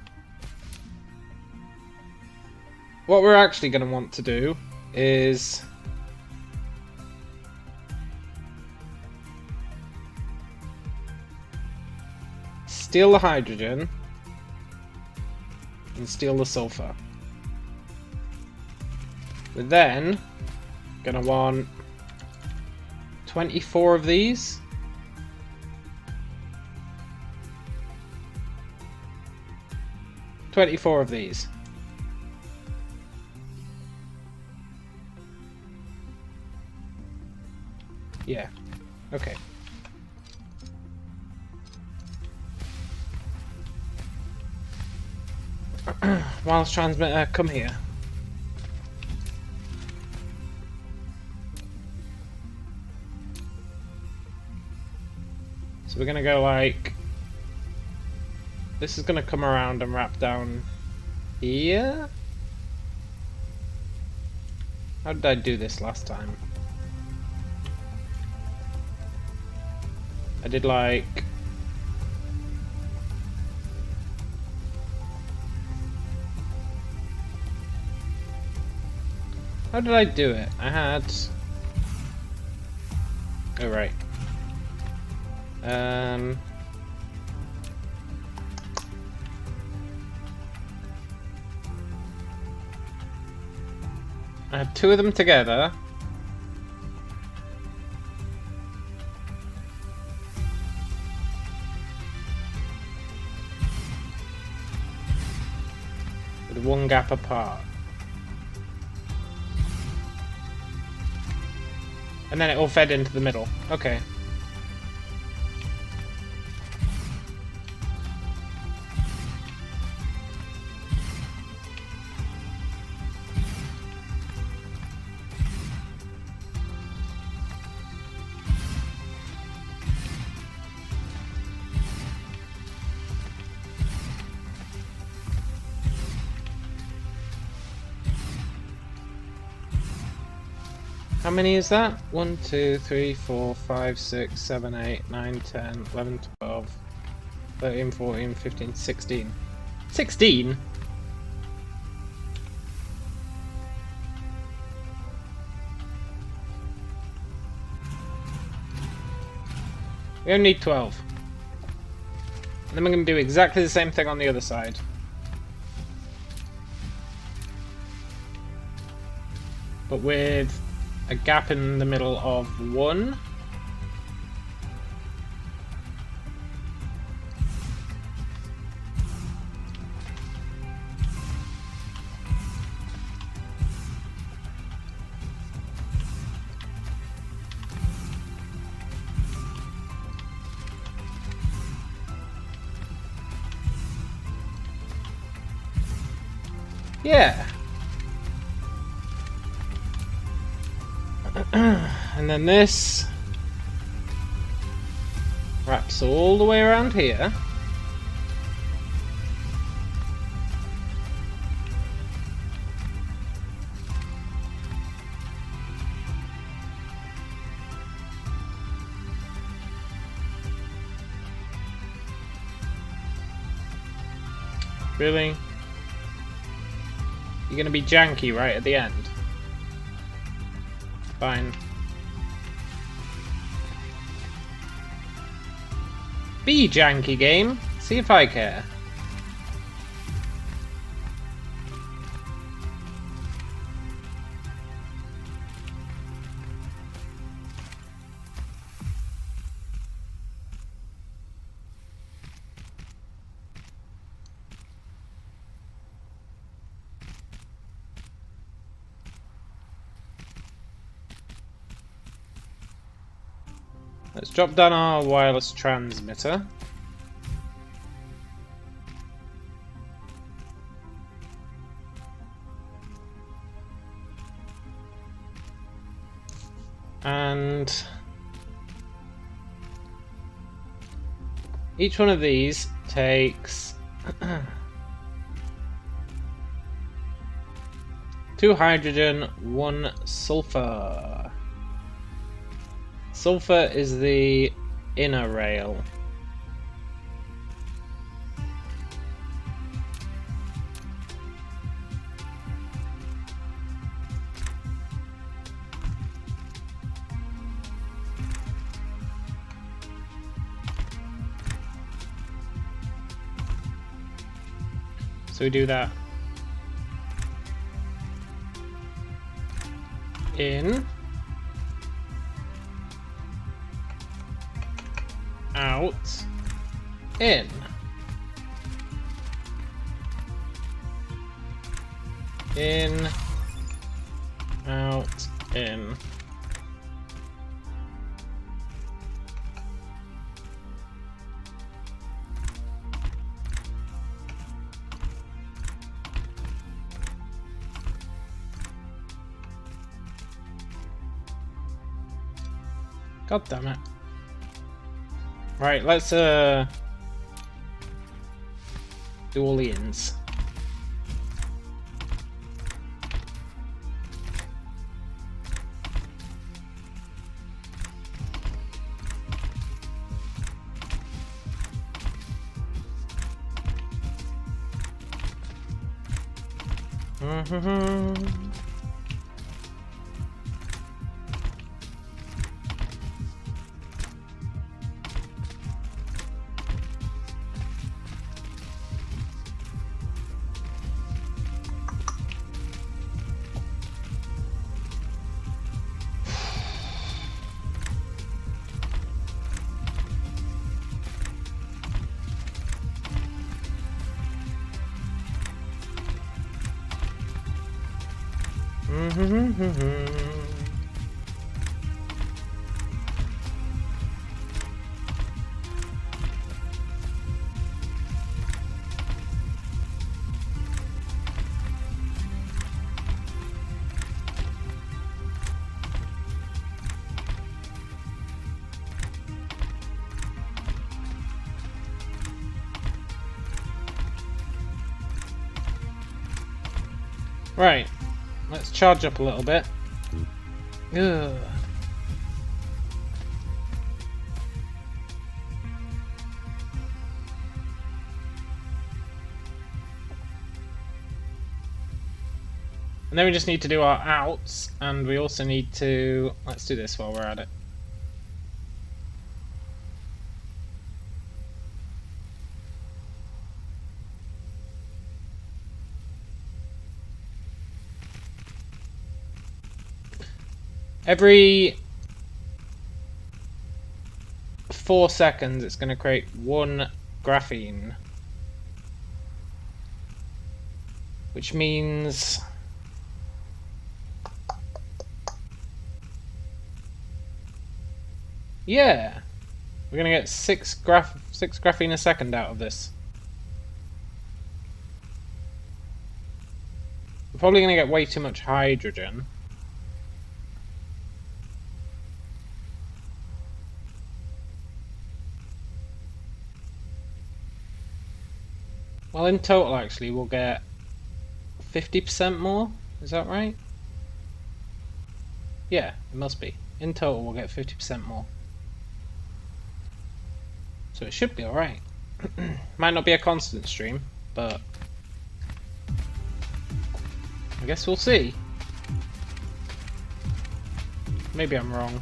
what we're actually going to want to do is steal the hydrogen and steal the sulfur. We're then going to want 24 of these. $24 of these. Yeah, okay. Wireless transmitter, come here. So we're gonna go like... this is gonna come around and wrap down here? How did I do this last time? I did like... how did I do it? I had... oh, right. I had two of them together. With one gap apart. And then it all fed into the middle. Okay. How many is that? 1, 2, 3, 4, 5, 6, 7, 8, 9, 10, 11, 12, 13, 14, 15, 16. 16? We only need 12. And then we're going to do exactly the same thing on the other side. But with a gap in the middle of 1. Yeah. And then this wraps all the way around here. Really? You're gonna be janky right at the end? Fine. Be janky, game. See if I care. Let's drop down our wireless transmitter. And each one of these takes 2 hydrogen, 1 sulfur. Sulfur is the inner rail. So we do that. In. Out. In. In. Out. In. God damn it. Right, let's do all the ins. Right, let's charge up a little bit. Ugh. And then we just need to do our outs, and we also need to... Let's do this while we're at it. Every 4 seconds, it's going to create 1 graphene. Which means... Yeah, we're gonna get 6 graphene a second out of this. We're probably gonna get way too much hydrogen. Well, in total, actually, we'll get 50% more. Is that right? Yeah, it must be. In total, we'll get 50% more. So it should be alright. Might not be a constant stream, but I guess we'll see. Maybe I'm wrong.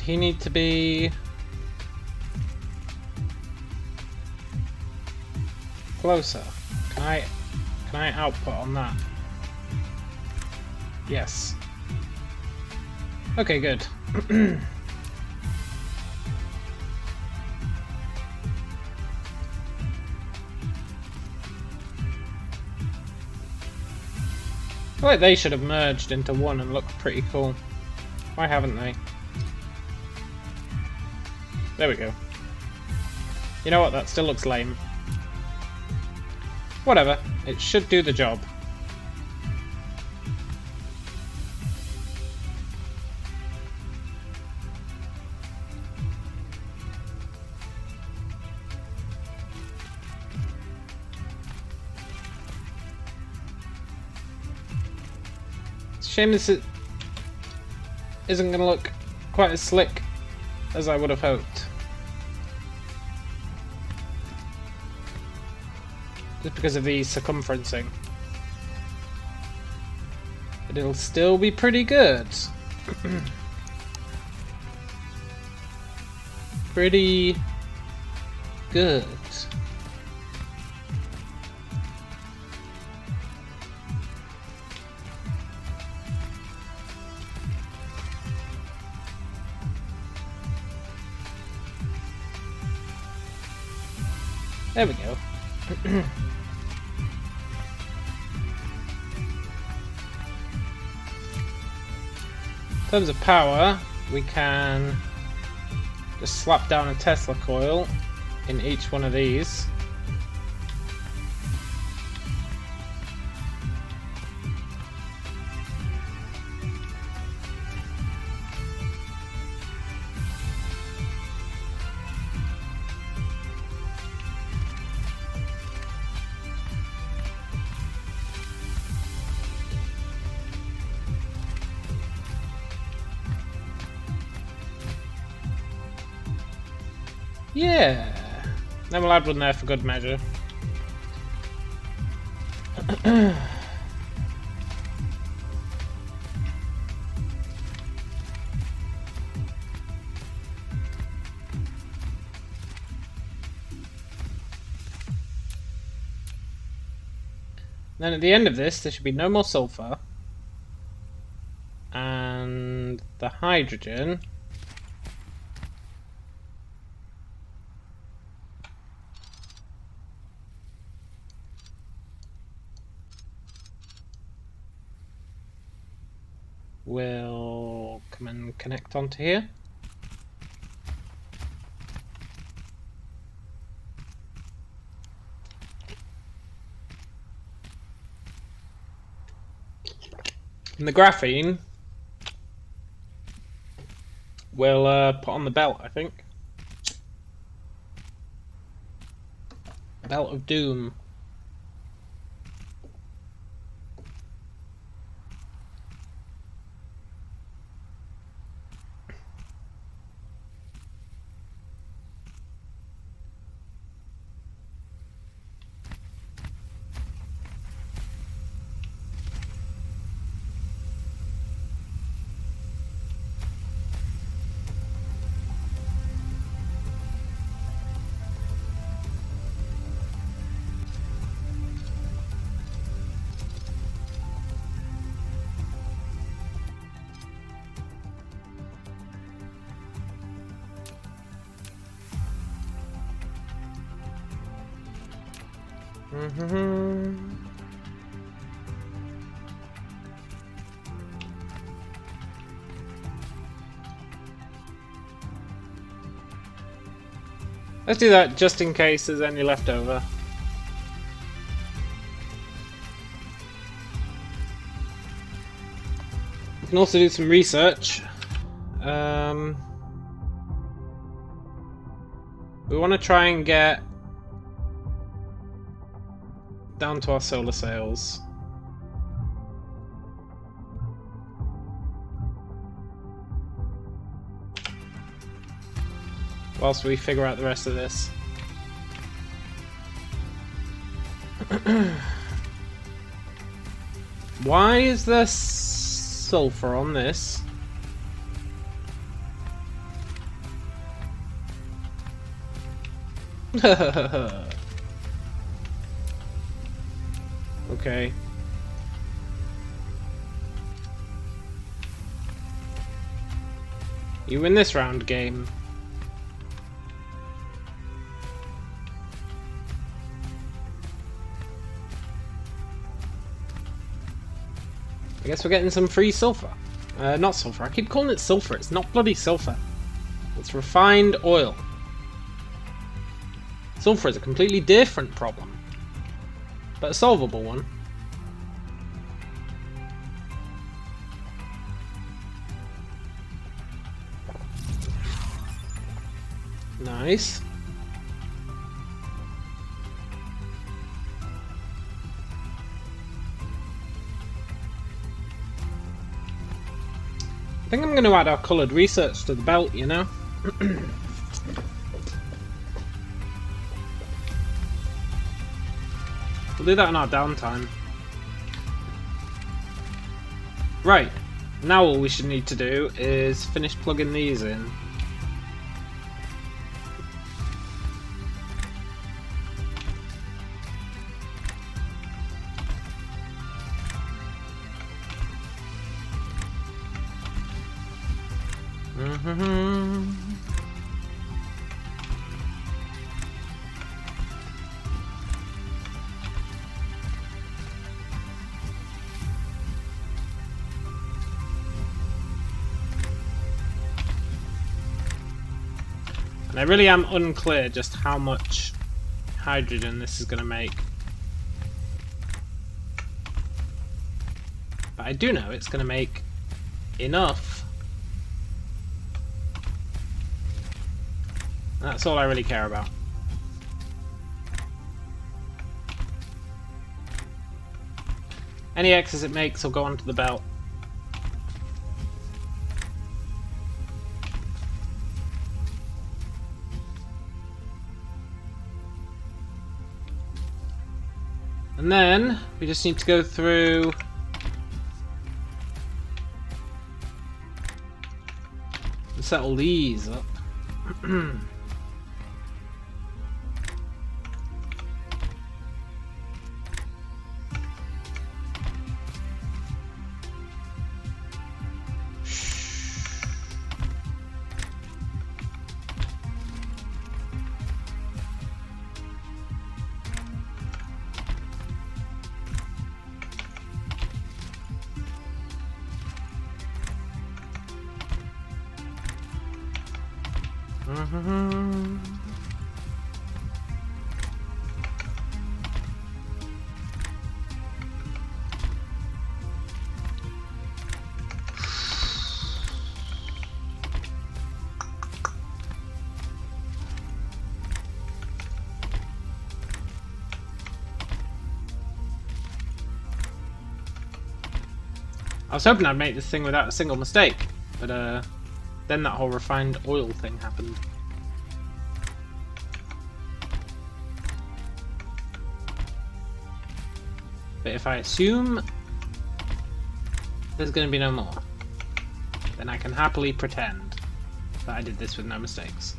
He need to be closer. Can I output on that? Yes. Okay, good. Well, they should have merged into one and looked pretty cool. Why haven't they? There we go. You know what, that still looks lame. Whatever, it should do the job. It's a shame this isn't going to look quite as slick as I would have hoped. Just because of the circumferencing. But it'll still be pretty good. Pretty good. There we go. In terms of power, we can just slap down a Tesla coil in each one of these. Yeah, then we'll add one there for good measure. Then at the end of this, there should be no more sulfur. And the hydrogen will come and connect onto here. And the graphene we'll put on the belt, I think. Belt of Doom. Let's do that just in case there's any left over. We can also do some research. We want to try and get down to our solar sails. Whilst we figure out the rest of this. Why is there sulfur on this? Okay. You win this round, game. I guess we're getting some free sulfur. Not sulfur. I keep calling it sulfur. It's not bloody sulfur. It's refined oil. Sulfur is a completely different problem, but a solvable one. Nice. I think I'm going to add our coloured research to the belt, you know? We'll do that in our downtime. Right, now all we should need to do is finish plugging these in. And I really am unclear just how much hydrogen this is going to make. But I do know it's going to make enough. That's all I really care about. Any excess it makes will go onto the belt. And then we just need to go through and settle these up. was hoping I'd make this thing without a single mistake, but then that whole refined oil thing happened. But if I assume there's going to be no more, then I can happily pretend that I did this with no mistakes.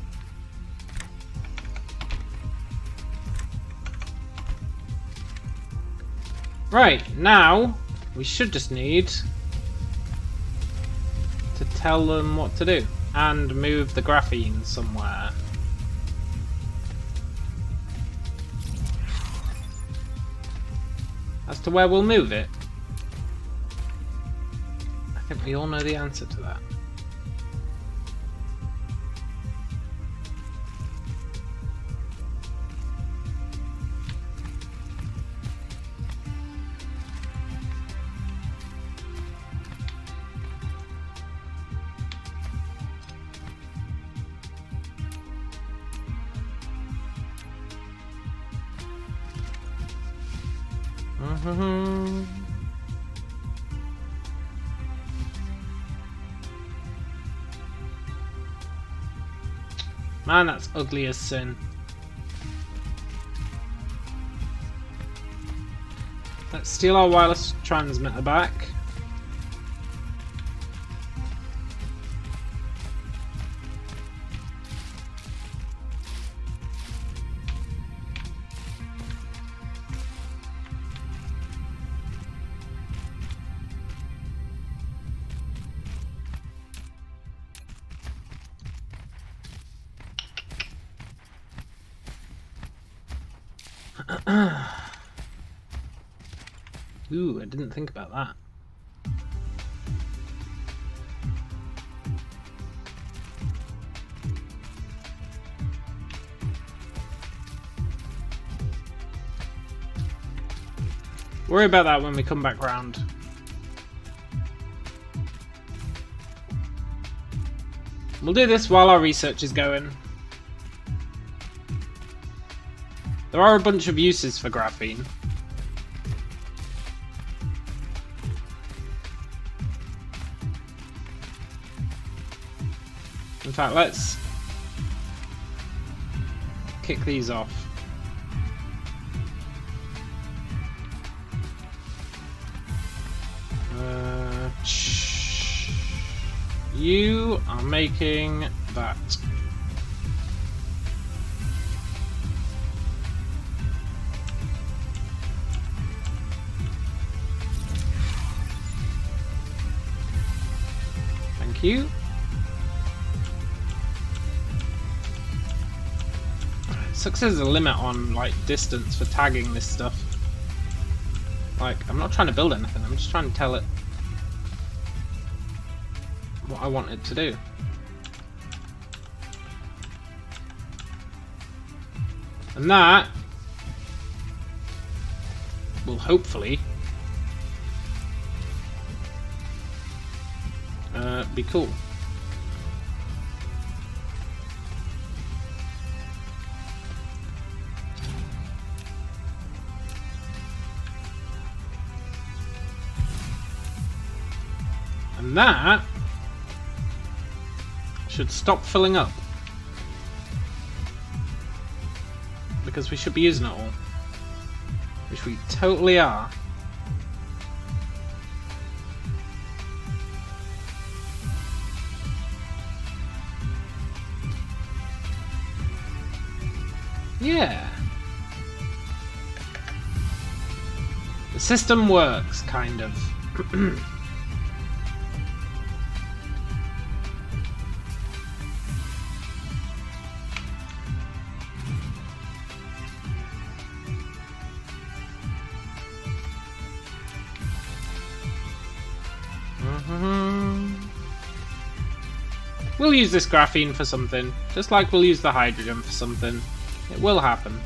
Right, now we should just need to tell them what to do and move the graphene somewhere. As to where we'll move it, I think we all know the answer to that. Man, that's ugly as sin. Let's steal our wireless transmitter back. Ooh, I didn't think about that. Worry about that when we come back round. We'll do this while our research is going. There are a bunch of uses for graphene. In fact, let's kick these off. You are making that. Thank you. Sucks there's a limit on like distance for tagging this stuff. Like, I'm not trying to build anything, I'm just trying to tell it what I want it to do. And that will hopefully be cool. And that should stop filling up, because we should be using it all, which we totally are. Yeah. The system works, kind of. We'll use this graphene for something, just like we'll use the hydrogen for something. It will happen.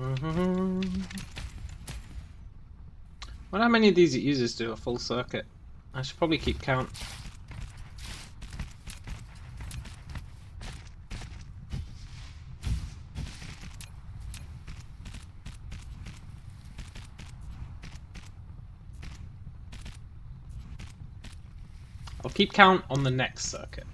Wonder how many of these it uses to do a full circuit. I should probably keep count. I'll keep count on the next circuit.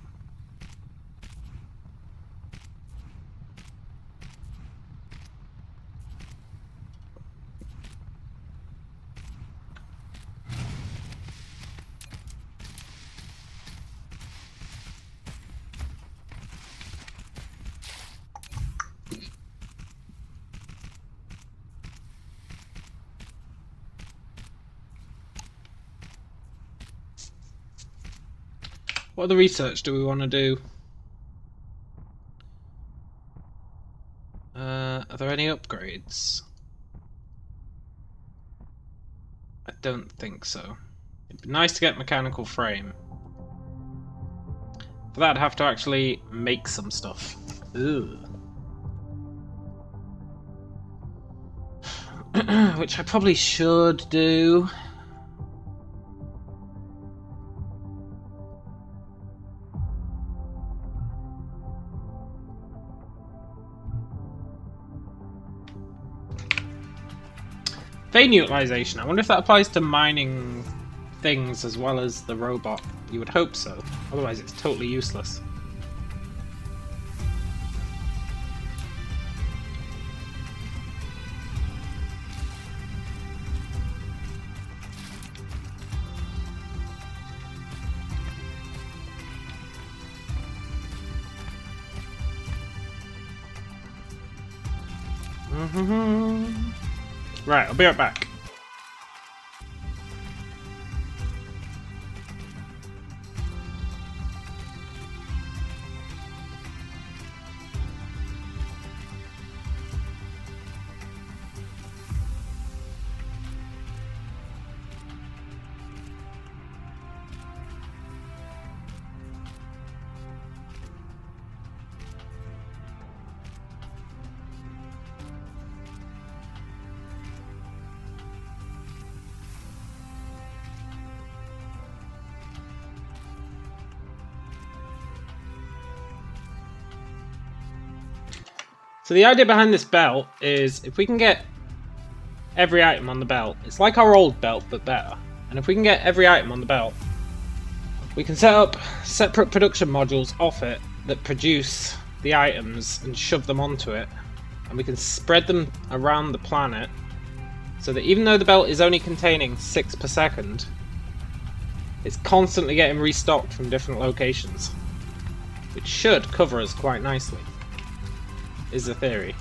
What other research do we want to do? Are there any upgrades? I don't think so. It'd be nice to get mechanical frame. For that, I'd have to actually make some stuff. Ugh. Which I probably should do. Vein utilization. I wonder if that applies to mining things as well as the robot. You would hope so. Otherwise it's totally useless. Right, I'll be right back. So the idea behind this belt is if we can get every item on the belt, it's like our old belt but better. And if we can get every item on the belt, we can set up separate production modules off it that produce the items and shove them onto it. And we can spread them around the planet so that even though the belt is only containing 6 per second, it's constantly getting restocked from different locations. Which should cover us quite nicely. Is the theory.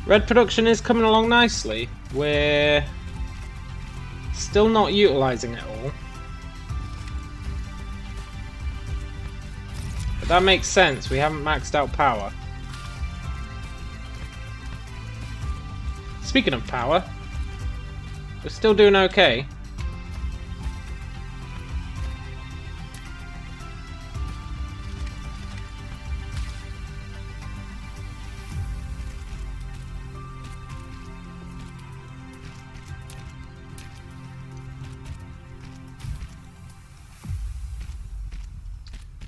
Red production is coming along nicely. We're still not utilizing it all. But that makes sense, we haven't maxed out power. Speaking of power, we're still doing okay.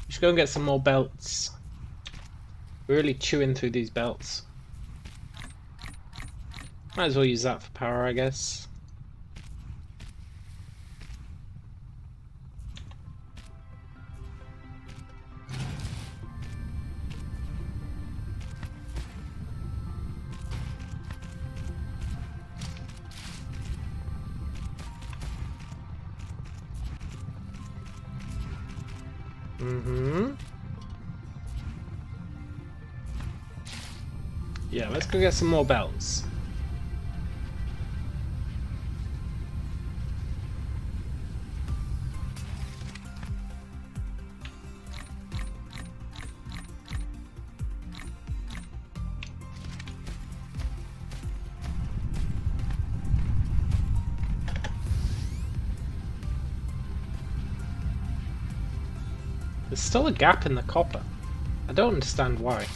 Should go and get some more belts. We're really chewing through these belts. Might as well use that for power, I guess. Yeah, let's go get some more belts. There's still a gap in the copper. I don't understand why.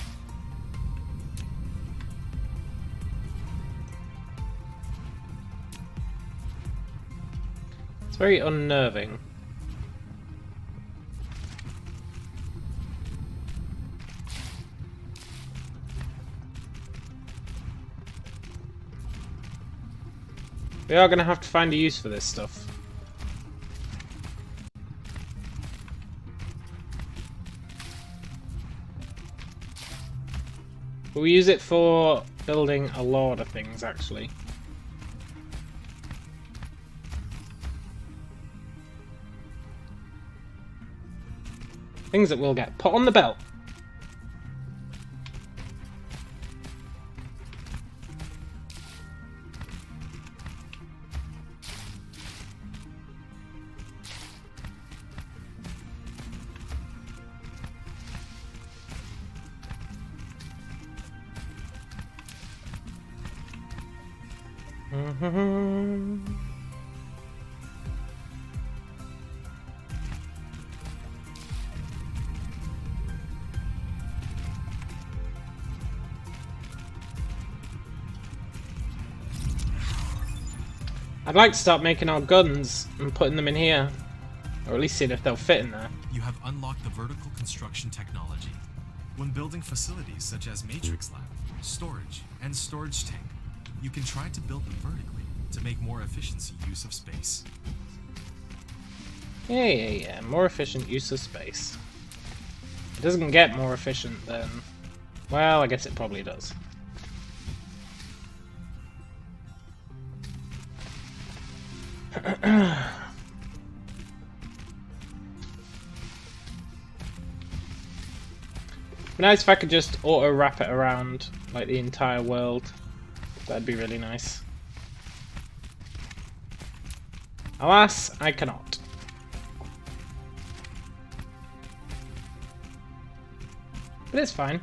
It's very unnerving. We are going to have to find a use for this stuff. We'll use it for building a lot of things, actually. Things that will get put on the belt. I'd like to start making our guns and putting them in here, or at least seeing if they'll fit in there. You have unlocked the vertical construction technology. When building facilities such as Matrix Lab, storage, and storage tank, you can try to build them vertically to make more efficient use of space. Yeah, more efficient use of space. It doesn't get more efficient then. Well, I guess it probably does. Nice if I could just auto wrap it around like the entire world. That'd be really nice. Alas, I cannot. But it's fine.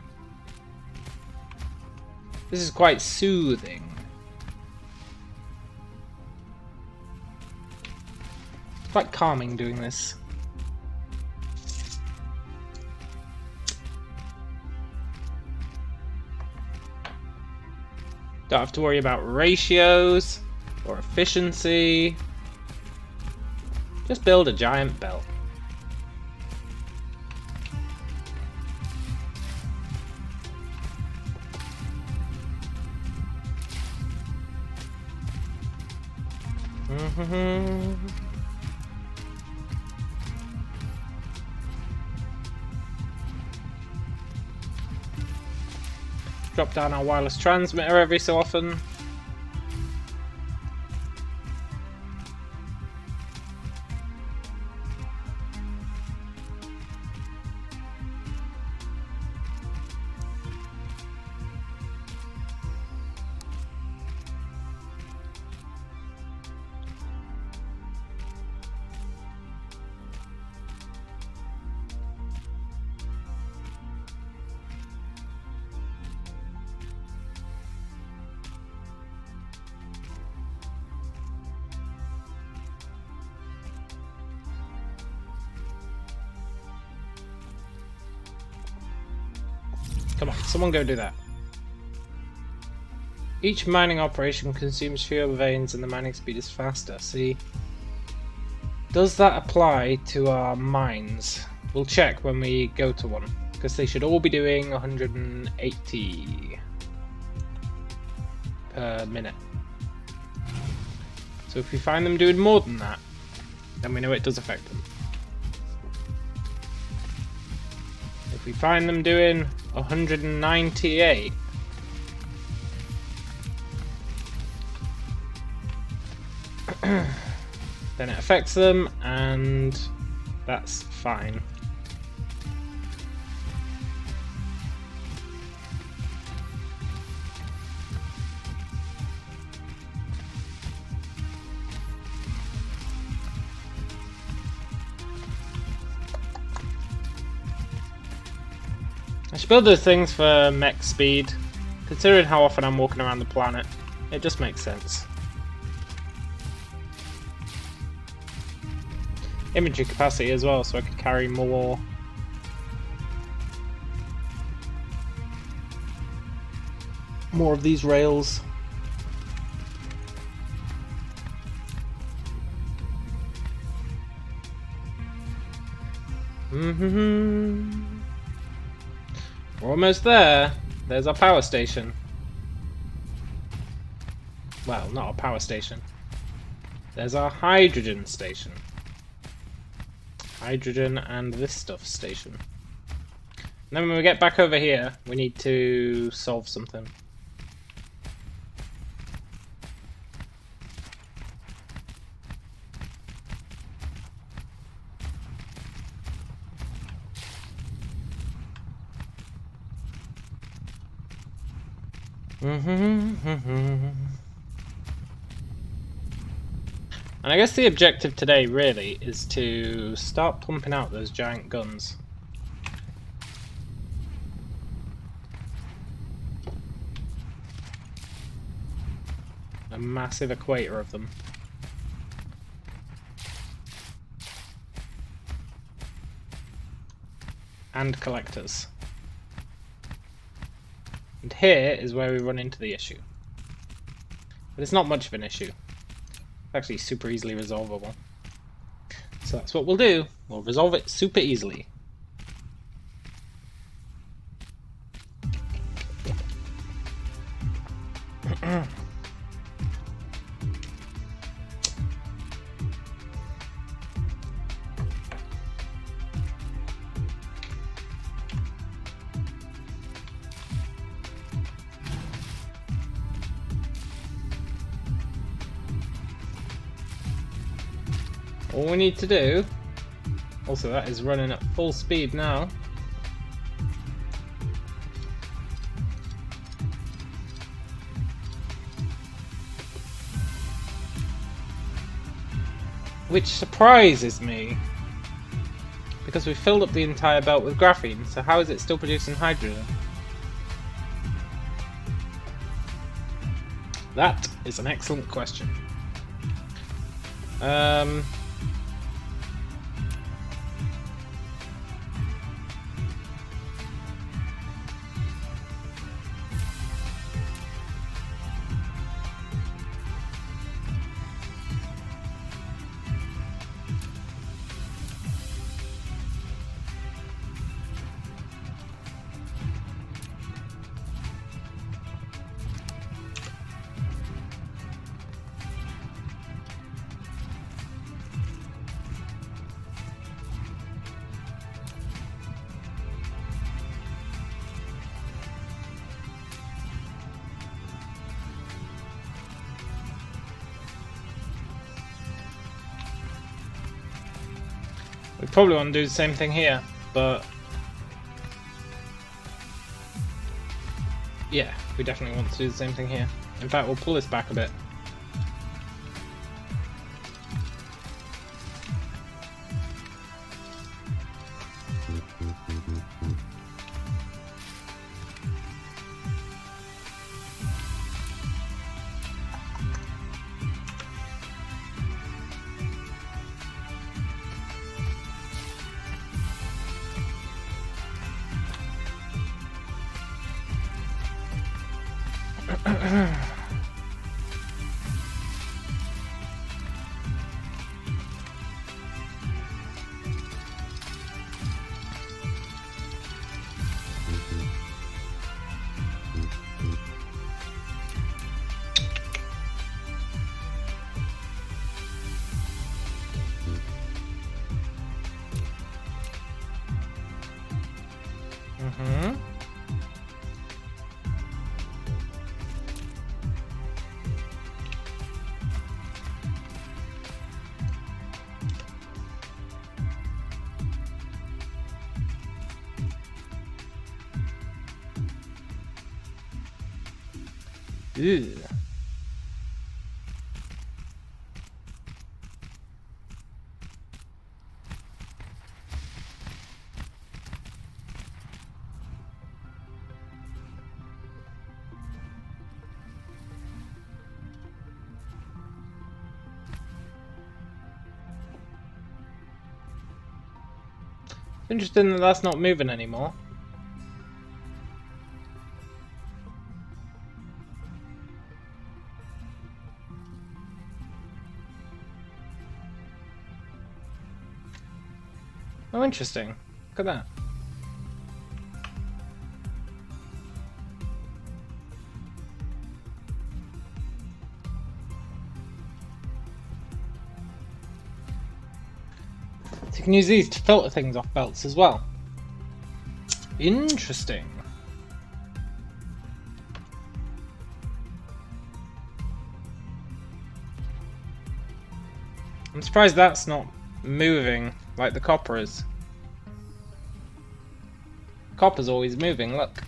This is quite soothing. It's quite calming doing this. Don't have to worry about ratios or efficiency. Just build a giant belt. Drop down our wireless transmitter every so often. Come on, someone go do that. Each mining operation consumes fewer veins and the mining speed is faster. See? Does that apply to our mines? We'll check when we go to one, because they should all be doing 180 per minute. So if we find them doing more than that, then we know it does affect them. If we find them doing 198, then it affects them, and that's fine. I should build those things for mech speed. Considering how often I'm walking around the planet, it just makes sense. Inventory capacity as well, so I could carry more More of these rails. We're almost there. There's our power station. Well, not a power station. There's our hydrogen station. Hydrogen and this stuff station. And then when we get back over here, we need to solve something. And I guess the objective today really is to start pumping out those giant guns. A massive equator of them. And collectors. And here is where we run into the issue. But it's not much of an issue. It's actually super easily resolvable. So that's what we'll do. We'll resolve it super easily. All we need to do, also that is running at full speed now, which surprises me, because we filled up the entire belt with graphene, so how is it still producing hydrogen? That is an excellent question. We probably want to do the same thing here, but yeah, we definitely want to do the same thing here. In fact, we'll pull this back a bit. Ew. Interesting that that's not moving anymore. Oh, interesting. Look at that. So you can use these to filter things off belts as well. Interesting. I'm surprised that's not moving like the copper is. Copper's always moving, look.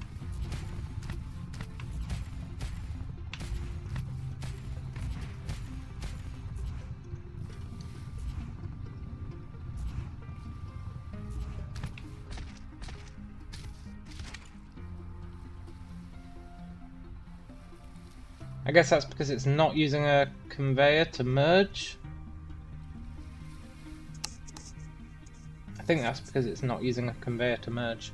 I guess that's because it's not using a conveyor to merge. I think that's because it's not using a conveyor to merge.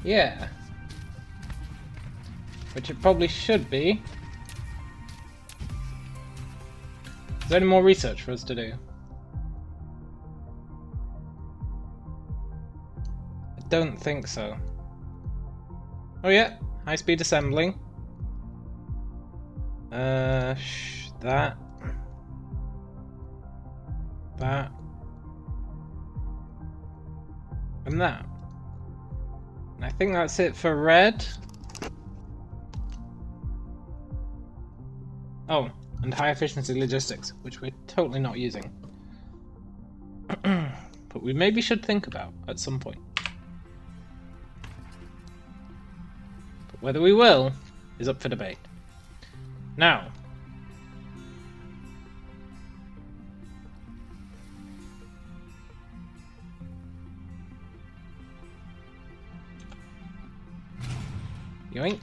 Yeah. Which it probably should be. Is there any more research for us to do? I don't think so. Oh yeah, high speed assembling. That. That. And that. And I think that's it for red. Oh, and high efficiency logistics, which we're totally not using. But we maybe should think about at some point. But whether we will is up for debate. Now, yoink.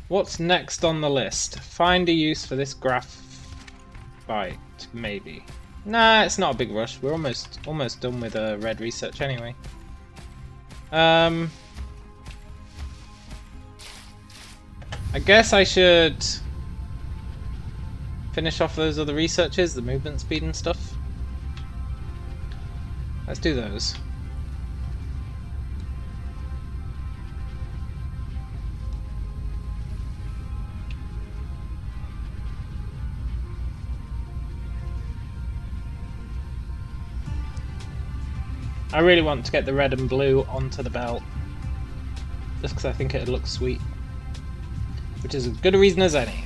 What's next on the list? Find a use for this graphite, maybe. Nah, it's not a big rush. We're almost done with red research anyway. I guess I should finish off those other researches, the movement speed and stuff. Let's do those. I really want to get the red and blue onto the belt, just because I think it'd look sweet, which is as good a reason as any.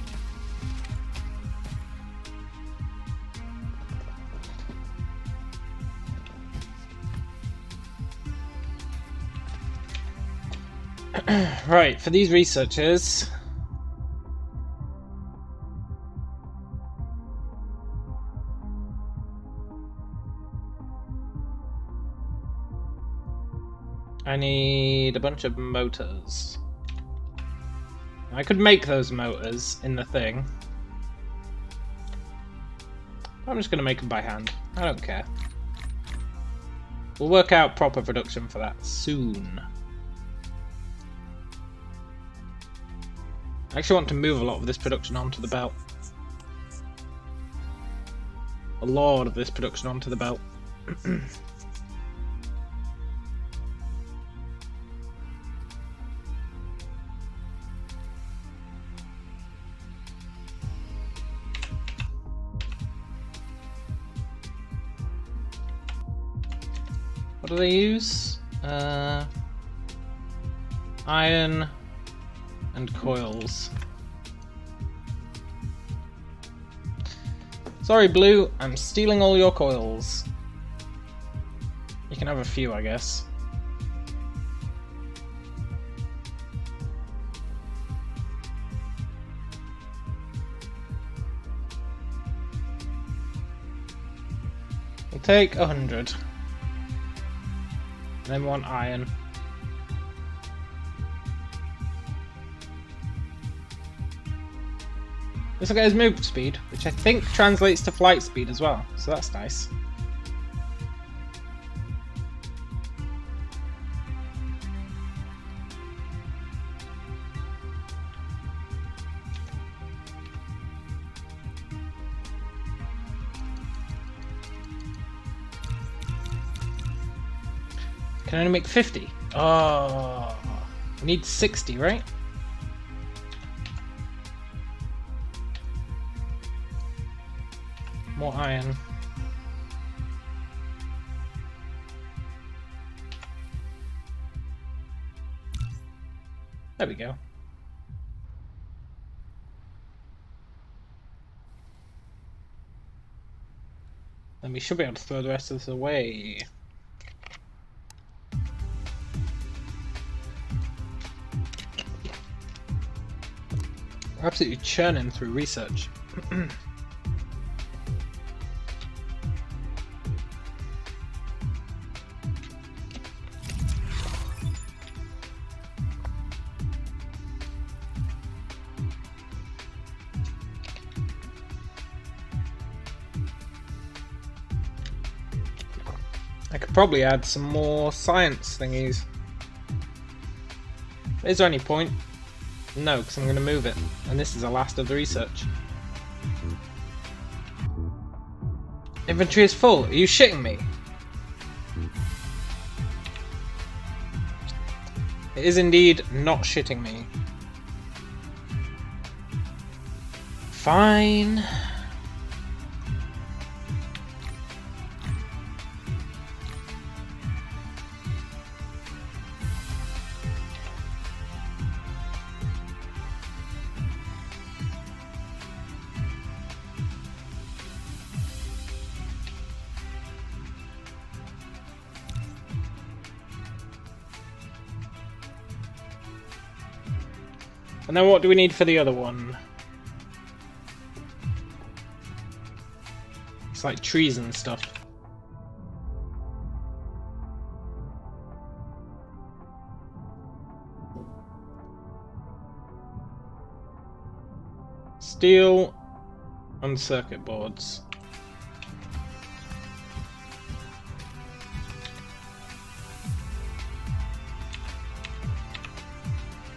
Right, for these researchers, I need a bunch of motors. I could make those motors in the thing. I'm just going to make them by hand. I don't care. We'll work out proper production for that soon. I actually want to move a lot of this production onto the belt. A lot of this production onto the belt. What do they use? Iron and coils. Sorry, Blue, I'm stealing all your coils. You can have a few, I guess. We'll take 100. And then one iron. This will get his move speed, which I think translates to flight speed as well, so that's nice. Can only make 50. Oh, we need 60, right? More iron. There we go. Then we should be able to throw the rest of this away. We're absolutely churning through research. I could probably add some more science thingies. Is there any point? No, because I'm going to move it, and this is the last of the research. Inventory is full. Are you shitting me? It is indeed not shitting me. Fine. And then what do we need for the other one? It's like trees and stuff. Steel and circuit boards.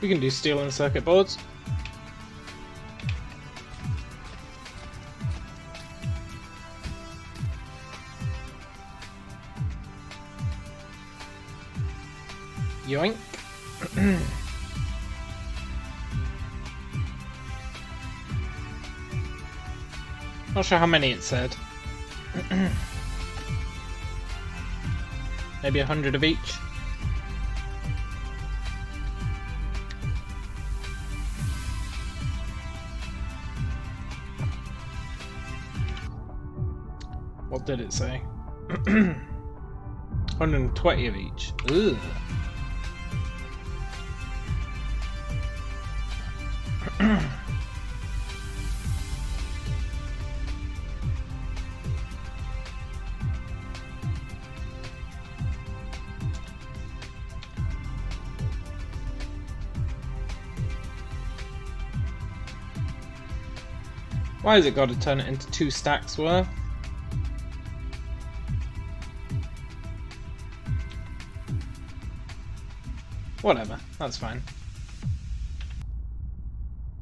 We can do steel and circuit boards. Yoink. Not sure how many it said. Maybe 100 of each. What did it say? 120 of each. Ugh. Why has it got to turn it into 2 stacks worth? Whatever, that's fine.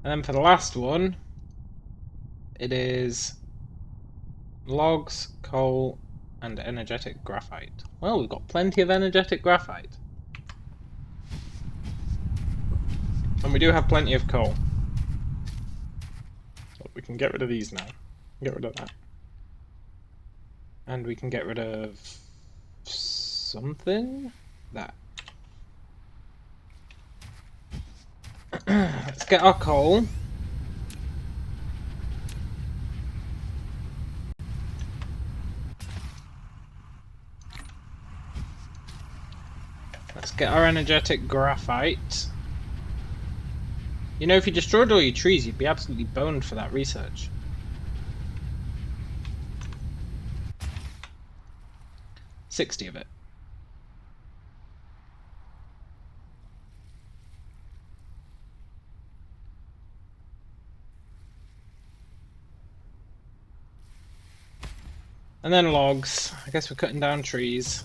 And then for the last one, it is logs, coal, and energetic graphite. Well, we've got plenty of energetic graphite. And we do have plenty of coal. So we can get rid of these now. Get rid of that. And we can get rid of something? That. Let's get our coal. Let's get our energetic graphite. You know, if you destroyed all your trees, you'd be absolutely boned for that research. $60 of it. And then logs. I guess we're cutting down trees.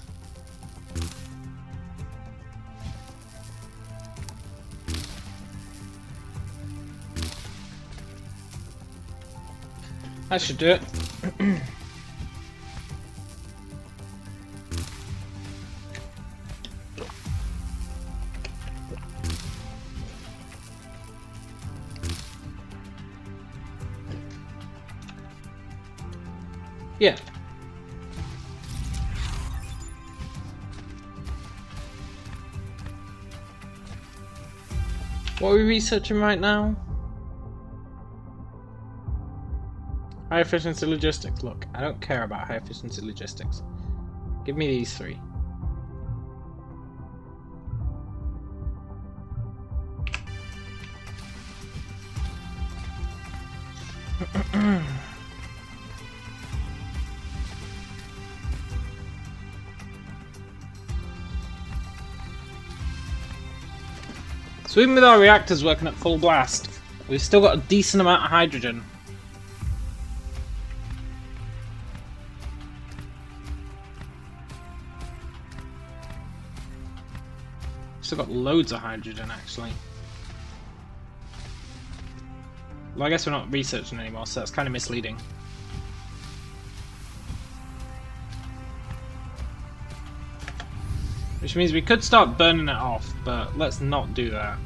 That should do it. Yeah. What are we researching right now? High efficiency logistics. Look, I don't care about high efficiency logistics. Give me these three. So even with our reactors working at full blast, we've still got a decent amount of hydrogen. Still got loads of hydrogen actually. Well, I guess we're not researching anymore, so that's kind of misleading. Which means we could start burning it off, but let's not do that.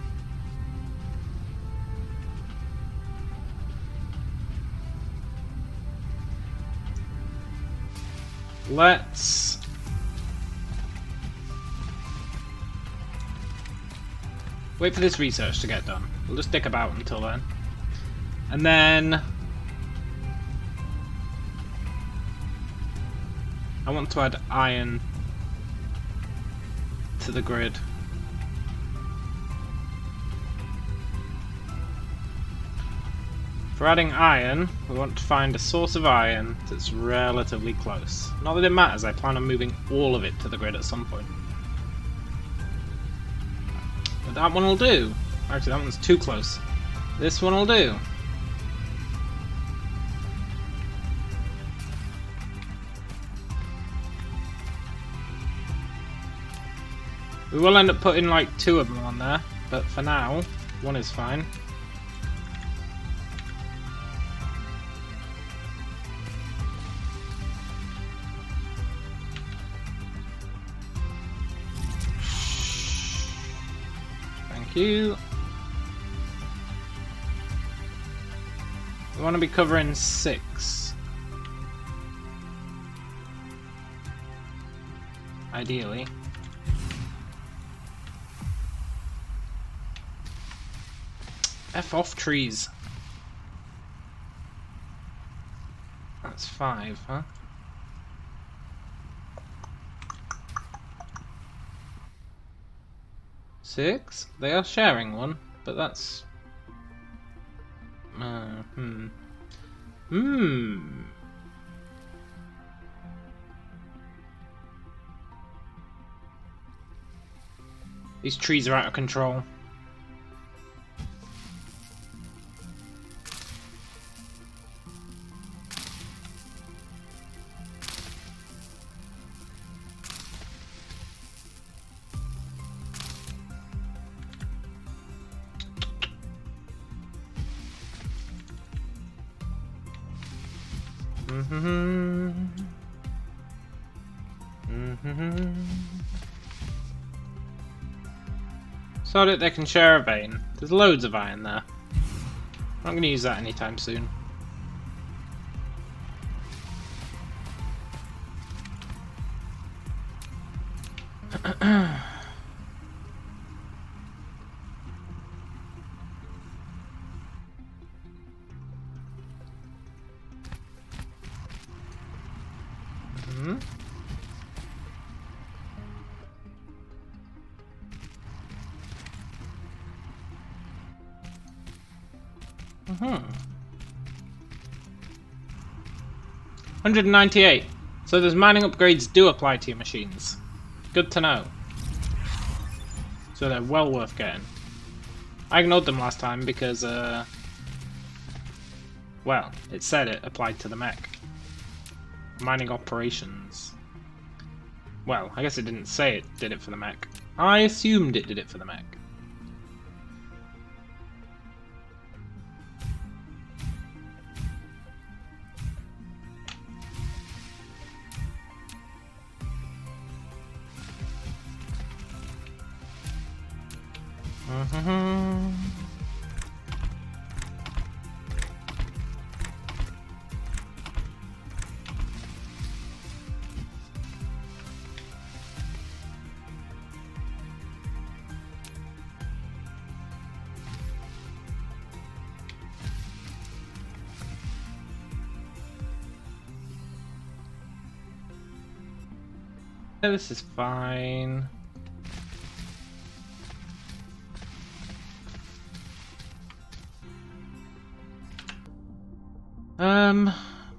Let's wait for this research to get done. We'll just stick about until then. And then I want to add iron to the grid. For adding iron, we want to find a source of iron that's relatively close. Not that it matters, I plan on moving all of it to the grid at some point. But that one will do. Actually, that one's too close. This one will do. We will end up putting like 2 of them on there, but for now, 1 is fine. Thank you. We want to be covering 6. Ideally. F off trees. That's 5, huh? Six? They are sharing one, but that's... These trees are out of control. So that they can share a vein. There's loads of iron there. I'm not going to use that anytime soon. Mm-hmm. 198. So those mining upgrades do apply to your machines. Good to know. So they're well worth getting. I ignored them last time because, well, it said it applied to the mech. mining operations. Well, I guess it didn't say it did it for the mech. I assumed it did it for the mech. Yeah, this is fine.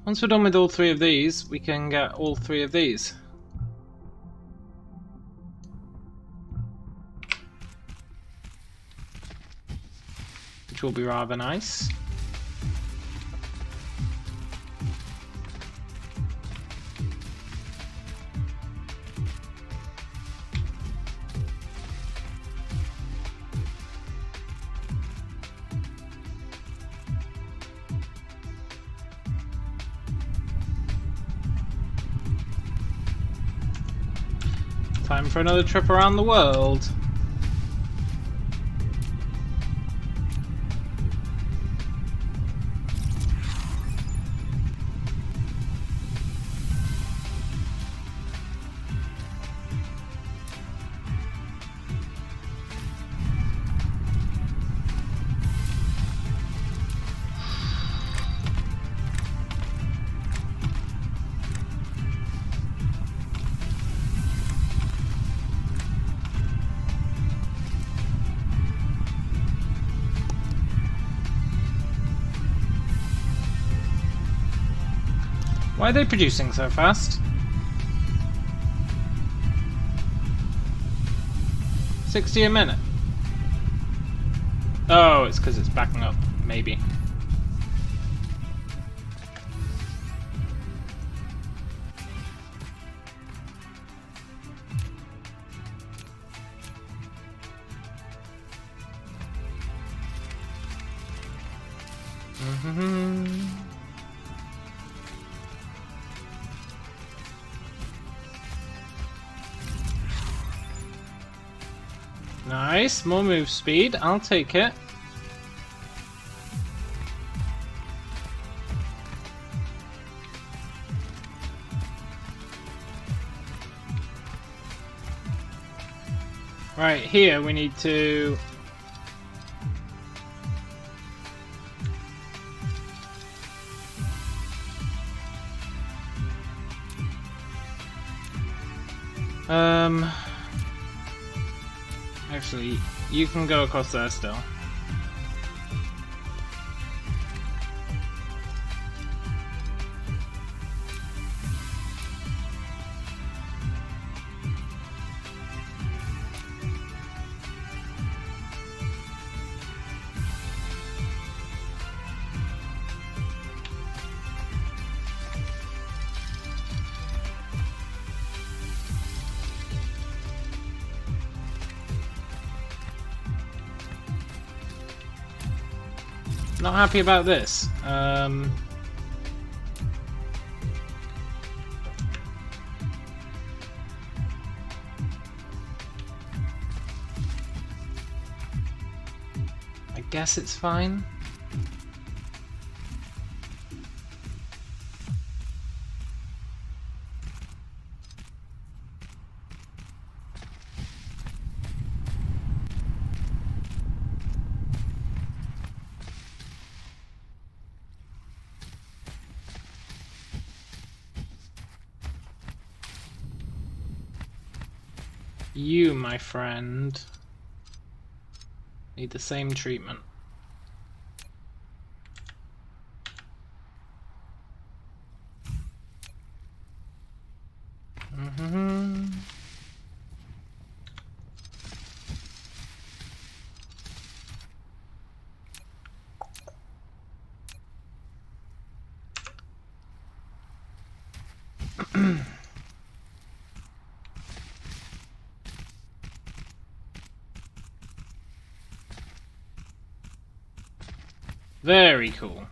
Once we're done with all three of these, we can get all three of these. Which will be rather nice. Time for another trip around the world. Why are they producing so fast? 60 a minute. Oh, it's because it's backing up, maybe. Nice, more move speed, I'll take it. Right, here we need to... Actually, you can go across there still. Not happy about this. I guess it's fine. You, my friend, need the same treatment. Very cool.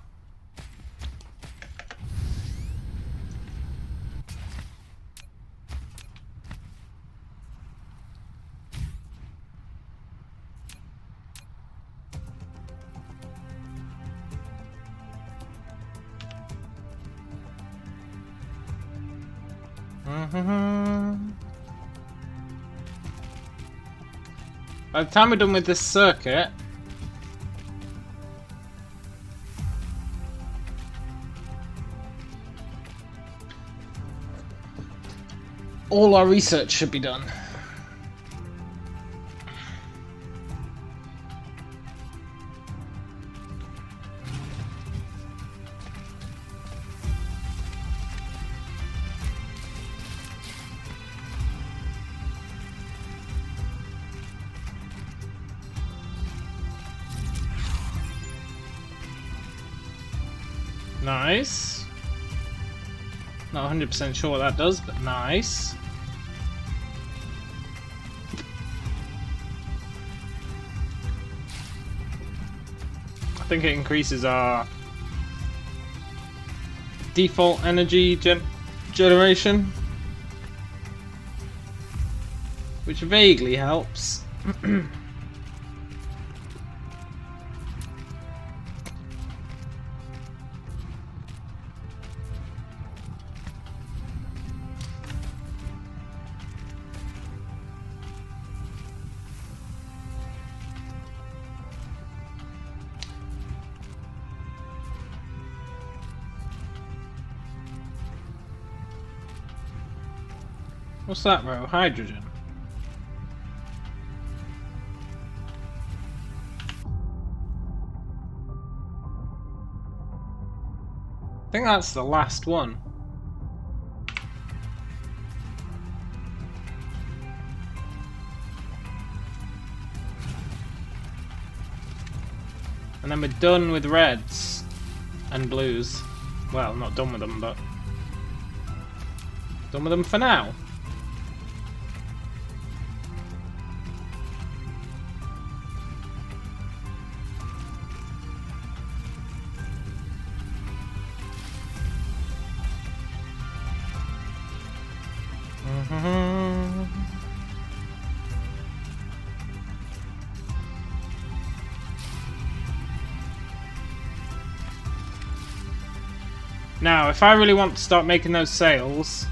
By the time we're done with this circuit, all our research should be done. Nice. Not 100% sure what that does, but nice. I think it increases our default energy generation, which vaguely helps. What's that row? Hydrogen. I think that's the last one. And then we're done with reds and blues. Well, not done with them, but done with them for now. Now, if I really want to start making those sails,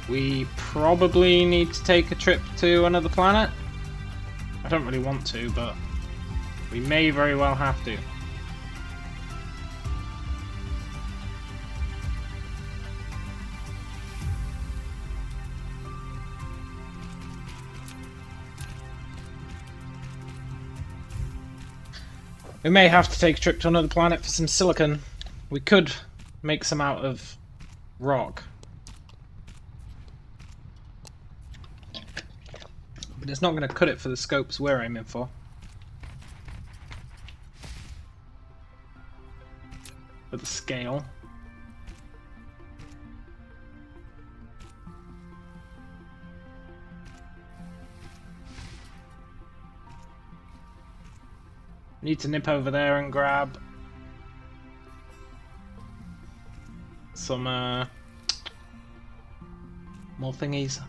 we probably need to take a trip to another planet. I don't really want to, but we may very well have to. We may have to take a trip to another planet for some silicon. We could make some out of rock. But it's not going to cut it for the scopes we're aiming for. For the scale. Need to nip over there and grab some more thingies.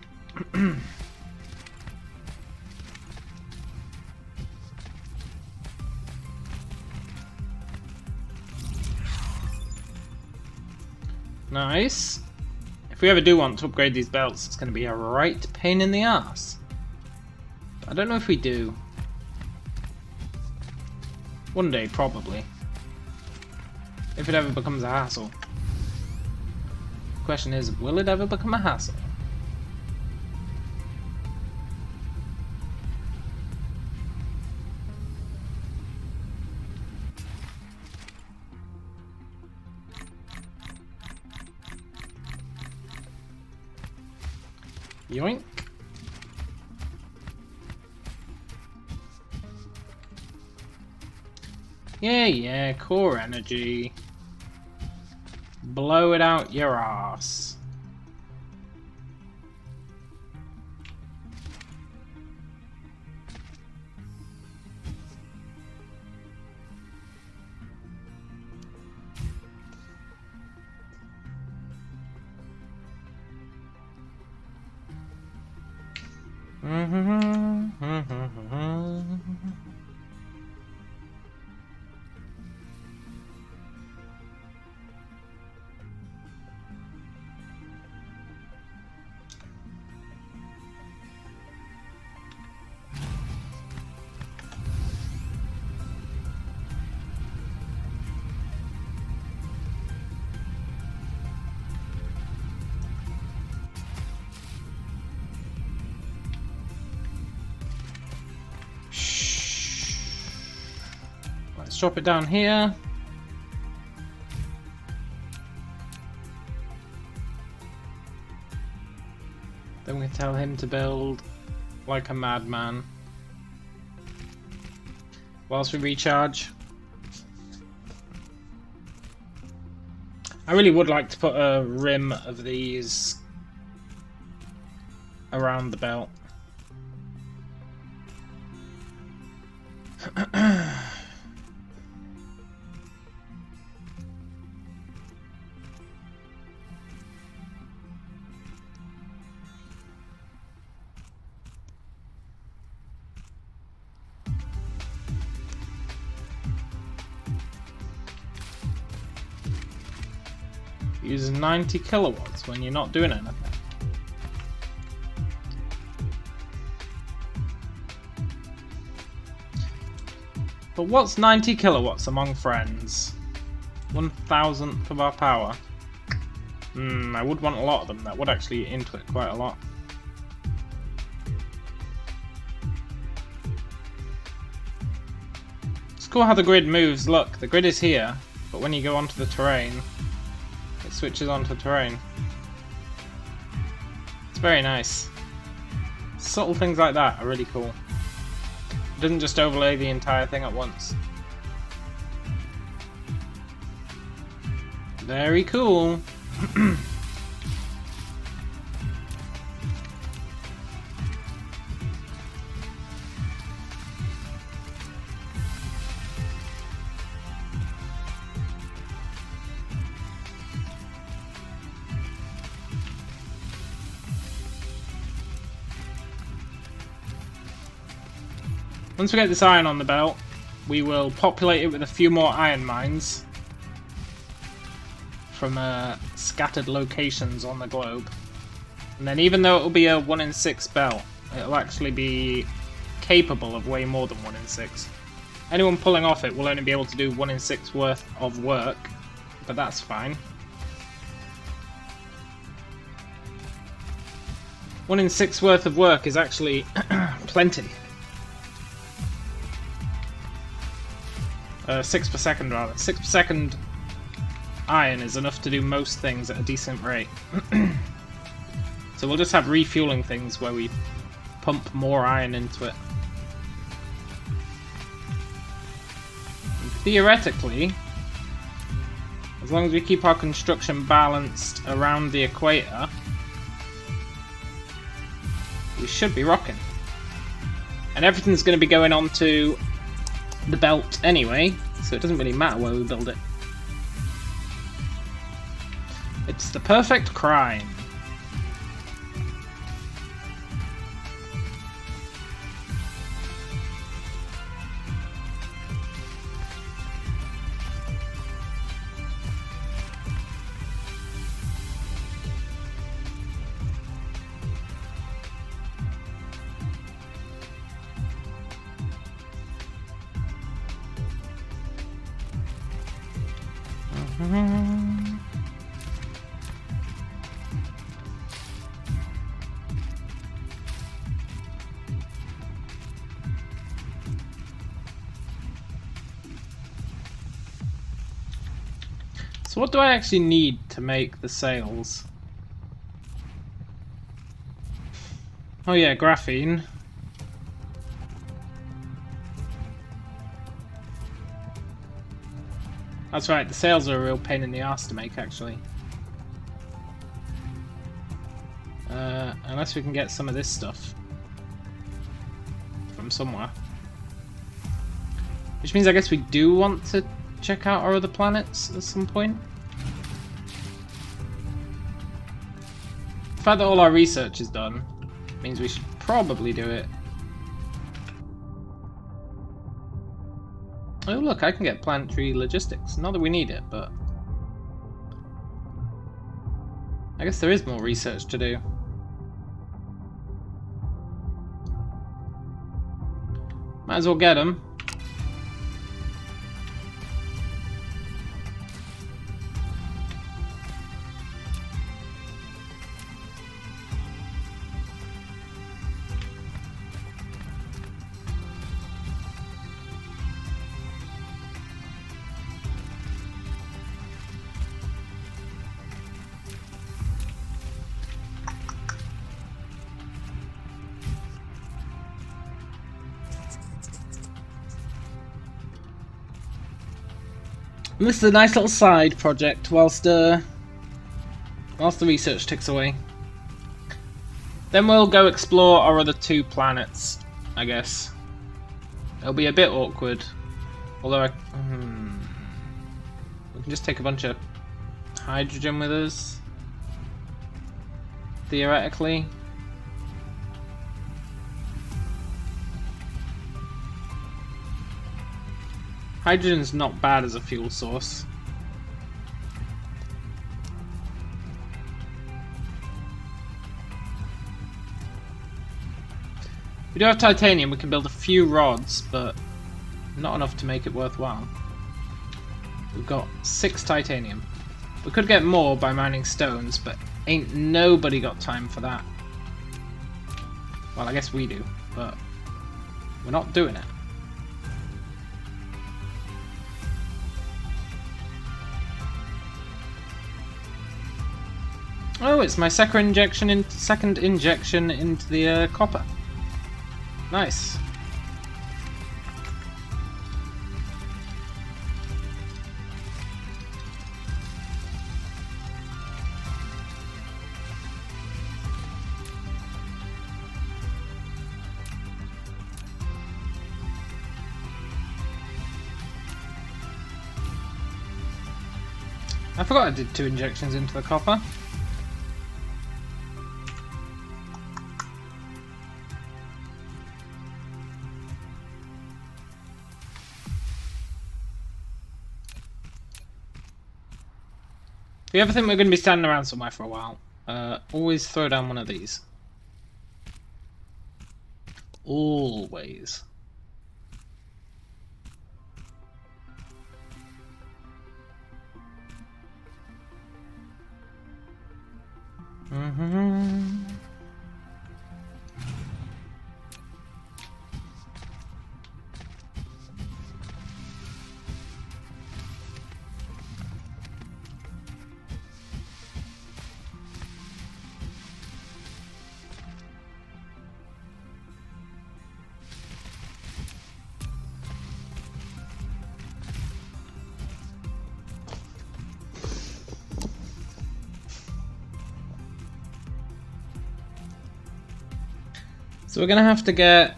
Nice. If we ever do want to upgrade these belts, it's going to be a right pain in the ass. But I don't know if we do. One day, probably. If it ever becomes a hassle. The question is, will it ever become a hassle? Yoink. Yeah, core energy. blow it out your ass. Let's drop it down here. Then we tell him to build like a madman whilst we recharge. I really would like to put a rim of these around the belt. Use 90 kilowatts when you're not doing anything. But what's 90 kilowatts among friends? 1,000th of our power. I would want a lot of them. That would actually eat into it quite a lot. It's cool how the grid moves. Look, the grid is here, but when you go onto the terrain, it switches onto terrain. It's very nice. Subtle things like that are really cool. It doesn't just overlay the entire thing at once. Very cool. Once we get this iron on the belt, we will populate it with a few more iron mines from scattered locations on the globe. And then even though it will be a 1 in 6 belt, it'll actually be capable of way more than 1 in 6. Anyone pulling off it will only be able to do 1 in 6 worth of work, but that's fine. 1 in 6 worth of work is actually plenty. 6 per second rather. 6 per second iron is enough to do most things at a decent rate. So we'll just have refueling things where we pump more iron into it. And theoretically, as long as we keep our construction balanced around the equator, we should be rocking. And everything's going to be going on to the belt anyway, so it doesn't really matter where we build it. It's the perfect crime. So what do I actually need to make the sails? Oh yeah, graphene. That's right, the sails are a real pain in the arse to make, actually. Unless we can get some of this stuff from somewhere. Which means I guess we do want to check out our other planets at some point. The fact that all our research is done means we should probably do it. Oh look, I can get planetary logistics. Not that we need it, but I guess there is more research to do. Might as well get them. And this is a nice little side project whilst the research ticks away. Then we'll go explore our other 2 planets, I guess. It'll be a bit awkward, although we can just take a bunch of hydrogen with us, theoretically. Hydrogen's not bad as a fuel source. We do have titanium, we can build a few rods, but not enough to make it worthwhile. We've got 6 titanium. We could get more by mining stones, but ain't nobody got time for that. Well, I guess we do, but we're not doing it. Oh, it's my second injection into the copper. Nice. I forgot I did 2 injections into the copper. If you ever think we're going to be standing around somewhere for a while, always throw down one of these. Always. So we're gonna have to get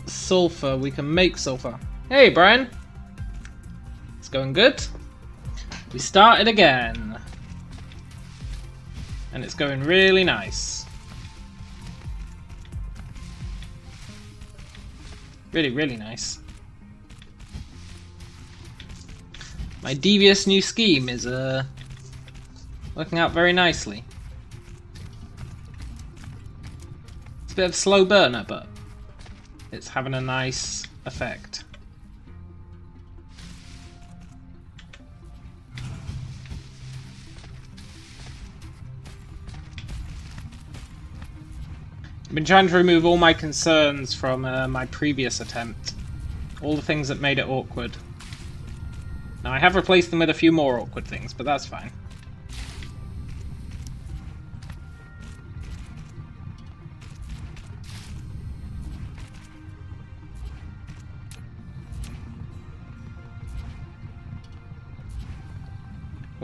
sulfur. We can make sulfur. Hey, Brian. It's going good. We started again. And it's going really nice. Really, really nice. My devious new scheme is working out very nicely. A bit of a slow burner, but it's having a nice effect. I've been trying to remove all my concerns from my previous attempt. All the things that made it awkward. Now I have replaced them with a few more awkward things, but that's fine.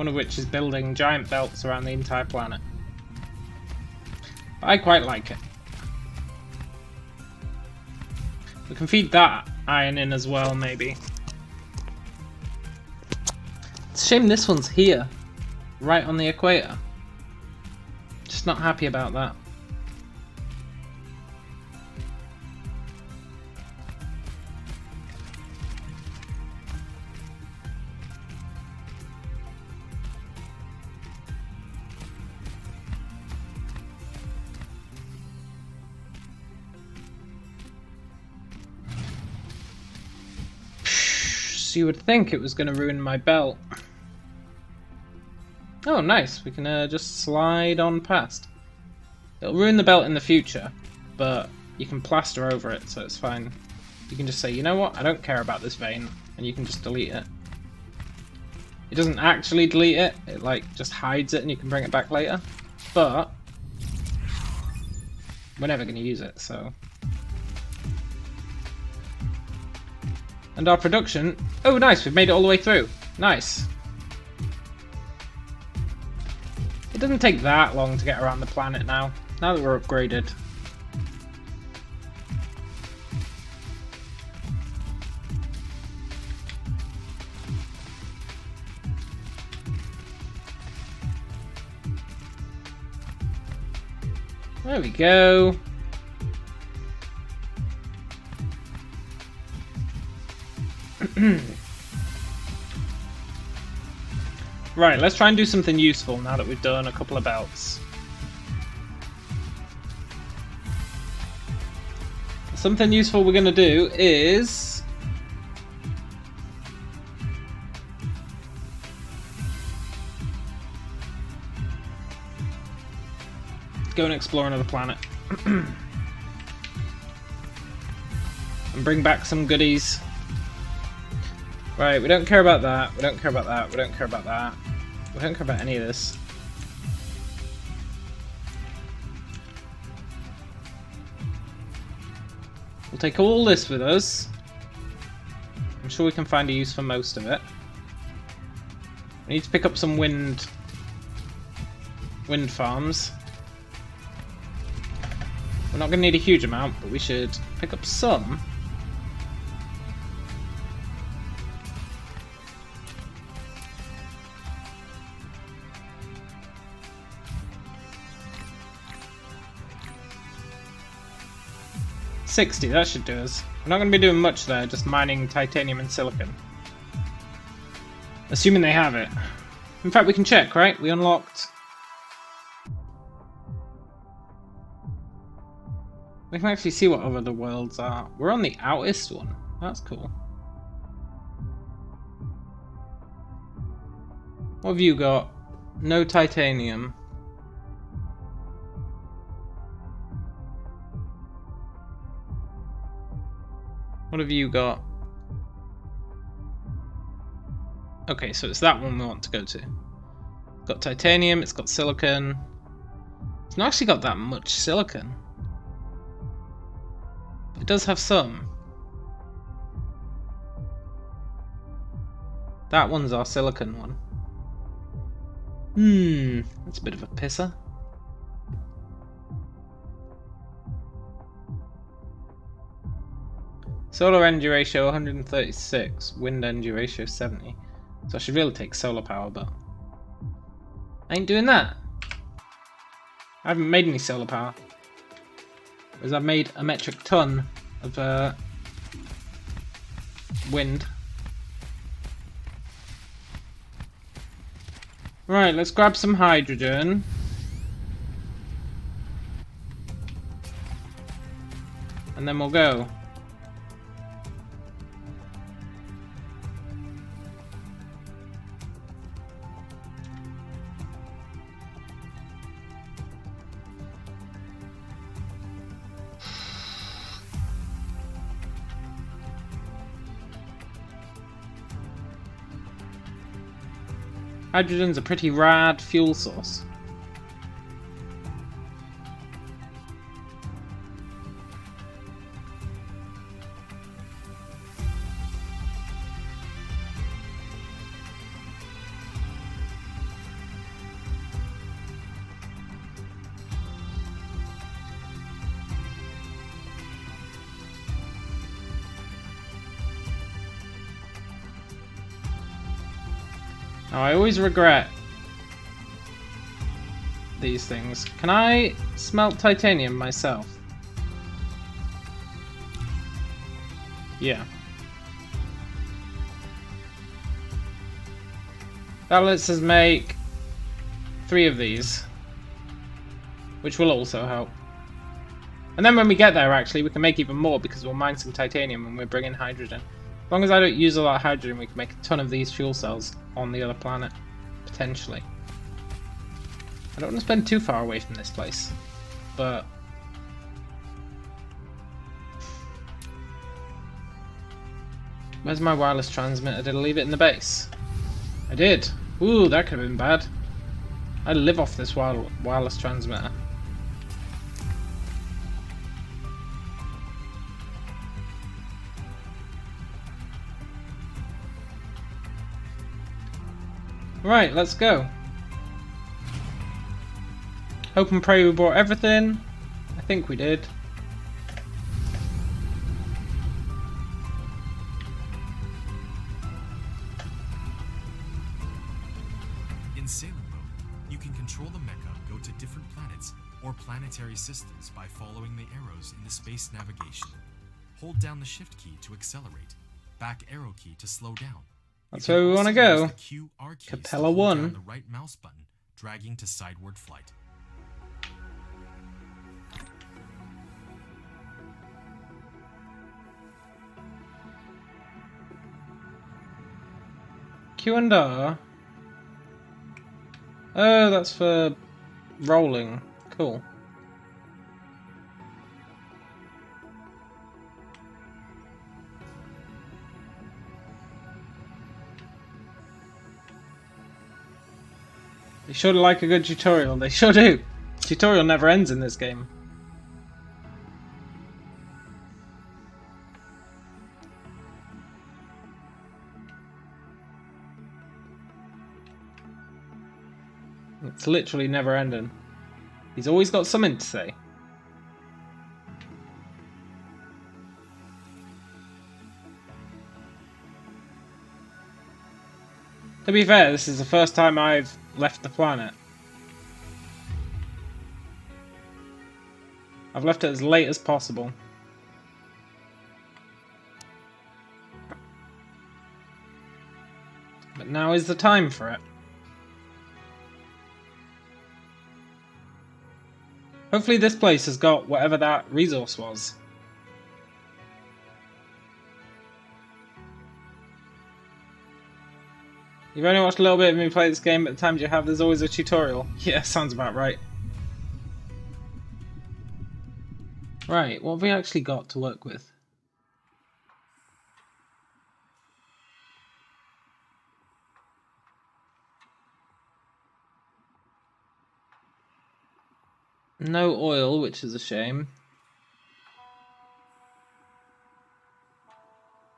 one of which is building giant belts around the entire planet. I quite like it. We can feed that iron in as well, maybe. It's a shame this one's here, right on the equator. Just not happy about that. So you would think it was going to ruin my belt. Oh, nice. We can just slide on past. It'll ruin the belt in the future, but you can plaster over it, so it's fine. You can just say, you know what, I don't care about this vein, and you can just delete it. It doesn't actually delete it, it like just hides it and you can bring it back later. But we're never going to use it, so... And our production... Oh, nice, we've made it all the way through. Nice. It doesn't take that long to get around the planet now that we're upgraded. There we go. Right, let's try and do something useful now that we've done a couple of belts. Something useful we're going to do is... go and explore another planet. And bring back some goodies. Right, we don't care about that, we don't care about that, we don't care about that. We don't care about any of this. We'll take all this with us. I'm sure we can find a use for most of it. We need to pick up some wind farms. We're not going to need a huge amount, but we should pick up some. $60, that should do us. We're not going to be doing much there, just mining titanium and silicon. Assuming they have it. In fact, we can check, right? We unlocked... We can actually see what other worlds are. We're on the outest one. That's cool. What have you got? No titanium. What have you got? Okay, so it's that one we want to go to. It's got titanium, it's got silicon. It's not actually got that much silicon. It does have some. That one's our silicon one. That's a bit of a pisser. Solar energy ratio 136, wind energy ratio 70. So I should really take solar power, but I ain't doing that. I haven't made any solar power. Because I've made a metric ton of wind. Right, let's grab some hydrogen. And then we'll go. Hydrogen's a pretty rad fuel source. Now, I always regret these things. Can I smelt titanium myself? Yeah. That lets us make 3 of these, which will also help. And then when we get there, actually, we can make even more because we'll mine some titanium and we're bringing hydrogen. As long as I don't use a lot of hydrogen, we can make a ton of these fuel cells on the other planet, potentially. I don't want to spend too far away from this place, but... Where's my wireless transmitter? Did I leave it in the base? I did. Ooh, that could have been bad. I live off this wireless transmitter. Right, let's go. Hope and pray we brought everything. I think we did. In sailing mode, you can control the mecha go to different planets or planetary systems by following the arrows in the space navigation. Hold down the shift key to accelerate, back arrow key to slow down. That's where we want to go. Capella 1. The right mouse button, dragging to sideward flight. Q and R. Oh, that's for rolling. Cool. They sure like a good tutorial. They sure do. Tutorial never ends in this game. It's literally never ending. He's always got something to say. To be fair, this is the first time I've left the planet. I've left it as late as possible. But now is the time for it. Hopefully this place has got whatever that resource was. You've only watched a little bit of me play this game, but the times you have, there's always a tutorial. Yeah, sounds about right. Right, what have we actually got to work with? No oil, which is a shame.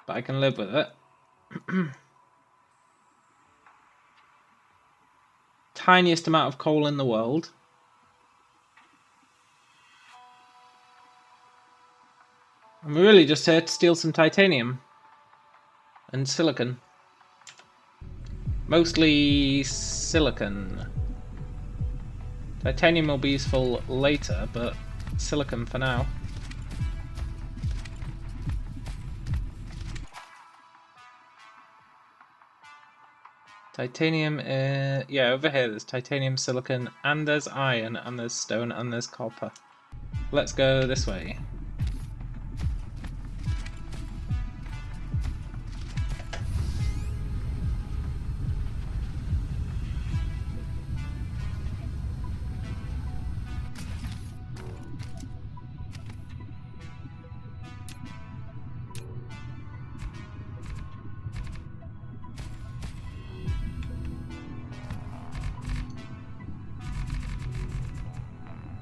But I can live with it. Tiniest amount of coal in the world. I'm really just here to steal some titanium. And silicon. Mostly silicon. Titanium will be useful later, but silicon for now. Titanium, yeah, over here there's titanium, silicon, and there's iron, and there's stone, and there's copper. Let's go this way.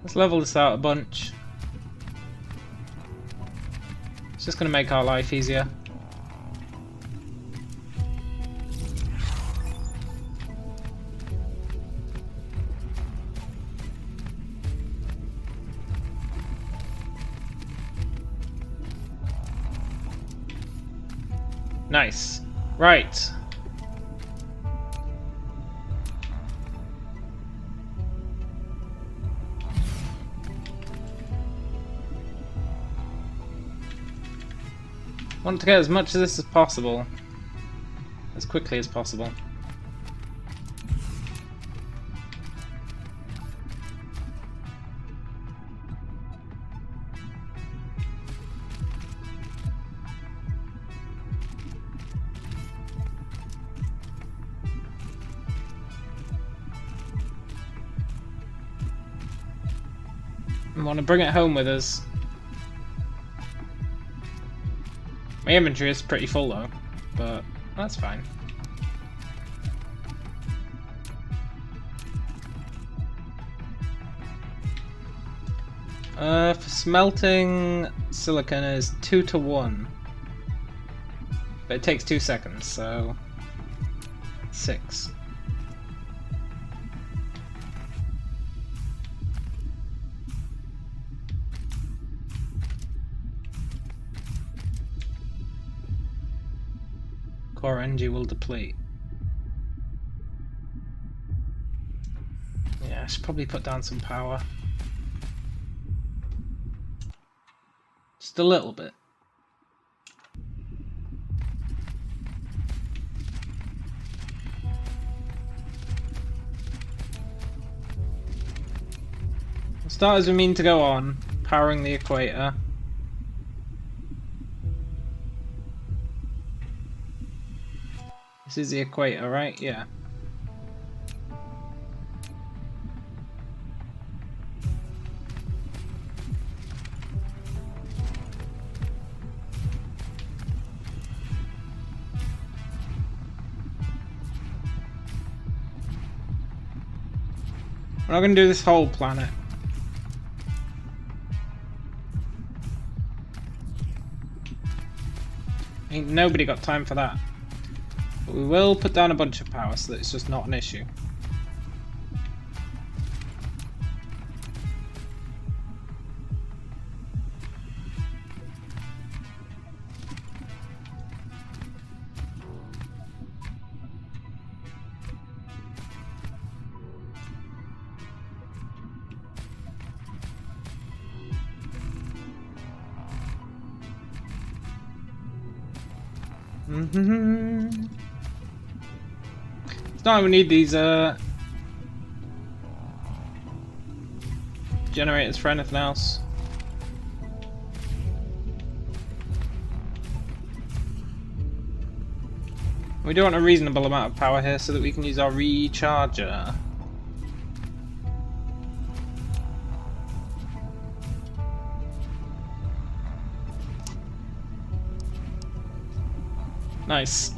Let's level this out a bunch. It's just going to make our life easier. Nice. Right. Want to get as much of this as possible. As quickly as possible. I want to bring it home with us. My inventory is pretty full though, but that's fine. For smelting, silicon is 2 to 1. But it takes 2 seconds, so 6. Core energy will deplete. Yeah, I should probably put down some power. Just a little bit. We'll start as we mean to go on, powering the equator. This is the equator, right? Yeah. We're not going to do this whole planet. Ain't nobody got time for that. But we will put down a bunch of power so that it's just not an issue. It's not like we need these generators for anything else. We do want a reasonable amount of power here so that we can use our recharger. Nice.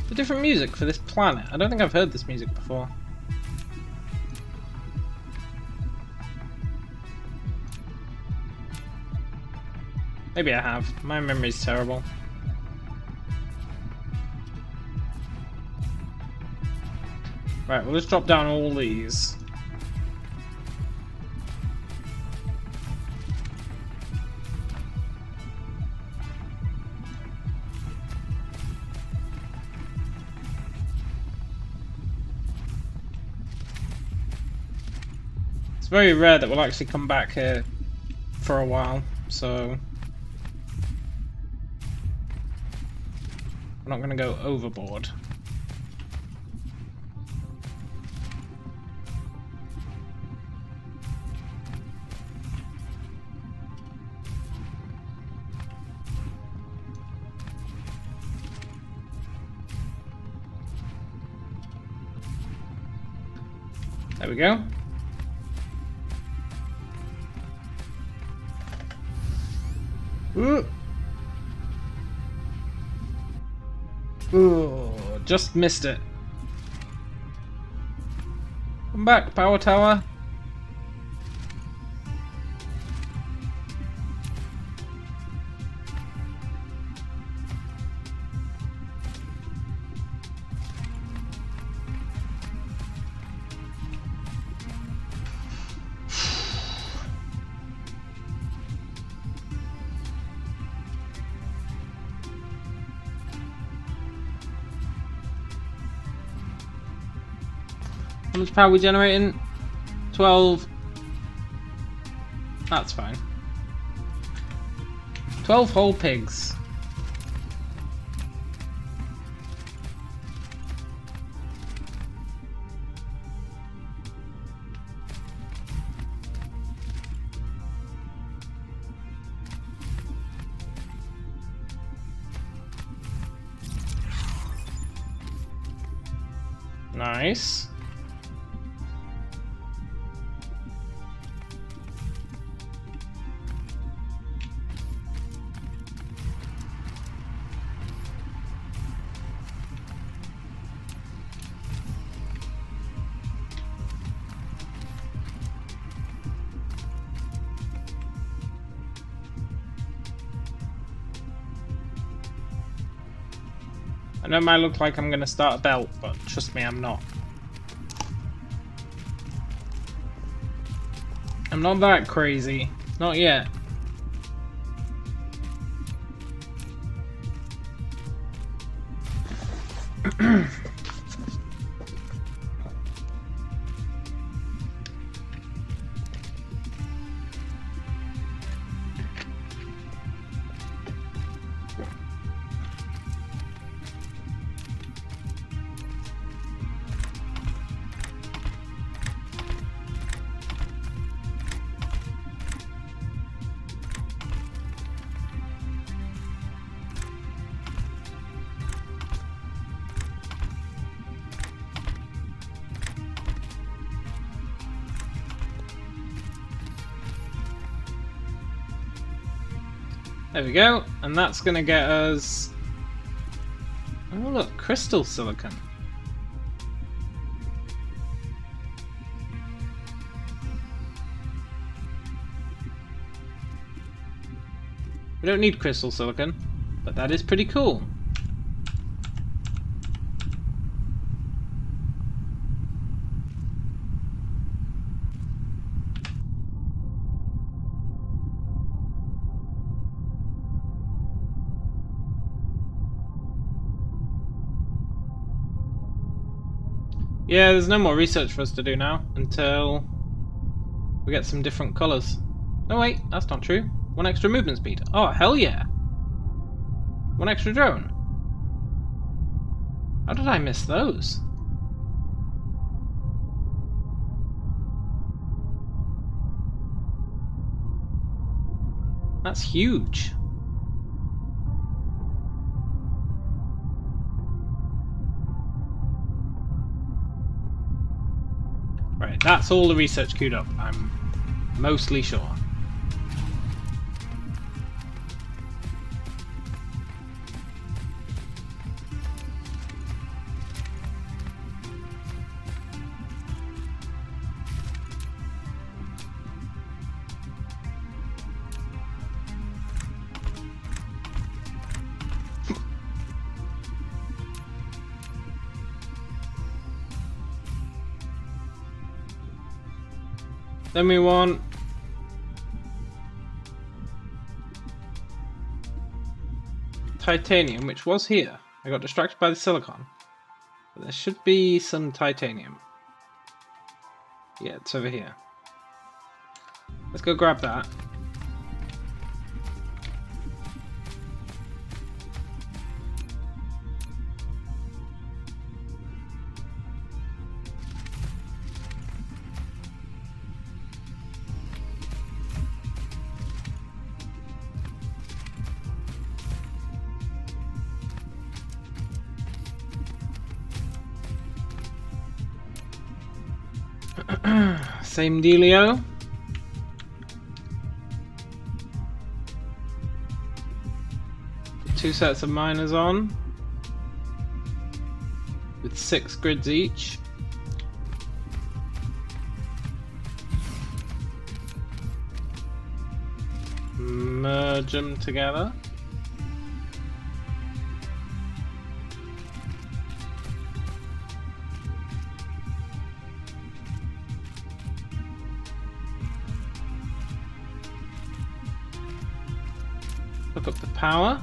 The different music for this planet. I don't think I've heard this music before. Maybe I have. My memory's terrible. Right, well, let's drop down all these. It's very rare that we'll actually come back here for a while, so I'm not going to go overboard. There we go. Ooh. Ooh, just missed it. Come back, power tower. How much power are we generating? 12. That's fine. 12 whole pigs. Nice. I know it might look like I'm going to start a belt, but trust me, I'm not. I'm not that crazy. Not yet. There we go, and that's gonna get us... Oh look, crystal silicon. We don't need crystal silicon, but that is pretty cool. Yeah, there's no more research for us to do now until we get some different colours. No wait, that's not true. 1 extra movement speed. Oh, hell yeah! 1 extra drone. How did I miss those? That's huge. Right, that's all the research queued up, I'm mostly sure. Then we want titanium, which was here. I got distracted by the silicon. But there should be some titanium. Yeah, it's over here. Let's go grab that. Same dealio. Two sets of miners on with 6 grids each. Merge them together. Hook up the power.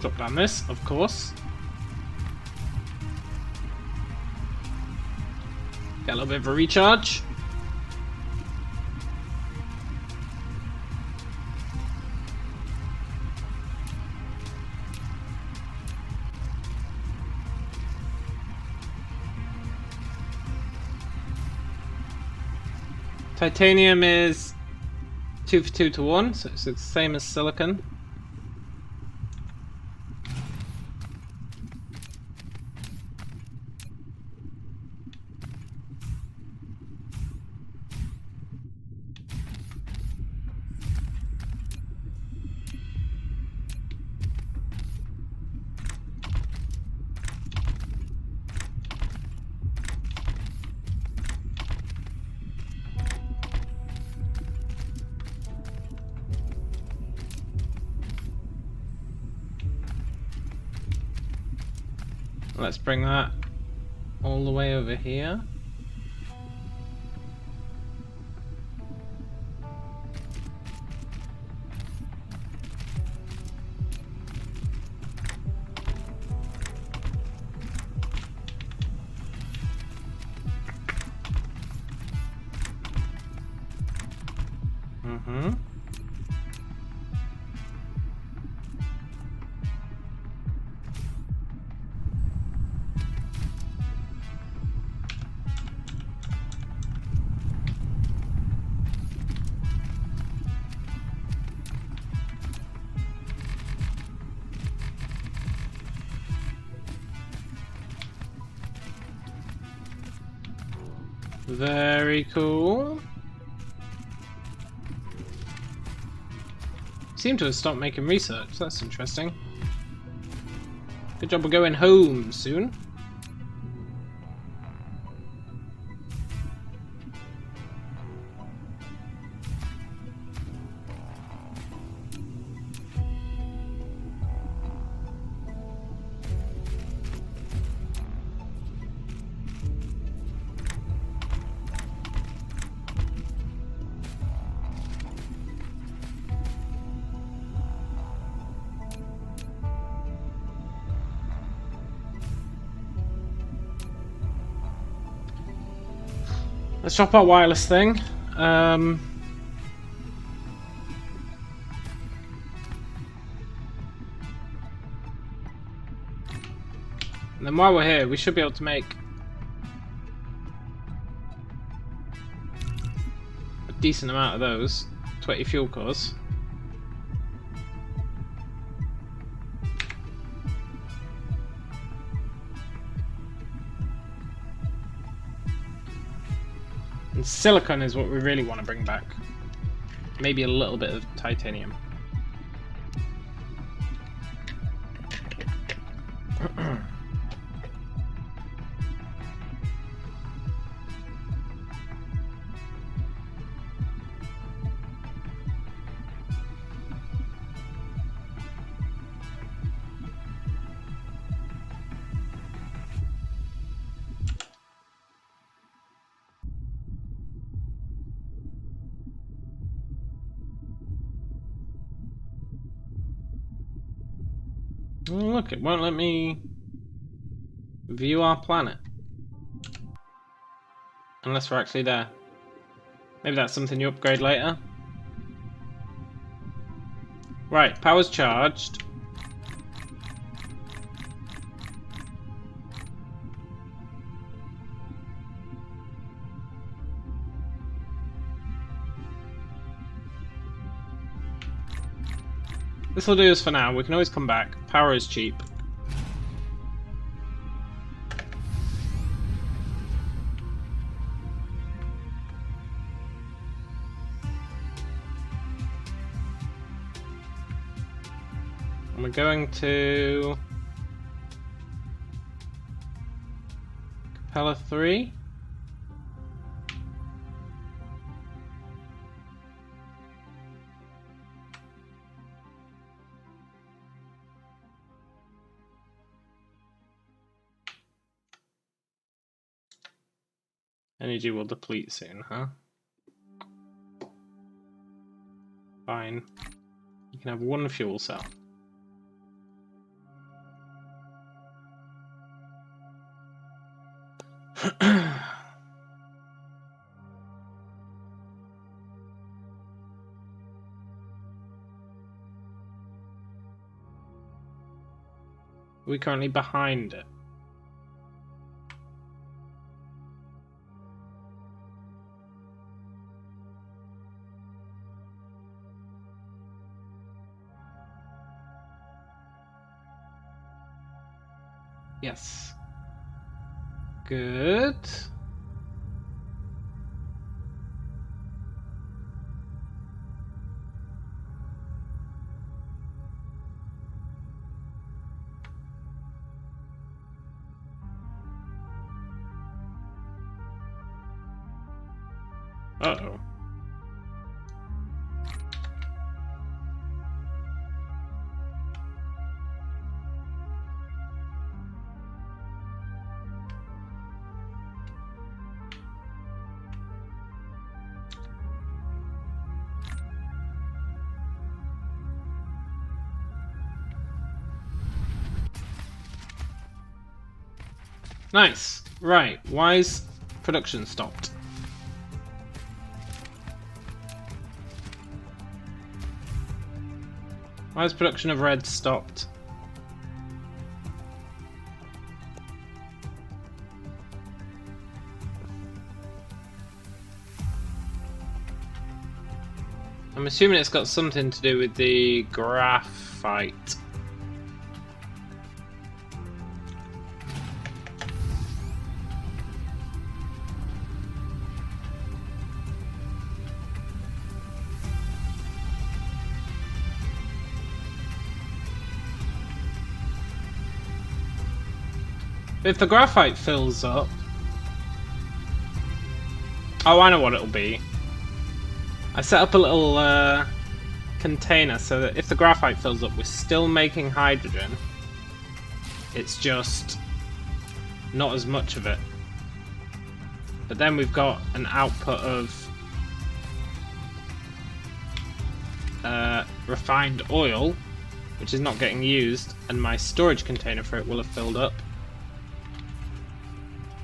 Drop down this, of course. Get a little bit of a recharge. Titanium is 2 for 2 to 1, so it's the same as silicon. Let's bring that all the way over here. Mm-hmm. Very cool. Seem to have stopped making research. That's interesting. Good job, we're going home soon. Let's drop our wireless thing. And then while we're here, we should be able to make a decent amount of those 20 fuel cores. And silicon is what we really want to bring back. Maybe a little bit of titanium. Look, it won't let me view our planet. Unless we're actually there. Maybe that's something you upgrade later. Right, power's charged. This will do us for now. We can always come back. Power is cheap. And we're going to Capella 3. Energy will deplete soon, huh? Fine. You can have one fuel cell. We're currently behind it. Yes. Good. Uh-oh. Nice. Right. Why is production stopped? Why is production of red stopped? I'm assuming it's got something to do with the graphite. If the graphite fills up... Oh, I know what it'll be. I set up a little container so that if the graphite fills up, we're still making hydrogen. It's just not as much of it. But then we've got an output of refined oil, which is not getting used, and my storage container for it will have filled up.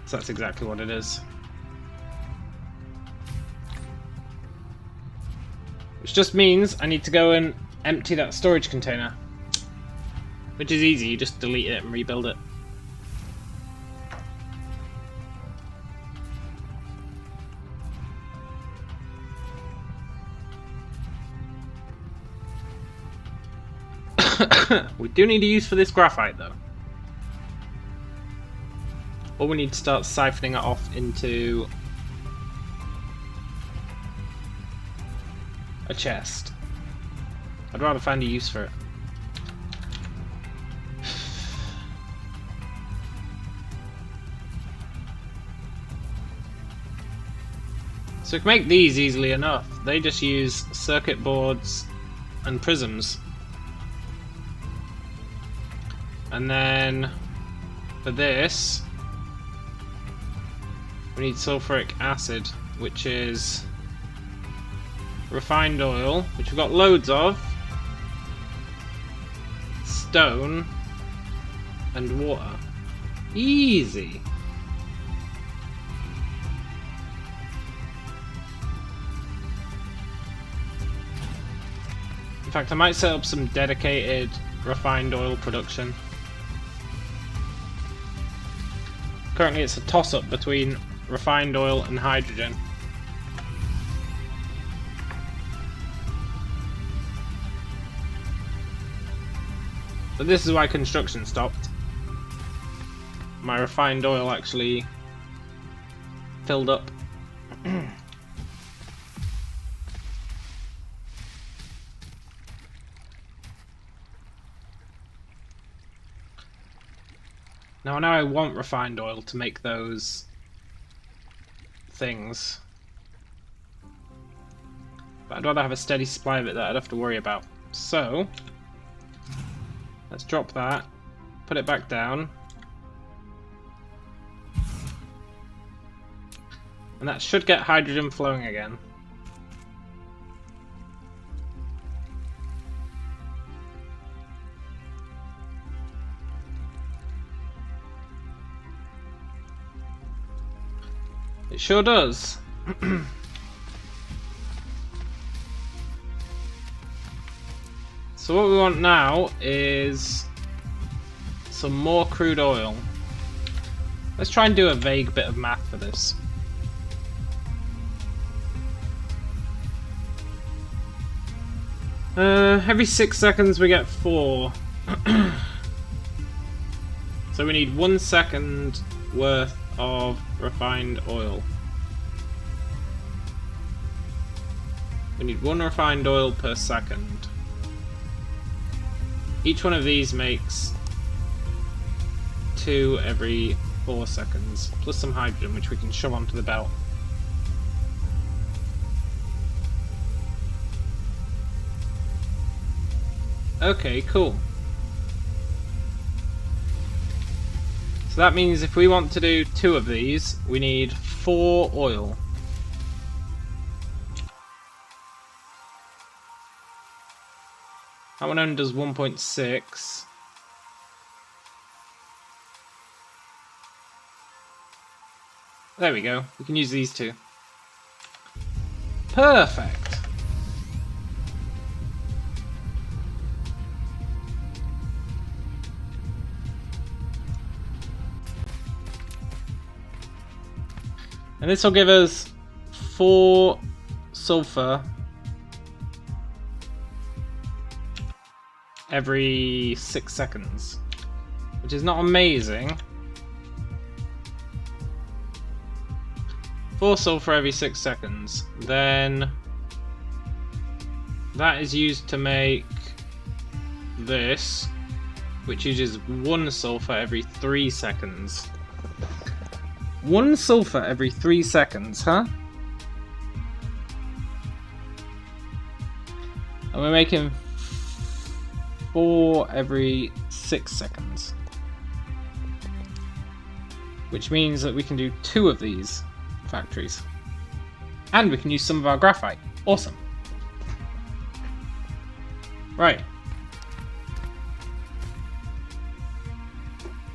So that's exactly what it is. Which just means I need to go and empty that storage container. Which is easy, you just delete it and rebuild it. We do need a use for this graphite though. Or we need to start siphoning it off into a chest. I'd rather find a use for it. So we can make these easily enough. They just use circuit boards and prisms. And then for this, we need sulfuric acid, which is refined oil, which we've got loads of, stone, and water. Easy. In fact, I might set up some dedicated refined oil production. Currently it's a toss-up between refined oil and hydrogen. But this is why construction stopped. My refined oil actually filled up. Now I know I want refined oil to make those things, but I'd rather have a steady supply of it that I'd have to worry about. So let's drop that, put it back down, and that should get hydrogen flowing again. It sure does. So what we want now is some more crude oil. Let's try and do a vague bit of math for this. Every 6 seconds we get 4. So we need 1 second worth of refined oil. We need 1 refined oil per second. Each one of these makes 2 every 4 seconds, plus some hydrogen, which we can shove onto the belt. Okay, cool. So that means if we want to do 2 of these, we need 4 oil. That one only does 1.6. There we go. We can use these 2. Perfect. And this will give us 4 sulfur every 6 seconds, which is not amazing. 4 sulfur every 6 seconds. Then that is used to make this, which uses 1 sulfur every 3 seconds. 1 sulfur every 3 seconds, huh? And we're making 4 every 6 seconds. Which means that we can do 2 of these factories. And we can use some of our graphite. Awesome. Right.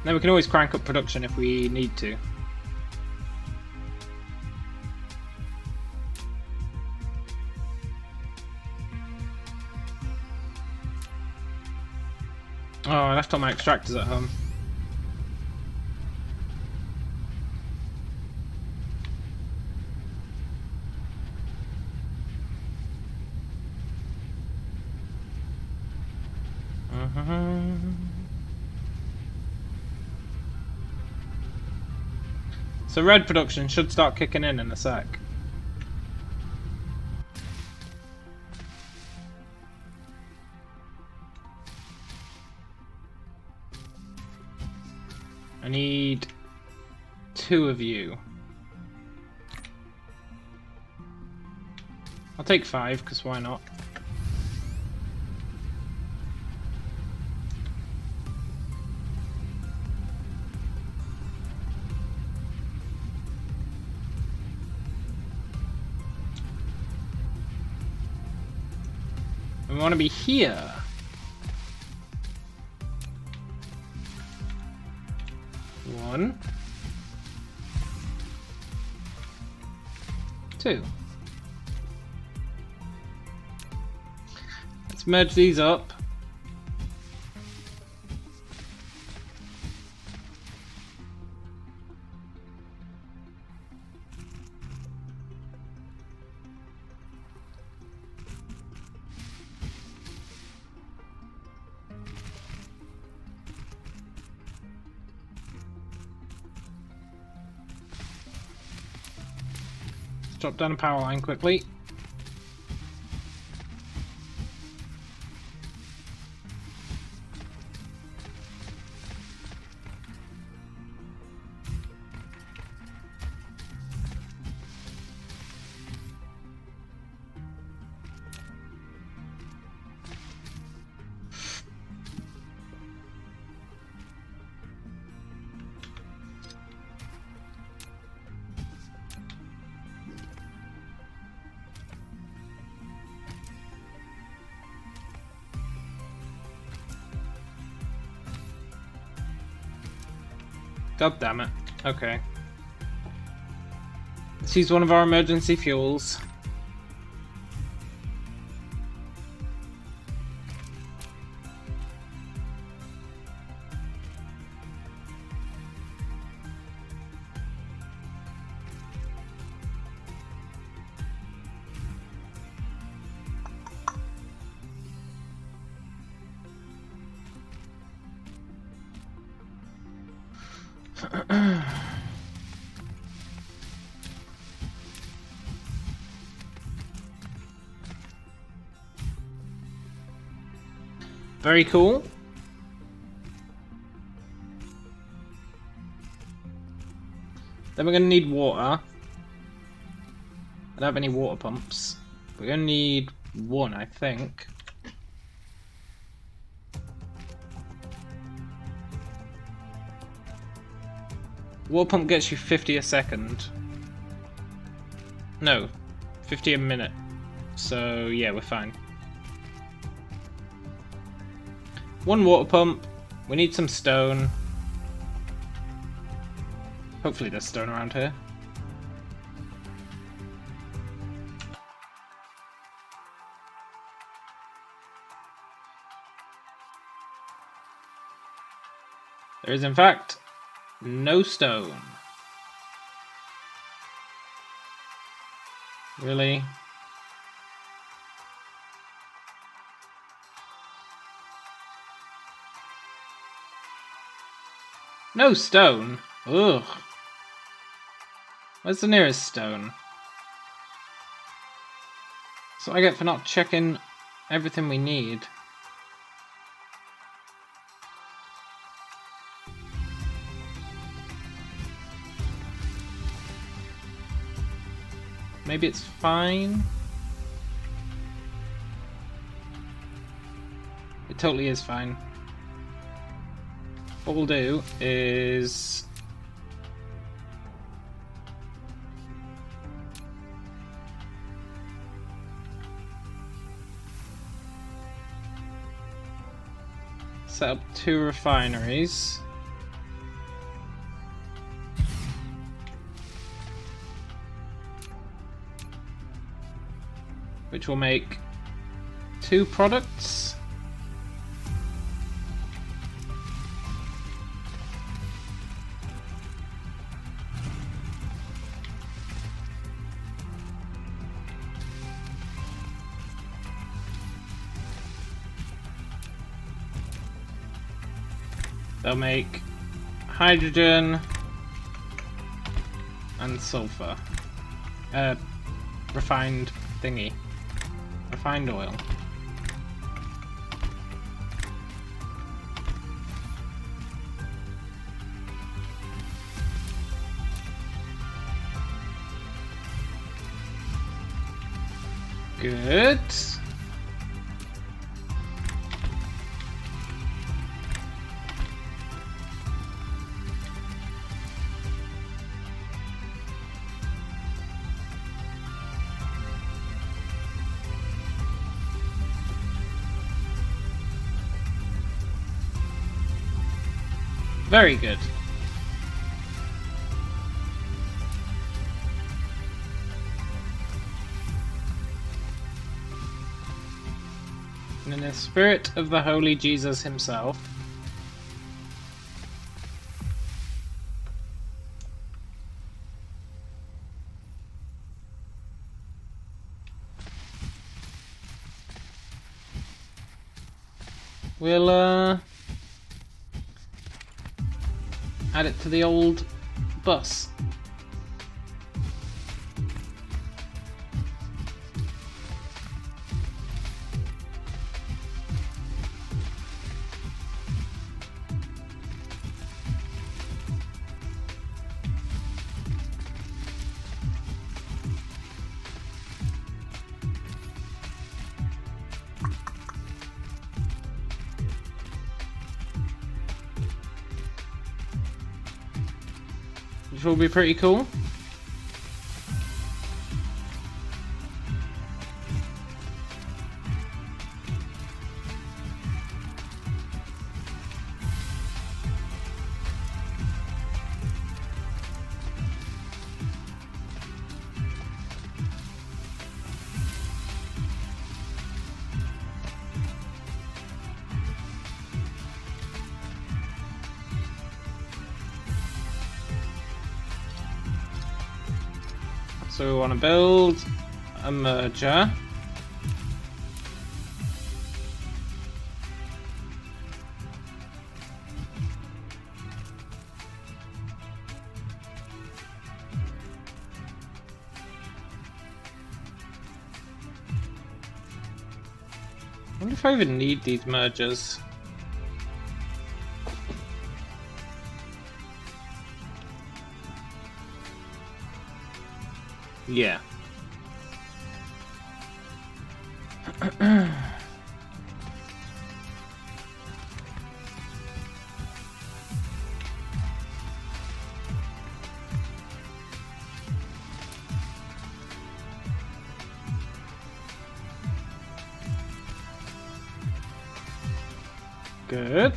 Then we can always crank up production if we need to. Oh, I left all my extractors at home. So red production should start kicking in a sec. I need 2 of you. I'll take 5, because why not? We want to be here. One, 2. Let's merge these up. Drop down a power line quickly. God damn it. Okay. Let's use one of our emergency fuels. Very cool. Then we're going to need water. I don't have any water pumps. We're going to need one, I think. Water pump gets you 50 a second. No, 50 a minute. So yeah, we're fine. One water pump. We need some stone. Hopefully there's stone around here. There is in fact no stone. Really? No stone? Ugh. Where's the nearest stone? So I get for not checking everything we need. Maybe it's fine. It totally is fine. What we'll do is set up 2 refineries. Which will make 2 products. They'll make hydrogen and sulfur. Refined thingy. Refined oil. Good. Very good. And in the spirit of the Holy Jesus himself, we'll add it to the old bus. Which will be pretty cool. So we want to build a merger. I wonder if I even need these mergers. Yeah. Good.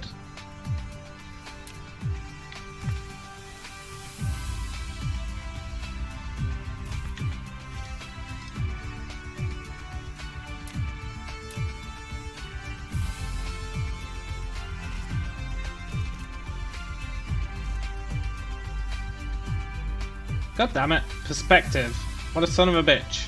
God damn it. Perspective. What a son of a bitch.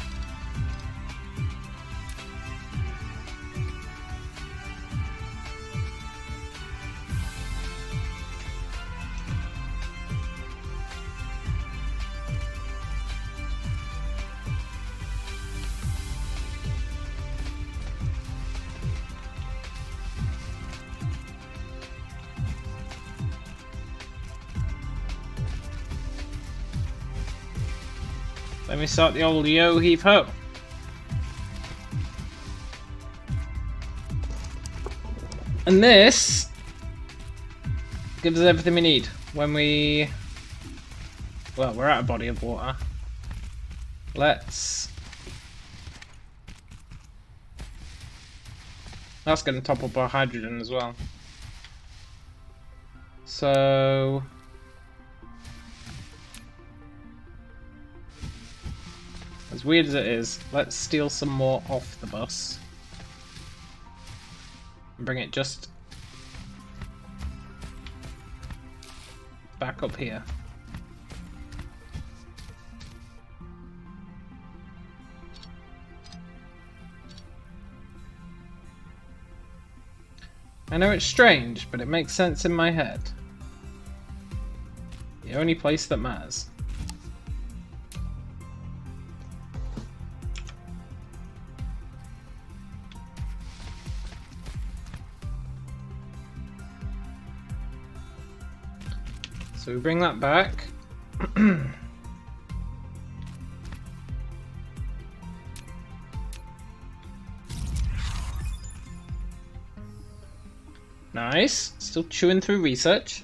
Let me start the old yo heave ho. And this gives us everything we need when we... Well, we're at a body of water. Let's... That's going to top up our hydrogen as well. So... As weird as it is, let's steal some more off the bus. And bring it just back up here. I know it's strange, but it makes sense in my head. The only place that matters. So we bring that back. Nice. Still chewing through research.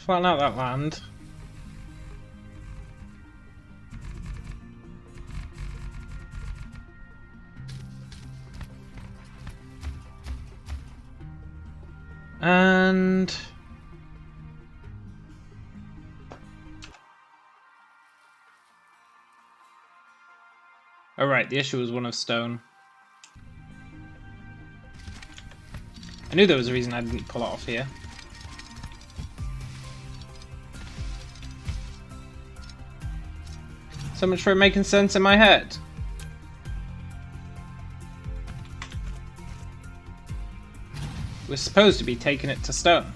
Flatten out that land. And... oh right, the issue was one of stone. I knew there was a reason I didn't pull it off here. So much for it making sense in my head. We're supposed to be taking it to stone.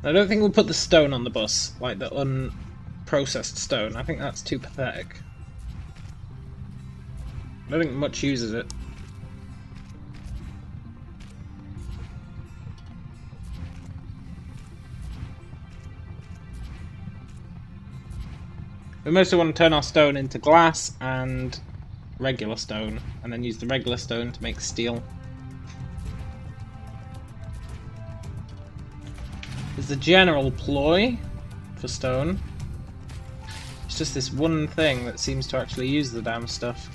I don't think we'll put the stone on the bus, like the unprocessed stone. I think that's too pathetic. I don't think much uses it. We mostly want to turn our stone into glass and regular stone, and then use the regular stone to make steel. Is the general ploy for stone. It's just this one thing that seems to actually use the damn stuff.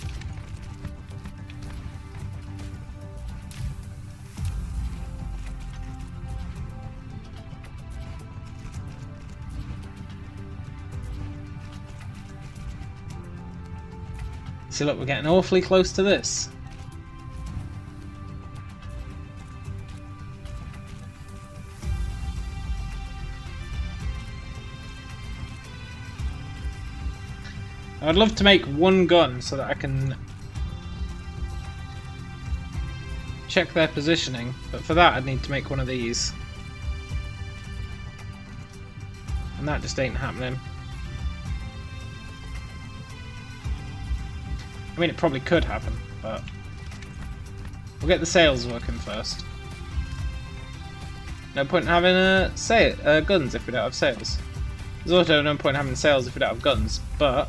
See, look, we're getting awfully close to this. I'd love to make one gun so that I can check their positioning, but for that I'd need to make one of these. And that just ain't happening. I mean, it probably could happen, but we'll get the sails working first. No point in having guns if we don't have sails. There's also no point in having sails if we don't have guns, but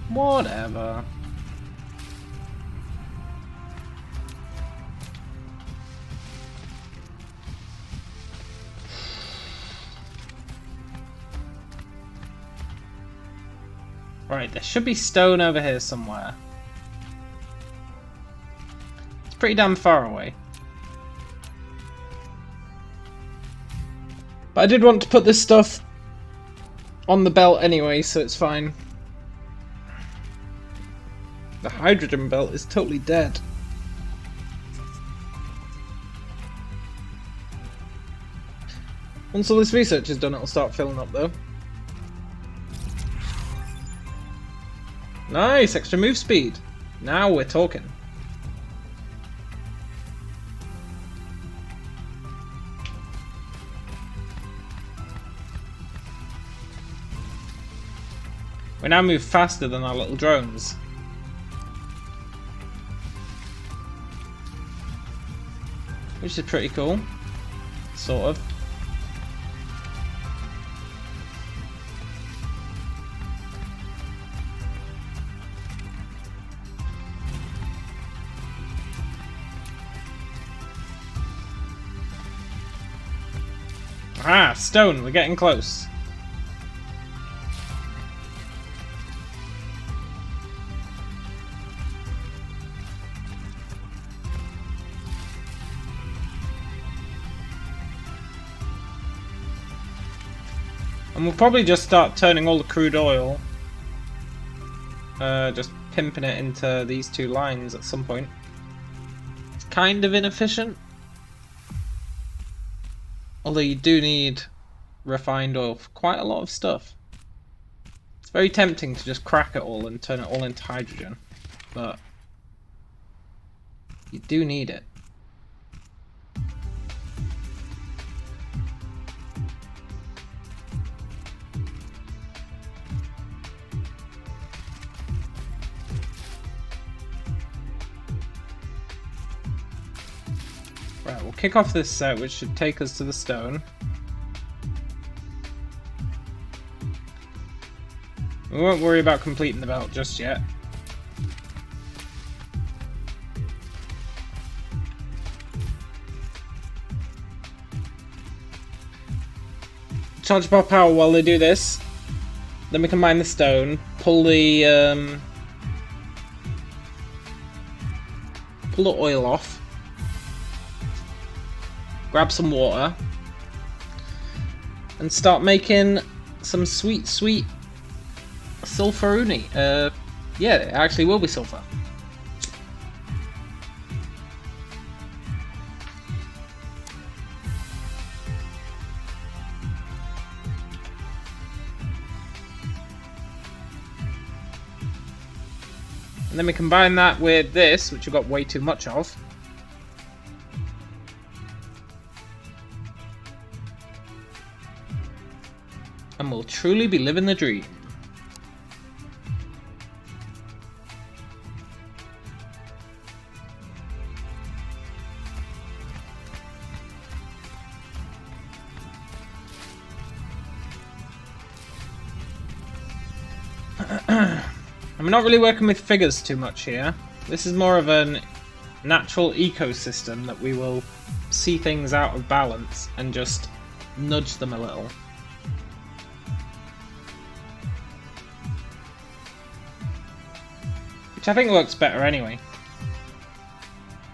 whatever. Right, there should be stone over here somewhere. It's pretty damn far away. But I did want to put this stuff on the belt anyway, so it's fine. The hydrogen belt is totally dead. Once all this research is done, it'll start filling up though. Nice, extra move speed. Now we're talking. We now move faster than our little drones. Which is pretty cool. Sort of. Ah, stone, we're getting close. And we'll probably just start turning all the crude oil, just pimping it into these two lines at some point. It's kind of inefficient. Although you do need refined oil for quite a lot of stuff. It's very tempting to just crack it all and turn it all into hydrogen, but you do need it. Right, we'll kick off this set, which should take us to the stone. We won't worry about completing the belt just yet. Charge up our power while they do this. Then we can mine the stone, pull the oil off. Grab some water and start making some sweet sulfuruni. Yeah, it actually will be sulfur. And then we combine that with this, which we've got way too much of. And we'll truly be living the dream. I'm not really working with figures too much here. This is more of a natural ecosystem that we will see things out of balance and just nudge them a little. Which I think works better anyway.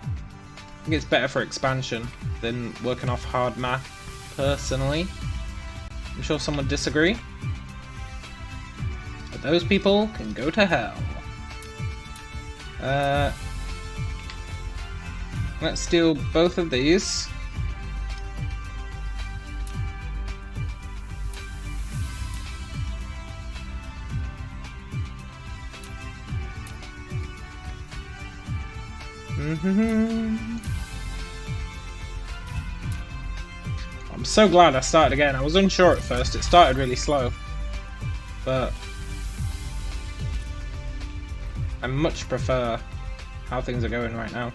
I think it's better for expansion than working off hard math, personally. I'm sure some would disagree. But those people can go to hell. Let's steal both of these. I'm so glad I started again. I was unsure at first. It started really slow. But I much prefer how things are going right now.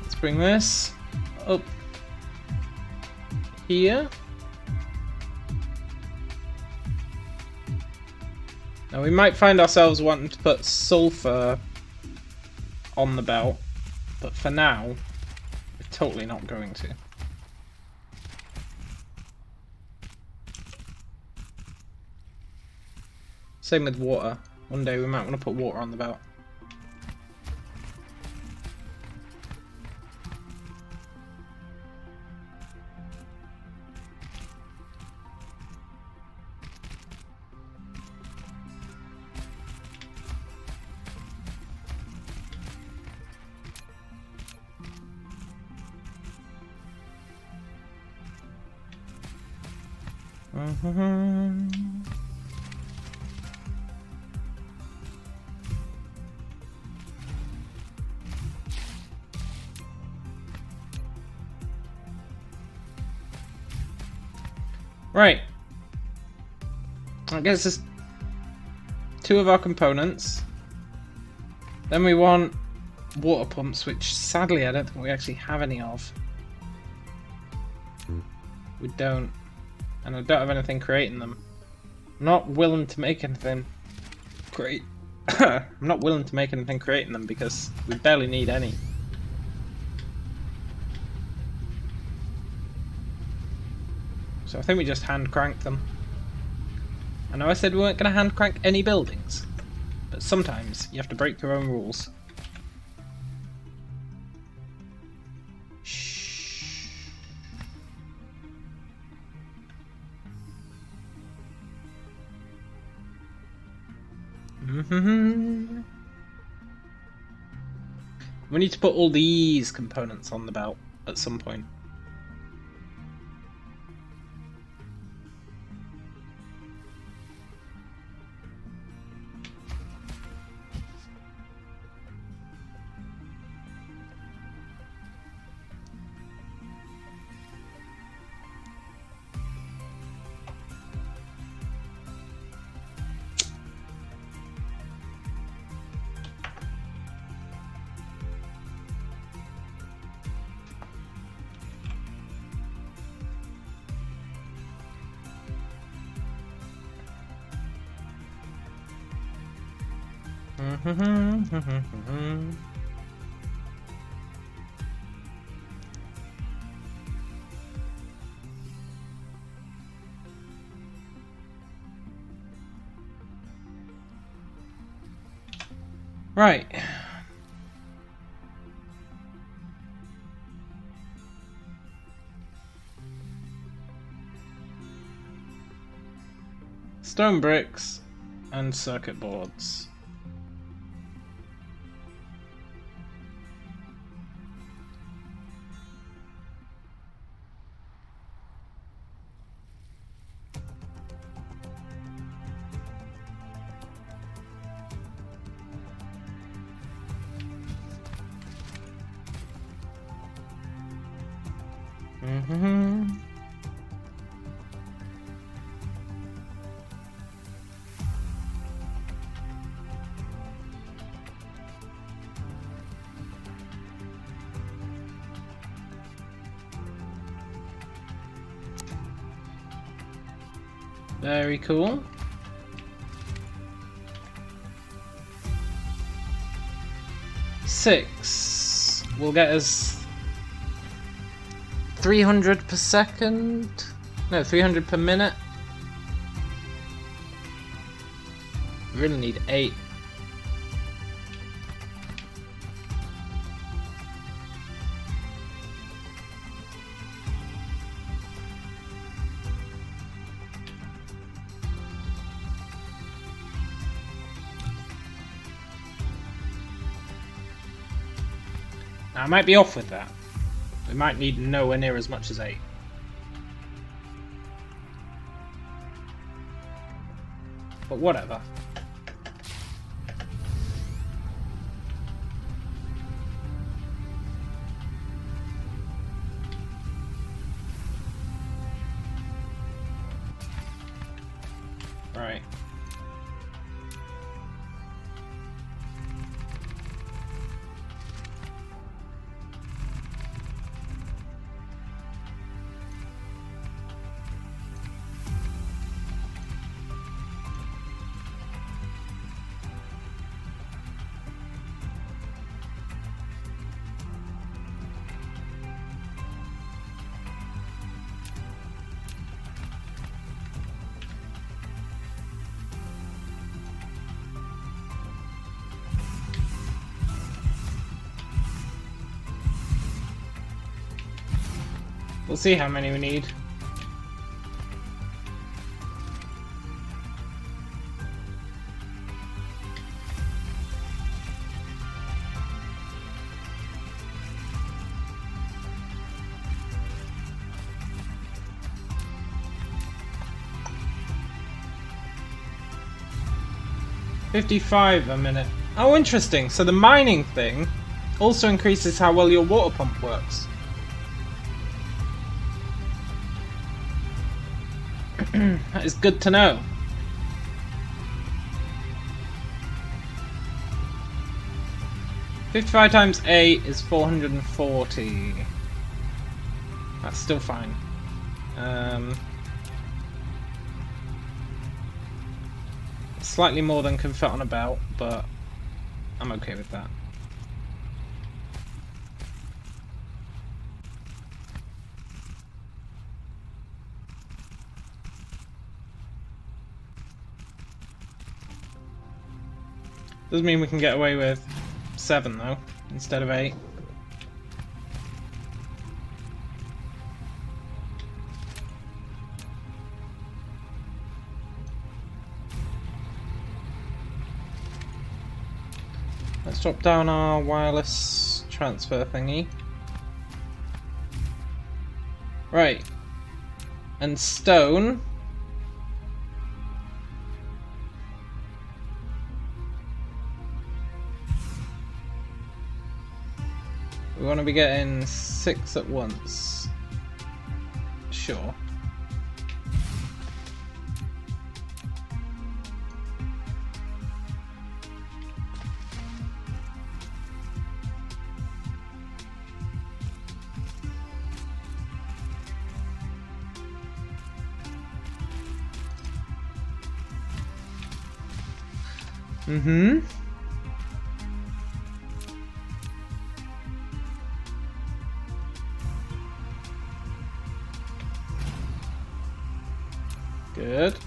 Let's bring this up here. Now we might find ourselves wanting to put sulfur on the belt, but for now, we're totally not going to. Same with water. One day we might want to put water on the belt. Right. I guess there's two of our components. Then we want water pumps, which sadly I don't think we actually have any of. We don't. And I don't have anything creating them. I'm not willing to make anything great. I'm not willing to make anything creating them because we barely need any. So I think we just hand crank them. I know I said we weren't going to hand crank any buildings, but sometimes you have to break your own rules. We need to put all these components on the belt at some point. Right. Stone bricks and circuit boards. Very cool. Six will get us 300 per second. No, 300 per minute. We really need 8. Now, I might be off with that. We might need nowhere near as much as 8. But whatever. Right. We'll see how many we need. $55 a minute. Oh, interesting. So the mining thing also increases how well your water pump works. That is good to know. $55 times 8 is 440. That's still fine. Slightly more than can fit on a belt, but I'm okay with that. Does mean we can get away with 7 though, instead of 8. Let's drop down our wireless transfer thingy. Right. And stone. We want to be getting 6 at once. Sure. Mm-hmm. Good.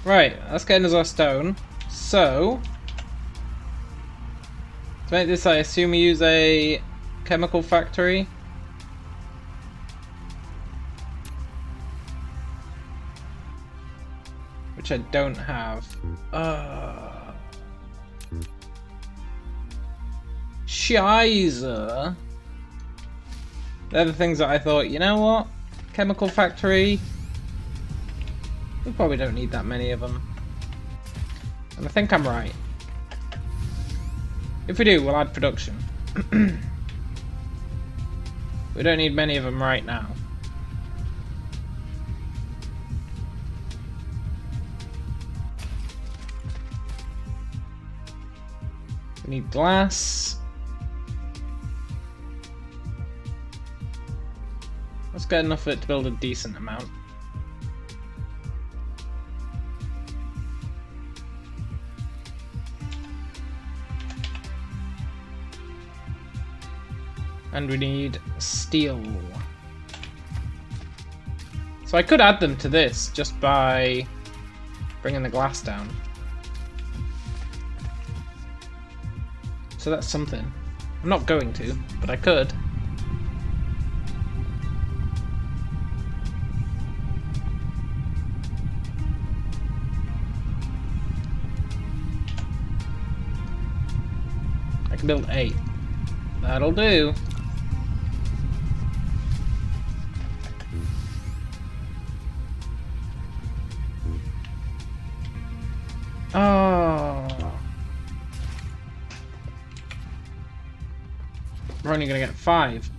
Right, let's get into our stone. So, to make this, I assume we use a chemical factory. Which I don't have. Scheiße. They're the things that I thought, you know what? Chemical factory. We probably don't need that many of them. And I think I'm right. If we do, we'll add production. We don't need many of them right now. We need glass. Let's get enough of it to build a decent amount. And we need steel. So I could add them to this just by bringing the glass down. So that's something. I'm not going to, but I could. I can build 8. That'll do. Oh. We're only gonna get 5.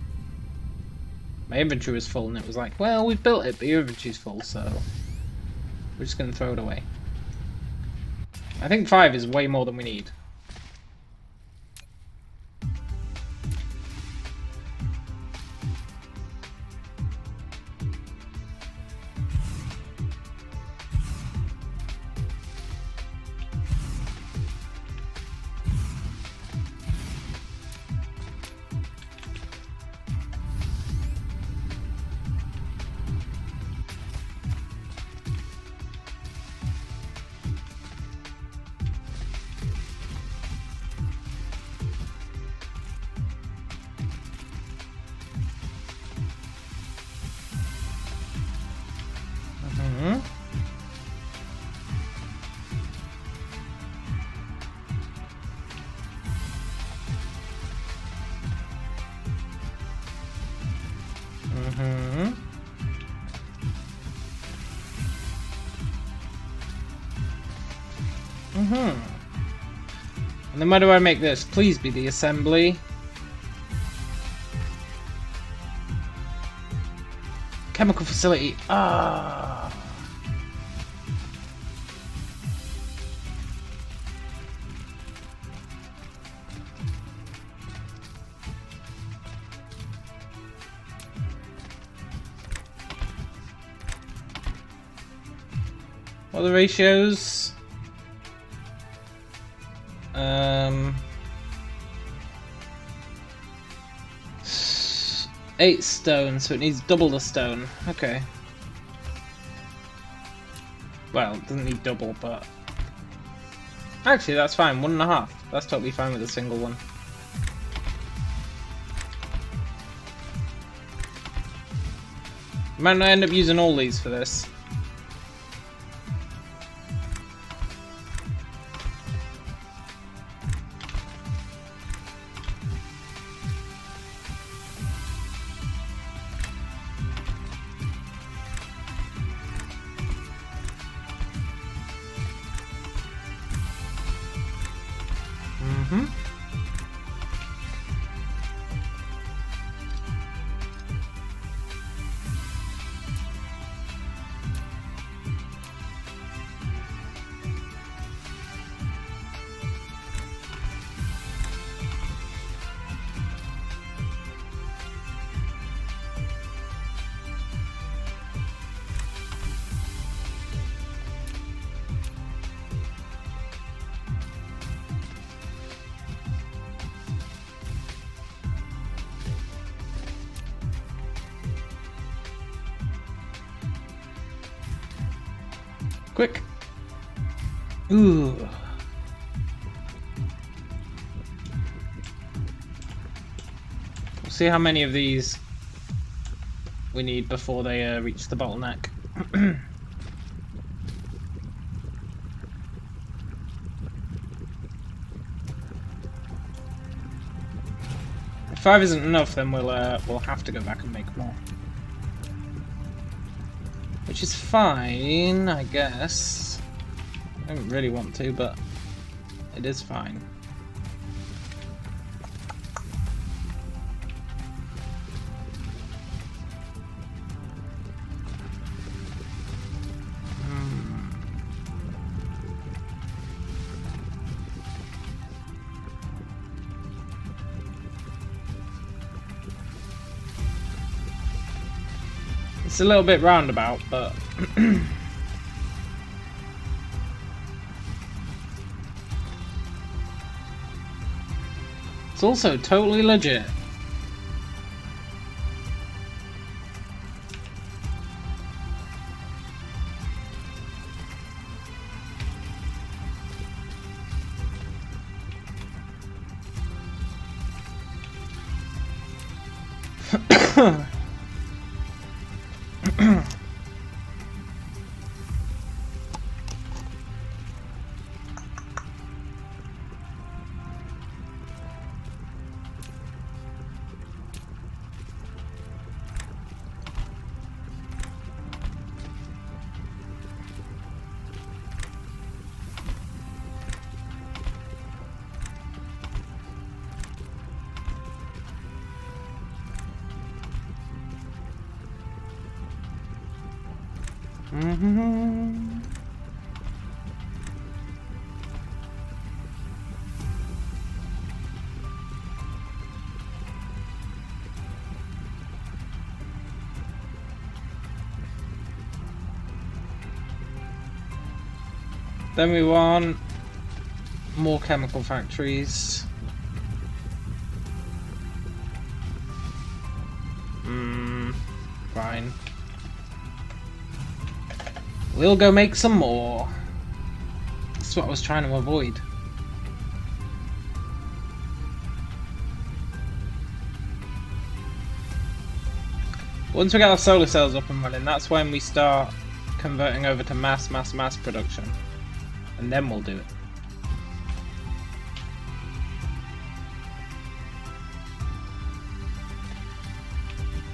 My inventory was full and it was like, well, we've built it, but your inventory's full, so we're just gonna throw it away. I think 5 is way more than we need. And then where do I make this? Please be the assembly. Chemical facility. Ah. What are the ratios? 8 stone, so it needs double the stone. Okay. Well, it doesn't need double, but... Actually, that's fine. 1.5. That's totally fine with a single one. Might not end up using all these for this. Quick. Ooh. We'll see how many of these we need before they reach the bottleneck. 5 isn't enough, then we'll have to go back and make more. Which is fine, I guess. I don't really want to, but it is fine. It's a little bit roundabout, but it's also totally legit. Then we want more chemical factories. Fine. We'll go make some more. That's what I was trying to avoid. Once we get our solar cells up and running, that's when we start converting over to mass production. And then we'll do it.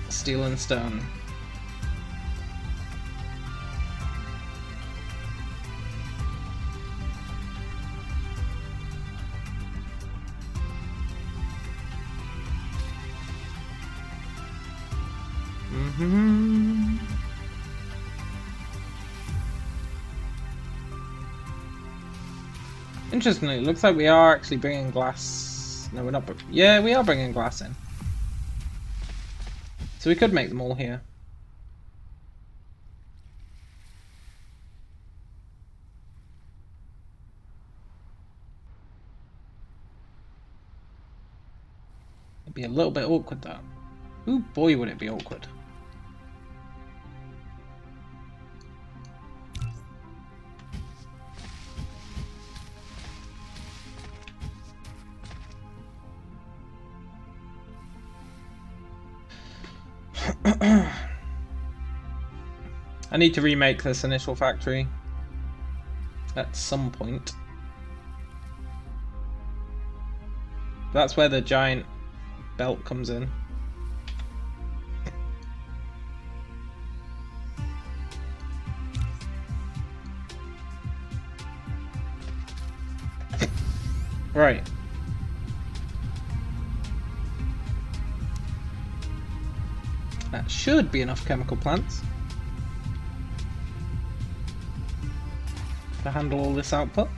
Steel and stone. Interestingly, it looks like we are actually bringing glass. No, we're not. Yeah, we are bringing glass in. So we could make them all here. It'd be a little bit awkward though. Ooh boy, would it be awkward. I need to remake this initial factory at some point. That's where the giant belt comes in. Right. That should be enough chemical plants to handle all this output.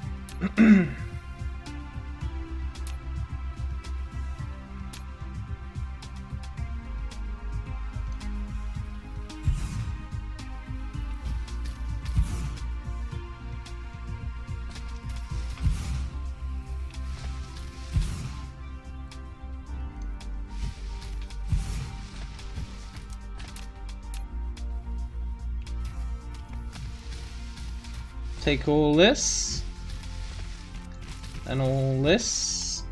Take all this and all this.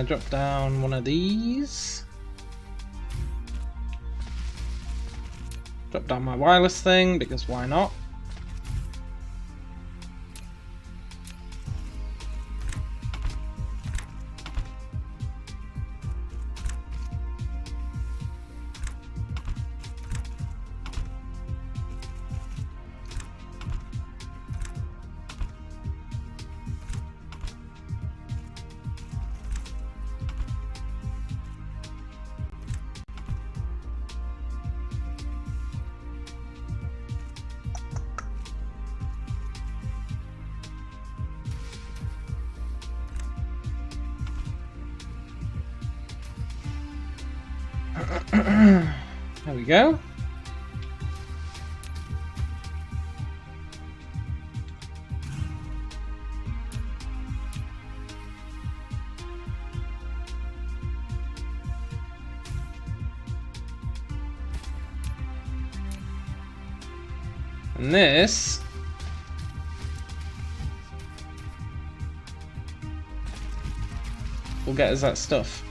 Drop down one of these. Drop down my wireless thing because why not? There we go. And this will get us that stuff.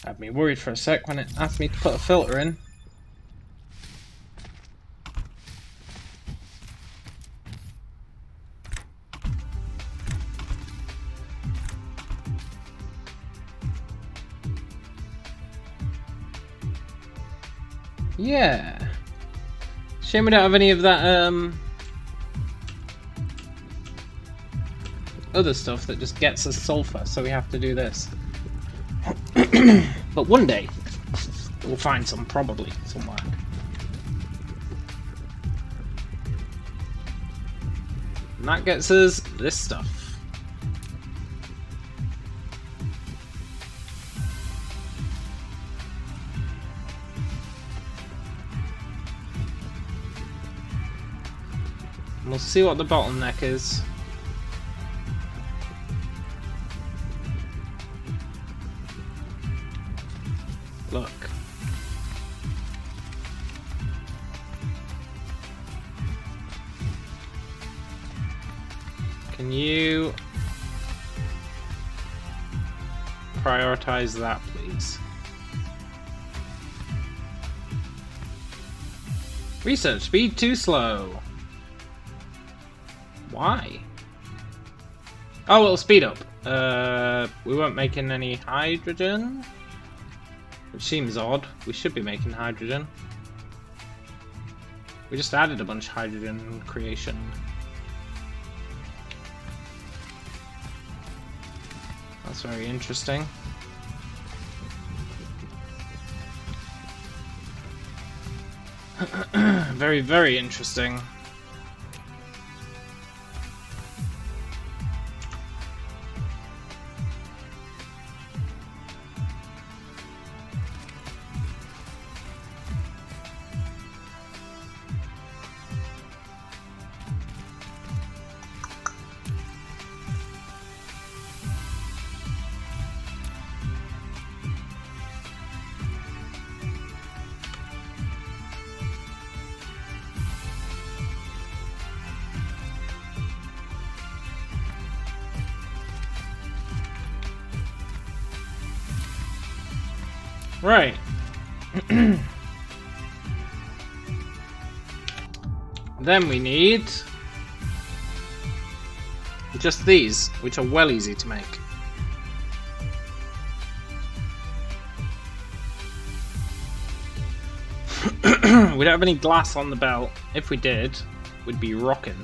Had me worried for a sec when it asked me to put a filter in. Yeah. Shame we don't have any of that other stuff that just gets us sulfur, so we have to do this. But one day, we'll find some, probably, somewhere. And that gets us this stuff. And we'll see what the bottleneck is. Look. Can you prioritize that, please? Research speed too slow. Why? Oh, it'll speed up. We weren't making any hydrogen? Which seems odd. We should be making hydrogen. We just added a bunch of hydrogen creation. That's very interesting. Very, very interesting. Right. Then we need just these, which are well easy to make. We don't have any glass on the belt. If we did, we'd be rocking.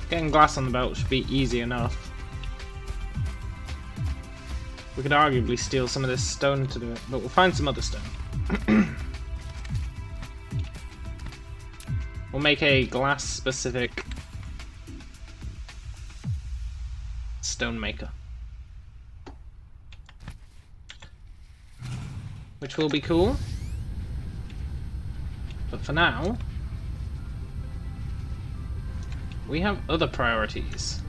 Getting glass on the belt should be easy enough. We could arguably steal some of this stone to do it, but we'll find some other stone. We'll make a glass-specific stone maker. Which will be cool. But for now, we have other priorities.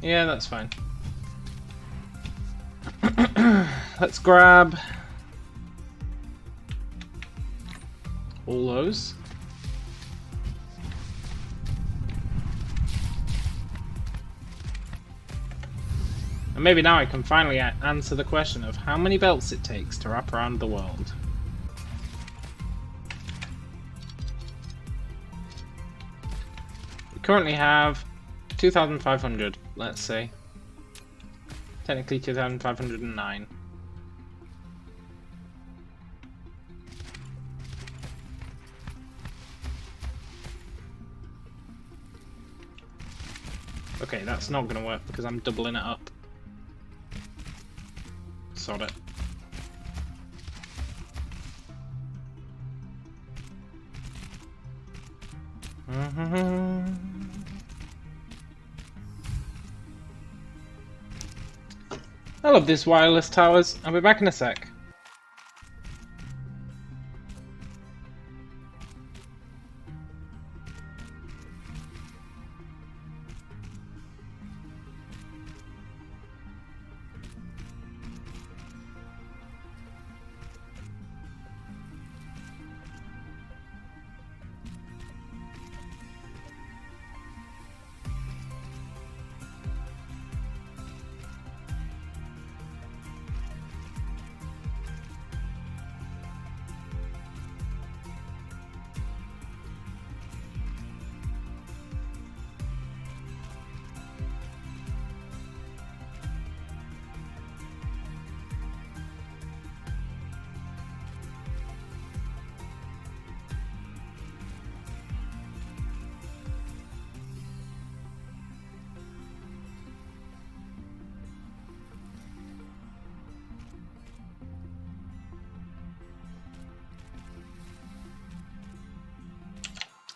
Yeah, that's fine. Let's grab all those. And maybe now I can finally answer the question of how many belts it takes to wrap around the world. We currently have 2,500, let's say. Technically 2,509. Okay, that's not going to work because I'm doubling it up. Sod it. I love these wireless towers. I'll be back in a sec.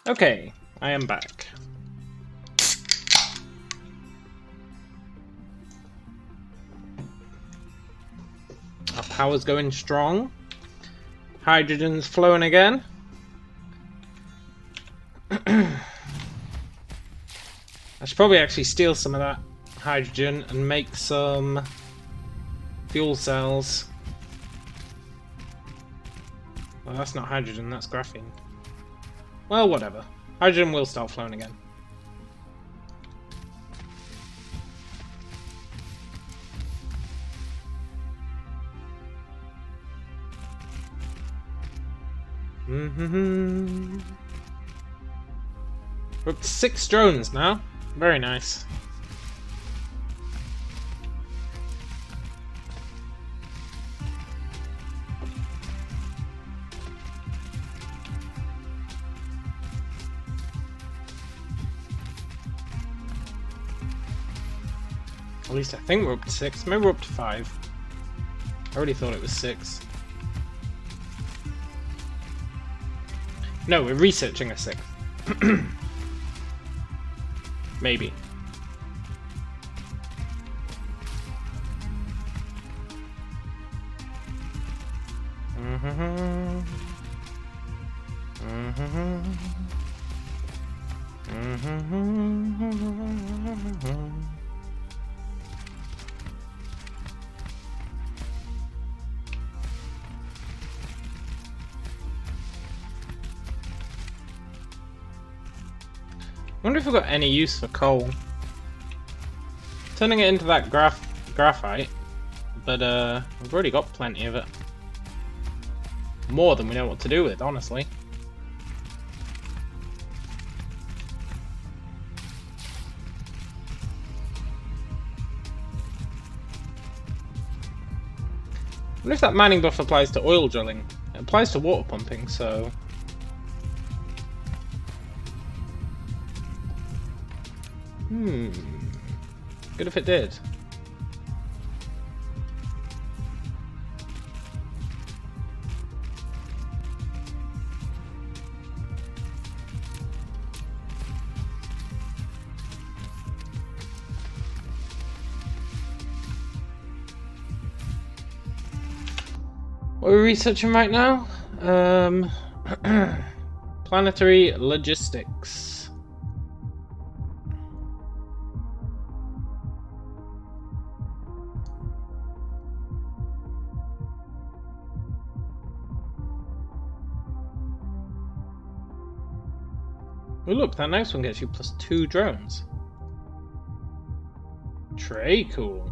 Okay, I am back. Our power's going strong. Hydrogen's flowing again. I should probably actually steal some of that hydrogen and make some fuel cells. Well, that's not hydrogen, that's graphene. Well, whatever. Hydrogen will start flowing again. We're up to 6 drones now. Very nice. At least I think we're up to 6. Maybe we're up to 5. I already thought it was 6. No, we're researching a 6th. Maybe. I wonder if we've got any use for coal. Turning it into that graphite, but we've already got plenty of it. More than we know what to do with, honestly. I wonder if that mining buff applies to oil drilling. It applies to water pumping, so... Good if it did. What are we researching right now? Planetary logistics. Oh look, that next one gets you +2 drones. Très cool.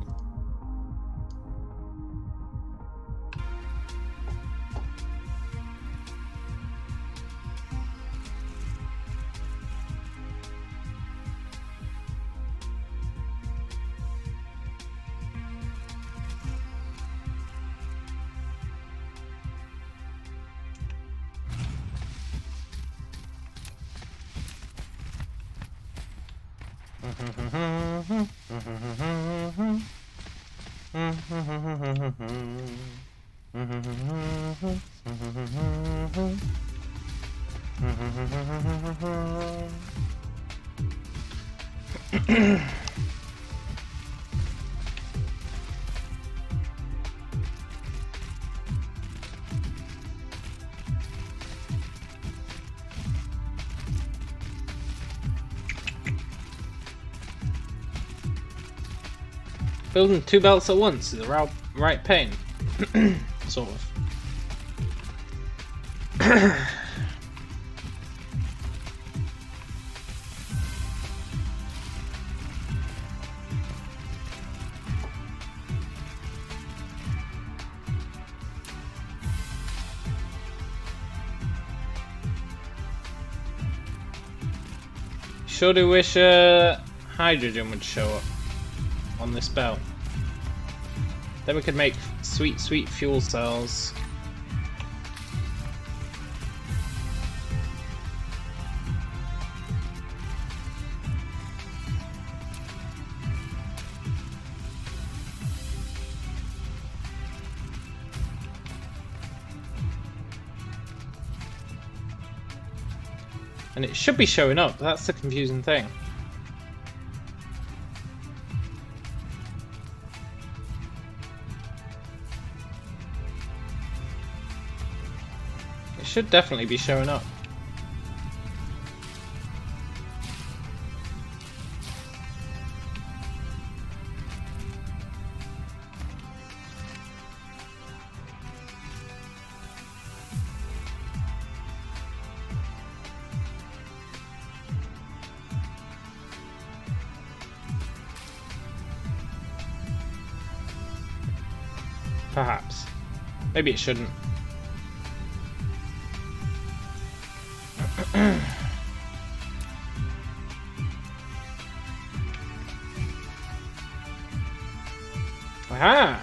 Building 2 belts at once is a right pain. Sort of. Sure do wish hydrogen would show up on this belt. Then we could make sweet, sweet fuel cells. And it should be showing up, that's the confusing thing. It should definitely be showing up. Perhaps. Maybe it shouldn't. Aha!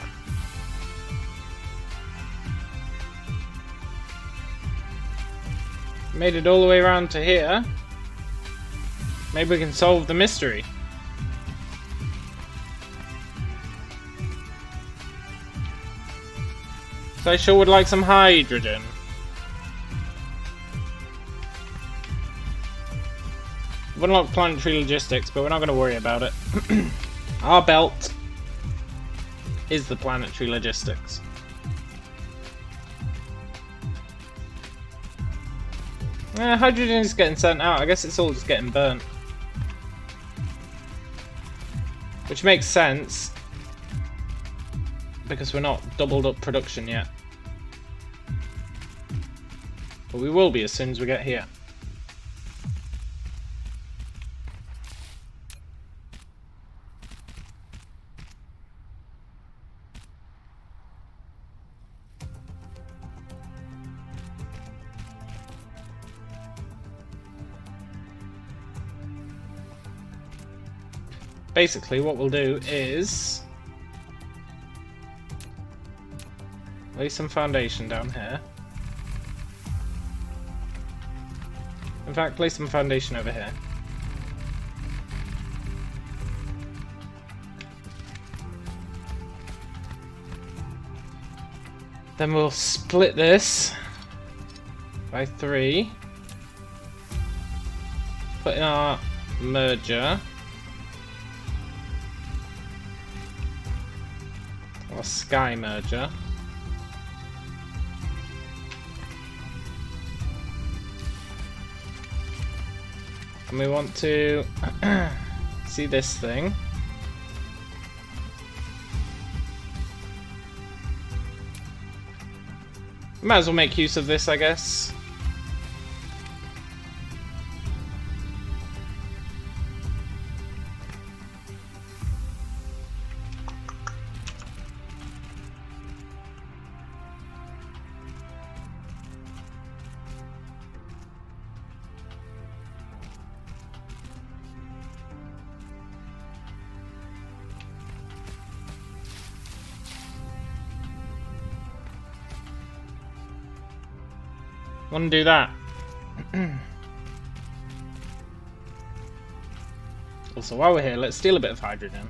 Made it all the way around to here. Maybe we can solve the mystery. So I sure would like some hydrogen. We've unlocked planetary logistics, but we're not going to worry about it. Our belt is the planetary logistics. Hydrogen is getting sent out. I guess it's all just getting burnt. Which makes sense. Because we're not doubled up production yet. But we will be as soon as we get here. Basically what we'll do is lay some foundation down here. In fact, lay some foundation over here. Then we'll split this by 3. Put in our merger. Or sky merger. And we want to see this thing. Might as well make use of this, I guess. Want to do that. Also, while we're here, let's steal a bit of hydrogen.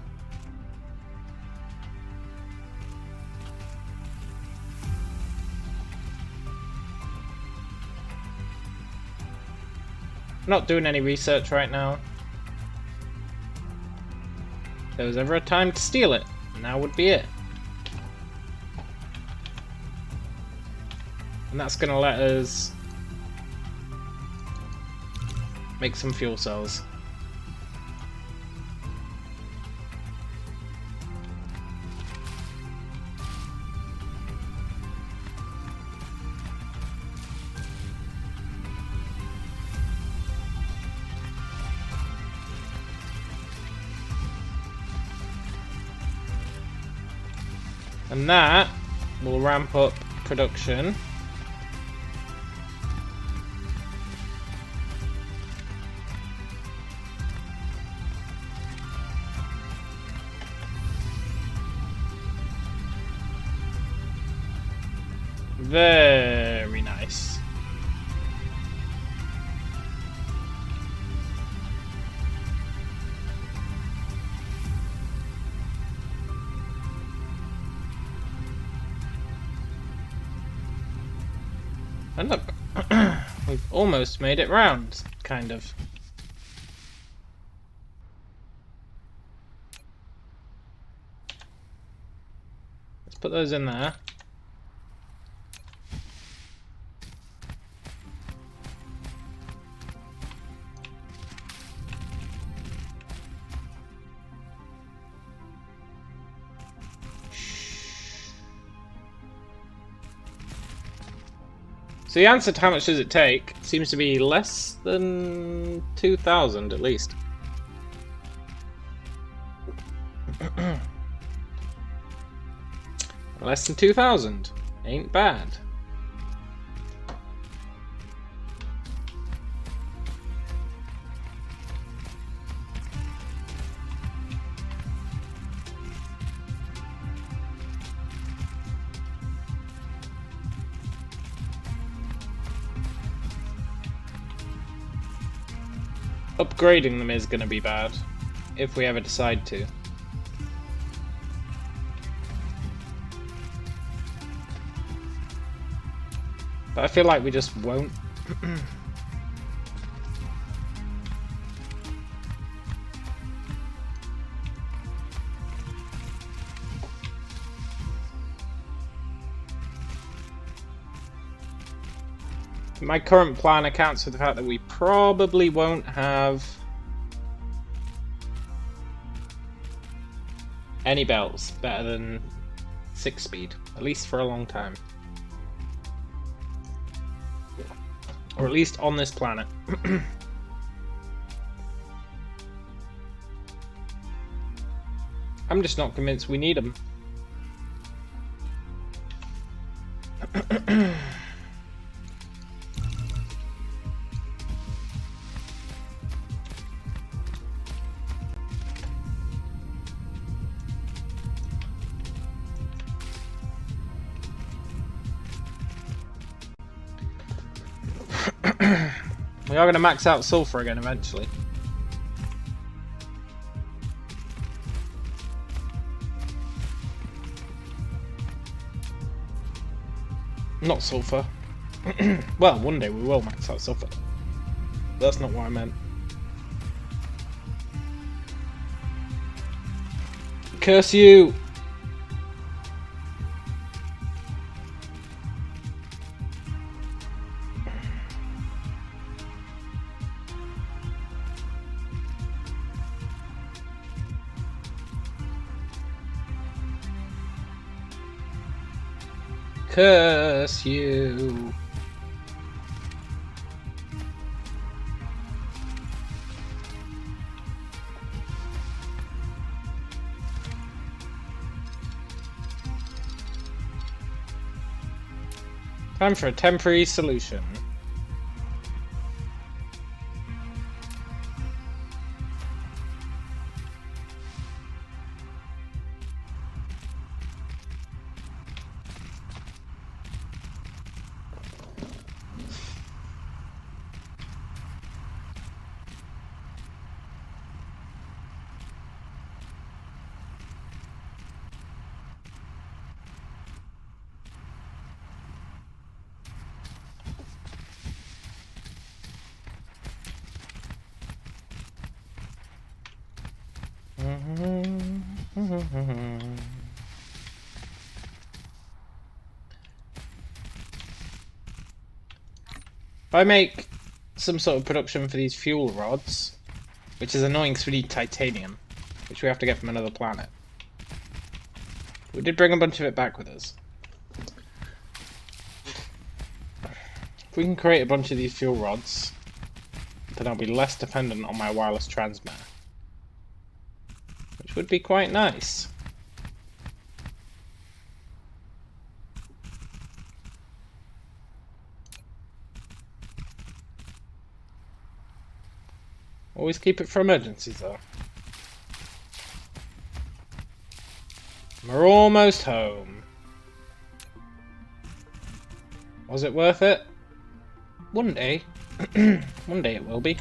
Not doing any research right now. If there was ever a time to steal it, now would be it. And that's going to let us make some fuel cells. And that will ramp up production. Very nice. And look, we've almost made it round, kind of. Let's put those in there. So the answer to how much does it take seems to be less than 2,000 at least. Less than 2,000. Ain't bad. Upgrading them is going to be bad, if we ever decide to. But I feel like we just won't. My current plan accounts for the fact that we probably won't have any belts better than 6 speed, at least for a long time. Or at least on this planet. I'm just not convinced we need them. We are going to max out sulfur again eventually. Not sulfur. Well, one day we will max out sulfur. That's not what I meant. Curse you! Curse you. Time for a temporary solution. If I make some sort of production for these fuel rods, which is annoying because we need titanium, which we have to get from another planet. We did bring a bunch of it back with us. If we can create a bunch of these fuel rods, then I'll be less dependent on my wireless transmitter, which would be quite nice. Always keep it for emergencies, though. We're almost home. Was it worth it? One day. One day it will be.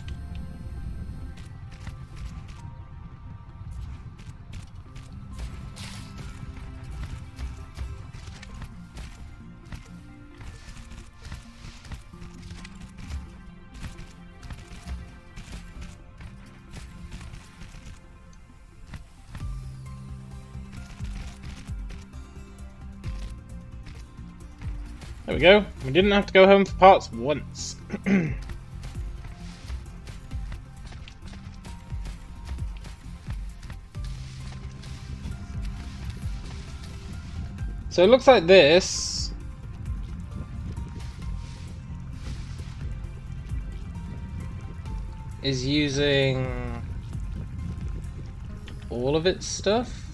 There we go. We didn't have to go home for parts once. So it looks like this is using all of its stuff.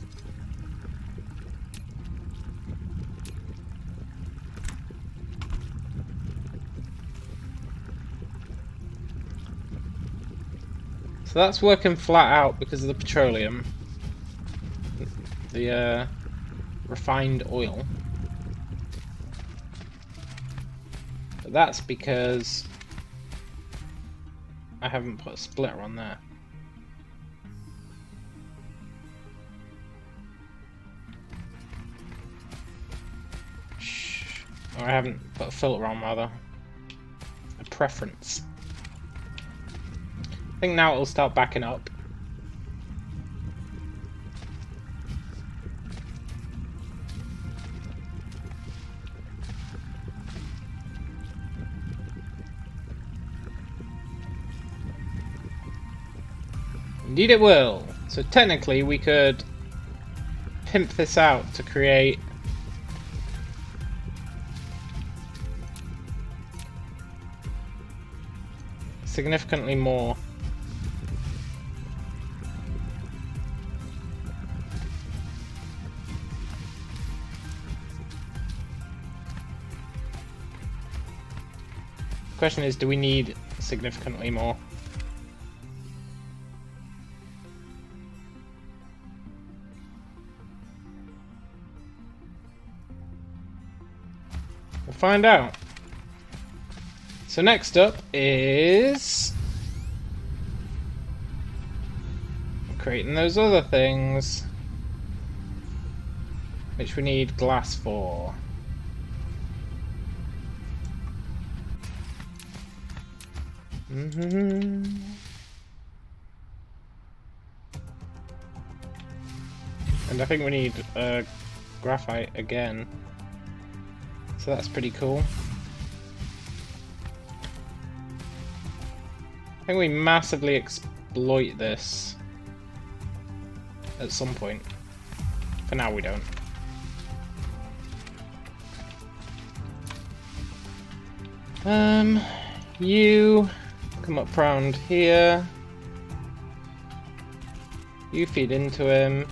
So that's working flat out because of the petroleum, the refined oil. But that's because I haven't put a splitter on there. Or I haven't put a filter on, rather. A preference. I think now it'll start backing up. Indeed it will. So technically we could pimp this out to create significantly more. The question is, do we need significantly more? We'll find out. So next up is creating those other things, which we need glass for. And I think we need graphite again, so that's pretty cool. I think we massively exploit this at some point. For now we don't. You come up round here. You feed into him.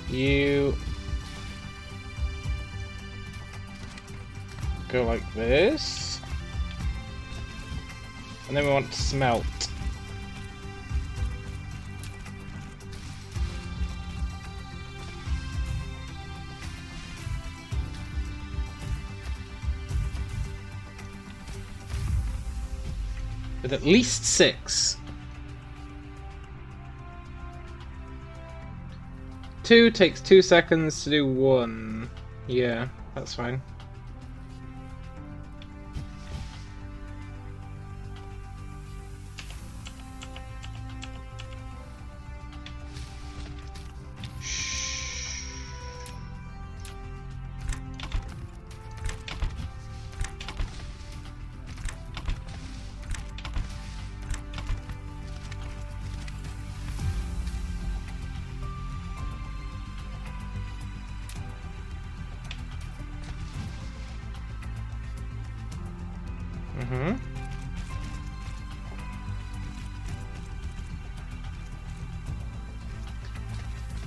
You go like this, and then we want to smelt. With at least 6. 2 takes 2 seconds to do 1. Yeah, that's fine.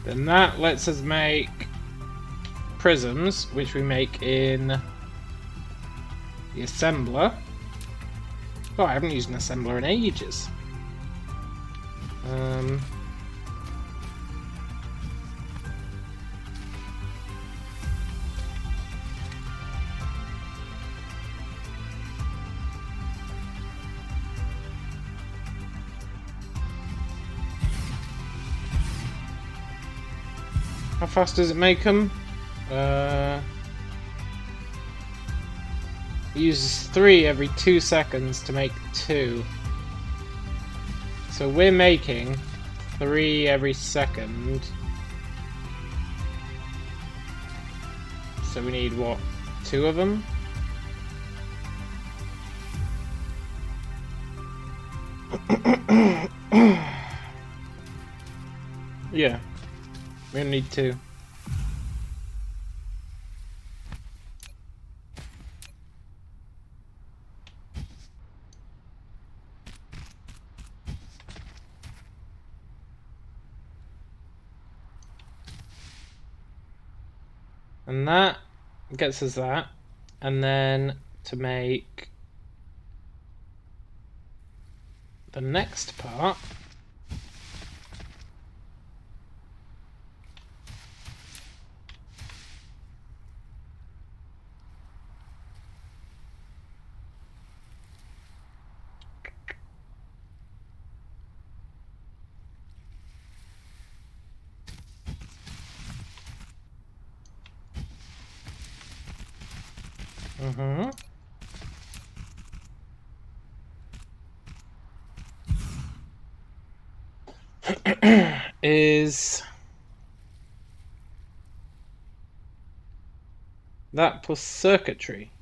Then that lets us make prisms, which we make in the assembler. Oh, I haven't used an assembler in ages. How fast does it make them? It uses 3 every 2 seconds to make 2. So we're making 3 every second. So we need, what, 2 of them? Yeah. We're gonna need 2. And that gets us that. And then to make the next part, is that plus circuitry.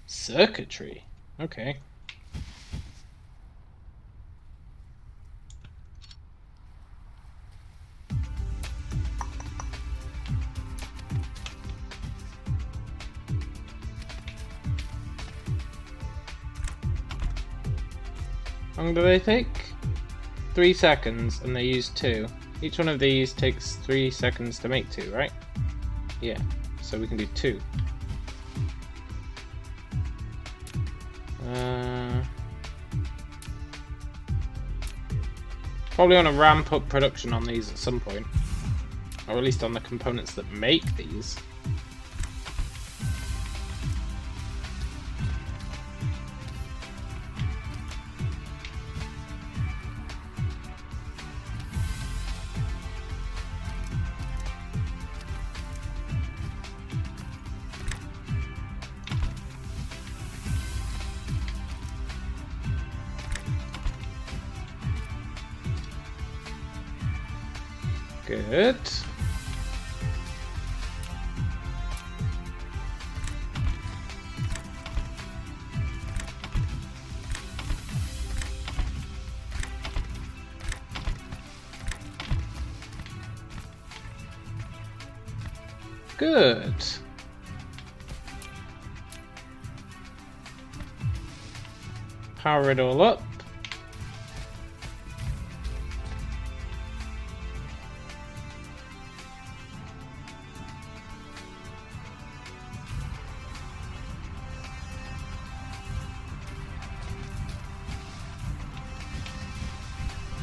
Circuitry? Okay. How long do they take? 3 seconds, and they use 2. Each one of these takes 3 seconds to make 2, right? Yeah, so we can do 2. Probably want to ramp up production on these at some point. Or at least on the components that make these. Good. Good. Power it all up.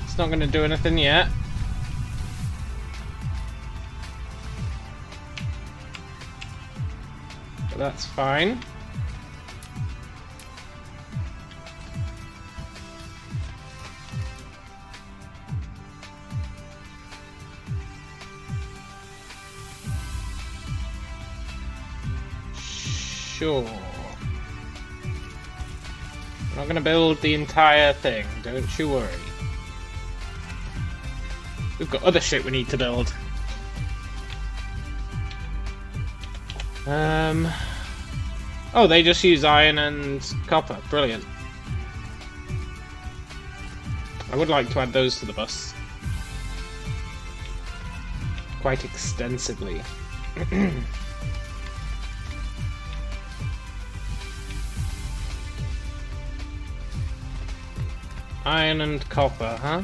It's not going to do anything yet. But that's fine. Sure. I'm not going to build the entire thing, don't you worry. We've got other shit we need to build. Oh, they just use iron and copper. Brilliant. I would like to add those to the bus. Quite extensively. Iron and copper, huh?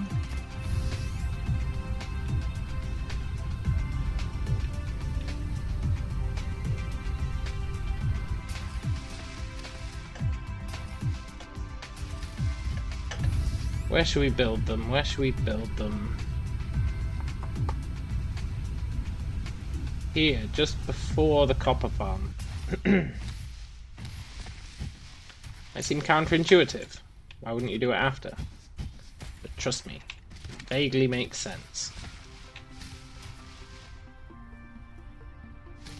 Where should we build them? Where should we build them? Here, just before the copper farm. Might seem counterintuitive. Why wouldn't you do it after? But trust me, it vaguely makes sense.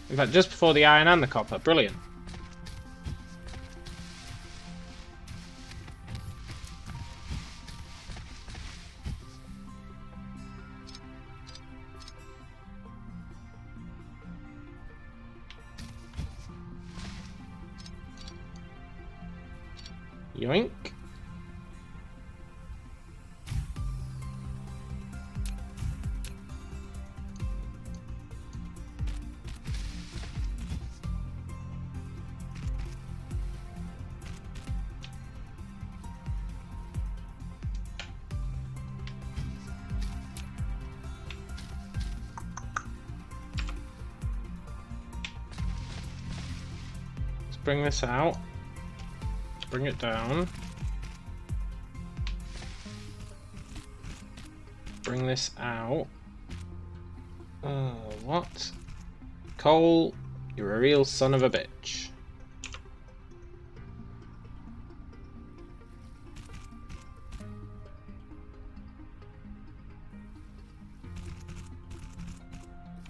In fact, just before the iron and the copper. Brilliant. Yoink. Let's bring this out. Bring it down. Bring this out. What? Cole, you're a real son of a bitch.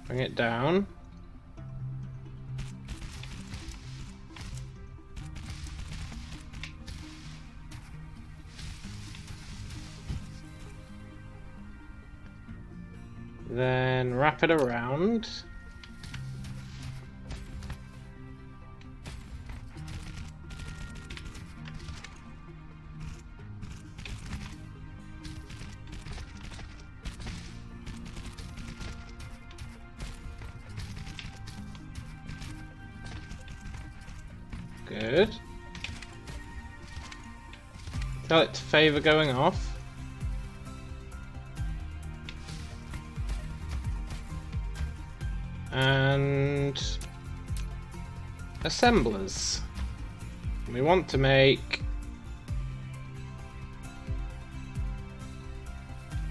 Bring it down. Then wrap it around. Good. Tell it to favor going off. And assemblers. We want to make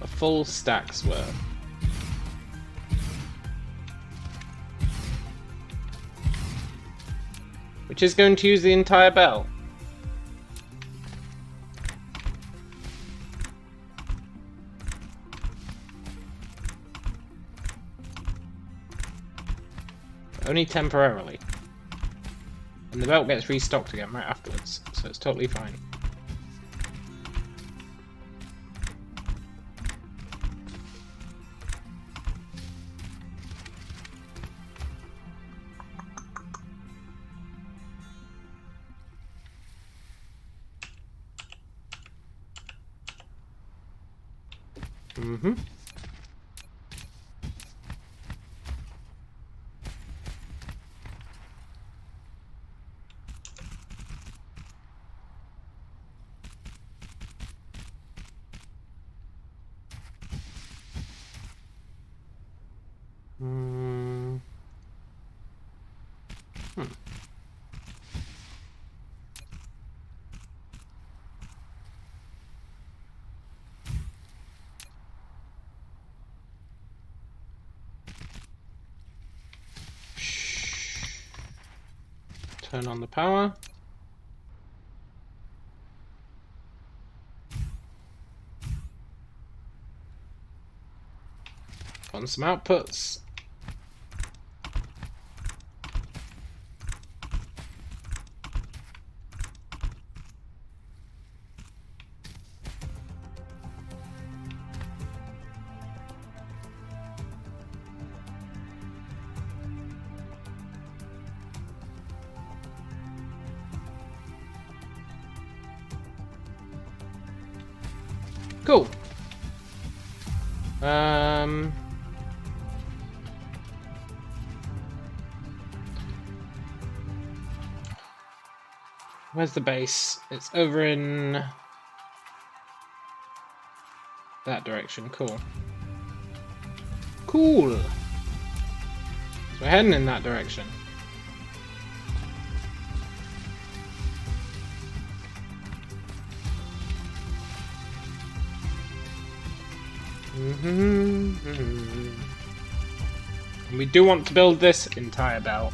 a full stack's worth. Which is going to use the entire bell. Only temporarily. And the belt gets restocked again right afterwards, so it's totally fine. Mm-hmm. Turn on the power. On some outputs. Cool. Where's the base? It's over in that direction. Cool. Cool. So we're heading in that direction. And we do want to build this entire belt.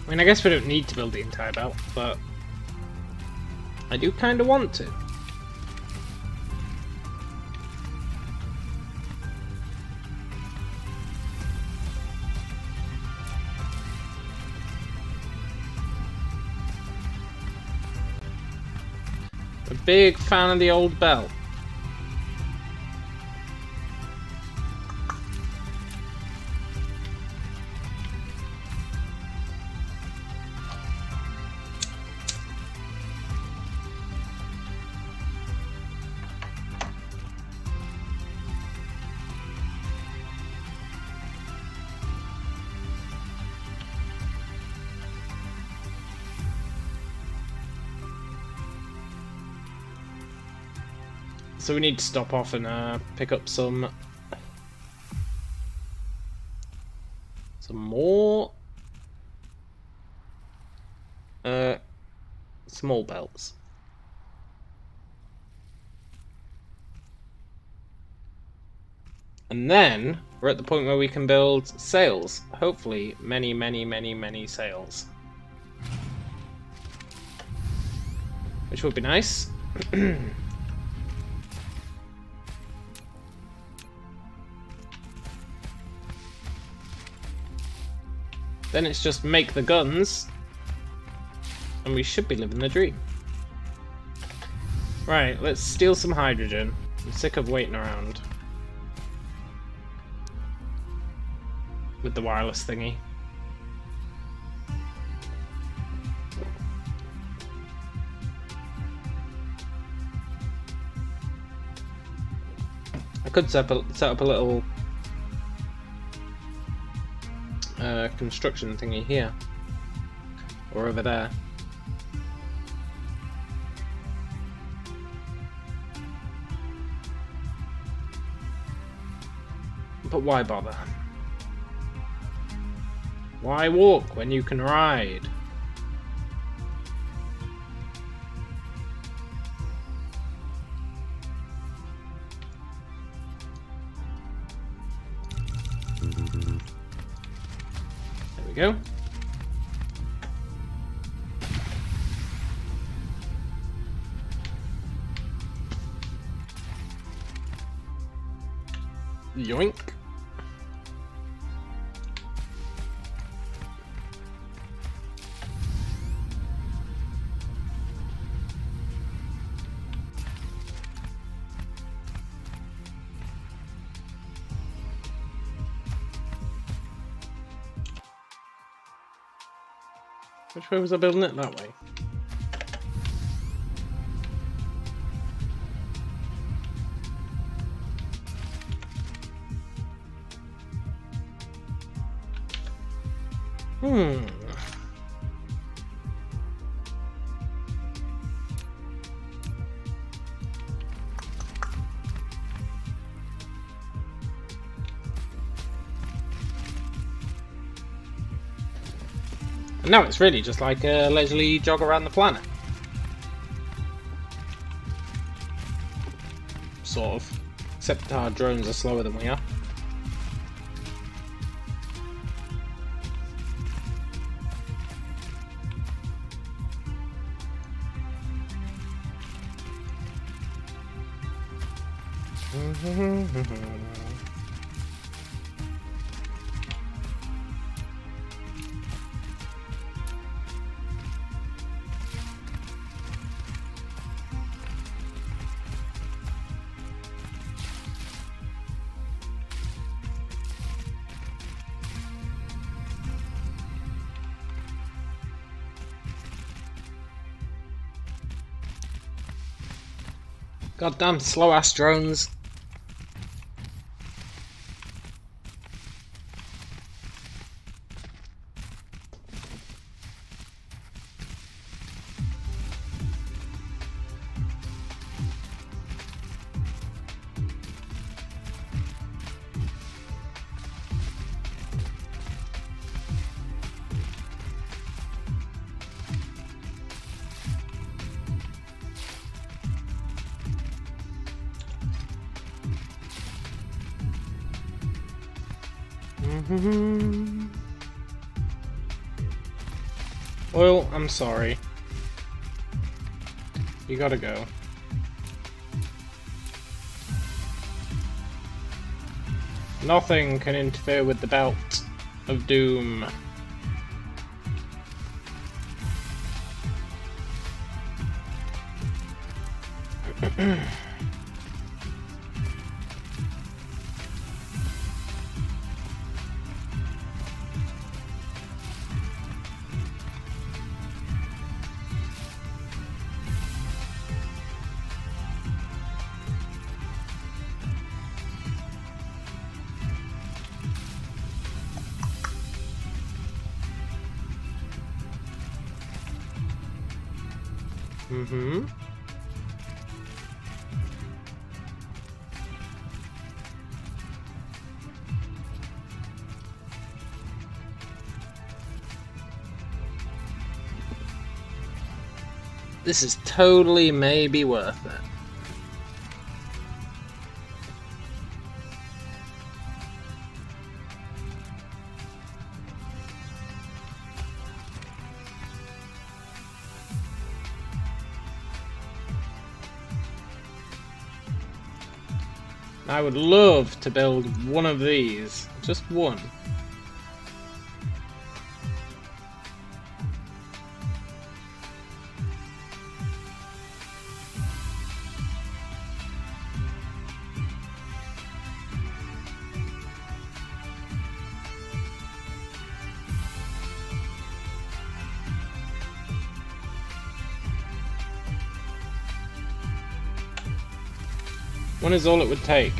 I mean, I guess we don't need to build the entire belt, but I do kind of want to. A big fan of the old belt. So we need to stop off and pick up some more small belts. And then we're at the point where we can build sails. Hopefully many, many, many, many sails. Which would be nice. Then it's just make the guns, and we should be living the dream. Right, let's steal some hydrogen. I'm sick of waiting around with the wireless thingy. I could set up a little construction thingy here or over there. But why bother? Why walk when you can ride? Go. Yoink. Which way was I building it? That way. Hmm. And now it's really just like a leisurely jog around the planet. Sort of. Except our drones are slower than we are. Goddamn slow ass drones. Oil, I'm sorry. You gotta go. Nothing can interfere with the belt of doom. Mm-hmm. This is totally maybe worth it. I would love to build one of these. Just one. One is all it would take.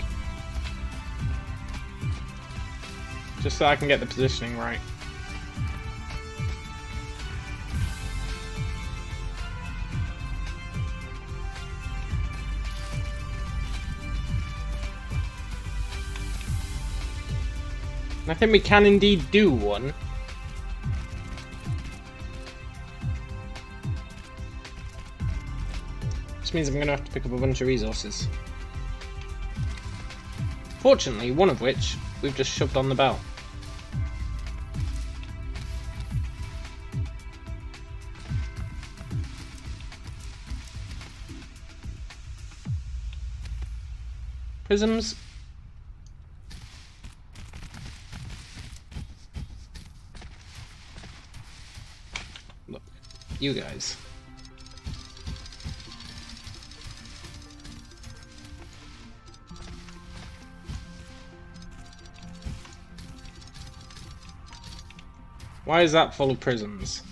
Just so I can get the positioning right. And I think we can indeed do one. Which means I'm going to have to pick up a bunch of resources. Fortunately, one of which we've just shoved on the belt. Prisms. Look, you guys. Why is that full of prisms?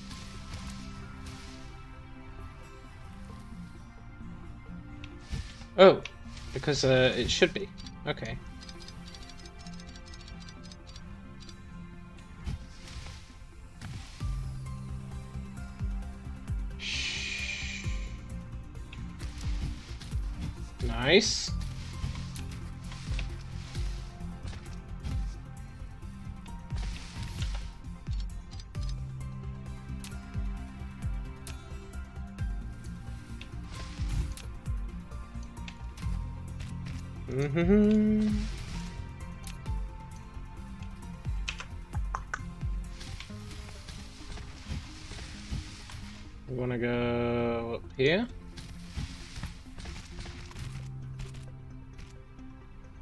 Oh, because it should be. Okay. Nice. We want to go up here.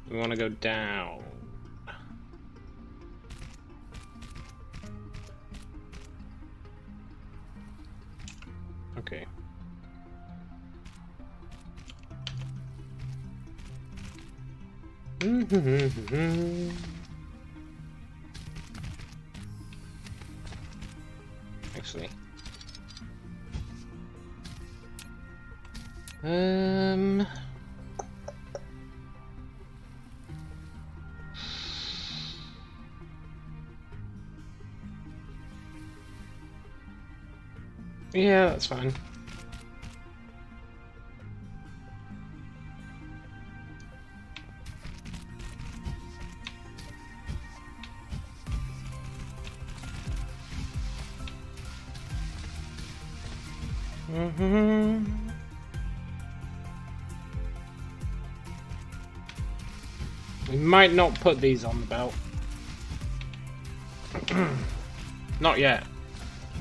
We want to go down. Okay. Actually. Yeah, that's fine. We might not put these on the belt. Not yet.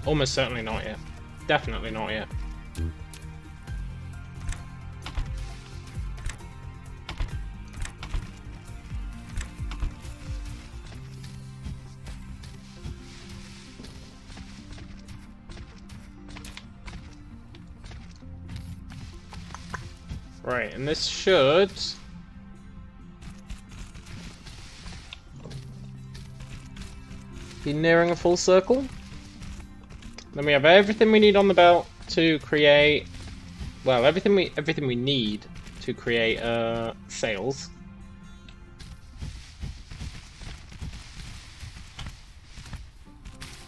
Almost certainly not yet. Definitely not yet. Right, and this should be nearing a full circle. Then we have everything we need on the belt to create, well, everything we need to create sails.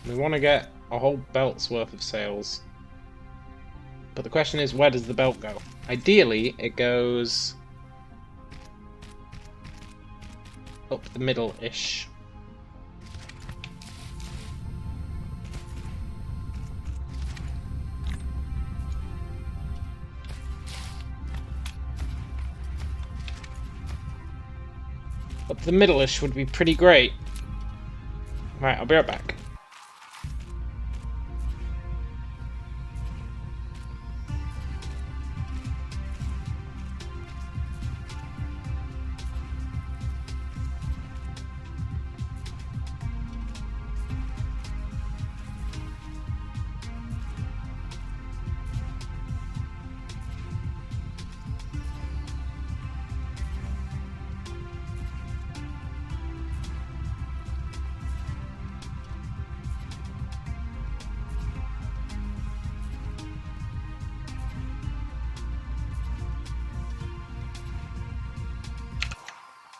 We want to get a whole belt's worth of sails. But the question is, where does the belt go? Ideally, it goes up the middle-ish. Up the middle-ish would be pretty great. Right, I'll be right back.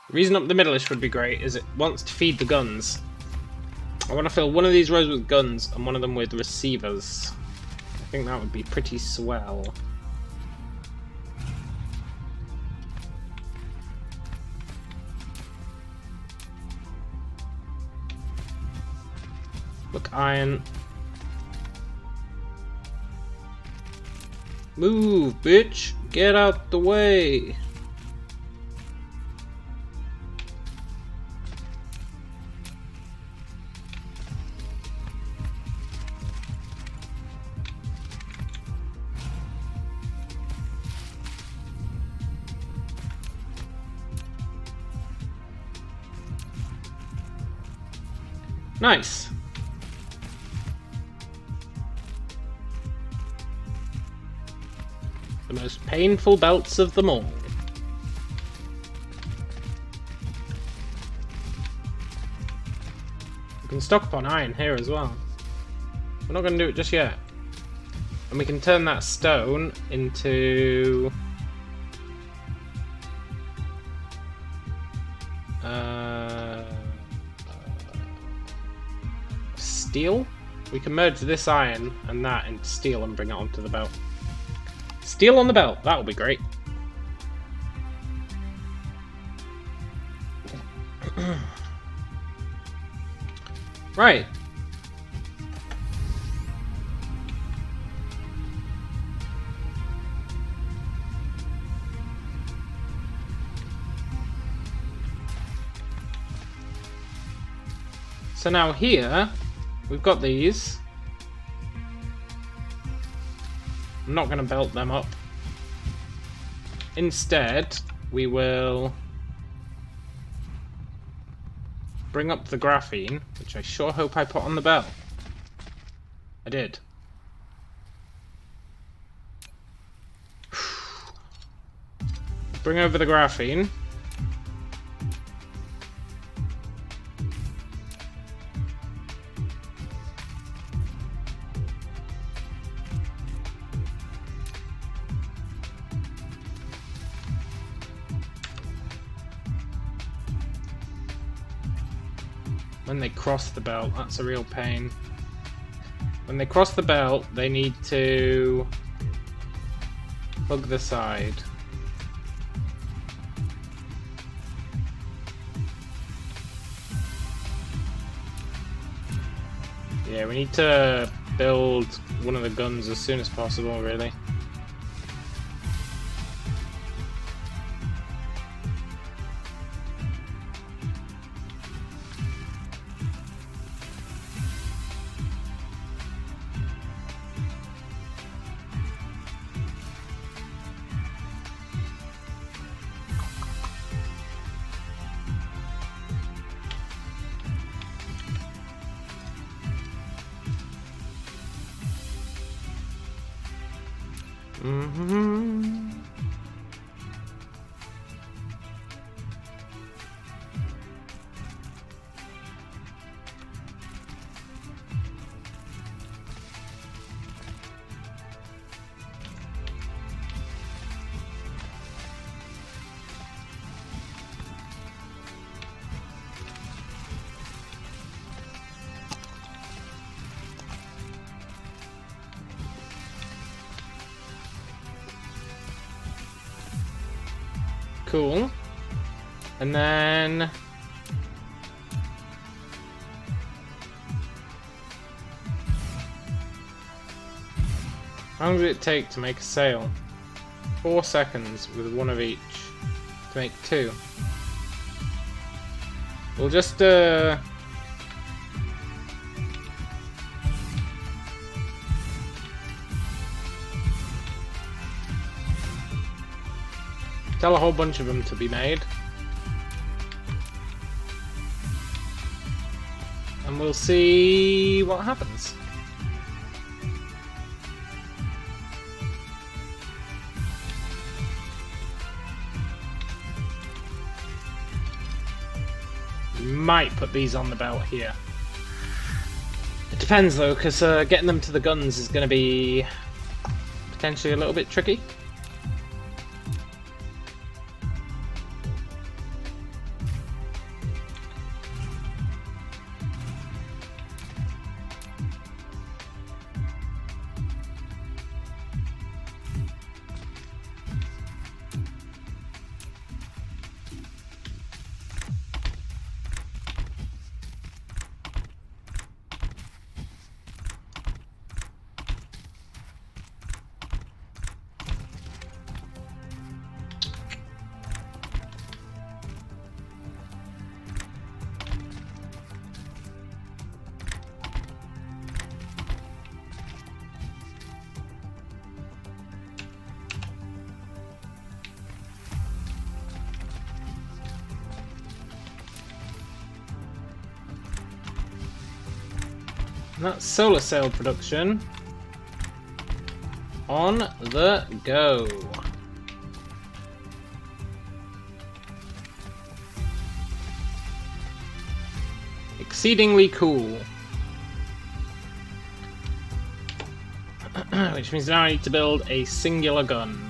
The reason up the middle-ish would be great is it wants to feed the guns. I want to fill one of these rows with guns and one of them with receivers. I think that would be pretty swell. Look, iron. Move, bitch! Get out the way! Nice. The most painful belts of them all. We can stock up on iron here as well. We're not going to do it just yet. And we can turn that stone into steel. We can merge this iron and that into steel and bring it onto the belt. Steel on the belt, that will be great. Right. So now here, we've got these. I'm not going to belt them up. Instead, we will bring up the graphene, which I sure hope I put on the belt. I did. Bring over the graphene. When they cross the belt, that's a real pain. When they cross the belt, they need to hug the side. Yeah, we need to build one of the guns as soon as possible, really. Mm-hmm. Cool. And then how long did it take to make a sail? 4 seconds with one of each to make 2. We'll just tell a whole bunch of them to be made. And we'll see what happens. We might put these on the belt here. It depends though, because getting them to the guns is going to be potentially a little bit tricky. And that's solar sail production on the go. Exceedingly cool. Which means now I need to build a singular gun.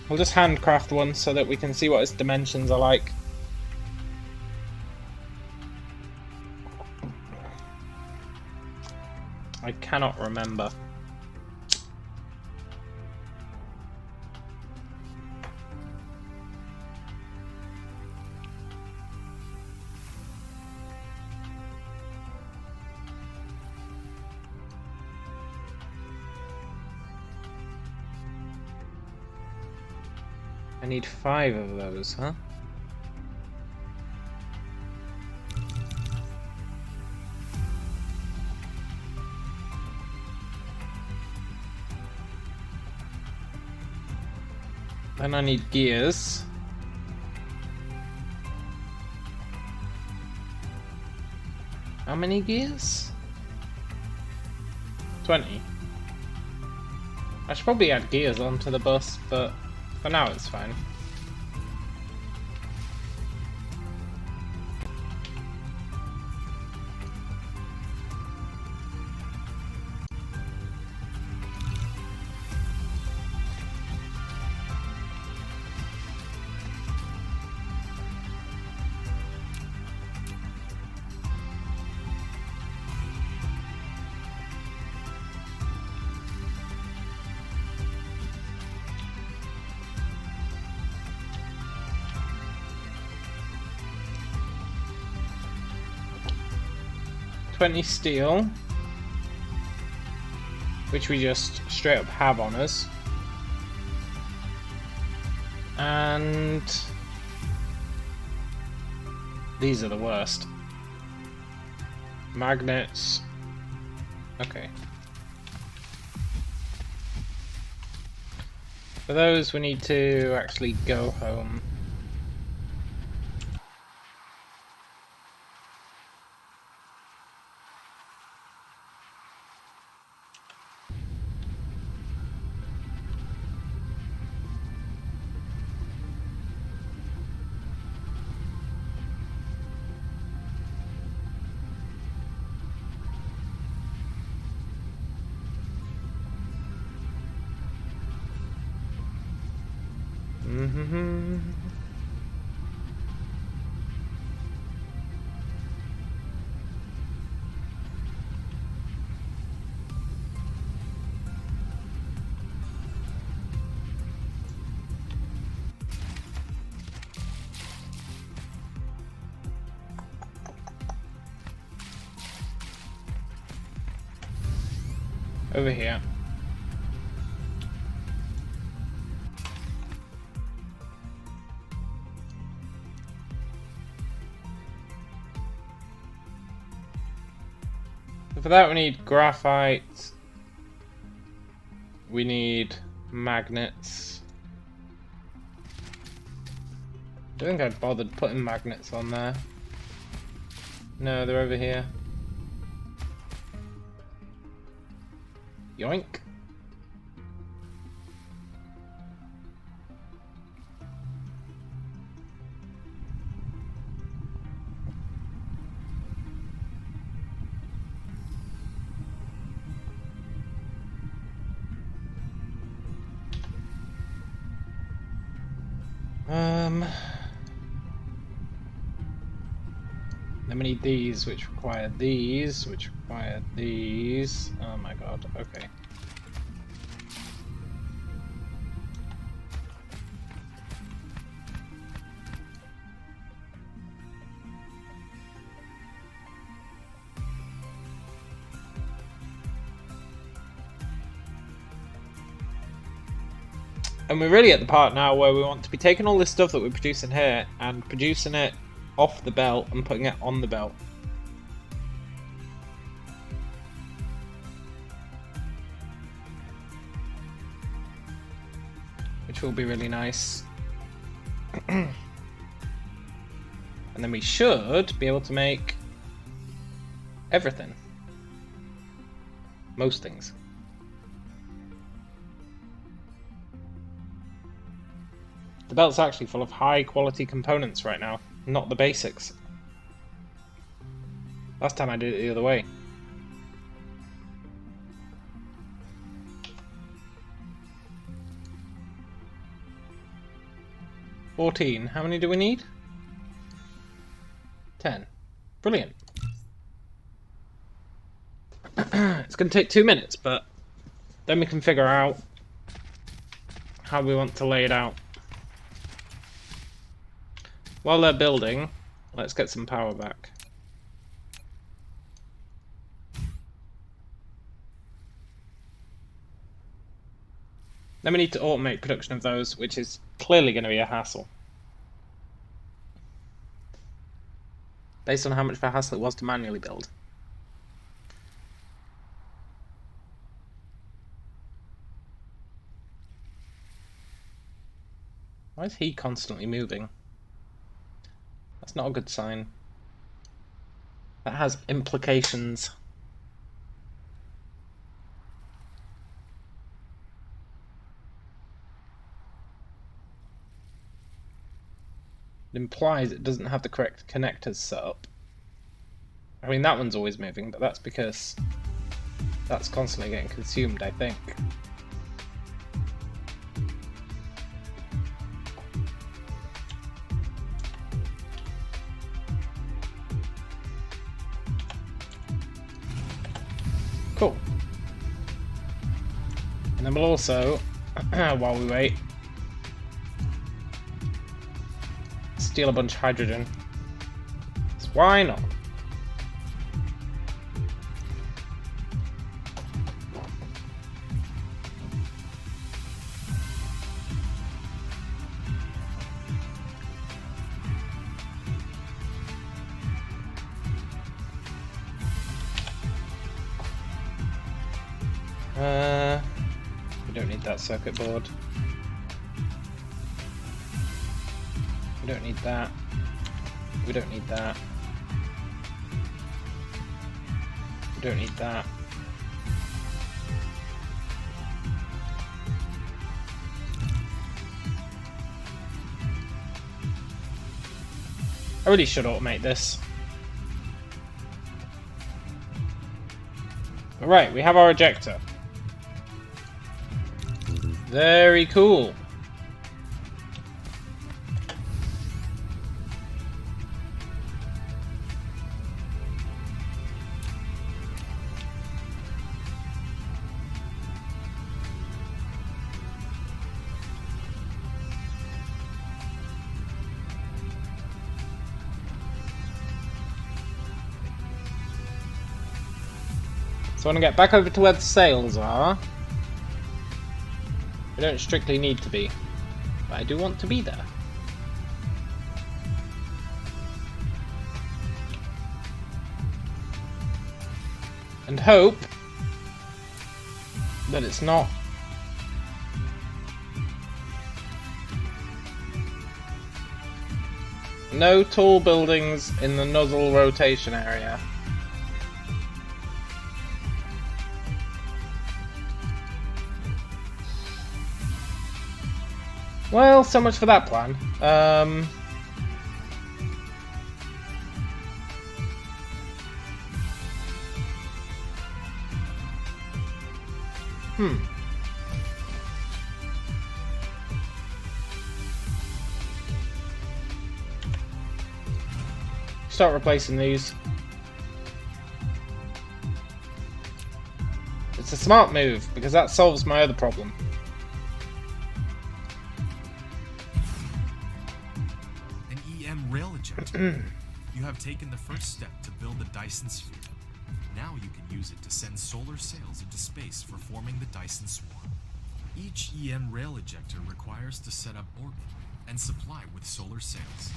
We'll just handcraft one so that we can see what its dimensions are like. I cannot remember. I need 5 of those, huh? Then I need gears. How many gears? 20. I should probably add gears onto the bus, but for now it's fine. $20 steel, which we just straight up have on us, and these are the worst. Magnets. Okay. For those we need to actually go home. Over here. For that we need graphite, we need magnets. I don't think I'd bothered putting magnets on there. No, they're over here. Yoink. Then we need these, which require these, which require these. Oh my god, okay. And we're really at the part now where we want to be taking all this stuff that we're producing here and producing it off the belt and putting it on the belt. Which will be really nice. And then we should be able to make everything. Most things. The belt's actually full of high quality components right now, not the basics. Last time I did it the other way. 14. How many do we need? 10. Brilliant. It's going to take 2 minutes, but then we can figure out how we want to lay it out. While they're building, let's get some power back. Then we need to automate production of those, which is clearly going to be a hassle. Based on how much of a hassle it was to manually build. Why is he constantly moving? That's not a good sign. That has implications. It implies it doesn't have the correct connectors set up. I mean, that one's always moving, but that's because that's constantly getting consumed, I think. Cool. And then we'll also, while we wait, steal a bunch of hydrogen. So why not? We don't need that circuit board. We don't need that. We don't need that. We don't need that. I really should automate this. Alright, we have our ejector. Very cool. So I want to get back over to where the sails are. We don't strictly need to be, but I do want to be there. And hope that it's not no tall buildings in the nozzle rotation area. Well, so much for that plan. Start replacing these. It's a smart move, because that solves my other problem. Rail ejector. You have taken the first step to build the Dyson sphere. Now you can use it to send solar sails into space for forming the Dyson swarm. Each EM rail ejector requires to set up orbit and supply with solar sails.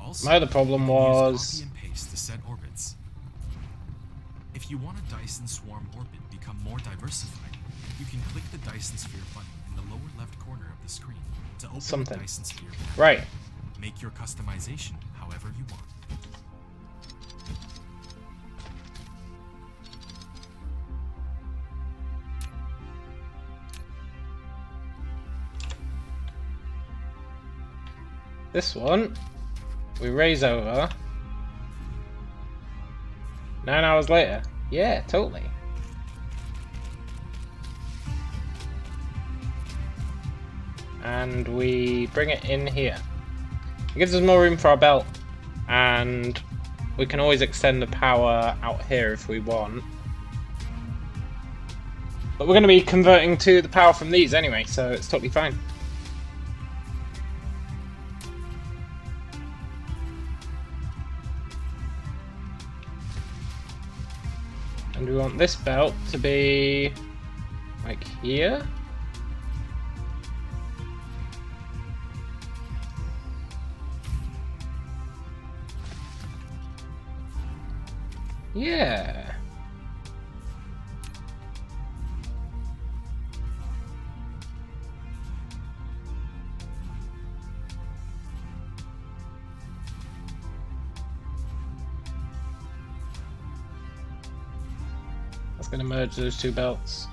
Also, my other problem was use copy and paste to set orbits. If you want a Dyson swarm orbit become more diversified, you can click the Dyson sphere button in the lower left corner of the screen to open the Dyson sphere panel. Right. Make your customization however you want. This one, we raise over. 9 hours later. Yeah, totally. And we bring it in here. It gives us more room for our belt, and we can always extend the power out here if we want. But we're going to be converting to the power from these anyway, so it's totally fine. And we want this belt to be like here. Yeah. That's going to merge those two belts.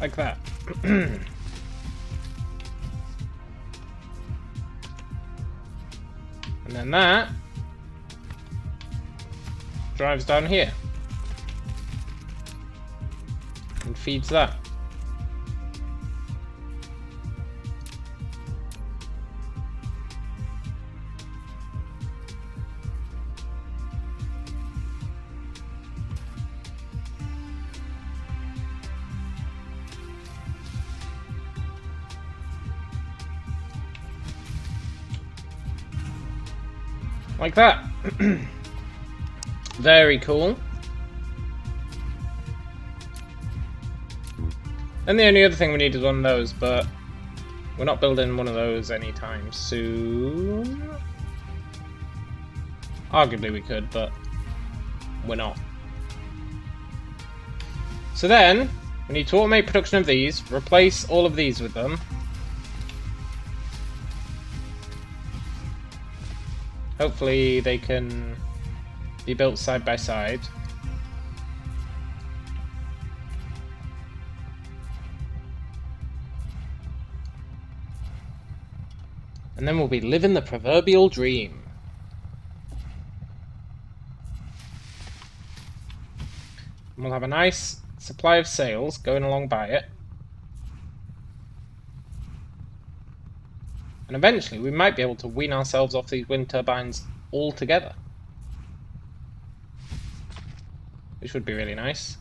Like that. And then that drives down here and feeds that. Like that. Very cool. And the only other thing we need is one of those, but we're not building one of those anytime soon. Arguably we could, but we're not. So then, we need to automate production of these, replace all of these with them. Hopefully they can be built side by side. And then we'll be living the proverbial dream. And we'll have a nice supply of sails going along by it. And eventually we might be able to wean ourselves off these wind turbines altogether. Which would be really nice.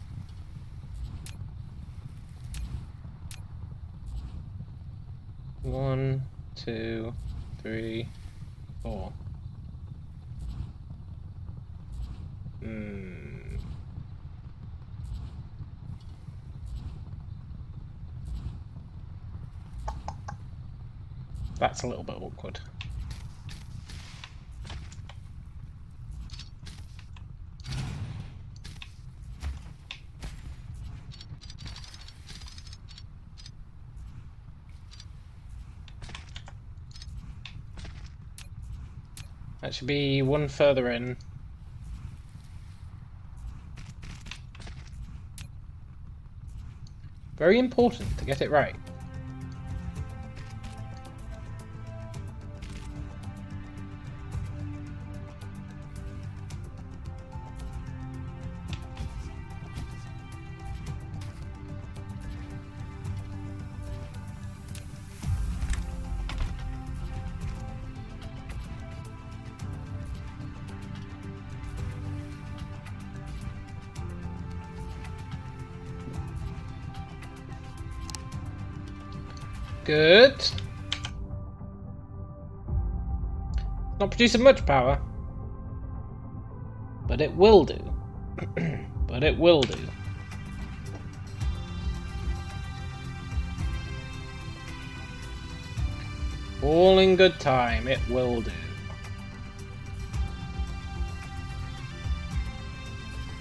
One, 2, 3, 4. That's a little bit awkward. That should be one further in. Very important to get it right. Good. Not producing much power, but it will do. But it will do. All in good time, it will do.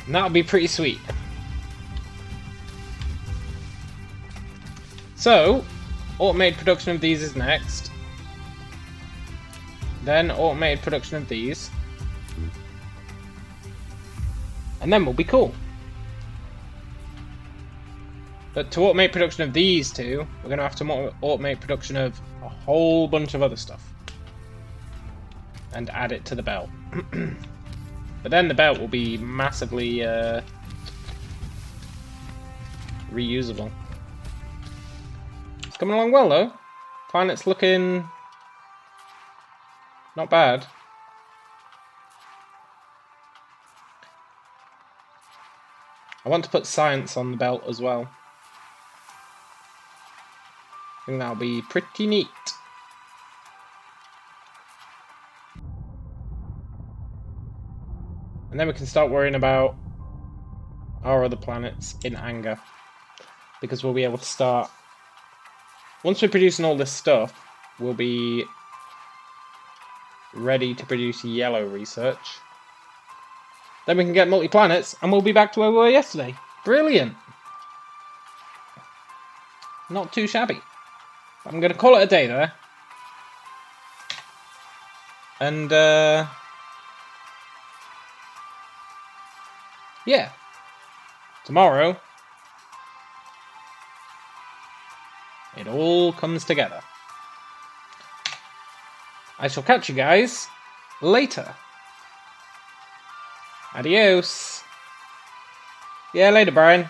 And that'll be pretty sweet. So, automated production of these is next. Then automated production of these. And then we'll be cool. But to automate production of these two, we're going to have to automate production of a whole bunch of other stuff. And add it to the belt. But then the belt will be massively reusable. It's coming along well though. Planet's looking not bad. I want to put science on the belt as well. I think that'll be pretty neat. And then we can start worrying about our other planets in anger. Because we'll be able to start... Once we're producing all this stuff, we'll be ready to produce yellow research. Then we can get multi-planets, and we'll be back to where we were yesterday. Brilliant! Not too shabby. I'm going to call it a day there. And, yeah. Tomorrow, it all comes together. I shall catch you guys later. Adios. Yeah, later, Brian.